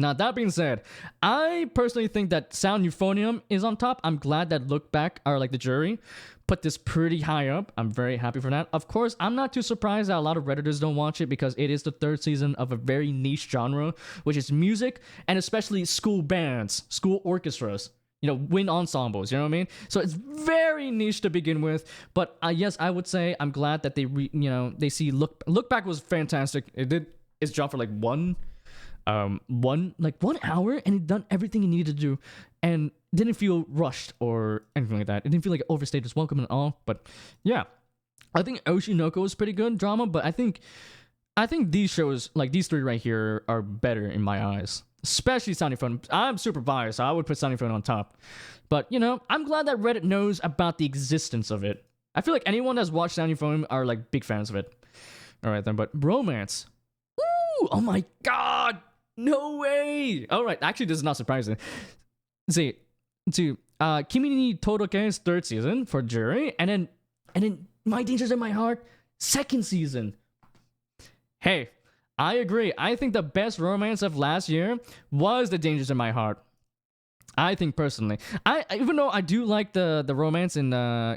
Now, that being said, I personally think that Sound Euphonium is on top. I'm glad that Look Back, or like the jury, put this pretty high up. I'm very happy for that. Of course, I'm not too surprised that a lot of Redditors don't watch it because it is the third season of a very niche genre, which is music, and especially school bands, school orchestras, wind ensembles, you know what I mean? So it's very niche to begin with. But yes, I would say I'm glad that they see Look Back was fantastic. It did its job for like one hour, and it done everything it needed to do, and didn't feel rushed or anything like that. It didn't feel like it overstayed its welcome at all. But yeah, I think Oshinoko is pretty good drama, but I think these shows, like these three right here, are better in my eyes, especially Sunny Phone. I'm super biased, so I would put Sunny Phone on top. But I'm glad that Reddit knows about the existence of it. I feel like anyone that's watched Sunny Phone are like big fans of it. All right then, but romance. Ooh, oh my god. No way! Alright, actually this is not surprising. See, Kimi ni Todoke's third season for jury, and then My Dangers in My Heart, second season. Hey, I agree. I think the best romance of last year was The Dangers in My Heart. I think personally. Even though I do like the romance in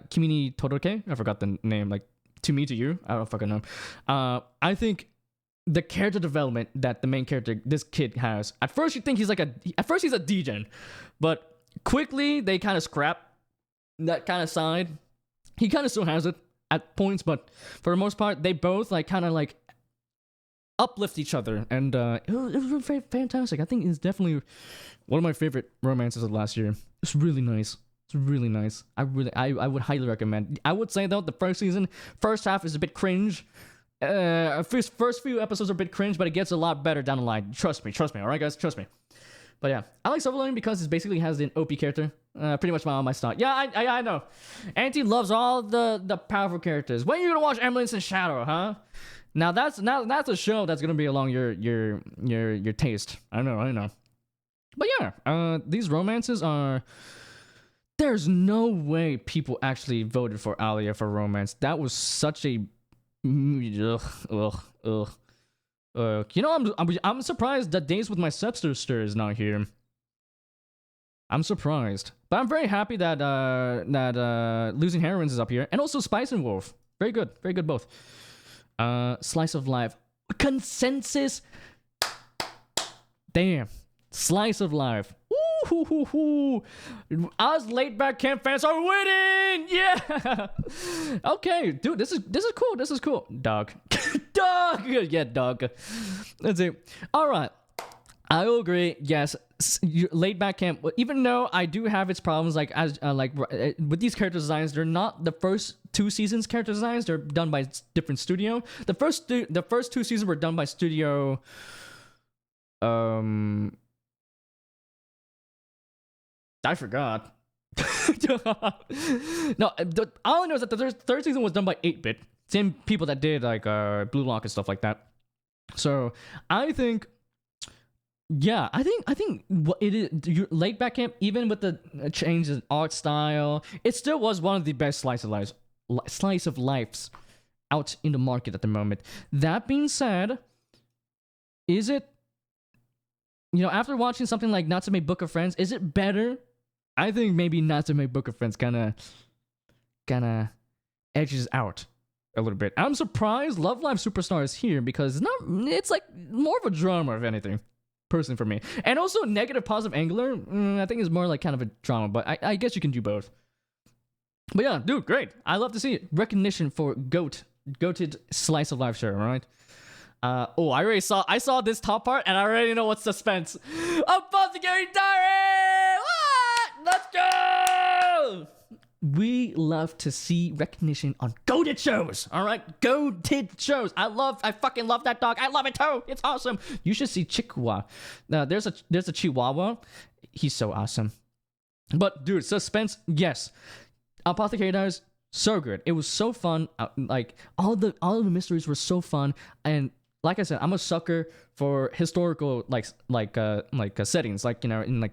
Kimi ni Todoke, I forgot the name, like To Me to You, I don't fucking know. I think the character development that the main character, this kid, has. At first you think he's he's a degen, but quickly they kind of scrap that kind of side. He kind of still has it at points, but for the most part, they both kind of uplift each other, and it was really fantastic. I think it's definitely one of my favorite romances of last year. It's really nice. It's really nice. I would highly recommend. I would say though, the first half is a bit cringe. First few episodes are a bit cringe, but it gets a lot better down the line. Trust me, alright guys, trust me. But yeah, I like Silverline because it basically has an OP character. Pretty much my style. Yeah, I know. Auntie loves all the powerful characters. When are you gonna watch Emeralds and Shadow, huh? Now that's a show that's gonna be along your taste. I know. But yeah, these romances are. There's no way people actually voted for Alia for romance. That was such a. Ugh. I'm surprised that Days with My Stepsister is not here. I'm surprised, but I'm very happy that Losing Heroines is up here, and also Spice and Wolf. Very good both. Slice of Life, Consensus. Damn, Slice of Life. Ooh, us laid back camp fans are winning. Yeah. Okay, dude, this is cool. Dog. Yeah, dog. Let's see. All right, I will agree. Yes, laid back camp. Even though I do have its problems, with these character designs, they're not the first two seasons character designs. They're done by different studio. The first two seasons were done by studio. I forgot. No, all I know is that the third season was done by 8-Bit. Same people that did Blue Lock and stuff like that. So I think, yeah, I think what it is, Laid Back Camp, even with the change in art style, it still was one of the best slice of lives out in the market at the moment. That being said, is it, after watching something like Natsume Book of Friends, is it better? I think maybe Natsume Book of Friends kind of edges out a little bit. I'm surprised Love Live Superstar is here because it's like more of a drama, if anything, personally for me. And also Negative Positive Angular, I think is more like kind of a drama, but I guess you can do both. But yeah, dude, great. I love to see it. Recognition for goated slice of life show, right? I saw this top part and I already know what's suspense. Apothecary Diary! What? Let's go! We love to see recognition on goated shows. All right, goated shows. I fucking love that dog. I love it too. It's awesome. You should see Chihuahua. There's a Chihuahua. He's so awesome. But dude, suspense, yes. Apothecary Diaries, so good. It was so fun. Like all the mysteries were so fun. And like I said, I'm a sucker for historical settings, in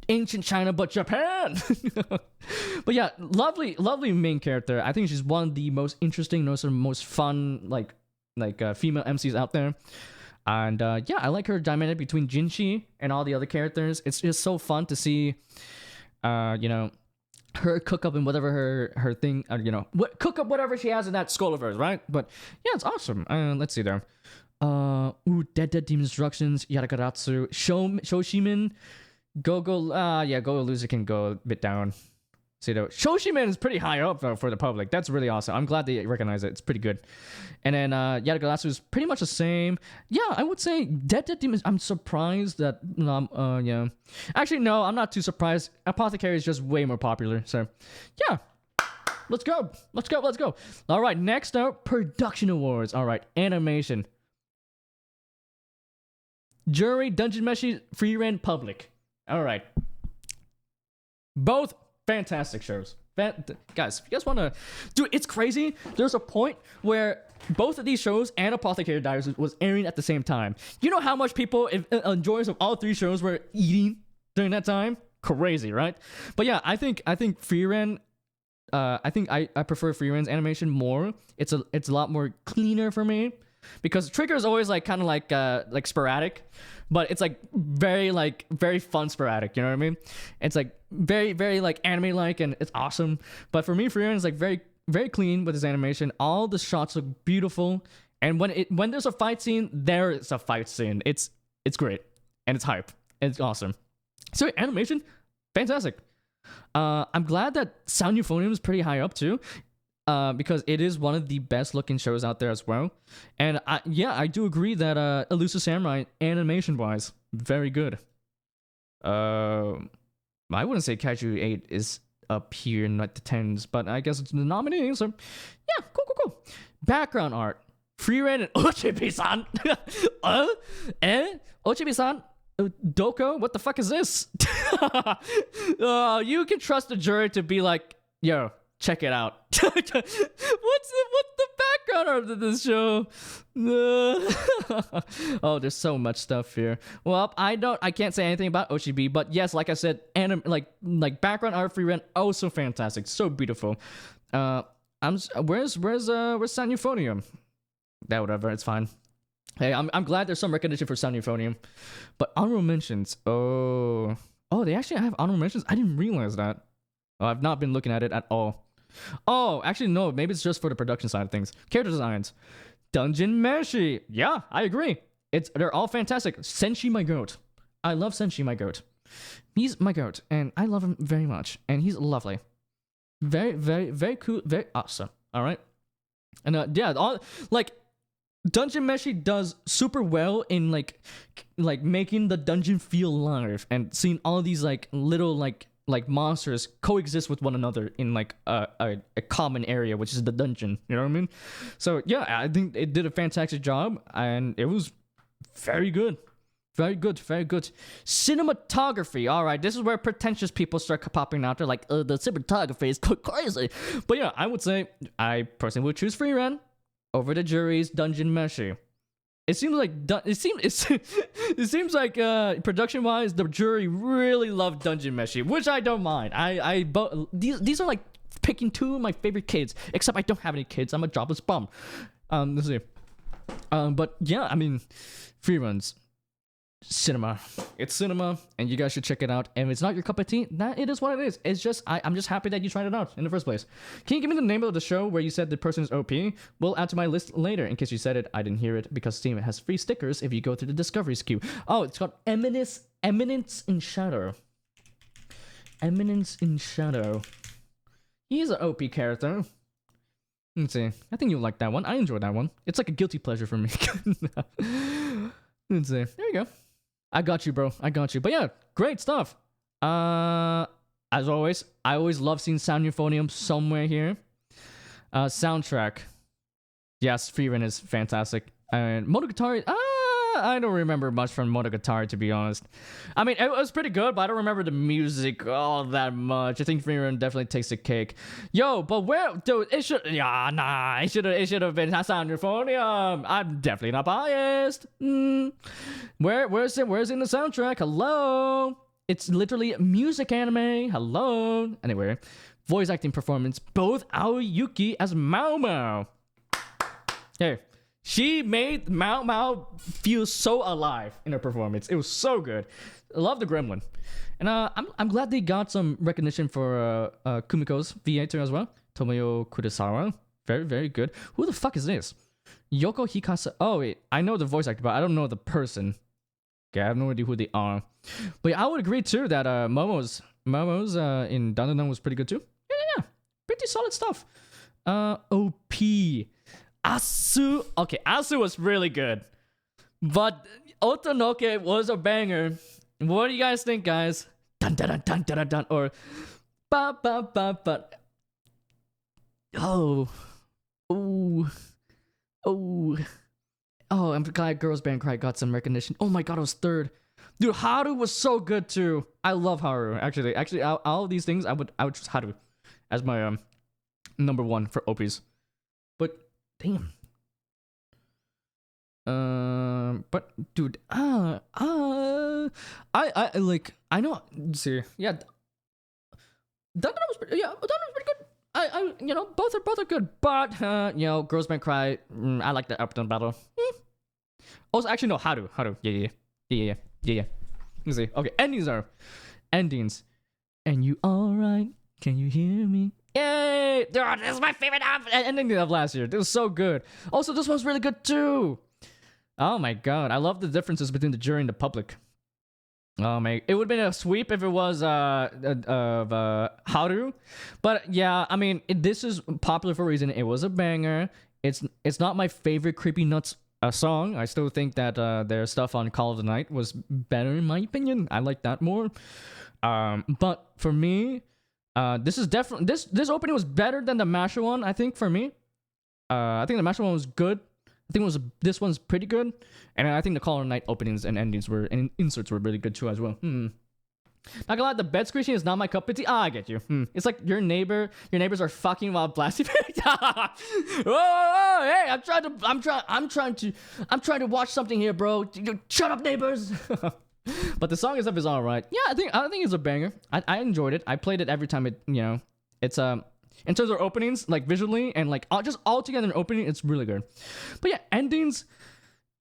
ancient China, but Japan. But yeah, lovely main character. I think she's one of the most interesting, most fun female MCs out there. And yeah, I like her dynamic between Jinchi and all the other characters. It's just so fun to see, her cook up in whatever her thing, cook up whatever she has in that skull of hers, right? But yeah, it's awesome. Let's see there. Dead Demon Instructions, Yarakaratsu, Shoshimin, Go Loser can go a bit down. See though, Shoshimin is pretty high up though for the public. That's really awesome. I'm glad they recognize it. It's pretty good. And then Yarakaratsu is pretty much the same. Yeah, I would say Dead Demon. I'm surprised that yeah. Actually, no, I'm not too surprised. Apothecary is just way more popular. So yeah. Let's go. All right, next up, production awards. All right, animation. Jury, Dungeon Meshi, Free-Ren, Public. All right. Both fantastic shows. Guys, if you guys want to... Dude, it's crazy. There's a point where both of these shows and Apothecary Diaries was airing at the same time. You know how much people, enjoyers of all three shows, were eating during that time? Crazy, right? But yeah, I think Free-Ren... I prefer Free-Ren's animation more. It's a lot more cleaner for me. Because Trigger is always kind of like sporadic, but it's very fun sporadic. You know what I mean? It's very anime and it's awesome. But for me, Freeman is very very clean with his animation. All the shots look beautiful, and when there's a fight scene, there is a fight scene. It's great and it's hype. It's awesome. So animation, fantastic. I'm glad that Sound Euphonium is pretty high up too. Because it is one of the best looking shows out there as well. And I do agree that Elusive Samurai, animation wise, very good. I wouldn't say Kaiju 8 is up here in the 10s, but I guess it's the nominee, so yeah, cool. Background art. Free-Ren and Ochibi-san. Ochibi-san? Doko? What the fuck is this? You can trust the jury to be like, yo, check it out. What's the background art of this show? Oh, there's so much stuff here. Well, I can't say anything about Oshibi, but yes, like I said, background art Free-Ren, oh so fantastic, so beautiful. Where's Sound Euphonium? Yeah, whatever, it's fine. Hey, I'm glad there's some recognition for Sound Euphonium. But honorable mentions. Oh, they actually have honorable mentions? I didn't realize that. Oh, I've not been looking at it at all. Oh, actually, no. Maybe it's just for the production side of things. Character designs. Dungeon Meshi. Yeah, I agree. They're all fantastic. Senshi, my goat. I love Senshi, my goat. He's my goat, and I love him very much. And he's lovely. Very, very, very cool. Very awesome. All right. And yeah, Dungeon Meshi does super well in making the dungeon feel alive and seeing all these little monsters coexist with one another in a common area, which is the dungeon. You know what I mean? So yeah, I think it did a fantastic job, and it was very good. Very good. Cinematography. All right, this is where pretentious people start popping out. They're like, the cinematography is crazy. But yeah, I would say I personally would choose Free-Ren over the jury's Dungeon Meshi. It seems like production-wise, the jury really loved Dungeon Meshi, which I don't mind. These are picking two of my favorite kids, except I don't have any kids. I'm a jobless bum. Let's see. But yeah, I mean, Free-Ren's cinema. It's cinema, and you guys should check it out. And if it's not your cup of tea, it is what it is. It's just I'm just happy that you tried it out in the first place. Can you give me the name of the show where you said the person is OP? We'll add to my list later. In case you said it, I didn't hear it, because Steam has free stickers if you go through the discoveries queue. Oh, it's called Eminence in Shadow. Eminence in Shadow. He's an OP character. Let's see. I think you'll like that one. I enjoyed that one. It's like a guilty pleasure for me. Let's see. There you go. I got you, bro. I got you. But yeah, great stuff. As always, I always love seeing Sound Euphonium somewhere here. Soundtrack. Yes, Free-Ren is fantastic. And Monogatari, I don't remember much from Monogatari, to be honest. I mean, it was pretty good, but I don't remember the music all that much. I think Free-Ren definitely takes the cake. Yo, but it should have been Sound Euphonium. I'm definitely not biased. Where's it in the soundtrack? Hello? It's literally music anime. Hello? Anyway, voice acting performance, both Aoyuki as Mao Mao. Hey, She made Mao Mao feel so alive in her performance. It was so good. I love the gremlin. And I'm glad they got some recognition for Kumiko's VA too as well. Tomoyo Kurosawa. Very, very good. Who the fuck is this? Yoko Hikasa. Oh, wait. I know the voice actor, but I don't know the person. Okay, I have no idea who they are. But yeah, I would agree too that Momo's in Dandadan was pretty good too. Yeah. Pretty solid stuff. OP. Asu. Okay, Asu was really good. But Otonoke was a banger. What do you guys think, guys? Dun dun dun dun dun dun, or ba ba ba ba. Oh, I'm glad Girls Band Cry got some recognition. Oh my god, it was third. Dude, Haru was so good too. I love Haru. Actually, all of these things, I would choose Haru as my number one for OPs. But damn. But dude, I like, I know. See, yeah, Dandadan was pretty good. Both are good. But Girls Band Cry. I like the up-down battle. Also, actually, no, Haru. Yeah. Let me see. Okay, endings. And you alright? Can you hear me? Yay! Dude, this is my favorite ending of last year. It was so good. Also, this one's really good too. Oh my god, I love the differences between the jury and the public. Oh my, it would have been a sweep if it was Haru. But yeah, I mean, this is popular for a reason. It was a banger. It's not my favorite Creepy Nuts song. I still think that their stuff on Call of the Night was better in my opinion. I like that more. But for me, this is definitely this opening was better than the Masha one. I think for me, I think the Masha one was good. I think this one's pretty good, and I think the Call of the Night openings and endings and inserts were really good too as well. Not gonna lie, the bed squishing is not my cup of tea. I get you. It's like your neighbors are fucking while blasting. Whoa, hey, I'm trying to watch something here, bro. Shut up, neighbors. But the song itself is all right. Yeah, I think it's a banger. I enjoyed it. I played it every time it's in terms of openings, like visually and like just all together in opening, it's really good. But yeah, endings.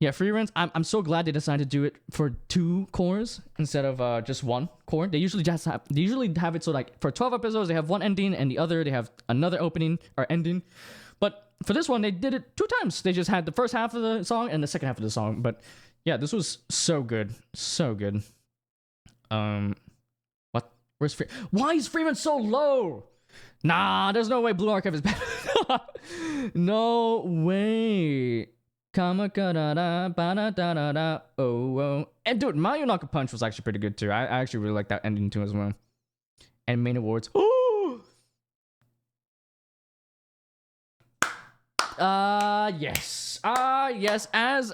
Yeah, free runs. I'm so glad they decided to do it for 2 cores instead of just 1 core. They usually have it so like for 12 episodes they have 1 ending and the other they have another opening or ending. But for this one they did it 2 times. They just had the first half of the song and the second half of the song. But yeah, this was so good, so good. What? Where's free? Why is Freeman so low? Nah, there's no way Blue Archive is better. No way. Kamakarada, ba-da-da-da-da, oh. And dude, Mayonaka Punch was actually pretty good too. I actually really like that ending too as well. And main awards. Yes. Yes. As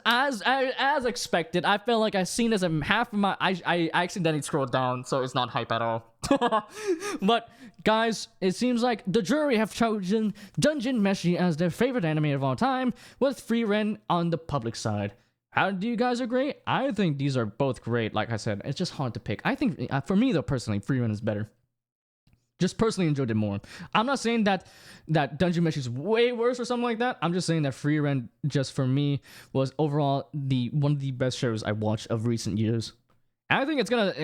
expected. I felt like I seen this in half of my. I accidentally scrolled down, so it's not hype at all. But guys, it seems like the jury have chosen Dungeon Meshi as their favorite anime of all time, with Free Ren on the public side. How do you guys agree? I think these are both great. Like I said, it's just hard to pick. I think for me though, personally, Free Ren is better. Just personally enjoyed it more. I'm not saying that Dungeon Meshi is way worse or something like that. I'm just saying that Free Ren, just for me, was overall one of the best shows I watched of recent years. And I think it's gonna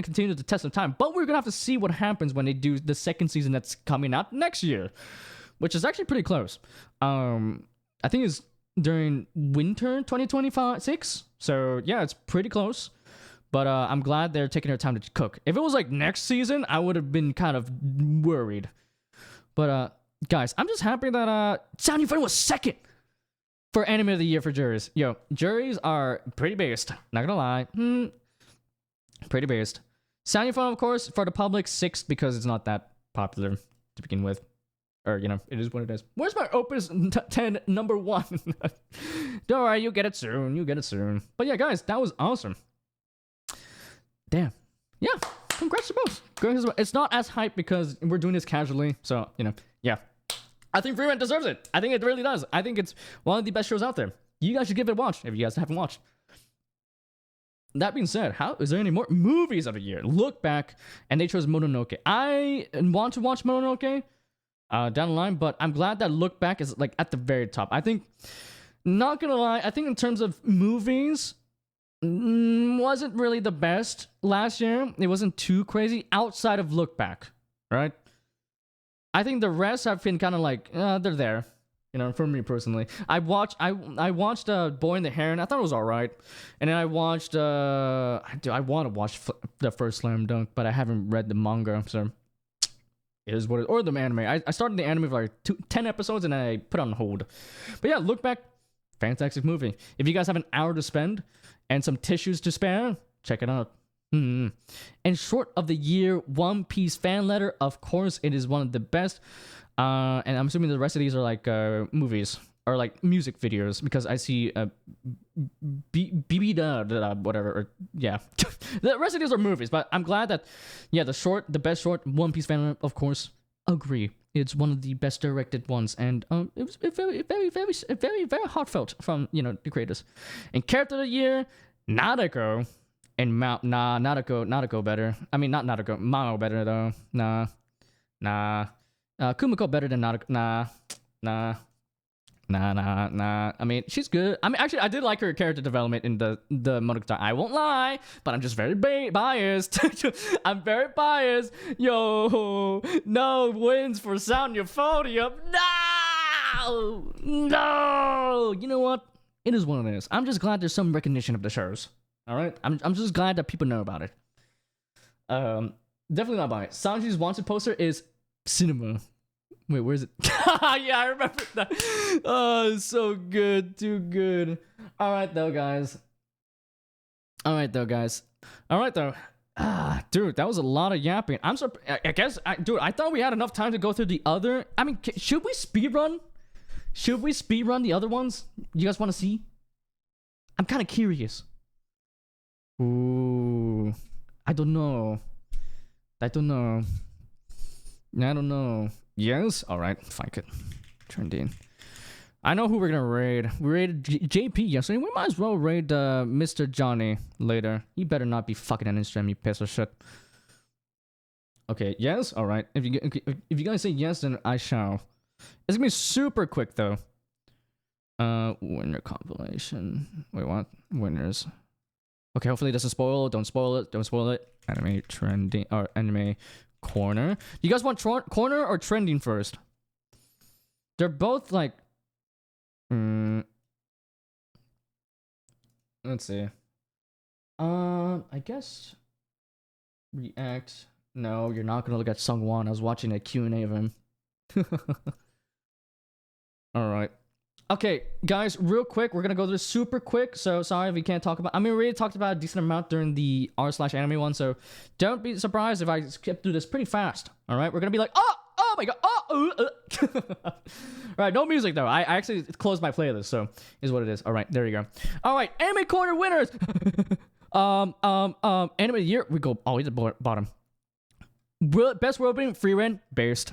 continue the test of time. But we're gonna have to see what happens when they do the second season that's coming out next year, which is actually pretty close. I think it's during winter 2026. So yeah, it's pretty close. But I'm glad they're taking their time to cook. If it was like next season, I would have been kind of worried. But guys, I'm just happy that Sound Friend was second for Anime of the Year for juries. Yo, juries are pretty based. Not gonna lie. Pretty based. Sound Friend, of course, for the public, 6th because it's not that popular to begin with. Or, it is what it is. Where's my Opus 10 number 1? Don't worry, you'll get it soon. But yeah, guys, that was awesome. Damn. Yeah. Congrats to both. It's not as hype because we're doing this casually. So, yeah. I think Free Rent deserves it. I think it really does. I think it's one of the best shows out there. You guys should give it a watch if you guys haven't watched. That being said, is there any more movies of the year? Look back, and they chose Mononoke. I want to watch Mononoke down the line, but I'm glad that Look Back is like at the very top. I think Not gonna lie, I think in terms of movies, wasn't really the best last year. It wasn't too crazy outside of Look Back, right? I think the rest have been kind of like, they're there. You know, for me personally, I watched Boy in the Heron. I thought it was all right, and then I watched I want to watch the first Slam Dunk, but I haven't read the manga, so it is what it is. Or the anime. I started the anime for like 10 episodes, and I put it on hold. But yeah, Look Back, fantastic movie. If you guys have an hour to spend and some tissues to spare, check it out. And short of the year, One Piece fan letter. Of course, it is one of the best. And I'm assuming the rest of these are like movies or like music videos, because I see whatever. Or, yeah, the rest of these are movies. But I'm glad that the best short One Piece fan, of course, agree. It's one of the best directed ones, and it was very heartfelt from the creators. And character of the year, Nadeko. And Nadeko better. I mean, not Nadeko, Mao better though. Nah. Kumiko better than Nadeko. Nah. I mean, she's good. I mean, actually, I did like her character development in the Monogatari. I won't lie, but I'm just very biased. I'm very biased. Yo, no wins for Sound Euphonium. No. You know what? It is one of those. I'm just glad there's some recognition of the shows. All right, I'm just glad that people know about it. Definitely not biased. Sanji's wanted poster is cinema. Wait, where is it? Yeah, I remember that. Oh, so good, too good. All right, though, guys. Dude, that was a lot of yapping. I guess, dude, I thought we had enough time to go through the other. I mean, should we speedrun? Should we speedrun the other ones? You guys want to see? I'm kind of curious. Ooh, I don't know. Yes? Alright, fuck it. Trending. I know who we're gonna raid. We raided JP yesterday. We might as well raid Mr. Johnny later. He better not be fucking an Instagram, you piece of shit. Okay, yes? Alright. If you guys say yes, then I shall. It's gonna be super quick, though. Winner compilation. Wait, what? Winners. Okay, hopefully it doesn't spoil. Don't spoil it. Anime trending or anime corner. You guys want corner or trending first? They're both like. Let's see. I guess. React. No, you're not gonna look at Sungwon. I was watching a Q&A of him. All right. Okay, guys, real quick, we're gonna go through this super quick, so sorry if we can't talk about. I mean, we already talked about a decent amount during the r/anime one, so don't be surprised if I skip through this pretty fast. All right, we're gonna be like, oh my god, All right, no music though. I actually closed my playlist, so is what it is. All right, there you go. All right, anime corner winners. Anime of the year. We go all the way to the bottom. Best world building, free rent, based.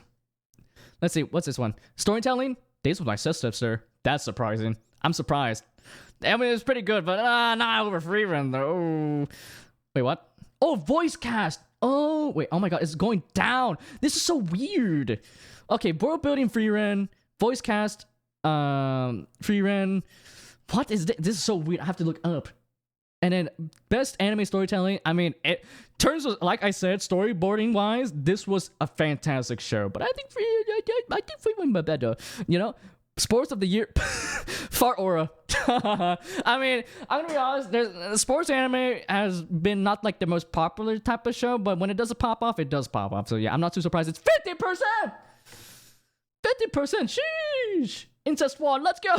Let's see, what's this one? Storytelling, Days with My Sister, sir. That's surprising. I'm surprised. I mean, it's pretty good, but not over free run though. Wait, what? Oh, voice cast. Oh, wait. Oh my god, it's going down. This is so weird. Okay, world building free run, voice cast, free run. What is this? This is so weird. I have to look up. And then best anime storytelling. I mean, it turns out, like I said, storyboarding wise, this was a fantastic show. But I think free run better. You know. Sports of the year, Fart Aura. I mean, I'm gonna be honest. Sports anime has been not like the most popular type of show, but when it does pop off, it does pop off. So yeah, I'm not too surprised. It's 50%. 50%. Sheesh. Incest One. Let's go.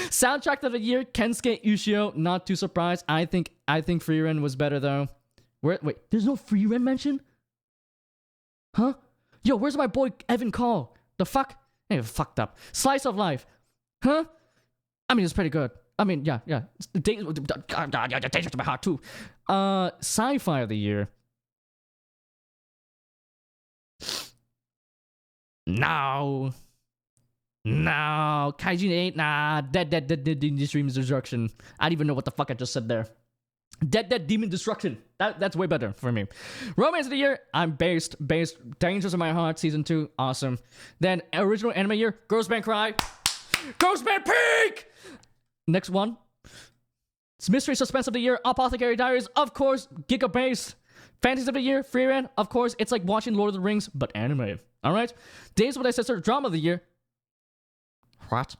Soundtrack of the year, Kensuke Ushio. Not too surprised. I think Free Run was better though. Wait, there's no Free Run mention? Huh? Yo, where's my boy Evan Call? The fuck? Hey, fucked up. Slice of Life. Huh? I mean, it's pretty good. I mean, yeah. Days to my heart, too. Sci-fi of the year. No. Kaijin 8, nah. Dead, Demon Destruction. I don't even know what the fuck I just said there. Dead Demon Destruction. That's way better for me. Romance of the year, I'm based. Dangers of My Heart, season 2, awesome. Then original anime year, Girls Band Cry. Ghostman Peak! Next one. It's Mystery Suspense of the Year, Apothecary Diaries, of course, Giga Base. Fantasy of the Year, Freeran, of course, it's like watching Lord of the Rings, but anime. Alright? Days with My Sister, Drama of the Year. What?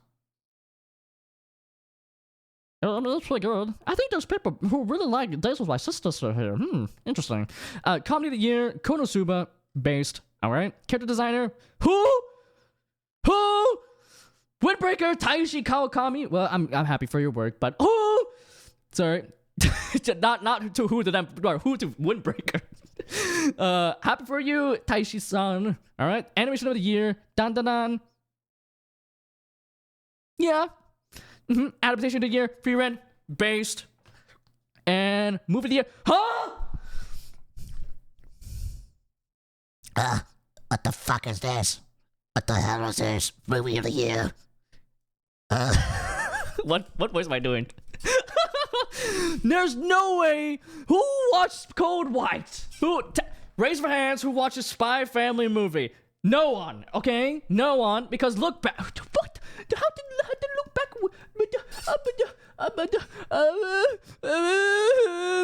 I mean, that's pretty good. I think there's people who really like Days with My Sister here. Interesting. Comedy of the Year, Konosuba, based. Alright? Character designer, who? Windbreaker, Taishi Kawakami. Well, I'm happy for your work, but who? Sorry. not to who to them, or who to Windbreaker. Happy for you, Taishi-san. Alright? Animation of the Year, Dandadan. Yeah. Adaptation of the Year, Freeran, based. And movie of the year, What the fuck is this? What the hell is this? Movie of the year. What voice am I doing? There's no way. Who watched Cold White? Raise your hands. Who watches Spy Family movie? No one. Okay, no one. Because look back. What? How did look back?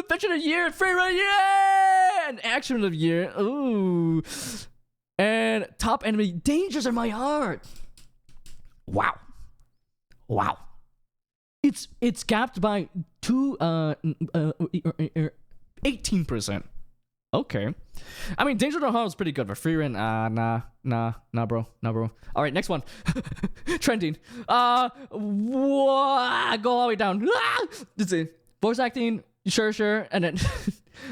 Adventure of the Year, Free Run, yeah, and Action of the Year. Ooh, and top enemy, Dangers in My Heart. Wow. It's capped by 18%. Okay. I mean, Danger in My Heart was pretty good, but Free Run, nah, bro. All right, next one. Trending. Go all the way down. Let's see. Voice acting, sure, and then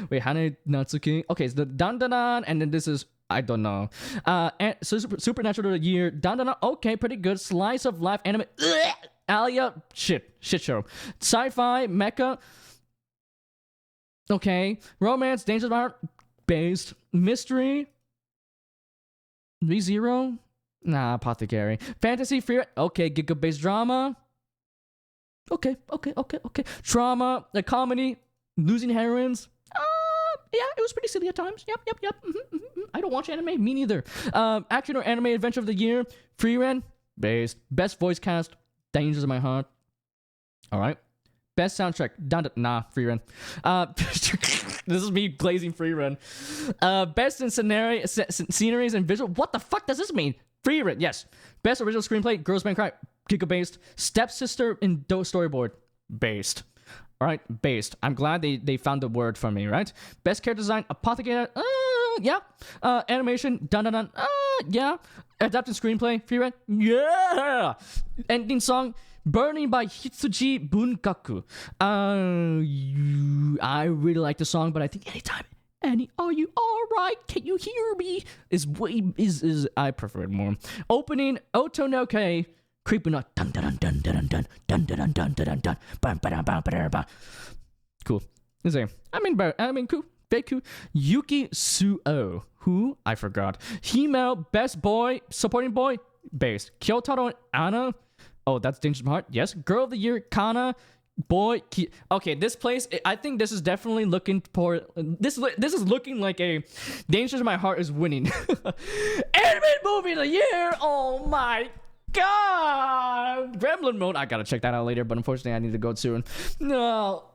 wait, Hane Natsuki. Okay, so the Dandadan, and then this is I don't know. And so Supernatural of the Year, Dandadan. Okay, pretty good. Slice of life anime. Alia, shit show. Sci-fi, mecha. Okay, romance, Danger of My Heart, based. Mystery, ReZero, nah, Apothecary. Fantasy, Free, okay, Giga-based drama. Okay. Trauma, a comedy, Losing Heroines. Yeah, it was pretty silly at times. Yep. I don't watch anime, me neither. Action or anime adventure of the year, Freeran, based. Best voice cast, Dangers of My Heart. All right. Best soundtrack, nah, Freerun. This is me glazing Freerun. Best in sceneries and visual. What the fuck does this mean? Freerun, yes. Best original screenplay, Girls Band Cry, Giga-based. Stepsister in storyboard, based. All right, based. I'm glad they found the word for me, right? Best character design, Apothecary, yeah. Animation, Dandadan, yeah. Adapted screenplay, Freerun, yeah. Ending song, Burning by Hitsuji Bunkaku. I really like the song, but I think anytime, are you alright? Can you hear me? Is I prefer it more. Opening, Otonoke, Creeping Up, dun dun dun dun dun dun dun dun dun dun dun bam bam bam bam. Cool. I mean, cool. Beku, Yuki Suo, who I forgot. Himel, best boy, supporting boy, based. Kyotaro Anna. Oh, that's Dangerous Heart. Yes. Girl of the Year, Kana. Boy. Okay, this place, I think this is definitely looking for... This is looking like a... Dangerous My Heart is winning. Anime Movie of the Year! Oh my god! Gremlin Mode. I gotta check that out later, but unfortunately I need to go soon. No.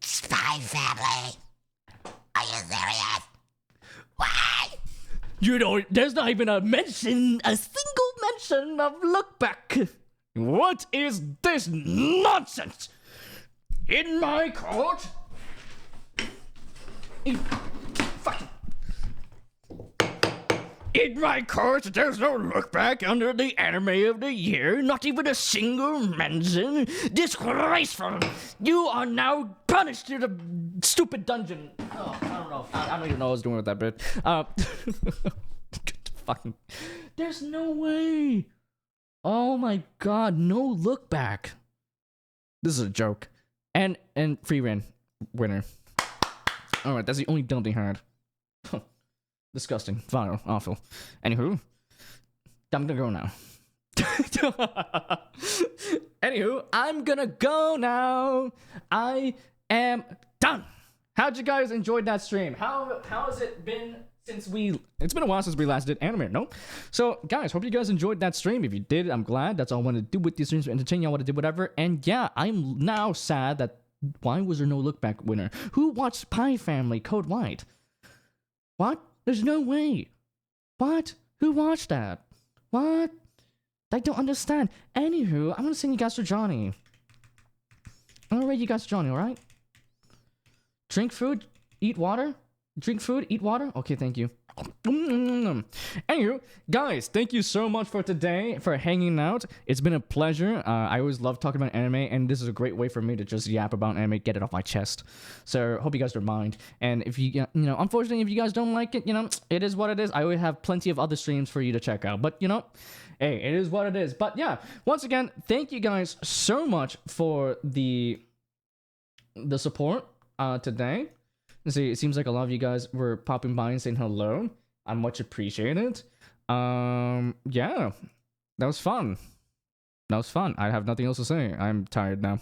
Spy Family. Are you serious? Why? You know, there's not even a single mention of Look Back. What is this nonsense? In my court? In my court, there's no Look Back under the Anime of the Year. Not even a single mention. Disgraceful. You are now punished to the stupid dungeon. Oh, I don't know. I don't even know what I was doing with that bit. Fucking. There's no way. Oh my god, no Look Back. This is a joke. And Freeran winner. Alright, that's the only dumb thing I heard. Disgusting. Vile. Awful. Anywho, I'm gonna go now. Anywho, I'm gonna go now. I am done. How'd you guys enjoy that stream? How has it been It's been a while since we last did anime, no? So, guys, hope you guys enjoyed that stream. If you did, I'm glad. That's all I wanted to do with these streams, to entertain y'all, want to do whatever. And yeah, I'm now sad that why was there no look back winner? Who watched Pie Family Code White? What? There's no way. What? Who watched that? What? I don't understand. Anywho, I'm gonna send you guys to Johnny. I'm gonna rate you guys to Johnny, alright? Drink food, eat water. Drink food, eat water. Okay, thank you. Anywho, guys, thank you so much for today, for hanging out. It's been a pleasure. I always love talking about anime, and this is a great way for me to just yap about anime, get it off my chest. So, hope you guys don't mind. And if you know, unfortunately, if you guys don't like it, you know, it is what it is. I always have plenty of other streams for you to check out. But, you know, hey, it is what it is. But yeah, once again, thank you guys so much for the support today. See, it seems like a lot of you guys were popping by and saying hello. I much appreciate it. Yeah, that was fun. That was fun. I have nothing else to say. I'm tired now.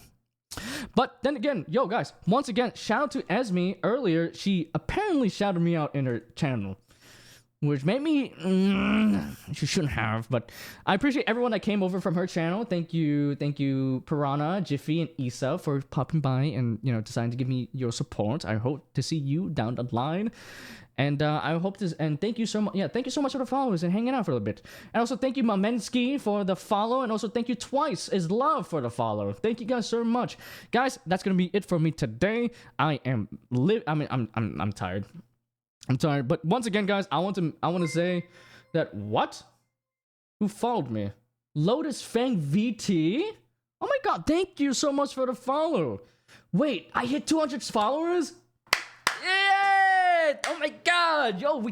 But then again, yo guys, once again, shout out to Esme earlier. She apparently shouted me out in her channel, which made me she shouldn't have, but I appreciate everyone that came over from her channel. Thank you Piranha, Jiffy, and Isa for popping by and, you know, deciding to give me your support. I hope to see you down the line. And I hope this, and thank you so much. Yeah, thank you so much for the followers and hanging out for a little bit. And also thank you Mamensky for the follow, and also thank you Twice is Love for the follow. Thank you guys so much, guys. That's gonna be it for me today. I'm tired. I'm tired. But once again, guys, I want to say that what? Who followed me? Lotus Fang VT. Oh my god! Thank you so much for the follow. Wait, I hit 200 followers. Yeah! Oh my god, yo,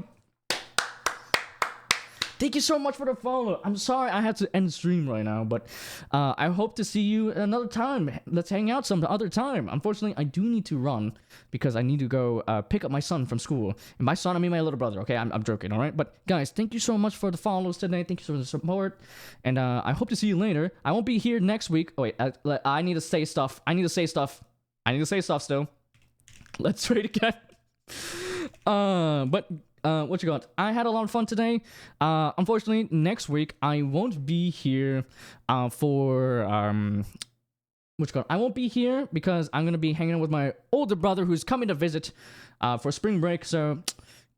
thank you so much for the follow. I'm sorry I had to end the stream right now, but I hope to see you another time. Let's hang out some other time. Unfortunately, I do need to run because I need to go pick up my son from school. And by son, I mean my little brother, okay? I'm joking, all right? But guys, thank you so much for the follows today. Thank you for the support. And I hope to see you later. I won't be here next week. Oh, wait, I need to say stuff. I need to say stuff still. Let's trade again. But what you got? I had a lot of fun today. Unfortunately, next week I won't be here for what you got? I won't be here because I'm gonna be hanging out with my older brother who's coming to visit for spring break. So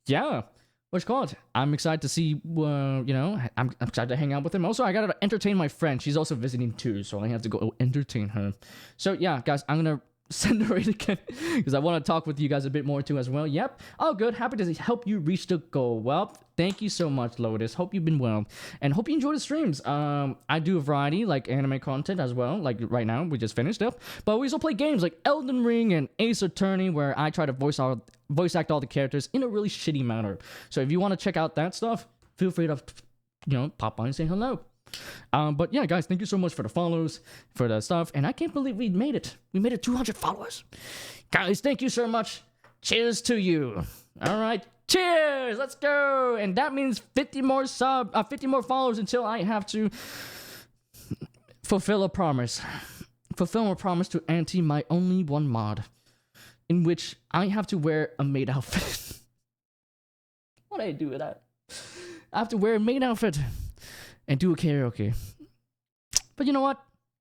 yeah, what you call it? I'm excited to see. You know, I'm excited to hang out with him. Also, I gotta entertain my friend. She's also visiting too, so I have to go entertain her. So yeah, guys, I'm gonna send her right again because I want to talk with you guys a bit more too as well. Yep, all good. Happy to help you reach the goal. Well, thank you so much, Lotus. Hope you've been well and hope you enjoy the streams. I do a variety like anime content as well. Like right now we just finished up, but we also play games like Elden Ring and Ace Attorney where I try to voice act all the characters in a really shitty manner. So if you want to check out that stuff, feel free to, you know, pop by and say hello. But yeah, guys, thank you so much for the follows, for the stuff, and I can't believe we made it. We made it 200 followers. Guys, thank you so much. Cheers to you. All right, cheers. Let's go. And that means 50 more followers until I have to fulfill a promise. Fulfill a promise to Auntie, my only one mod, in which I have to wear a maid outfit. What do I do with that? I have to wear a maid outfit and do a karaoke. But you know what?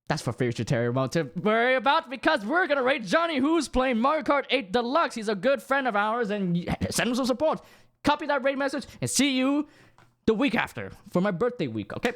That's for future Terry won't to worry about because we're gonna rate Johnny who's playing Mario Kart 8 Deluxe. He's a good friend of ours and send him some support. Copy that rate message and see you the week after for my birthday week. Okay, bye.